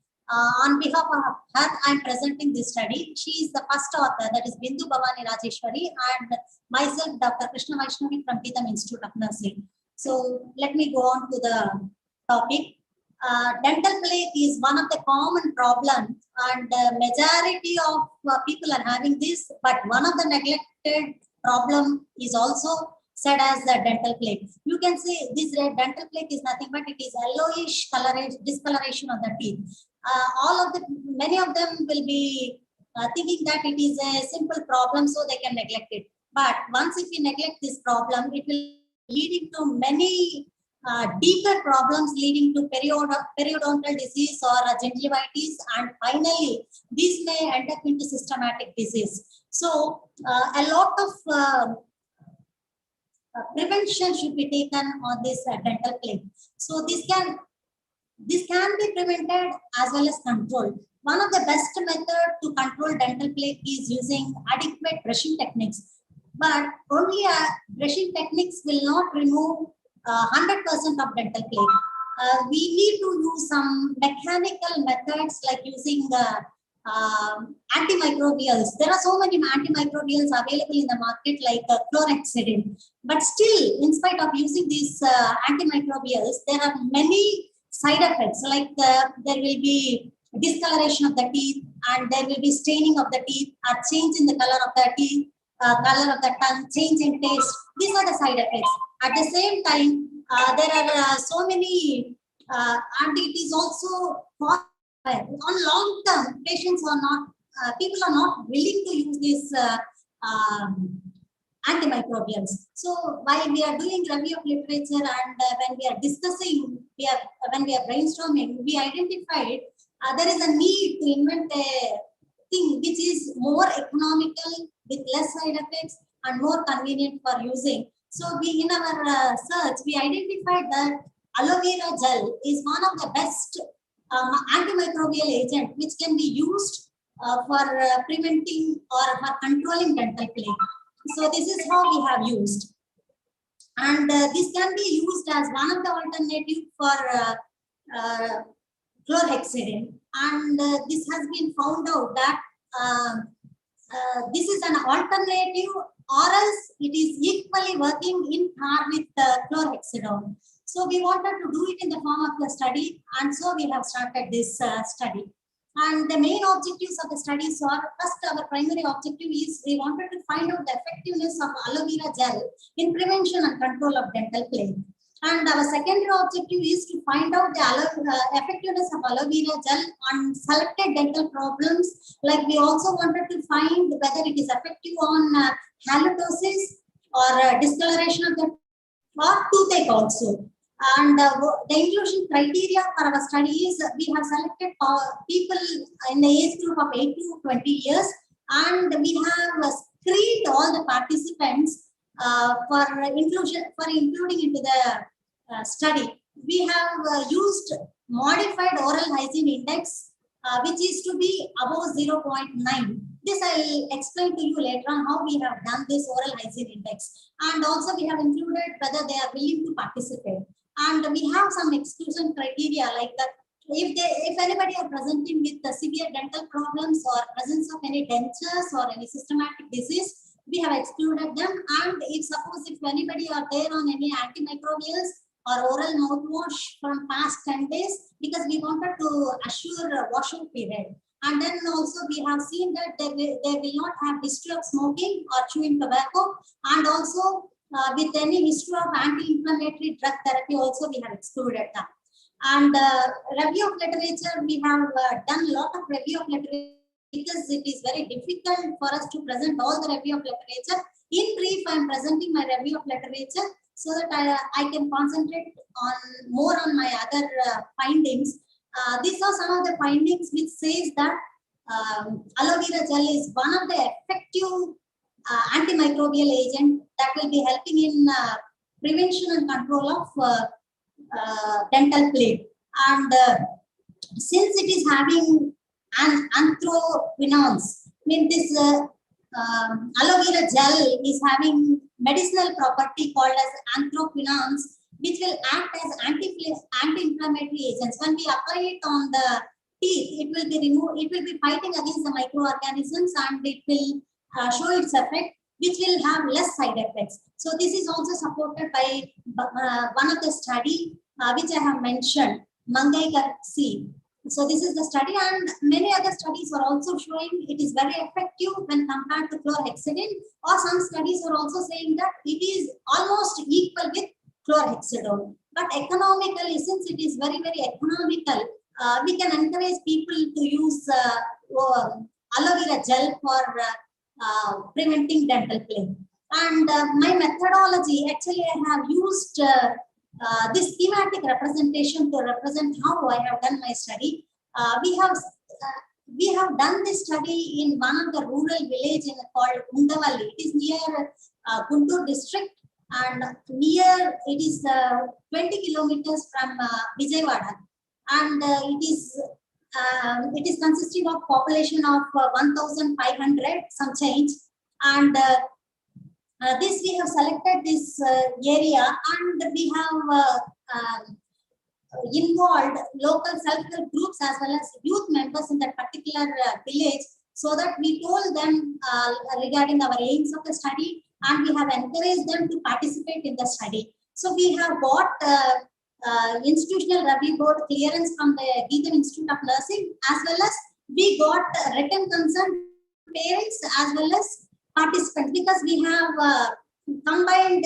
On behalf of her, I am presenting this study. She is the first author, that is Bindu Bhavani Rajeshwari, and myself, Dr. Krishna Vaishnavi from Pitham Institute of Nursing. So let me go on to the topic. Dental plaque is one of the common problems, and the majority of people are having this, but one of the neglected problem is also said as the dental plaque. You can say this dental plaque is nothing but it is yellowish discoloration of the teeth. Many of them will be thinking that it is a simple problem, so they can neglect it. But once if we neglect this problem, it will leading to many deeper problems leading to periodontal disease or gingivitis, and finally these may end up into systematic disease. So a lot of prevention should be taken on this dental plague. So this can be prevented as well as controlled. One of the best method to control dental plaque is using adequate brushing techniques. But only brushing techniques will not remove 100% of dental plaque. We need to use some mechanical methods like using antimicrobials. There are so many antimicrobials available in the market like chlorhexidine. But still, in spite of using these antimicrobials, there are many side effects like there will be discoloration of the teeth, and there will be staining of the teeth, a change in the color of the teeth, color of the tongue, change in taste. These are the side effects. At the same time, there are so many, and it is also on long term, patients are not, people are not willing to use this antimicrobials. So while we are doing review of literature and when we are discussing, when we are brainstorming, we identified there is a need to invent a thing which is more economical with less side effects and more convenient for using. So we, in our search, we identified that aloe vera gel is one of the best antimicrobial agent which can be used for preventing or for controlling dental plaque. So this is how we have used. And this can be used as one of the alternative for chlorhexidine. And this has been found out that this is an alternative, or else it is equally working in par with chlorhexidine. So we wanted to do it in the form of the study, and so we have started this study. And the main objectives of the studies are, first, our primary objective is we wanted to find out the effectiveness of aloe vera gel in prevention and control of dental plaque. And our secondary objective is to find out the effectiveness of aloe vera gel on selected dental problems. Like we also wanted to find whether it is effective on halitosis or discoloration of the or toothache also. And the inclusion criteria for our study is we have selected people in the age group of 8 to 20 years, and we have screened all the participants for including into the study. We have used modified oral hygiene index, which is to be above 0.9. This I will explain to you later on how we have done this oral hygiene index. And also we have included whether they are willing to participate. And we have some exclusion criteria like that. If anybody are presenting with severe dental problems or presence of any dentures or any systematic disease, we have excluded them. And if suppose if anybody are there on any antimicrobials or oral mouthwash from past 10 days, because we wanted to assure a washout period. And then also we have seen that they will not have history of smoking or chewing tobacco, and also with any history of anti-inflammatory drug therapy also we have excluded that. And review of literature, we have done a lot of review of literature because it is very difficult for us to present all the review of literature. In brief, I am presenting my review of literature so that I can concentrate on more on my other findings. These are some of the findings which says that aloe vera gel is one of the effective antimicrobial agent that will be helping in prevention and control of dental plaque. And since it is having an anthraquinones, I mean this aloe vera gel is having medicinal property called as anthraquinones, which will act as anti-inflammatory agents. When we apply it on the teeth, it will be removed. It will be fighting against the microorganisms, and it will show its effect, which will have less side effects. So this is also supported by one of the study which I have mentioned, Mangaikar C. So this is the study, and many other studies are also showing it is very effective when compared to chlorhexidine, or some studies are also saying that it is almost equal with chlorhexidine. But economically, since it is very, very economical, we can encourage people to use aloe vera gel for preventing dental plaque. And my methodology, actually, I have used this schematic representation to represent how I have done my study. We have done this study in one of the rural village called Undavalli. It is near Guntur district, and near it is 20 kilometers from Vijayawada, and it is consisting of population of 1,500 some change, and this we have selected this area, and we have involved local self-help groups as well as youth members in that particular village, so that we told them regarding our aims of the study, and we have encouraged them to participate in the study. So we have got institutional review board clearance from the Geetham Institute of Nursing, as well as we got written consent parents as well as participants, because we have combined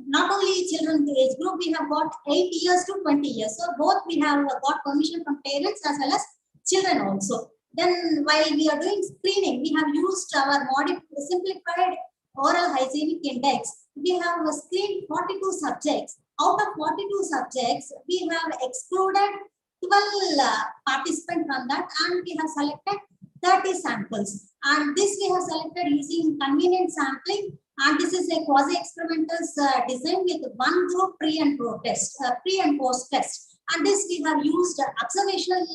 not only children age group, we have got 8 years to 20 years. So both we have got permission from parents as well as children also. Then while we are doing screening, we have used our simplified oral hygienic index. We have screened 42 subjects. Out of 42 subjects, we have excluded 12 participants from that, and we have selected 30 samples. And this we have selected using convenient sampling, and this is a quasi-experimental design with one group pre and post test. And this we have used observational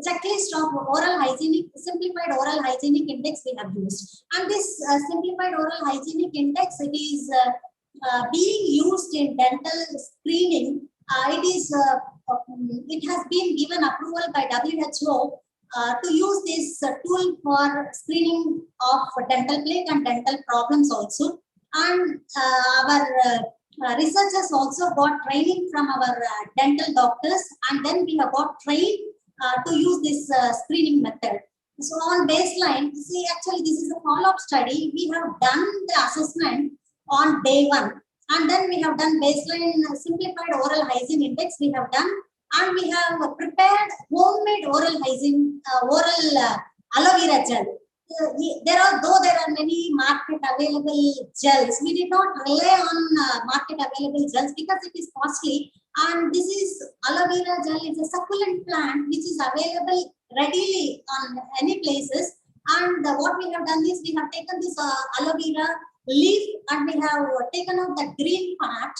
checklist of oral hygienic, simplified oral hygienic index we have used. And this simplified oral hygienic index, it is being used in dental screening. It has been given approval by WHO to use this tool for screening of dental plaque and dental problems also. And our researchers also got training from our dental doctors, and then we have got trained to use this screening method. So on baseline, see, actually this is a follow-up study. We have done the assessment on day 1, and then we have done baseline simplified oral hygiene index we have done, and we have prepared homemade oral hygiene, aloe vera gel. There are many market available gels, we did not rely on market available gels because it is costly. And this is aloe vera gel is a succulent plant which is available readily on any places. And what we have done is we have taken this aloe vera leaf, and we have taken out the green part,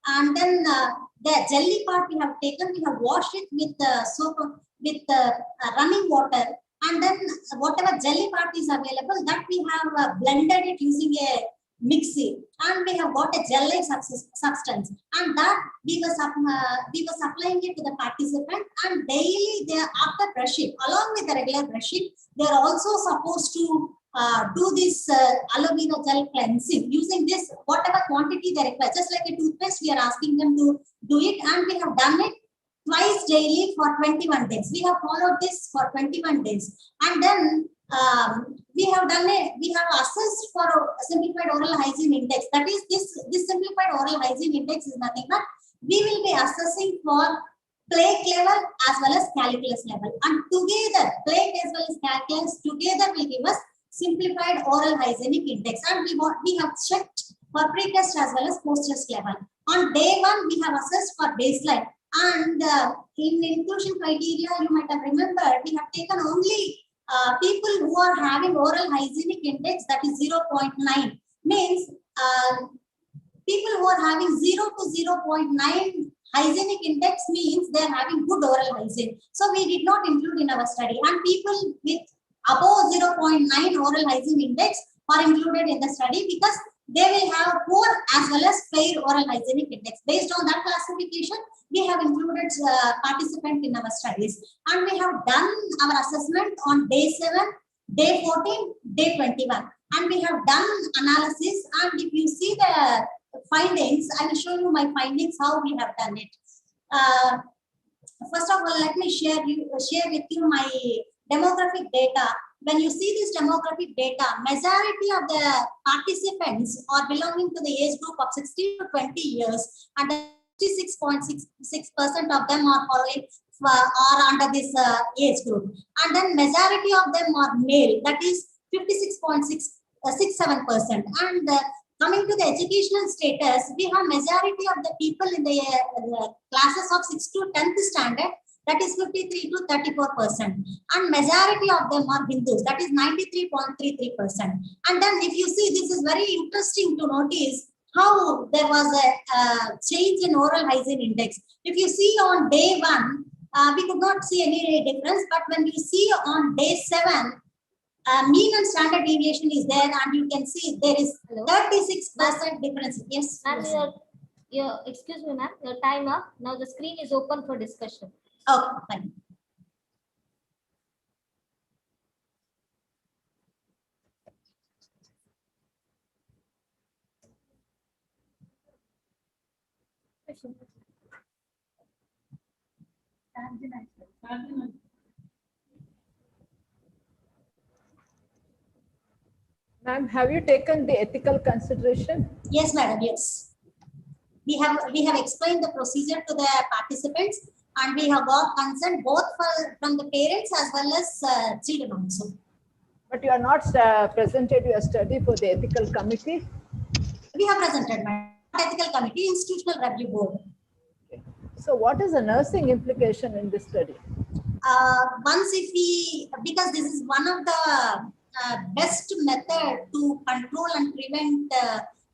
and then the jelly part we have taken, we have washed it with soap, with running water, and then whatever jelly part is available, that we have blended it using a mixie, and we have got a gel-like substance, and that we were supplying it to the participant, and daily they are, after brushing, along with the regular brushing, they are also supposed to do this aloe vera gel cleansing using this whatever quantity they require. Just like a toothpaste, we are asking them to do it, and we have done it twice daily for 21 days. We have followed this for 21 days, and then we have done it. We have assessed for a simplified oral hygiene index. That is, this simplified oral hygiene index is nothing but we will be assessing for plaque level as well as calculus level, and together plaque as well as calculus together will give us simplified oral hygienic index. And we have checked for pre-test as well as post-test level. On day 1, we have assessed for baseline, and in inclusion criteria, you might have remembered, we have taken only people who are having oral hygienic index that is 0.9, means people who are having 0 to 0.9 hygienic index means they are having good oral hygiene. So we did not include in our study, and people with above 0.9 oral hygiene index are included in the study because they will have poor as well as fair oral hygienic index. Based on that classification, we have included participants in our studies, and we have done our assessment on day 7, day 14, day 21, and we have done analysis. And if you see the findings, I will show you my findings how we have done it. First of all, let me share with you my demographic data. When you see this demographic data, majority of the participants are belonging to the age group of 16 to 20 years, and 66.66% of them are following are under this age group, and then majority of them are male, that is 56.67%, and Coming to the educational status, we have majority of the people in the classes of 6th to 10th standard, that is 53 to 34%. And majority of them are Hindus, that is 93.33%. And then if you see, this is very interesting to notice how there was a change in oral hygiene index. If you see on day 1, we could not see any difference, but when you see on day 7, mean and standard deviation is there, and you can see there is 36% difference. Yes. Ma'am, excuse me, ma'am, your time up. Now the screen is open for discussion. Oh, fine. Ma'am, have you taken the ethical consideration? Yes, madam. Yes. We have explained the procedure to the participants, and we have got consent both from the parents as well as children also. But you are not presented your study for the ethical committee? We have presented, my ethical committee, institutional review board. So what is the nursing implication in this study? Once if we, because this is one of the best method to control and prevent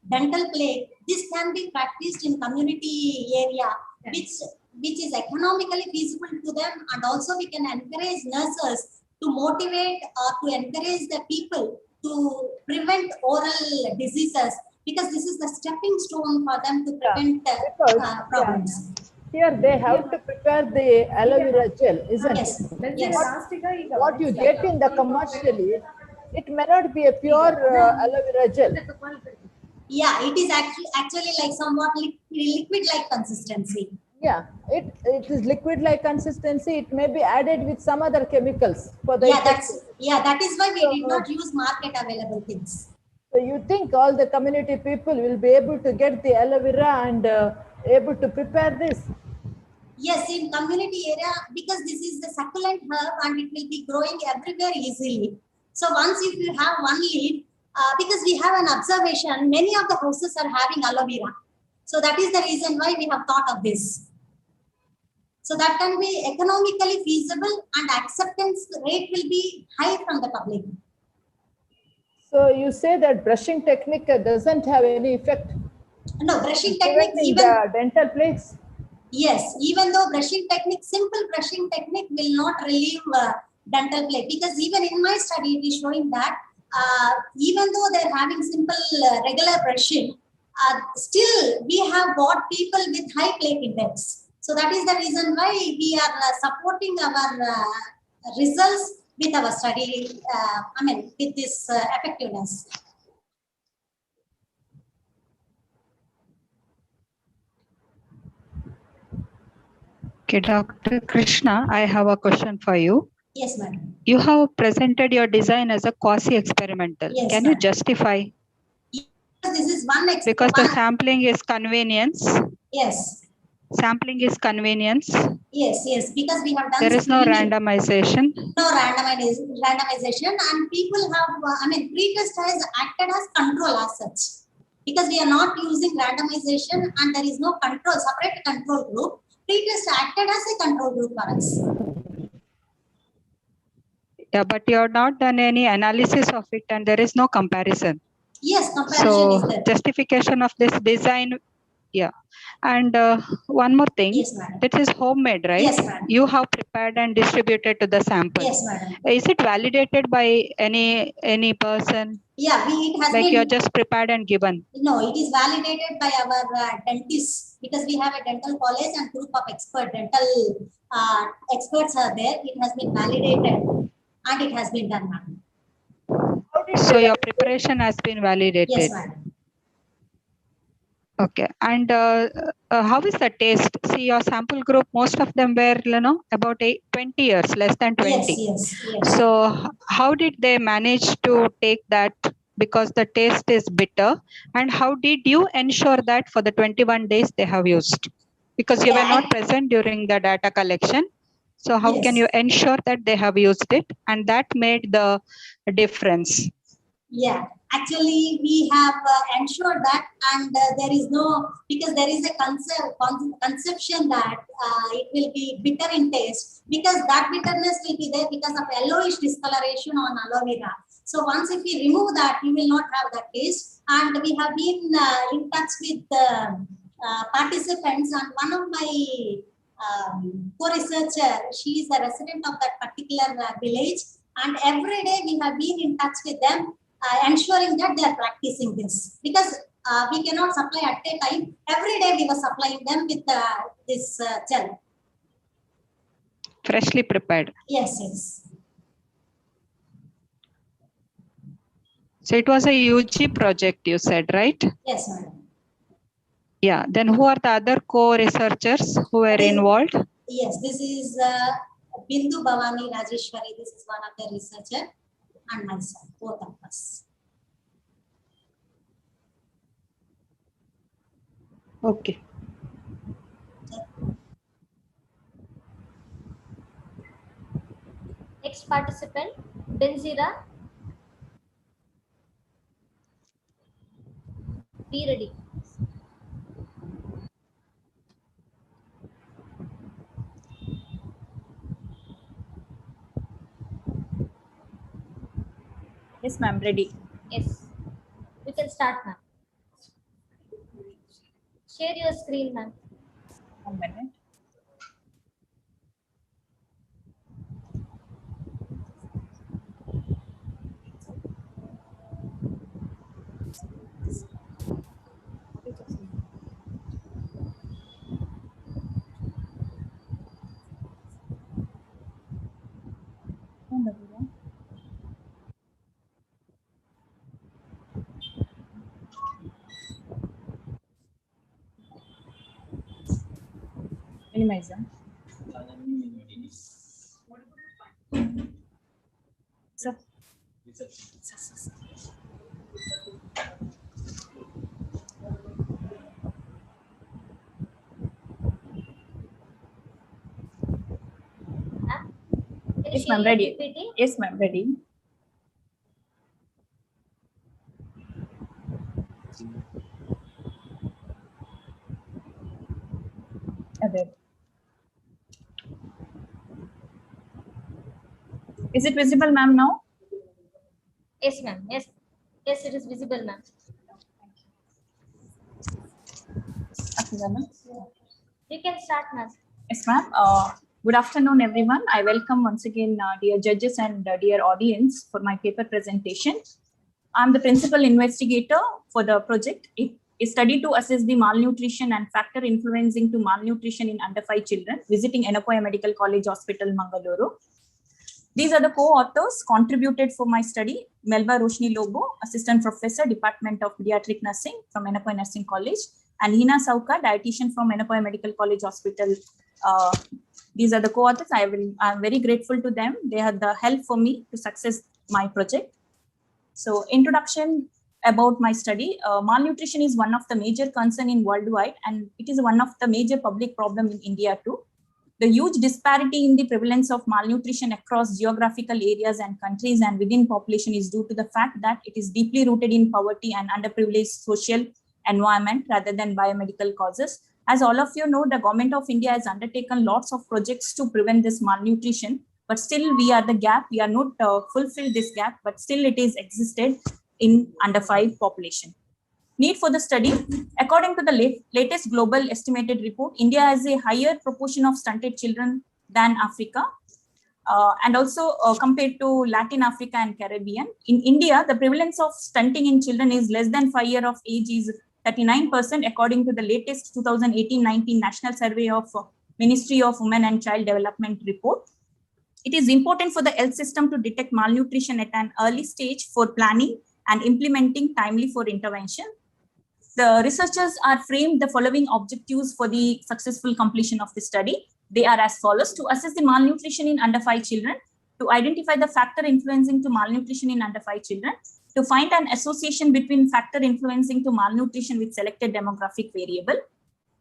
dental plague, this can be practiced in community area, yes, which is economically feasible to them, and also we can encourage nurses to motivate or to encourage the people to prevent oral diseases, because this is the stepping stone for them to prevent problems. Here they have to prepare the aloe vera gel, isn't it? Yes. What you get in the commercially, it may not be a pure aloe vera gel. Yeah, it is actually like somewhat liquid-like consistency. Yeah, it is liquid-like consistency. It may be added with some other chemicals for the. Yeah, that is why we did not use market available things. So you think all the community people will be able to get the aloe vera and able to prepare this? Yes, in community area, because this is the succulent herb and it will be growing everywhere easily. So once if you have one leaf, because we have an observation, many of the houses are having aloe vera. So that is the reason why we have thought of this. So that can be economically feasible and acceptance rate will be high from the public. So you say that brushing technique doesn't have any effect? No, brushing technique, even the dental plaques? Yes, even though brushing technique, simple brushing technique will not relieve dental plaque, because even in my study it is showing that even though they're having simple regular brushing, still we have got people with high plaque index. So that is the reason why we are supporting our results with our study, with this effectiveness. Okay, Dr. Krishna, I have a question for you. Yes, madam. You have presented your design as a quasi-experimental. Yes, can you justify? Yes, this is one because the sampling is convenience. Yes. Sampling is convenience. Yes, because we have done. There is no randomization. No randomization, and people have, pre-test has acted as control as such. Because we are not using randomization and there is no separate control group. Pre-test acted as a control group for us. Yeah, but you have not done any analysis of it and there is no comparison. Yes, comparison is there. Justification of this design. Yeah. And one more thing, yes, this is homemade, right? Yes, madam. You have prepared and distributed to the sample. Yes, madam. Is it validated by any person? Yeah, it has like been. You're just prepared and given. No, it is validated by our dentists, because we have a dental college and group of dental experts are there. It has been validated and it has been done, madam. So your preparation has been validated. Yes, madam. Okay, and how is the taste? See, your sample group, most of them were, about 20 years, less than 20. Yes. So how did they manage to take that? Because the taste is bitter. And how did you ensure that for the 21 days they have used? Because you were not present during the data collection. So how can you ensure that they have used it? And that made the difference. Yeah, actually, we have ensured that, and there is no, because there is a conception that it will be bitter in taste, because that bitterness will be there because of yellowish discoloration on aloe vera. So once if we remove that, you will not have that taste. And we have been in touch with participants, and one of my co-researcher, she is a resident of that particular village, and every day we have been in touch with them, ensuring that they are practicing this, because we cannot supply at a time. Every day we were supplying them with this gel. Freshly prepared. Yes, yes. So it was a UG project, you said, right? Yes, madam. Yeah. Then who are the other co-researchers who were involved? Yes, this is Bindu Bhavani Rajeshwari. This is one of the researcher, and myself, both of us. Okay. Next participant, Benzira. Be ready. Yes, ma'am, ready. Yes. You can start, ma'am. Share your screen, ma'am. 1 minute. Minimize. Sir. Yes, ma'am, ready. Yes, ma'am, ready. Okay. Is it visible, ma'am, now? Yes, ma'am. Yes. Yes, it is visible, ma'am. You can start, ma'am. Yes, ma'am. Good afternoon, everyone. I welcome once again dear judges and dear audience for my paper presentation. I'm the principal investigator for the project. It is study to assess the malnutrition and factor influencing to malnutrition in under 5 children, visiting Enapoya Medical College Hospital, Mangaluru. These are the co-authors contributed for my study: Melba Roshni Lobo, Assistant Professor, Department of Pediatric Nursing from Enapoya Nursing College, and Hina Sauka, dietitian from Enapoya Medical College Hospital. These are the co-authors. I'm very grateful to them. They had the help for me to success my project. So, introduction about my study. Malnutrition is one of the major concern in worldwide, and it is one of the major public problem in India too. The huge disparity in the prevalence of malnutrition across geographical areas and countries and within population is due to the fact that it is deeply rooted in poverty and underprivileged social environment rather than biomedical causes. As all of you know, the government of India has undertaken lots of projects to prevent this malnutrition, but still we are the gap. We are not fulfilled this gap, but still it is existed in under 5 population. Need for the study. According to the latest global estimated report, India has a higher proportion of stunted children than Africa, and also compared to Latin Africa and Caribbean. In India, the prevalence of stunting in children is less than 5 years of age is 39%, according to the latest 2018-19 National Survey of Ministry of Women and Child Development report. It is important for the health system to detect malnutrition at an early stage for planning and implementing timely for intervention. The researchers are framed the following objectives for the successful completion of the study. They are as follows: to assess the malnutrition in under 5 children, to identify the factor influencing to malnutrition in under 5 children, to find an association between factor influencing to malnutrition with selected demographic variable.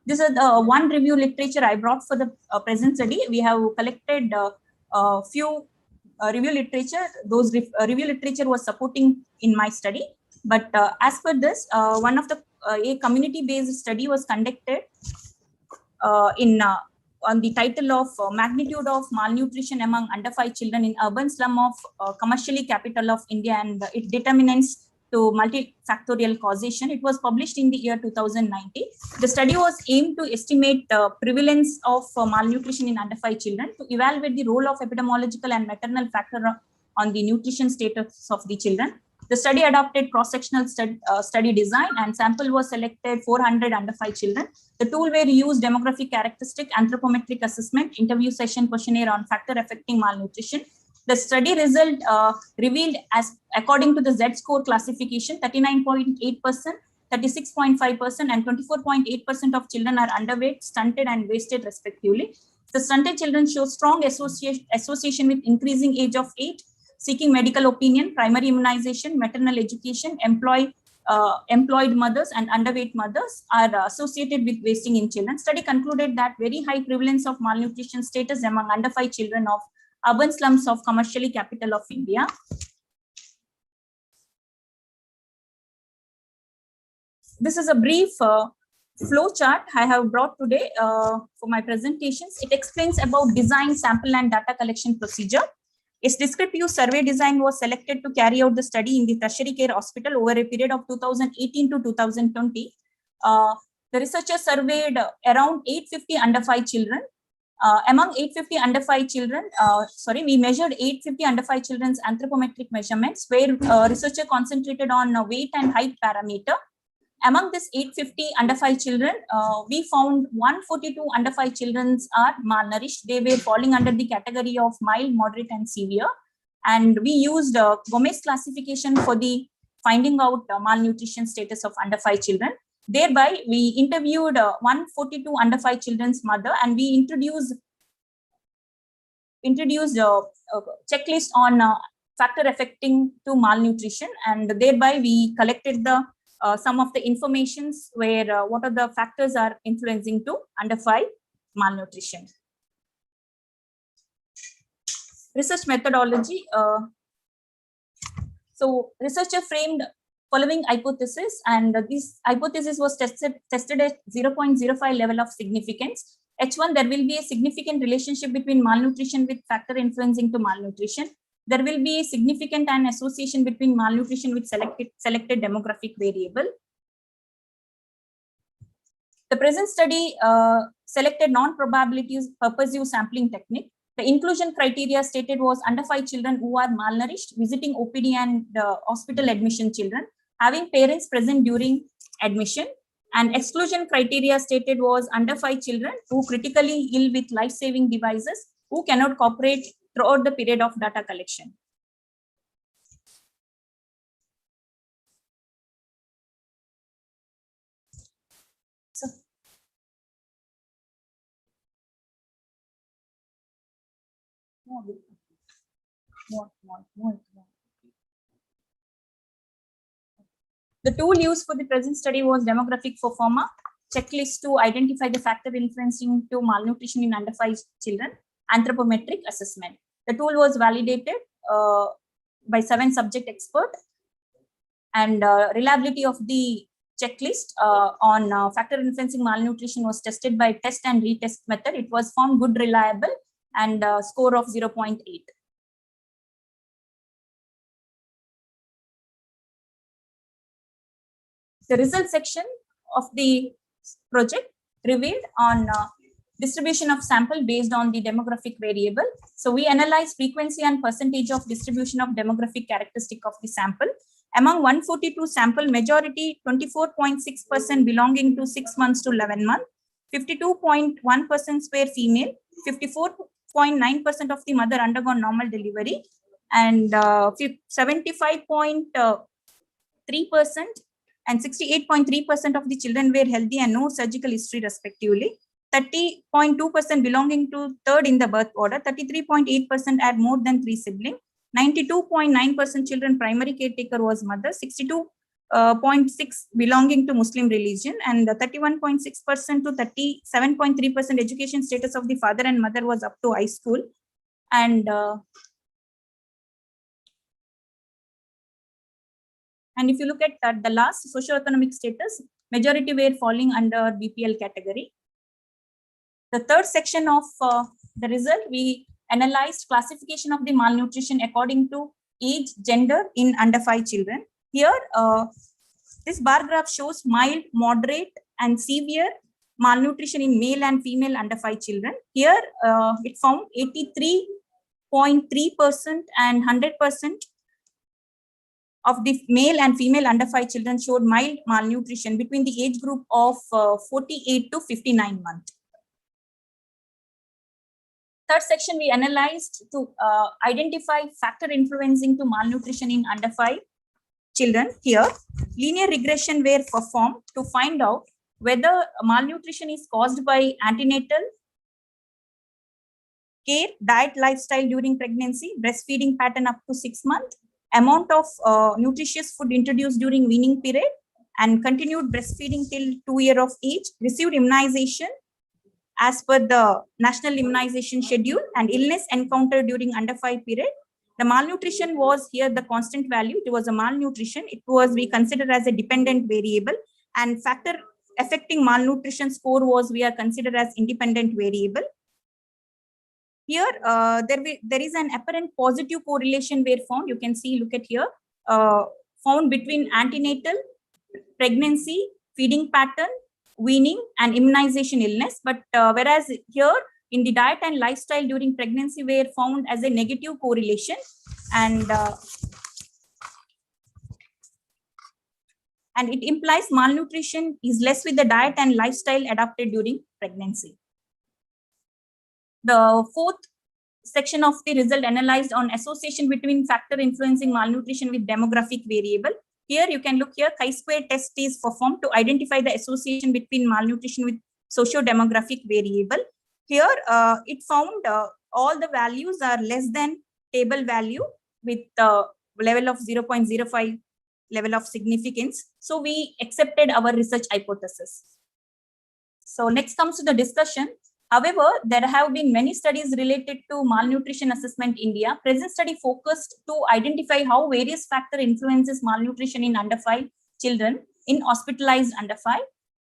This is the one review literature I brought for the present study. We have collected a few review literature. Those review literature was supporting in my study. But as per this, one of the a community-based study was conducted on the title of magnitude of malnutrition among under 5 children in urban slum of commercially capital of India and its determinants to multifactorial causation. It was published in the year 2019. The study was aimed to estimate prevalence of malnutrition in under 5 children, to evaluate the role of epidemiological and maternal factor on the nutrition status of the children. The study adopted cross-sectional study design, and sample was selected 400 under 5 children. The tool where used demographic characteristic, anthropometric assessment, interview session questionnaire on factor affecting malnutrition. The study result revealed, as according to the Z-score classification, 39.8%, 36.5% and 24.8% of children are underweight, stunted and wasted respectively. The stunted children show strong association with increasing age of 8, seeking medical opinion, primary immunization, maternal education, employed mothers and underweight mothers are associated with wasting in children. Study concluded that very high prevalence of malnutrition status among under 5 children of urban slums of commercially capital of India. This is a brief flow chart I have brought today for my presentations. It explains about design, sample and data collection procedure. A descriptive survey design was selected to carry out the study in the tertiary care hospital over a period of 2018 to 2020. The researchers surveyed around 850 under 5 children. Among 850 under 5 children, we measured 850 under 5 children's anthropometric measurements, where researcher concentrated on weight and height parameter. Among this 850 under 5 children, we found 142 under 5 children are malnourished. They were falling under the category of mild, moderate, and severe. And we used Gomez classification for the finding out malnutrition status of under 5 children. Thereby, we interviewed 142 under 5 children's mother, and we introduced a checklist on factor affecting to malnutrition, and thereby we collected the some of the informations where what are the factors are influencing to under 5 malnutrition. Research methodology. So researcher framed following hypothesis, and this hypothesis was tested at 0.05 level of significance. H1, there will be a significant relationship between malnutrition with factor influencing to malnutrition. There will be a significant and association between malnutrition with selected demographic variable. The present study selected non-probability purposive sampling technique. The inclusion criteria stated was under 5 children who are malnourished, visiting OPD and hospital admission children, having parents present during admission. And exclusion criteria stated was under 5 children who critically ill with life-saving devices, who cannot cooperate throughout the period of data collection. So, the tool used for the present study was demographic performer checklist to identify the factor influencing to malnutrition in under 5 children, anthropometric assessment. The tool was validated by 7 subject experts, and reliability of the checklist on factor influencing malnutrition was tested by test and retest method. It was found good, reliable, and score of 0.8. The result section of the project revealed on distribution of sample based on the demographic variable. So we analyzed frequency and percentage of distribution of demographic characteristic of the sample. Among 142 sample, majority 24.6% belonging to 6 months to 11 months, 52.1% were female, 54.9% of the mother undergone normal delivery, and 75.3% and 68.3% of the children were healthy and no surgical history respectively. 30.2% belonging to third in the birth order, 33.8% had more than 3 siblings, 92.9% children primary caretaker was mother, 62.6% belonging to Muslim religion, and 31.6% to 37.3% education status of the father and mother was up to high school, and And if you look at the last socioeconomic status, majority were falling under BPL category. The third section of the result, we analyzed classification of the malnutrition according to age, gender in under 5 children. Here, this bar graph shows mild, moderate, and severe malnutrition in male and female under 5 children. Here, it found 83.3% and 100% of the male and female under 5 children showed mild malnutrition between the age group of 48 to 59 months. Third section, we analyzed to identify factor influencing to malnutrition in under 5 children. Here, linear regression were performed to find out whether malnutrition is caused by antenatal care, diet, lifestyle during pregnancy, breastfeeding pattern up to 6 months, amount of nutritious food introduced during weaning period, and continued breastfeeding till 2 years of age, received immunization as per the national immunization schedule, and illness encountered during under 5 period. The malnutrition was here the constant value. It was a malnutrition. It was we consider as a dependent variable, and factor affecting malnutrition score was we are considered as independent variable. Here, there is an apparent positive correlation were found. You can see, look at here, found between antenatal, pregnancy, feeding pattern, weaning, and immunization illness. But whereas here in the diet and lifestyle during pregnancy were found as a negative correlation, and it implies malnutrition is less with the diet and lifestyle adopted during pregnancy. The fourth section of the result analyzed on association between factor influencing malnutrition with demographic variable. Here you can look here, chi-square test is performed to identify the association between malnutrition with socio-demographic variable. Here it found all the values are less than table value with level of 0.05 level of significance. So we accepted our research hypothesis. So next comes to the discussion. However, there have been many studies related to malnutrition assessment in India. Present study focused to identify how various factors influences malnutrition in under 5 children in hospitalized under 5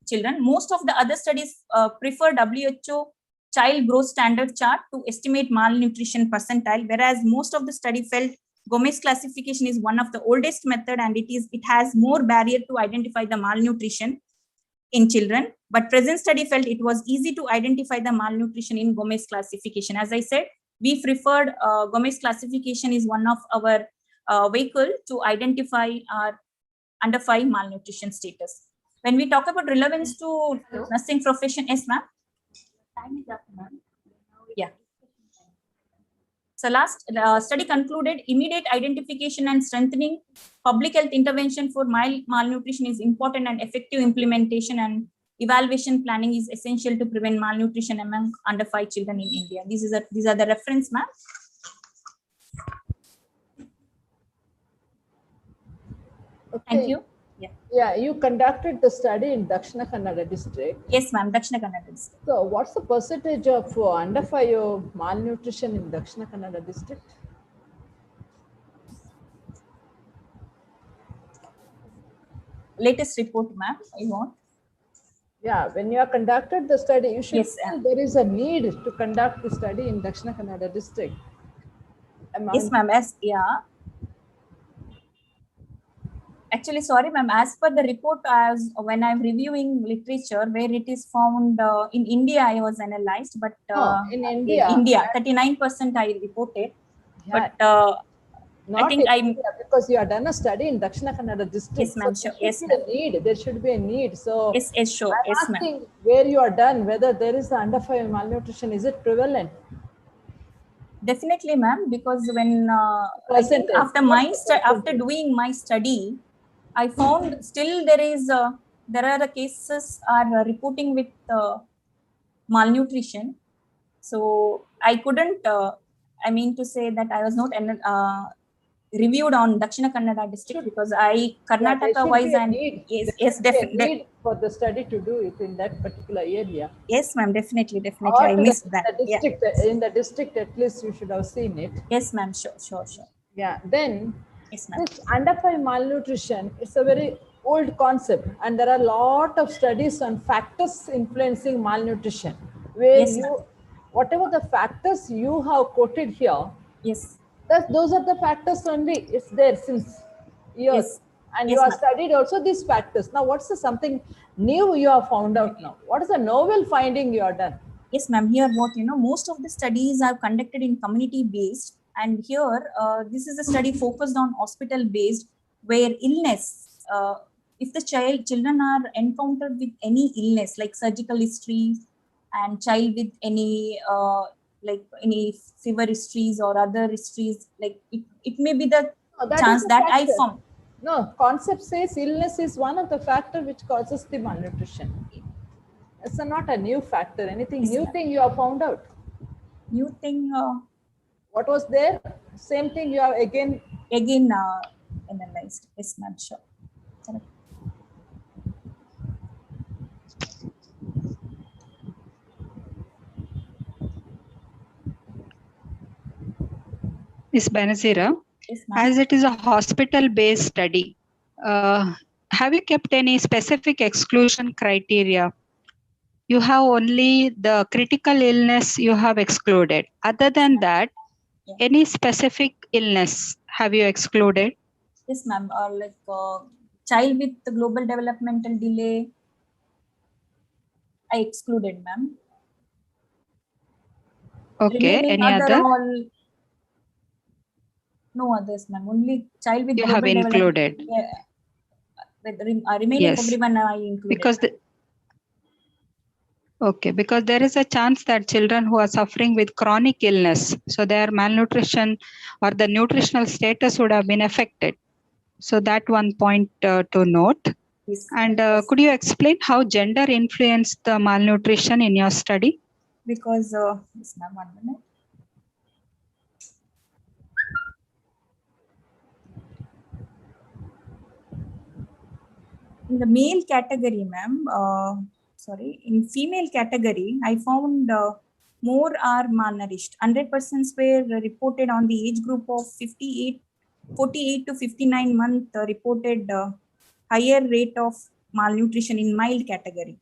children. Most of the other studies prefer WHO child growth standard chart to estimate malnutrition percentile, whereas most of the study felt Gomez classification is one of the oldest method, and it has more barrier to identify the malnutrition in children. But present study felt it was easy to identify the malnutrition in Gomez classification. As I said, we preferred Gomez classification is one of our vehicle to identify our under 5 malnutrition status. When we talk about relevance to nursing profession, yes, ma'am. Time is up, ma'am. Yeah. So last study concluded immediate identification and strengthening public health intervention for mild malnutrition is important, and effective implementation and evaluation planning is essential to prevent malnutrition among under 5 children in India. These are the reference, ma'am. Okay. Thank you. Yeah, you conducted the study in Dakshina Kannada district. Yes, ma'am, Dakshina Kannada district. So what's the percentage of under 5 malnutrition in Dakshina Kannada district? Latest report, ma'am, you want? Yeah, when you have conducted the study, you should yes, feel there is a need to conduct the study in Dakshina Kannada district. Yes, ma'am. Yeah. Actually, sorry, ma'am. As per the report, as when I'm reviewing literature, where it is found in India, I was analyzed, but in India, 39% I reported. Yeah, but not I think India, because you have done a study in Dakshina Kannada district. Yes, ma'am. So Sure. Yes, ma'am. There should be a need. So yes, sure. I'm Yes, ma'am. asking where you are done, whether there is the under 5 malnutrition, is it prevalent? Definitely, ma'am, because when I think after doing my study, I found still there are the cases are reporting with malnutrition. So I couldn't. I mean to say that I was not reviewed on Dakshina Kannada district because I Karnataka wise and yes, definitely need for the study to do it in that particular area. Yes, ma'am, definitely. Or I missed that. The district, in the district, at least you should have seen it. Yes, ma'am. Sure. Yeah. Then Yes, ma'am. This under 5 malnutrition, it's a very old concept, and there are a lot of studies on factors influencing malnutrition, where Yes, ma'am. whatever the factors you have quoted here, yes, those are the factors only. It's there since years, yes, and you yes, have ma'am. studied also these factors. Now, what's the something new you have found out now? What is the novel finding you have done? Yes, ma'am. Here, what most of the studies are conducted in community based, and here this is a study focused on hospital based, where illness, if the children are encountered with any illness like surgical history, and child with any like any fever histories or other histories, like it may be the No, that is chance a that I factor. found. No, concept says illness is one of the factor which causes the malnutrition. It's not a new factor. Anything Yes, new ma'am. thing you have found out? New thing. What was there? Same thing you have again analyzed. Yes, ma'am. Sure. Correct. Miss Benazira, Yes, ma'am. as it is a hospital-based study, have you kept any specific exclusion criteria? You have only the critical illness you have excluded. Other than that, any specific illness have you excluded? Yes, ma'am. Like child with the global developmental delay, I excluded, ma'am. Okay. Remaining Any other other? all, no others, ma'am. Only child with You global have development. included. Yeah. With remaining Yes. everyone I included. Because okay, because there is a chance that children who are suffering with chronic illness, so their malnutrition or the nutritional status would have been affected. So that one point to note. Yes, And could you explain how gender influenced the malnutrition in your study? Because yes, ma'am. 1 minute. In the male category, ma'am, sorry, in female category, I found more are malnourished. 100% were reported on the age group of 48 to 59 month reported higher rate of malnutrition in mild category.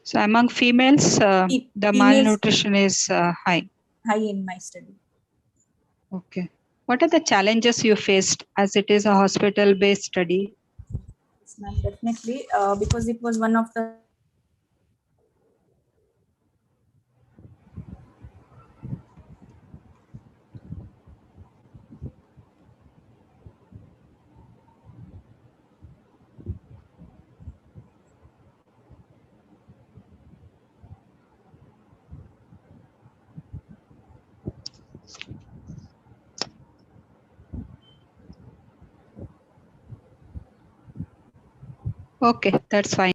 So among females, the Females malnutrition is high. High in my study. Okay. What are the challenges you faced as it is a hospital-based study? Yes, ma'am, definitely, because it was one of the Okay, that's fine.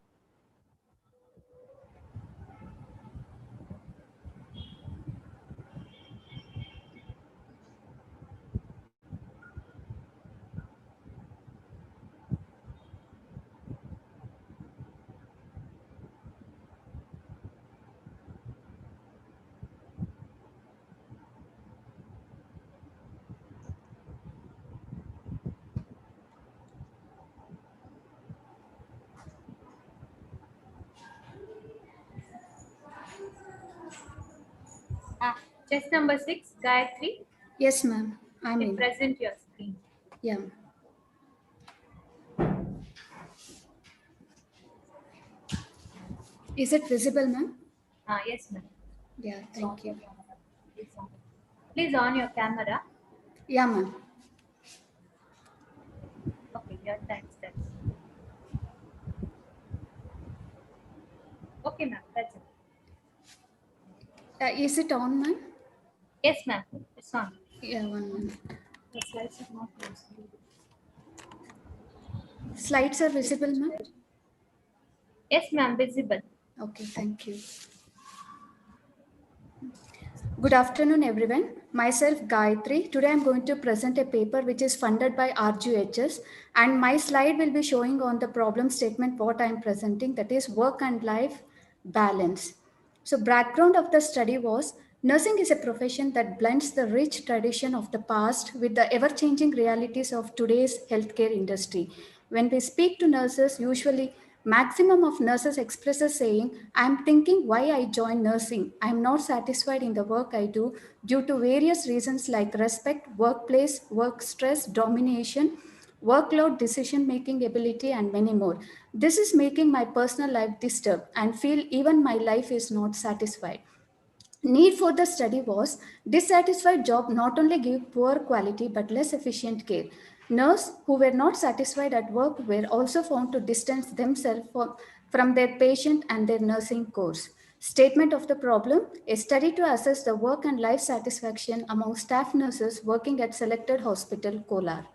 Chest number 6, Gayatri. Yes, ma'am. I'm You in. present your screen. Yeah. Is it visible, ma'am? Yes, ma'am. Yeah, thank you. Please on your camera. Yeah, ma'am. Okay, your time starts. Okay, ma'am. That's it. Is it on, ma'am? Yes, ma'am. It's on. Yeah, 1 minute. The slides are not visible. Slides are visible, ma'am? Yes, ma'am. Visible. Okay, thank you. Good afternoon, everyone. Myself, Gayatri. Today, I'm going to present a paper which is funded by RGHS, and my slide will be showing on the problem statement what I'm presenting, that is work and life balance. So background of the study was Nursing is a profession that blends the rich tradition of the past with the ever changing realities of today's healthcare industry. When we speak to nurses, usually maximum of nurses expresses saying, I'm thinking why I joined nursing. I'm not satisfied in the work I do due to various reasons like respect, workplace, work stress, domination, workload, decision making ability, and many more. This is making my personal life disturbed and feel even my life is not satisfied. Need for the study was dissatisfied job not only give poor quality but less efficient care. Nurses who were not satisfied at work were also found to distance themselves from their patient and their nursing course. Statement of the problem: a study to assess the work and life satisfaction among staff nurses working at selected hospital, Kolar.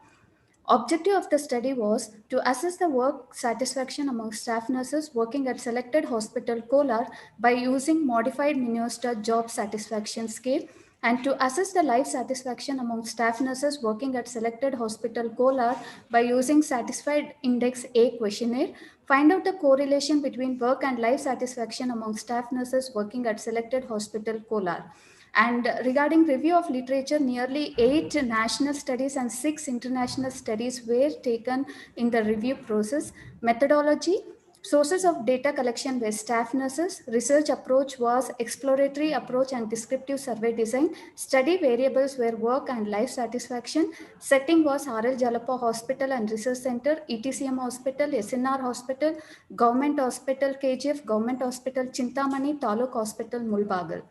Objective of the study was to assess the work satisfaction among staff nurses working at selected hospital Kolar by using modified Minnesota job satisfaction scale and to assess the life satisfaction among staff nurses working at selected hospital Kolar by using satisfied index A questionnaire, find out the correlation between work and life satisfaction among staff nurses working at selected hospital Kolar. And regarding review of literature, nearly 8 national studies and 6 international studies were taken in the review process. Methodology: sources of data collection were staff nurses. Research approach was exploratory approach and descriptive survey design. Study variables were work and life satisfaction. Setting was RL Jalapa Hospital and Research Center, ETCM Hospital, SNR Hospital, Government Hospital KGF, Government Hospital Chintamani, Taluk Hospital Mulbagal.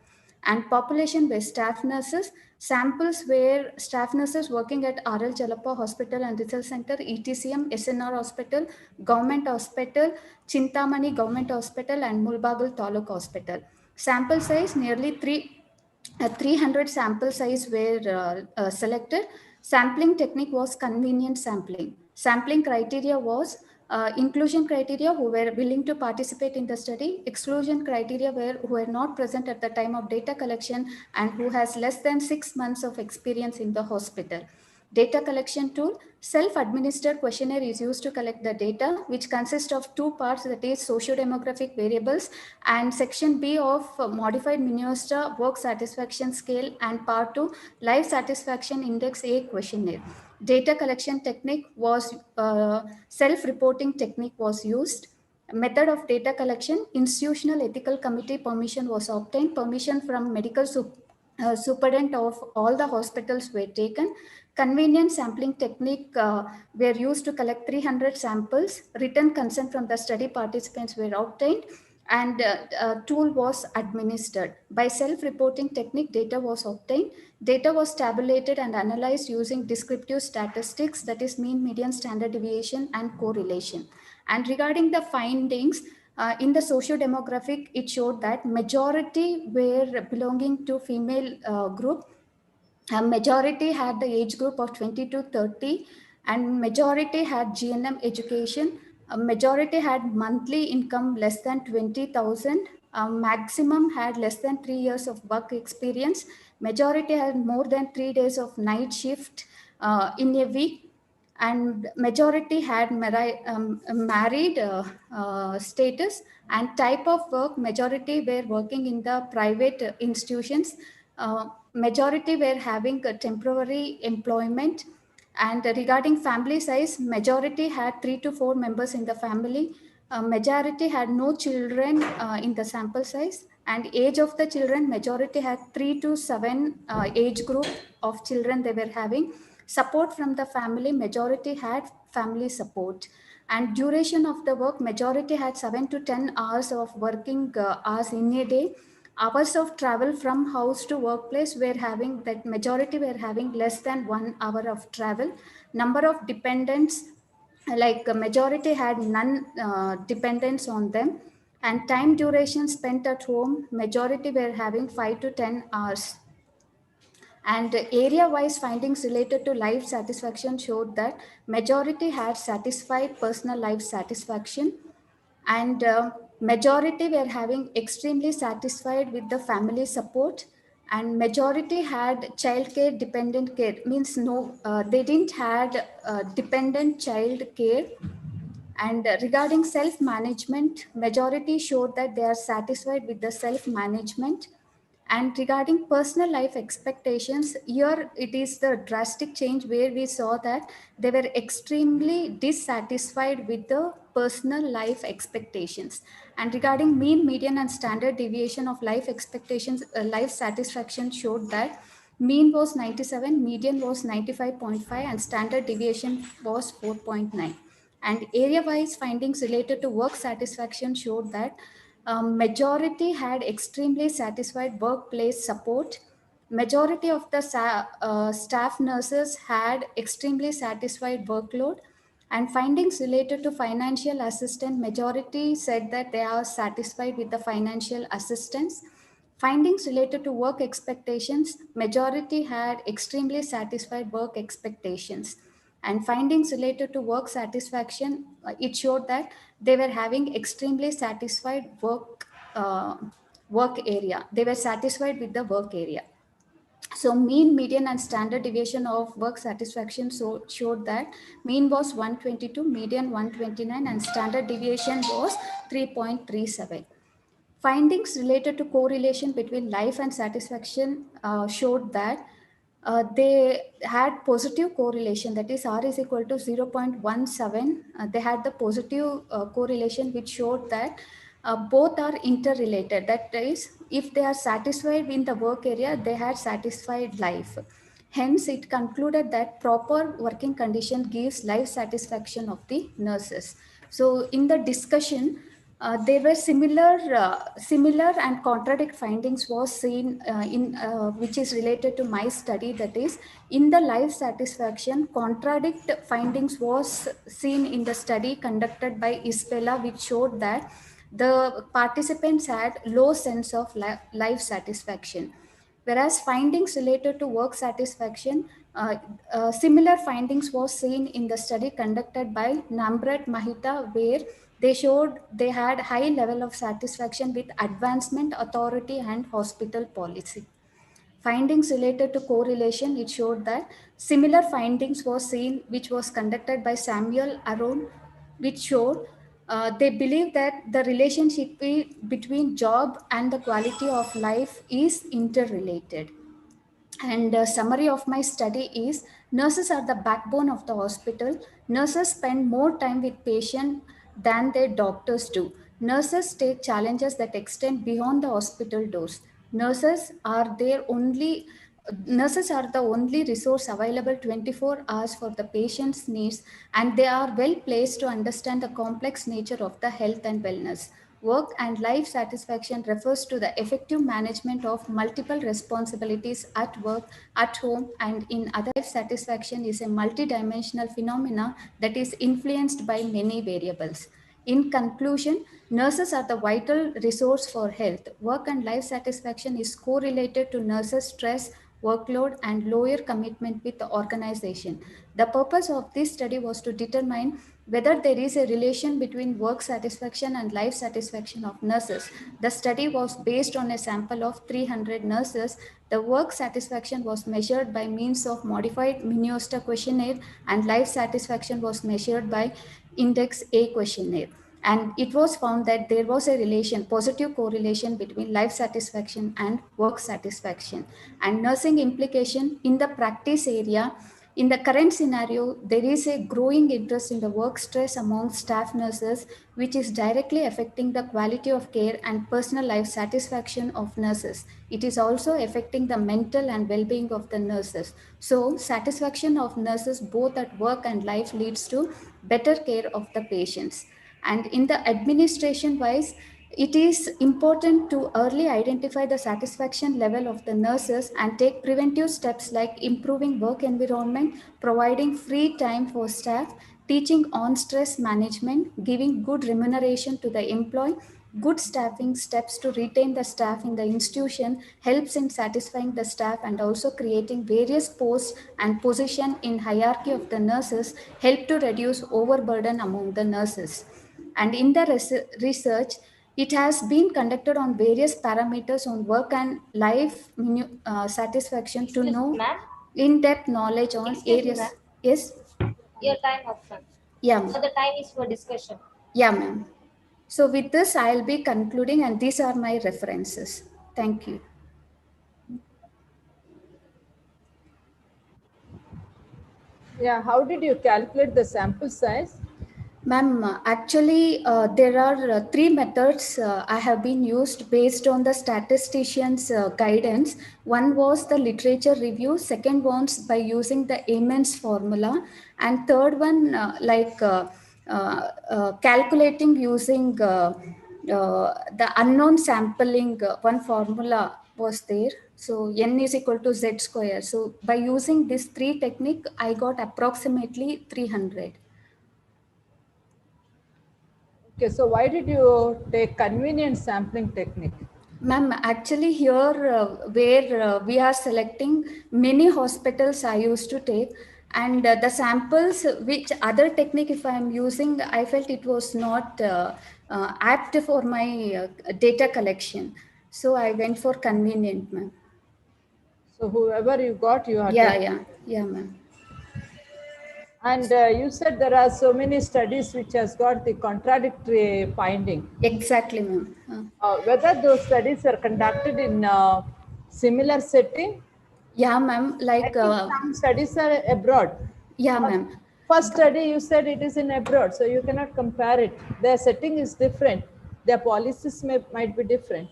And population were staff nurses. Samples were staff nurses working at RL Jalapa Hospital and Research Center, ETCM, SNR Hospital, Government Hospital, Chintamani Government Hospital, and Mulbagal Taluk Hospital. Sample size nearly 300 sample size were selected. Sampling technique was convenient sampling. Sampling criteria was inclusion criteria who were willing to participate in the study, exclusion criteria were who were not present at the time of data collection and who has less than 6 months of experience in the hospital. Data collection tool: self-administered questionnaire is used to collect the data, which consists of two parts, that is socio-demographic variables and section B of modified Minnesota work satisfaction scale and part 2 life satisfaction index A questionnaire. Data collection technique was self-reporting technique was used. Method of data collection: institutional ethical committee permission was obtained. Permission from medical superintendent of all the hospitals were taken. Convenient sampling technique were used to collect 300 samples. Written consent from the study participants were obtained and tool was administered. By self-reporting technique, data was obtained. Data was tabulated and analyzed using descriptive statistics, that is mean, median, standard deviation, and correlation. And regarding the findings, in the socio-demographic, it showed that majority were belonging to female group. A majority had the age group of 20 to 30 and majority had GNM education. A majority had monthly income less than 20,000. Maximum had less than 3 years of work experience. Majority had more than 3 days of night shift in a week, and majority had married status. And type of work: majority were working in the private institutions, majority were having a temporary employment. And regarding family size, majority had 3 to 4 members in the family. Majority had no children in the sample size. And age of the children, majority had 3 to 7 age group of children they were having. Support from the family, majority had family support. And duration of the work, majority had 7 to 10 hours of working hours in a day. Hours of travel from house to workplace were having, that majority were having less than 1 hour of travel. Number of dependents, like a majority had none dependents on them. And time duration spent at home, majority were having 5 to 10 hours. And area wise findings related to life satisfaction showed that majority had satisfied personal life satisfaction, and majority were having extremely satisfied with the family support, and majority had child care dependent care, means no, they didn't had dependent child care. And regarding self management, majority showed that they are satisfied with the self management. And regarding personal life expectations, here it is the drastic change where we saw that they were extremely dissatisfied with the personal life expectations. And regarding mean, median, and standard deviation of life expectations, life satisfaction showed that mean was 97, median was 95.5, and standard deviation was 4.9. And area-wise findings related to work satisfaction showed that majority had extremely satisfied workplace support. Majority of the staff nurses had extremely satisfied workload. And findings related to financial assistance, majority said that they are satisfied with the financial assistance. Findings related to work expectations, majority had extremely satisfied work expectations. And findings related to work satisfaction, it showed that they were having extremely satisfied work area. They were satisfied with the work area. So mean, median, and standard deviation of work satisfaction showed that mean was 122, median 129, and standard deviation was 3.37. Findings related to correlation between life and satisfaction showed that they had positive correlation, that is R is equal to 0.17. They had the positive correlation which showed that both are interrelated. That is, if they are satisfied in the work area, they had satisfied life. Hence, it concluded that proper working condition gives life satisfaction of the nurses. So, in the discussion, there were similar and contradict findings was seen in which is related to my study. That is, in the life satisfaction, contradict findings was seen in the study conducted by Isabella, which showed that the participants had low sense of life satisfaction. Whereas findings related to work satisfaction, similar findings was seen in the study conducted by Namrat Mahita, where they showed they had high level of satisfaction with advancement, authority, and hospital policy. Findings related to correlation, it showed that similar findings was seen, which was conducted by Samuel Aron, which showed they believe that the relationship between job and the quality of life is interrelated. And summary of my study is nurses are the backbone of the hospital. Nurses spend more time with patient than their doctors do. Nurses take challenges that extend beyond the hospital doors. Nurses are the only resource available 24 hours for the patient's needs, and they are well placed to understand the complex nature of the health and wellness. Work and life satisfaction refers to the effective management of multiple responsibilities at work, at home, and in other. Life satisfaction is a multidimensional phenomena that is influenced by many variables. In conclusion, nurses are the vital resource for health. Work and life satisfaction is correlated to nurses' stress, workload, and lower commitment with the organization. The purpose of this study was to determine whether there is a relation between work satisfaction and life satisfaction of nurses. The study was based on a sample of 300 nurses. The work satisfaction was measured by means of modified Minnesota questionnaire, and life satisfaction was measured by Index A questionnaire. And it was found that there was a positive correlation between life satisfaction and work satisfaction. And nursing implication in the practice area, in the current scenario, there is a growing interest in the work stress among staff nurses, which is directly affecting the quality of care and personal life satisfaction of nurses. It is also affecting the mental and well-being of the nurses. So, satisfaction of nurses both at work and life leads to better care of the patients. And in the administration wise, it is important to early identify the satisfaction level of the nurses and take preventive steps like improving work environment, providing free time for staff, teaching on stress management, giving good remuneration to the employee. Good staffing steps to retain the staff in the institution helps in satisfying the staff, and also creating various posts and position in hierarchy of the nurses help to reduce overburden among the nurses. And in the research, it has been conducted on various parameters on work and life satisfaction to Excuse me, know ma'am. in-depth knowledge on Excuse me, areas. ma'am. Yes? Your time open. Yeah, Now ma'am. the time is for discussion. Yeah, ma'am. So with this, I'll be concluding, and these are my references. Thank you. Yeah, how did you calculate the sample size? Ma'am, actually, there are three methods I have been used based on the statistician's guidance. One was the literature review, second was by using the Amen's formula, and third one calculating using the unknown sampling. One formula was there. So n is equal to z square. So by using this three technique, I got approximately 300. Okay, so why did you take convenient sampling technique? Ma'am, actually here where we are selecting many hospitals I used to take, and the samples which other technique if I am using, I felt it was not apt for my data collection. So I went for convenient, ma'am. So whoever you got, you have Yeah, taken. yeah, ma'am. And you said there are so many studies which has got the contradictory finding. Exactly, ma'am. Whether those studies are conducted in similar setting? Yeah, ma'am. I Like, think some studies are abroad. yeah, ma'am. First study you said it is in abroad, so you cannot compare it. Their setting is different. Their policies might be different.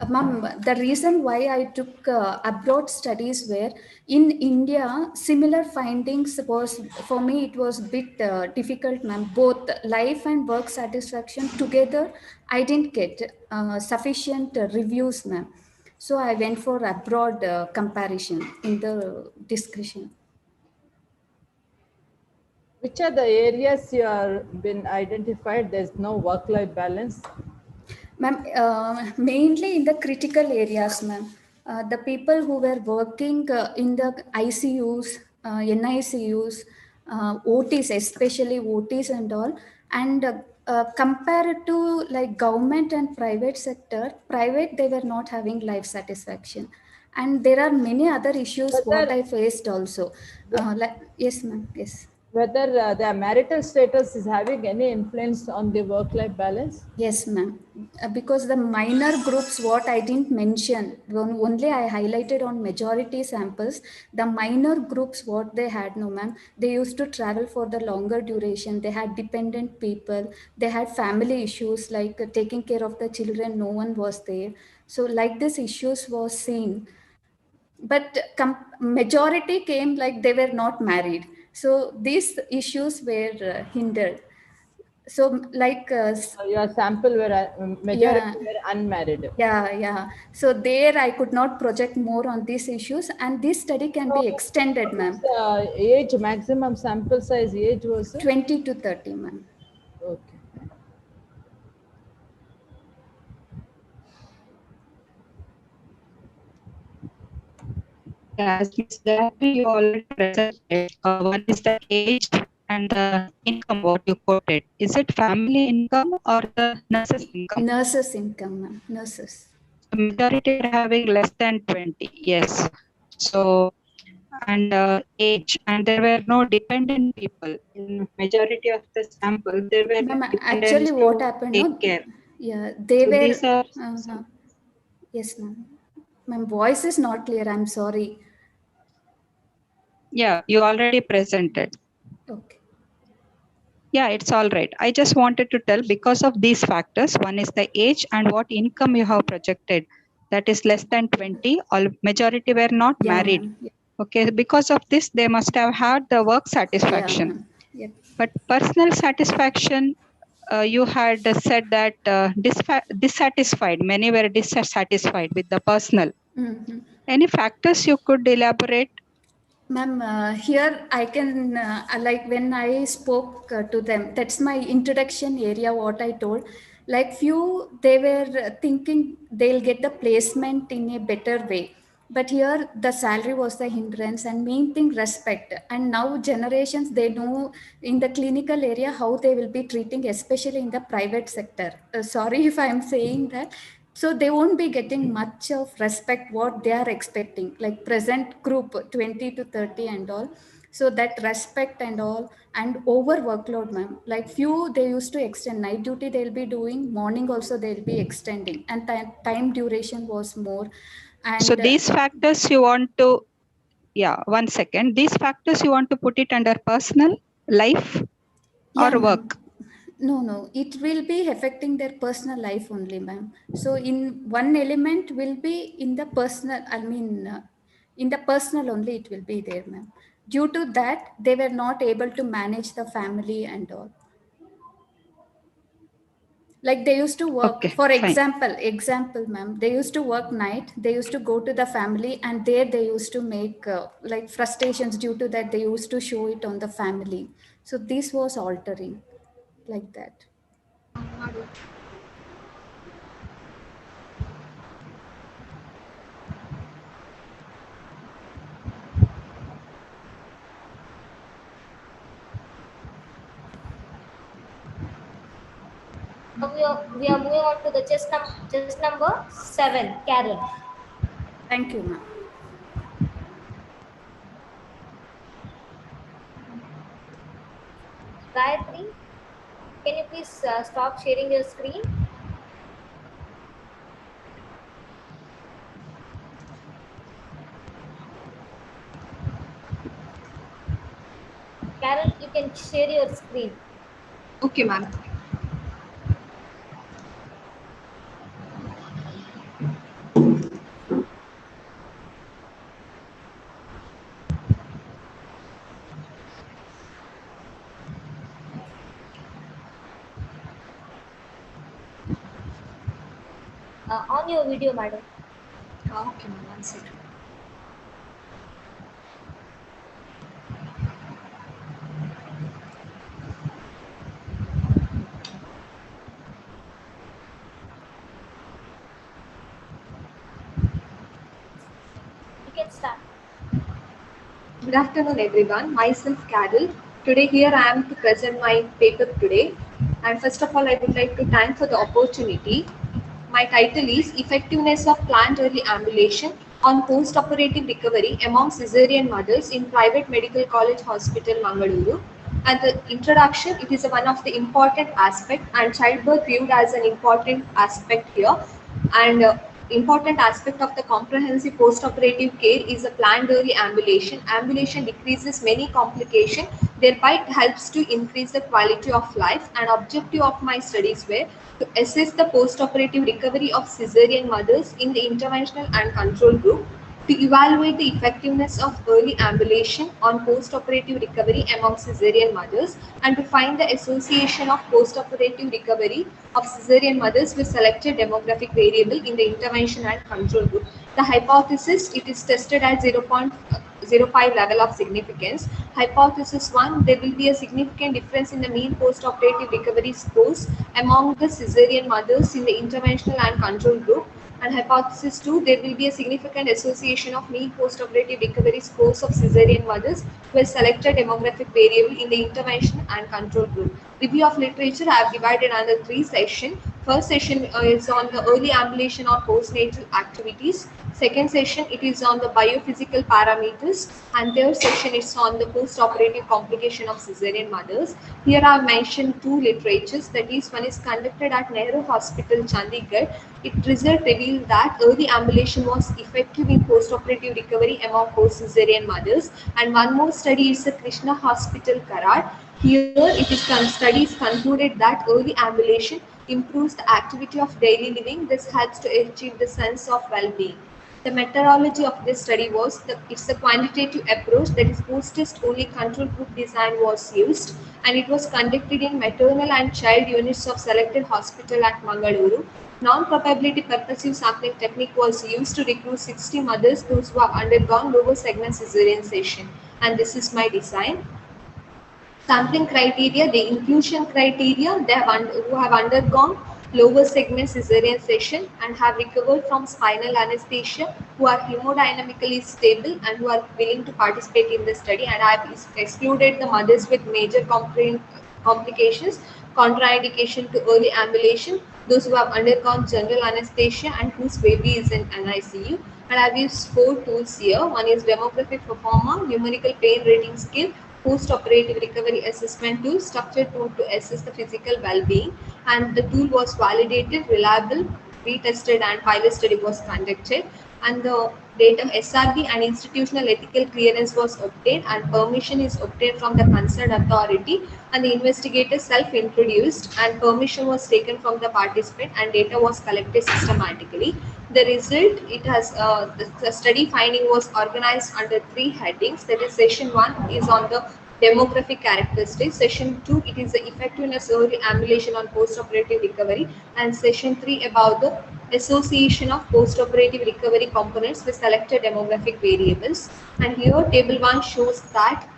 Ma'am, the reason why I took abroad studies were in India, similar findings was, for me, it was a bit difficult, ma'am. Both life and work satisfaction together, I didn't get sufficient reviews, ma'am. So I went for abroad comparison in the discussion. Which are the areas you have been identified? There's no work-life balance. Ma'am, mainly in the critical areas, ma'am. The people who were working in the ICUs, NICUs, OTs, especially OTs and all, and compared to like government and private sector, private they were not having life satisfaction, and there are many other issues what Whether I faced also. Like yes, ma'am. Yes. whether their marital status is having any influence on the work-life balance? Yes, ma'am. Because the minor groups, what I didn't mention, only I highlighted on majority samples. The minor groups, what they had, no, ma'am, they used to travel for the longer duration. They had dependent people. They had family issues like taking care of the children. No one was there. So, like this issues was seen, but majority came like they were not married. So these issues were hindered. So like Your sample were yeah, majority were unmarried. yeah. So there I could not project more on these issues, and this study can So be extended, what was ma'am. the age maximum sample size age was? 20 to 30, ma'am. Okay. Yeah, as Miss Gayatri, you already presented. One is the age and the income, what you quoted. Is it family income or the nurses' income? Nurses income, ma'am. Nurses. The majority are having less than 20. Yes. So, and age, and there were no dependent people. In majority of the sample, there were no Ma'am, actually dependents what to happened, take no? care. Yeah, they So were, these are uh-huh. Yes, ma'am. Ma'am, voice is not clear. I'm sorry. yeah, you already presented. Okay. Yeah, it's all right. I just wanted to tell because of these factors, one is the age and what income you have projected. That is less than 20. All majority were not Yeah, married. ma'am. Yeah, Okay, because of this, they must have had the work yeah, satisfaction. ma'am. Yep. But personal satisfaction, you had said that dissatisfied. Many were dissatisfied with the personal. Mm-hmm. Any factors you could elaborate? Ma'am, here I can, like when I spoke to them, that's my introduction area, what I told. Like few, they were thinking they'll get the placement in a better way. But here the salary was the hindrance and main thing respect. And now generations, they know in the clinical area how they will be treating, especially in the private sector. Sorry if I'm saying that, so they won't be getting much of respect what they are expecting, like present group 20 to 30 and all. So that respect and all, and over workload, ma'am, like few they used to extend night duty, they'll be doing morning also, they'll be extending, and time duration was more. So And these factors you want to Yeah, 1 second. These factors you want to put it under personal, life, Yeah, or ma'am. work? No. It will be affecting their personal life only, ma'am. So, in one element will be in the personal, in the personal only it will be there, ma'am. Due to that, they were not able to manage the family and all. Like they used to work, Okay, for fine. example, ma'am, they used to work night, they used to go to the family, and there they used to make like frustrations. Due to that, they used to show it on the family. So this was altering like that. We are moving on to the chess number 7, Carol. Thank you, ma'am. Gayatri, can you please stop sharing your screen? Carol, you can share your screen. Okay, ma'am. On your video, madam. Okay, ma'am. 1 second. You can start. Good afternoon, everyone. Myself, Carol. Today, here I am to present my paper today. And first of all, I would like to thank for the opportunity. My title is Effectiveness of Planned Early Ambulation on Post-Operative Recovery Among Caesarean Mothers in Private Medical College Hospital, Mangaluru. And the introduction, it is one of the important aspect, and childbirth viewed as an important aspect here. And important aspect of the comprehensive post-operative care is a planned early ambulation. Ambulation decreases many complications, thereby it helps to increase the quality of life. And objective of my studies were to assess the post-operative recovery of cesarean mothers in the interventional and control group, to evaluate the effectiveness of early ambulation on post-operative recovery among cesarean mothers, and to find the association of post-operative recovery of cesarean mothers with selected demographic variable in the intervention and control group. The hypothesis, it is tested at 0.05 level of significance. Hypothesis 1, there will be a significant difference in the mean post-operative recovery scores among the cesarean mothers in the interventional and control group. And hypothesis 2, there will be a significant association of mean post-operative recovery scores of cesarean mothers with selected demographic variable in the intervention and control group. Review of literature, I have divided under 3 sessions. First session is on the early ambulation or postnatal activities. Second session, it is on the biophysical parameters. And third session is on the post-operative complication of cesarean mothers. Here I have mentioned 2 literatures, that is, one is conducted at Nehru Hospital, Chandigarh. Its result revealed that early ambulation was effective in post-operative recovery among post-cesarean mothers. And one more study is the Krishna Hospital, Karad. Here it is studies concluded that early ambulation improves the activity of daily living. This helps to achieve the sense of well-being. The methodology of this study was it's a quantitative approach, that is post-test only control group design was used, and it was conducted in maternal and child units of selected hospital at Mangaluru. Non-probability purposive sampling technique was used to recruit 60 mothers those who have undergone lower segment cesarean section, and this is my design. Sampling criteria, the inclusion criteria, who have undergone lower segment cesarean section and have recovered from spinal anesthesia, who are hemodynamically stable and who are willing to participate in the study. And I have excluded the mothers with major complications, contraindication to early ambulation, those who have undergone general anesthesia and whose baby is in NICU. And I've used 4 tools here. One is demographic performer, numerical pain rating scale, post-operative recovery assessment tool, structured tool to assess the physical well-being, and the tool was validated, reliable, retested, and pilot study was conducted. And the Data SRB and institutional ethical clearance was obtained and permission is obtained from the concerned authority, and the investigator self-introduced and permission was taken from the participant and data was collected systematically. The result, it has the study finding was organized under 3 headings. That is, session 1 is on the demographic characteristics, session 2 it is the effectiveness early ambulation on post-operative recovery, and session 3 about the association of post-operative recovery components with selected demographic variables. And here table 1 shows that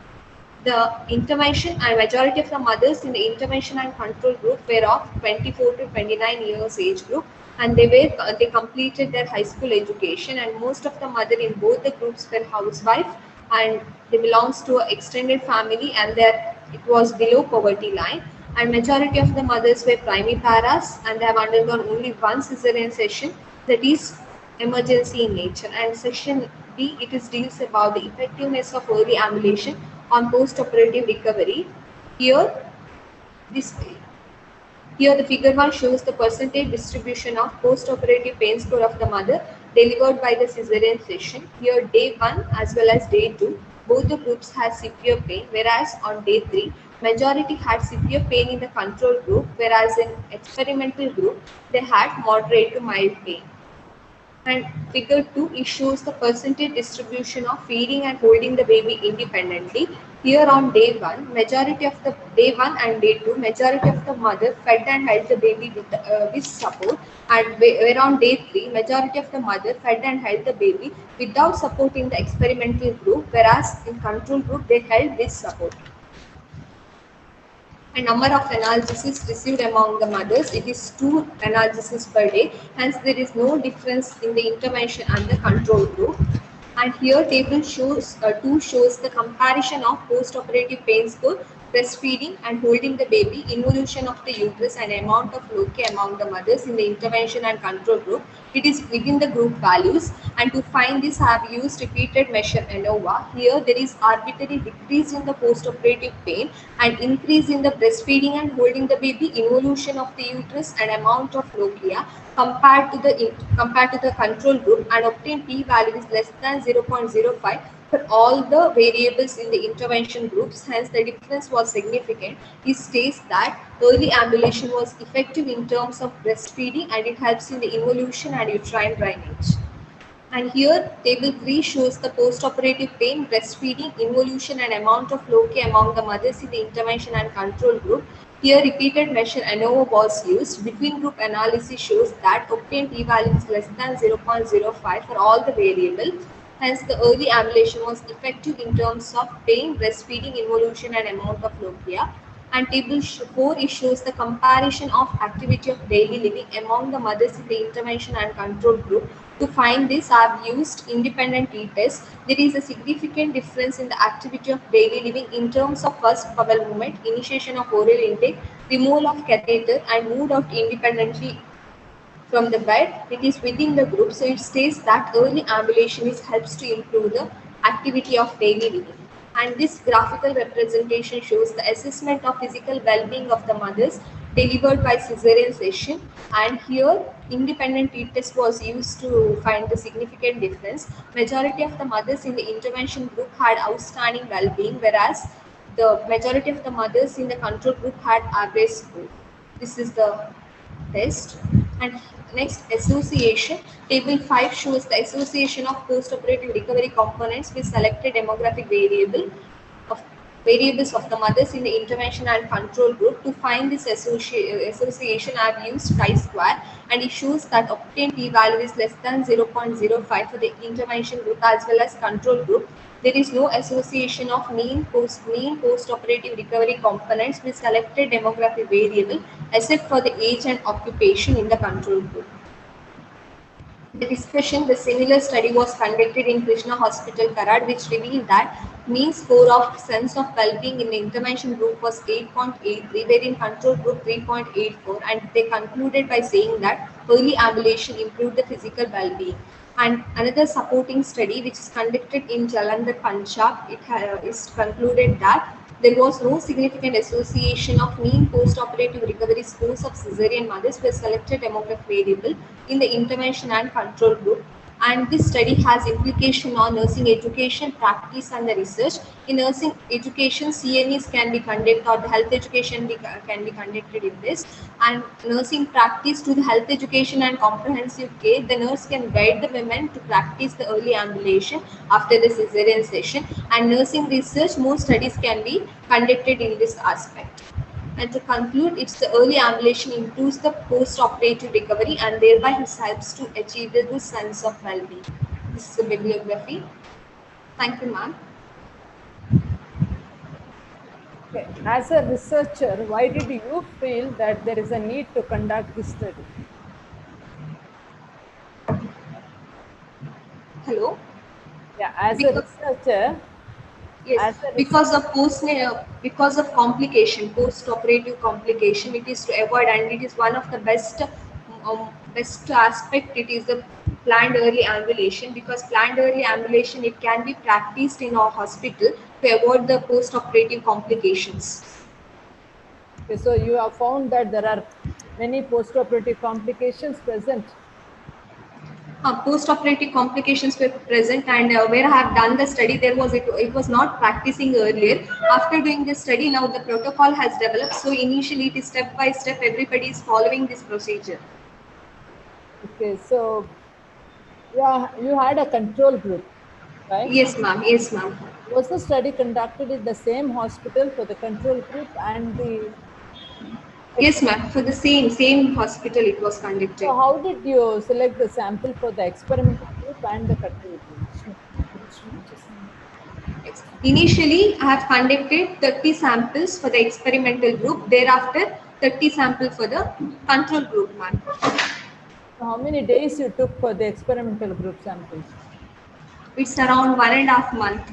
the intervention and majority of the mothers in the intervention and control group were of 24 to 29 years age group, and they completed their high school education, and most of the mother in both the groups were housewife and they belongs to an extended family, and their it was below poverty line, and majority of the mothers were primiparas and they have undergone only one cesarean session, that is emergency in nature. And section B, it is deals about the effectiveness of early ambulation on post-operative recovery. Here, this here the figure 1 shows the percentage distribution of post-operative pain score of the mother delivered by the cesarean session. Here day 1 as well as day 2, both the groups had severe pain, whereas on day 3, majority had severe pain in the control group, whereas in experimental group, they had moderate to mild pain. And figure 2, it shows the percentage distribution of feeding and holding the baby independently. Here on day 1, majority of the day 1 and day 2, majority of the mother fed and held the baby with support, and where on day 3, majority of the mother fed and held the baby without support in the experimental group, whereas in control group they held with support. And number of analgesis received among the mothers, it is 2 analgesis per day, hence there is no difference in the intervention and the control group. And here table shows 2 shows the comparison of post-operative pain score, breastfeeding and holding the baby, involution of the uterus and amount of loci among the mothers in the intervention and control group. It is within the group values, and to find this I have used repeated measure ANOVA. Here there is arbitrary decrease in the post-operative pain and increase in the breastfeeding and holding the baby, involution of the uterus and amount of lochia compared to the control group, and obtain p-value is less than 0.05 for all the variables in the intervention groups. Hence the difference was significant. It states that early ambulation was effective in terms of breastfeeding and it helps in the involution and uterine drainage. And here table 3 shows the post-operative pain, breastfeeding, involution and amount of loci among the mothers in the intervention and control group. Here repeated measure ANOVA was used. Between group analysis shows that obtained p-value is less than 0.05 for all the variables. Hence the early ambulation was effective in terms of pain, breastfeeding, involution and amount of lochia. And table 4 it shows the comparison of activity of daily living among the mothers in the intervention and control group. To find this, I have used independent t-test. There is a significant difference in the activity of daily living in terms of first bowel movement, initiation of oral intake, removal of catheter and moved out independently from the bed. It is within the group, so it states that early ambulation helps to improve the activity of daily living. And this graphical representation shows the assessment of physical well-being of the mothers delivered by cesarean section, and here independent t-test was used to find the significant difference. Majority of the mothers in the intervention group had outstanding well-being, whereas the majority of the mothers in the control group had average score. This is the test. And next, association. Table 5 shows the association of post-operative recovery components with selected demographic variables of the mothers in the intervention and control group. To find this association, I have used chi-square, and it shows that obtained p-value is less than 0.05 for the intervention group as well as control group. There is no association of mean post-operative recovery components with selected demographic variable except for the age and occupation in the control group. The discussion, the similar study was conducted in Krishna Hospital, Karad, which revealed that mean score of sense of well-being in the intervention group was 8.83, wherein control group 3.84, and they concluded by saying that early ambulation improved the physical well-being. And another supporting study, which is conducted in Jalandhar, Punjab, it is concluded that there was no significant association of mean post-operative recovery scores of cesarean mothers with selected demographic variable in the intervention and control group. And this study has implication on nursing education, practice, and the research. In nursing education, CNEs can be conducted, or the health education can be conducted in this. And nursing practice to the health education and comprehensive care, the nurse can guide the women to practice the early ambulation after the cesarean session. And nursing research, more studies can be conducted in this aspect. And to conclude, it's the early ambulation improves the post-operative recovery and thereby helps to achieve the good sense of well-being. This is the bibliography. Thank you, ma'am. Okay. As a researcher, why did you feel that there is a need to conduct this study? Hello? Yeah, as a Because, researcher, yes, because of complication, post-operative complication, it is to avoid, and it is one of the best aspect. It is the planned early ambulation, because planned early ambulation, it can be practiced in our hospital to avoid the post-operative complications. okay, so you have found that there are many post-operative complications present. Post-operative complications were present, and where I have done the study, it was not practicing earlier. After doing the study, now the protocol has developed. So initially, it is step by step. Everybody is following this procedure. Okay, so yeah, you had a control group, right? Yes, ma'am. Yes, ma'am. Was the study conducted in the same hospital for the control group and the Yes, ma'am. For the same hospital, it was conducted. So how did you select the sample for the experimental group and the control group? Initially, I have conducted 30 samples for the experimental group. Thereafter, 30 samples for the control group, ma'am. So how many days you took for the experimental group samples? It's around 1.5 months.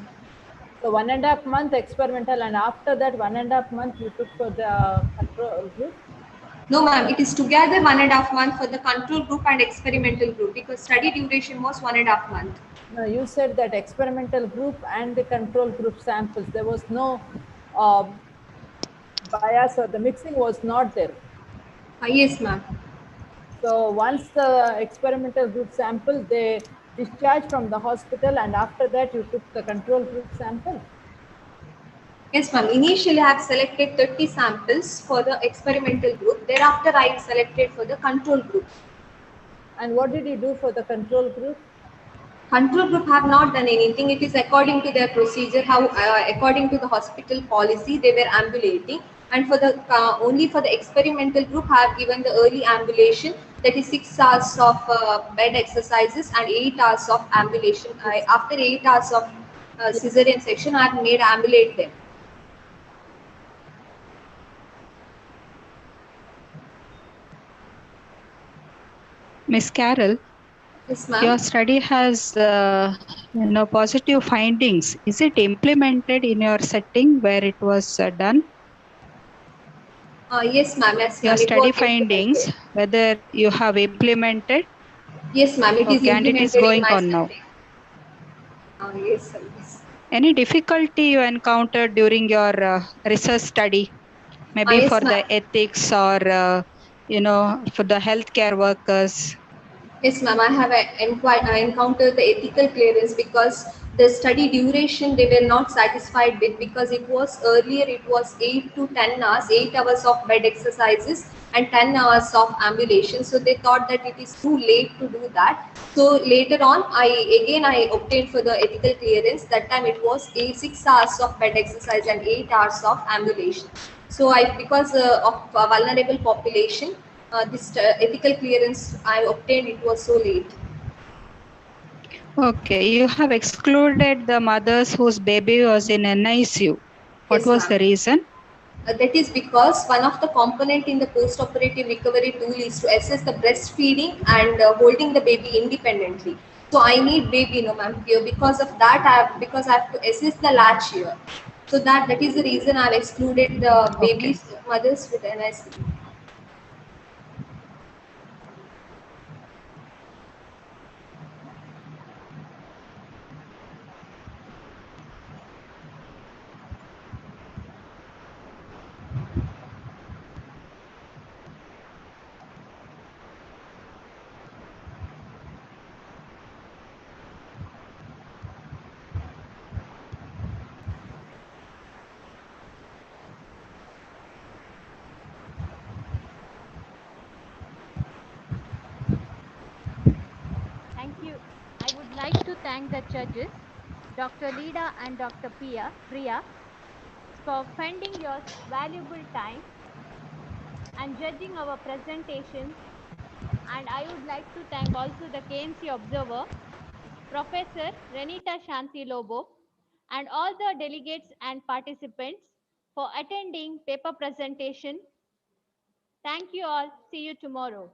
So 1.5 month experimental, and after that 1.5 month you took for the control group? No, ma'am. It is together 1.5 months for the control group and experimental group, because study duration was 1.5 months. No, you said that experimental group and the control group samples, there was no bias, or the mixing was not there. Yes, ma'am. So once the experimental group sample, they discharged from the hospital, and after that you took the control group sample? Yes, ma'am. Initially, I have selected 30 samples for the experimental group. Thereafter, I selected for the control group. And what did you do for the control group? Control group have not done anything. It is according to their procedure, how according to the hospital policy, they were ambulating. And for the only for the experimental group, I have given the early ambulation, that is 6 hours of bed exercises and 8 hours of ambulation. After 8 hours of cesarean section, I have made ambulate them. Miss Carol, Yes, ma'am. your study has positive findings. Is it implemented in your setting where it was done? Yes, ma'am. Yes, Your ma'am. It study was findings, implemented. whether you have implemented? Yes, ma'am. It is Okay, and it is implemented in going my on now. setting. Yes, sir. Yes. Any difficulty you encountered during your research study? Maybe Yes, for ma'am. the ethics, or for the healthcare workers? Yes, ma'am. I have encountered the ethical clearance, because the study duration they were not satisfied with, because it was earlier, it was 8 to 10 hours, 8 hours of bed exercises and 10 hours of ambulation. So they thought that it is too late to do that. So later on, I obtained for the ethical clearance. That time it was 6 hours of bed exercise and 8 hours of ambulation. So because of vulnerable population, this ethical clearance I obtained, it was so late. Okay, you have excluded the mothers whose baby was in NICU. What Yes, was ma'am. the reason? That is because one of the component in the post-operative recovery tool is to assess the breastfeeding and holding the baby independently. So I need baby, no ma'am. Because of that, because I have to assess the latch here. So that is the reason I've excluded the Okay. babies, mothers with NICU. like to thank the judges, Dr. Lida and Dr. Priya, for spending your valuable time and judging our presentations. And I would like to thank also the KMC Observer, Professor Renita Shanti Lobo, and all the delegates and participants for attending paper presentation. Thank you all. See you tomorrow.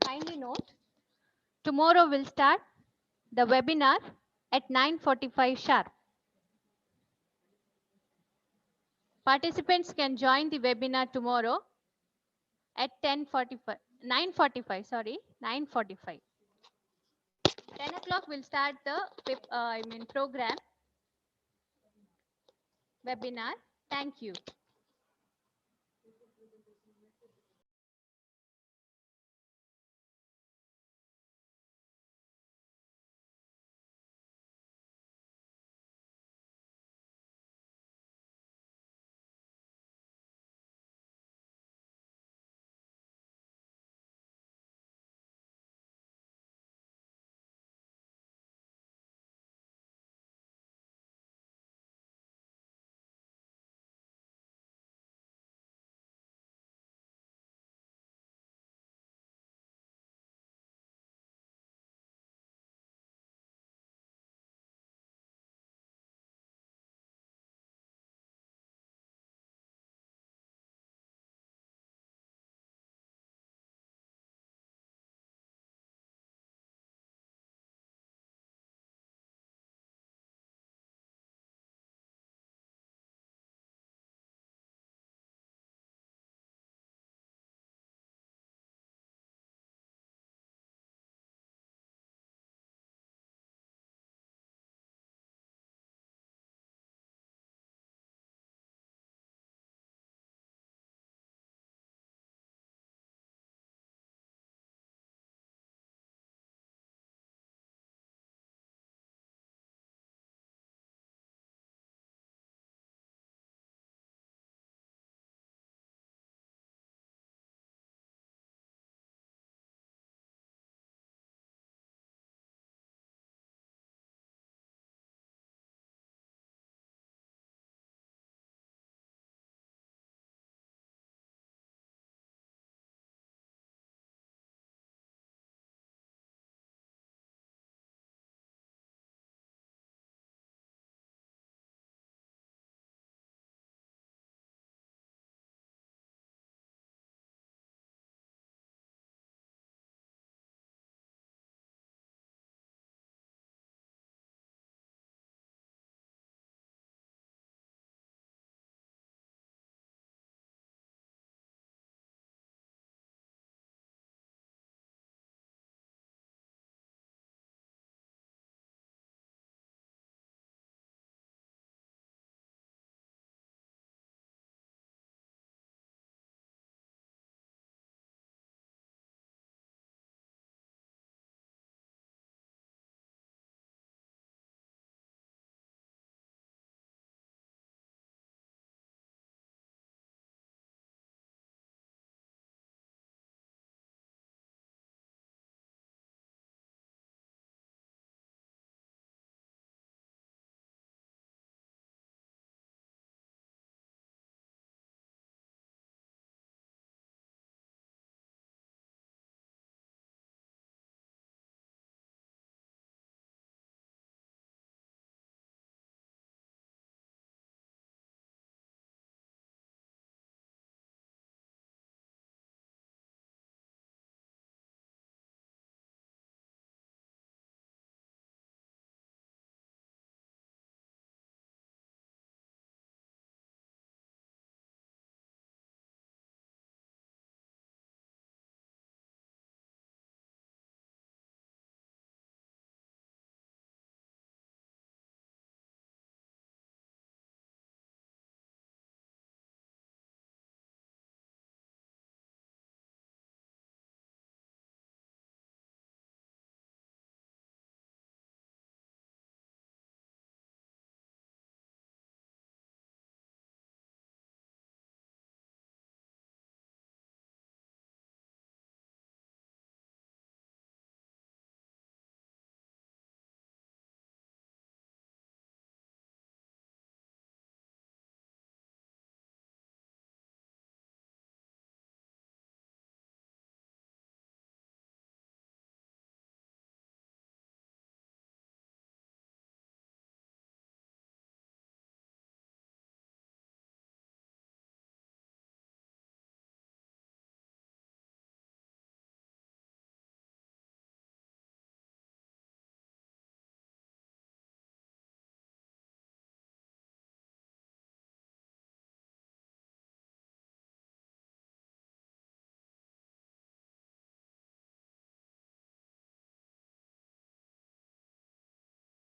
Kindly note, tomorrow we'll start the webinar at 9:45 sharp. Participants can join the webinar tomorrow at 10:45, 9:45, sorry, 9:45. 10 o'clock we'll start the program webinar. Thank you.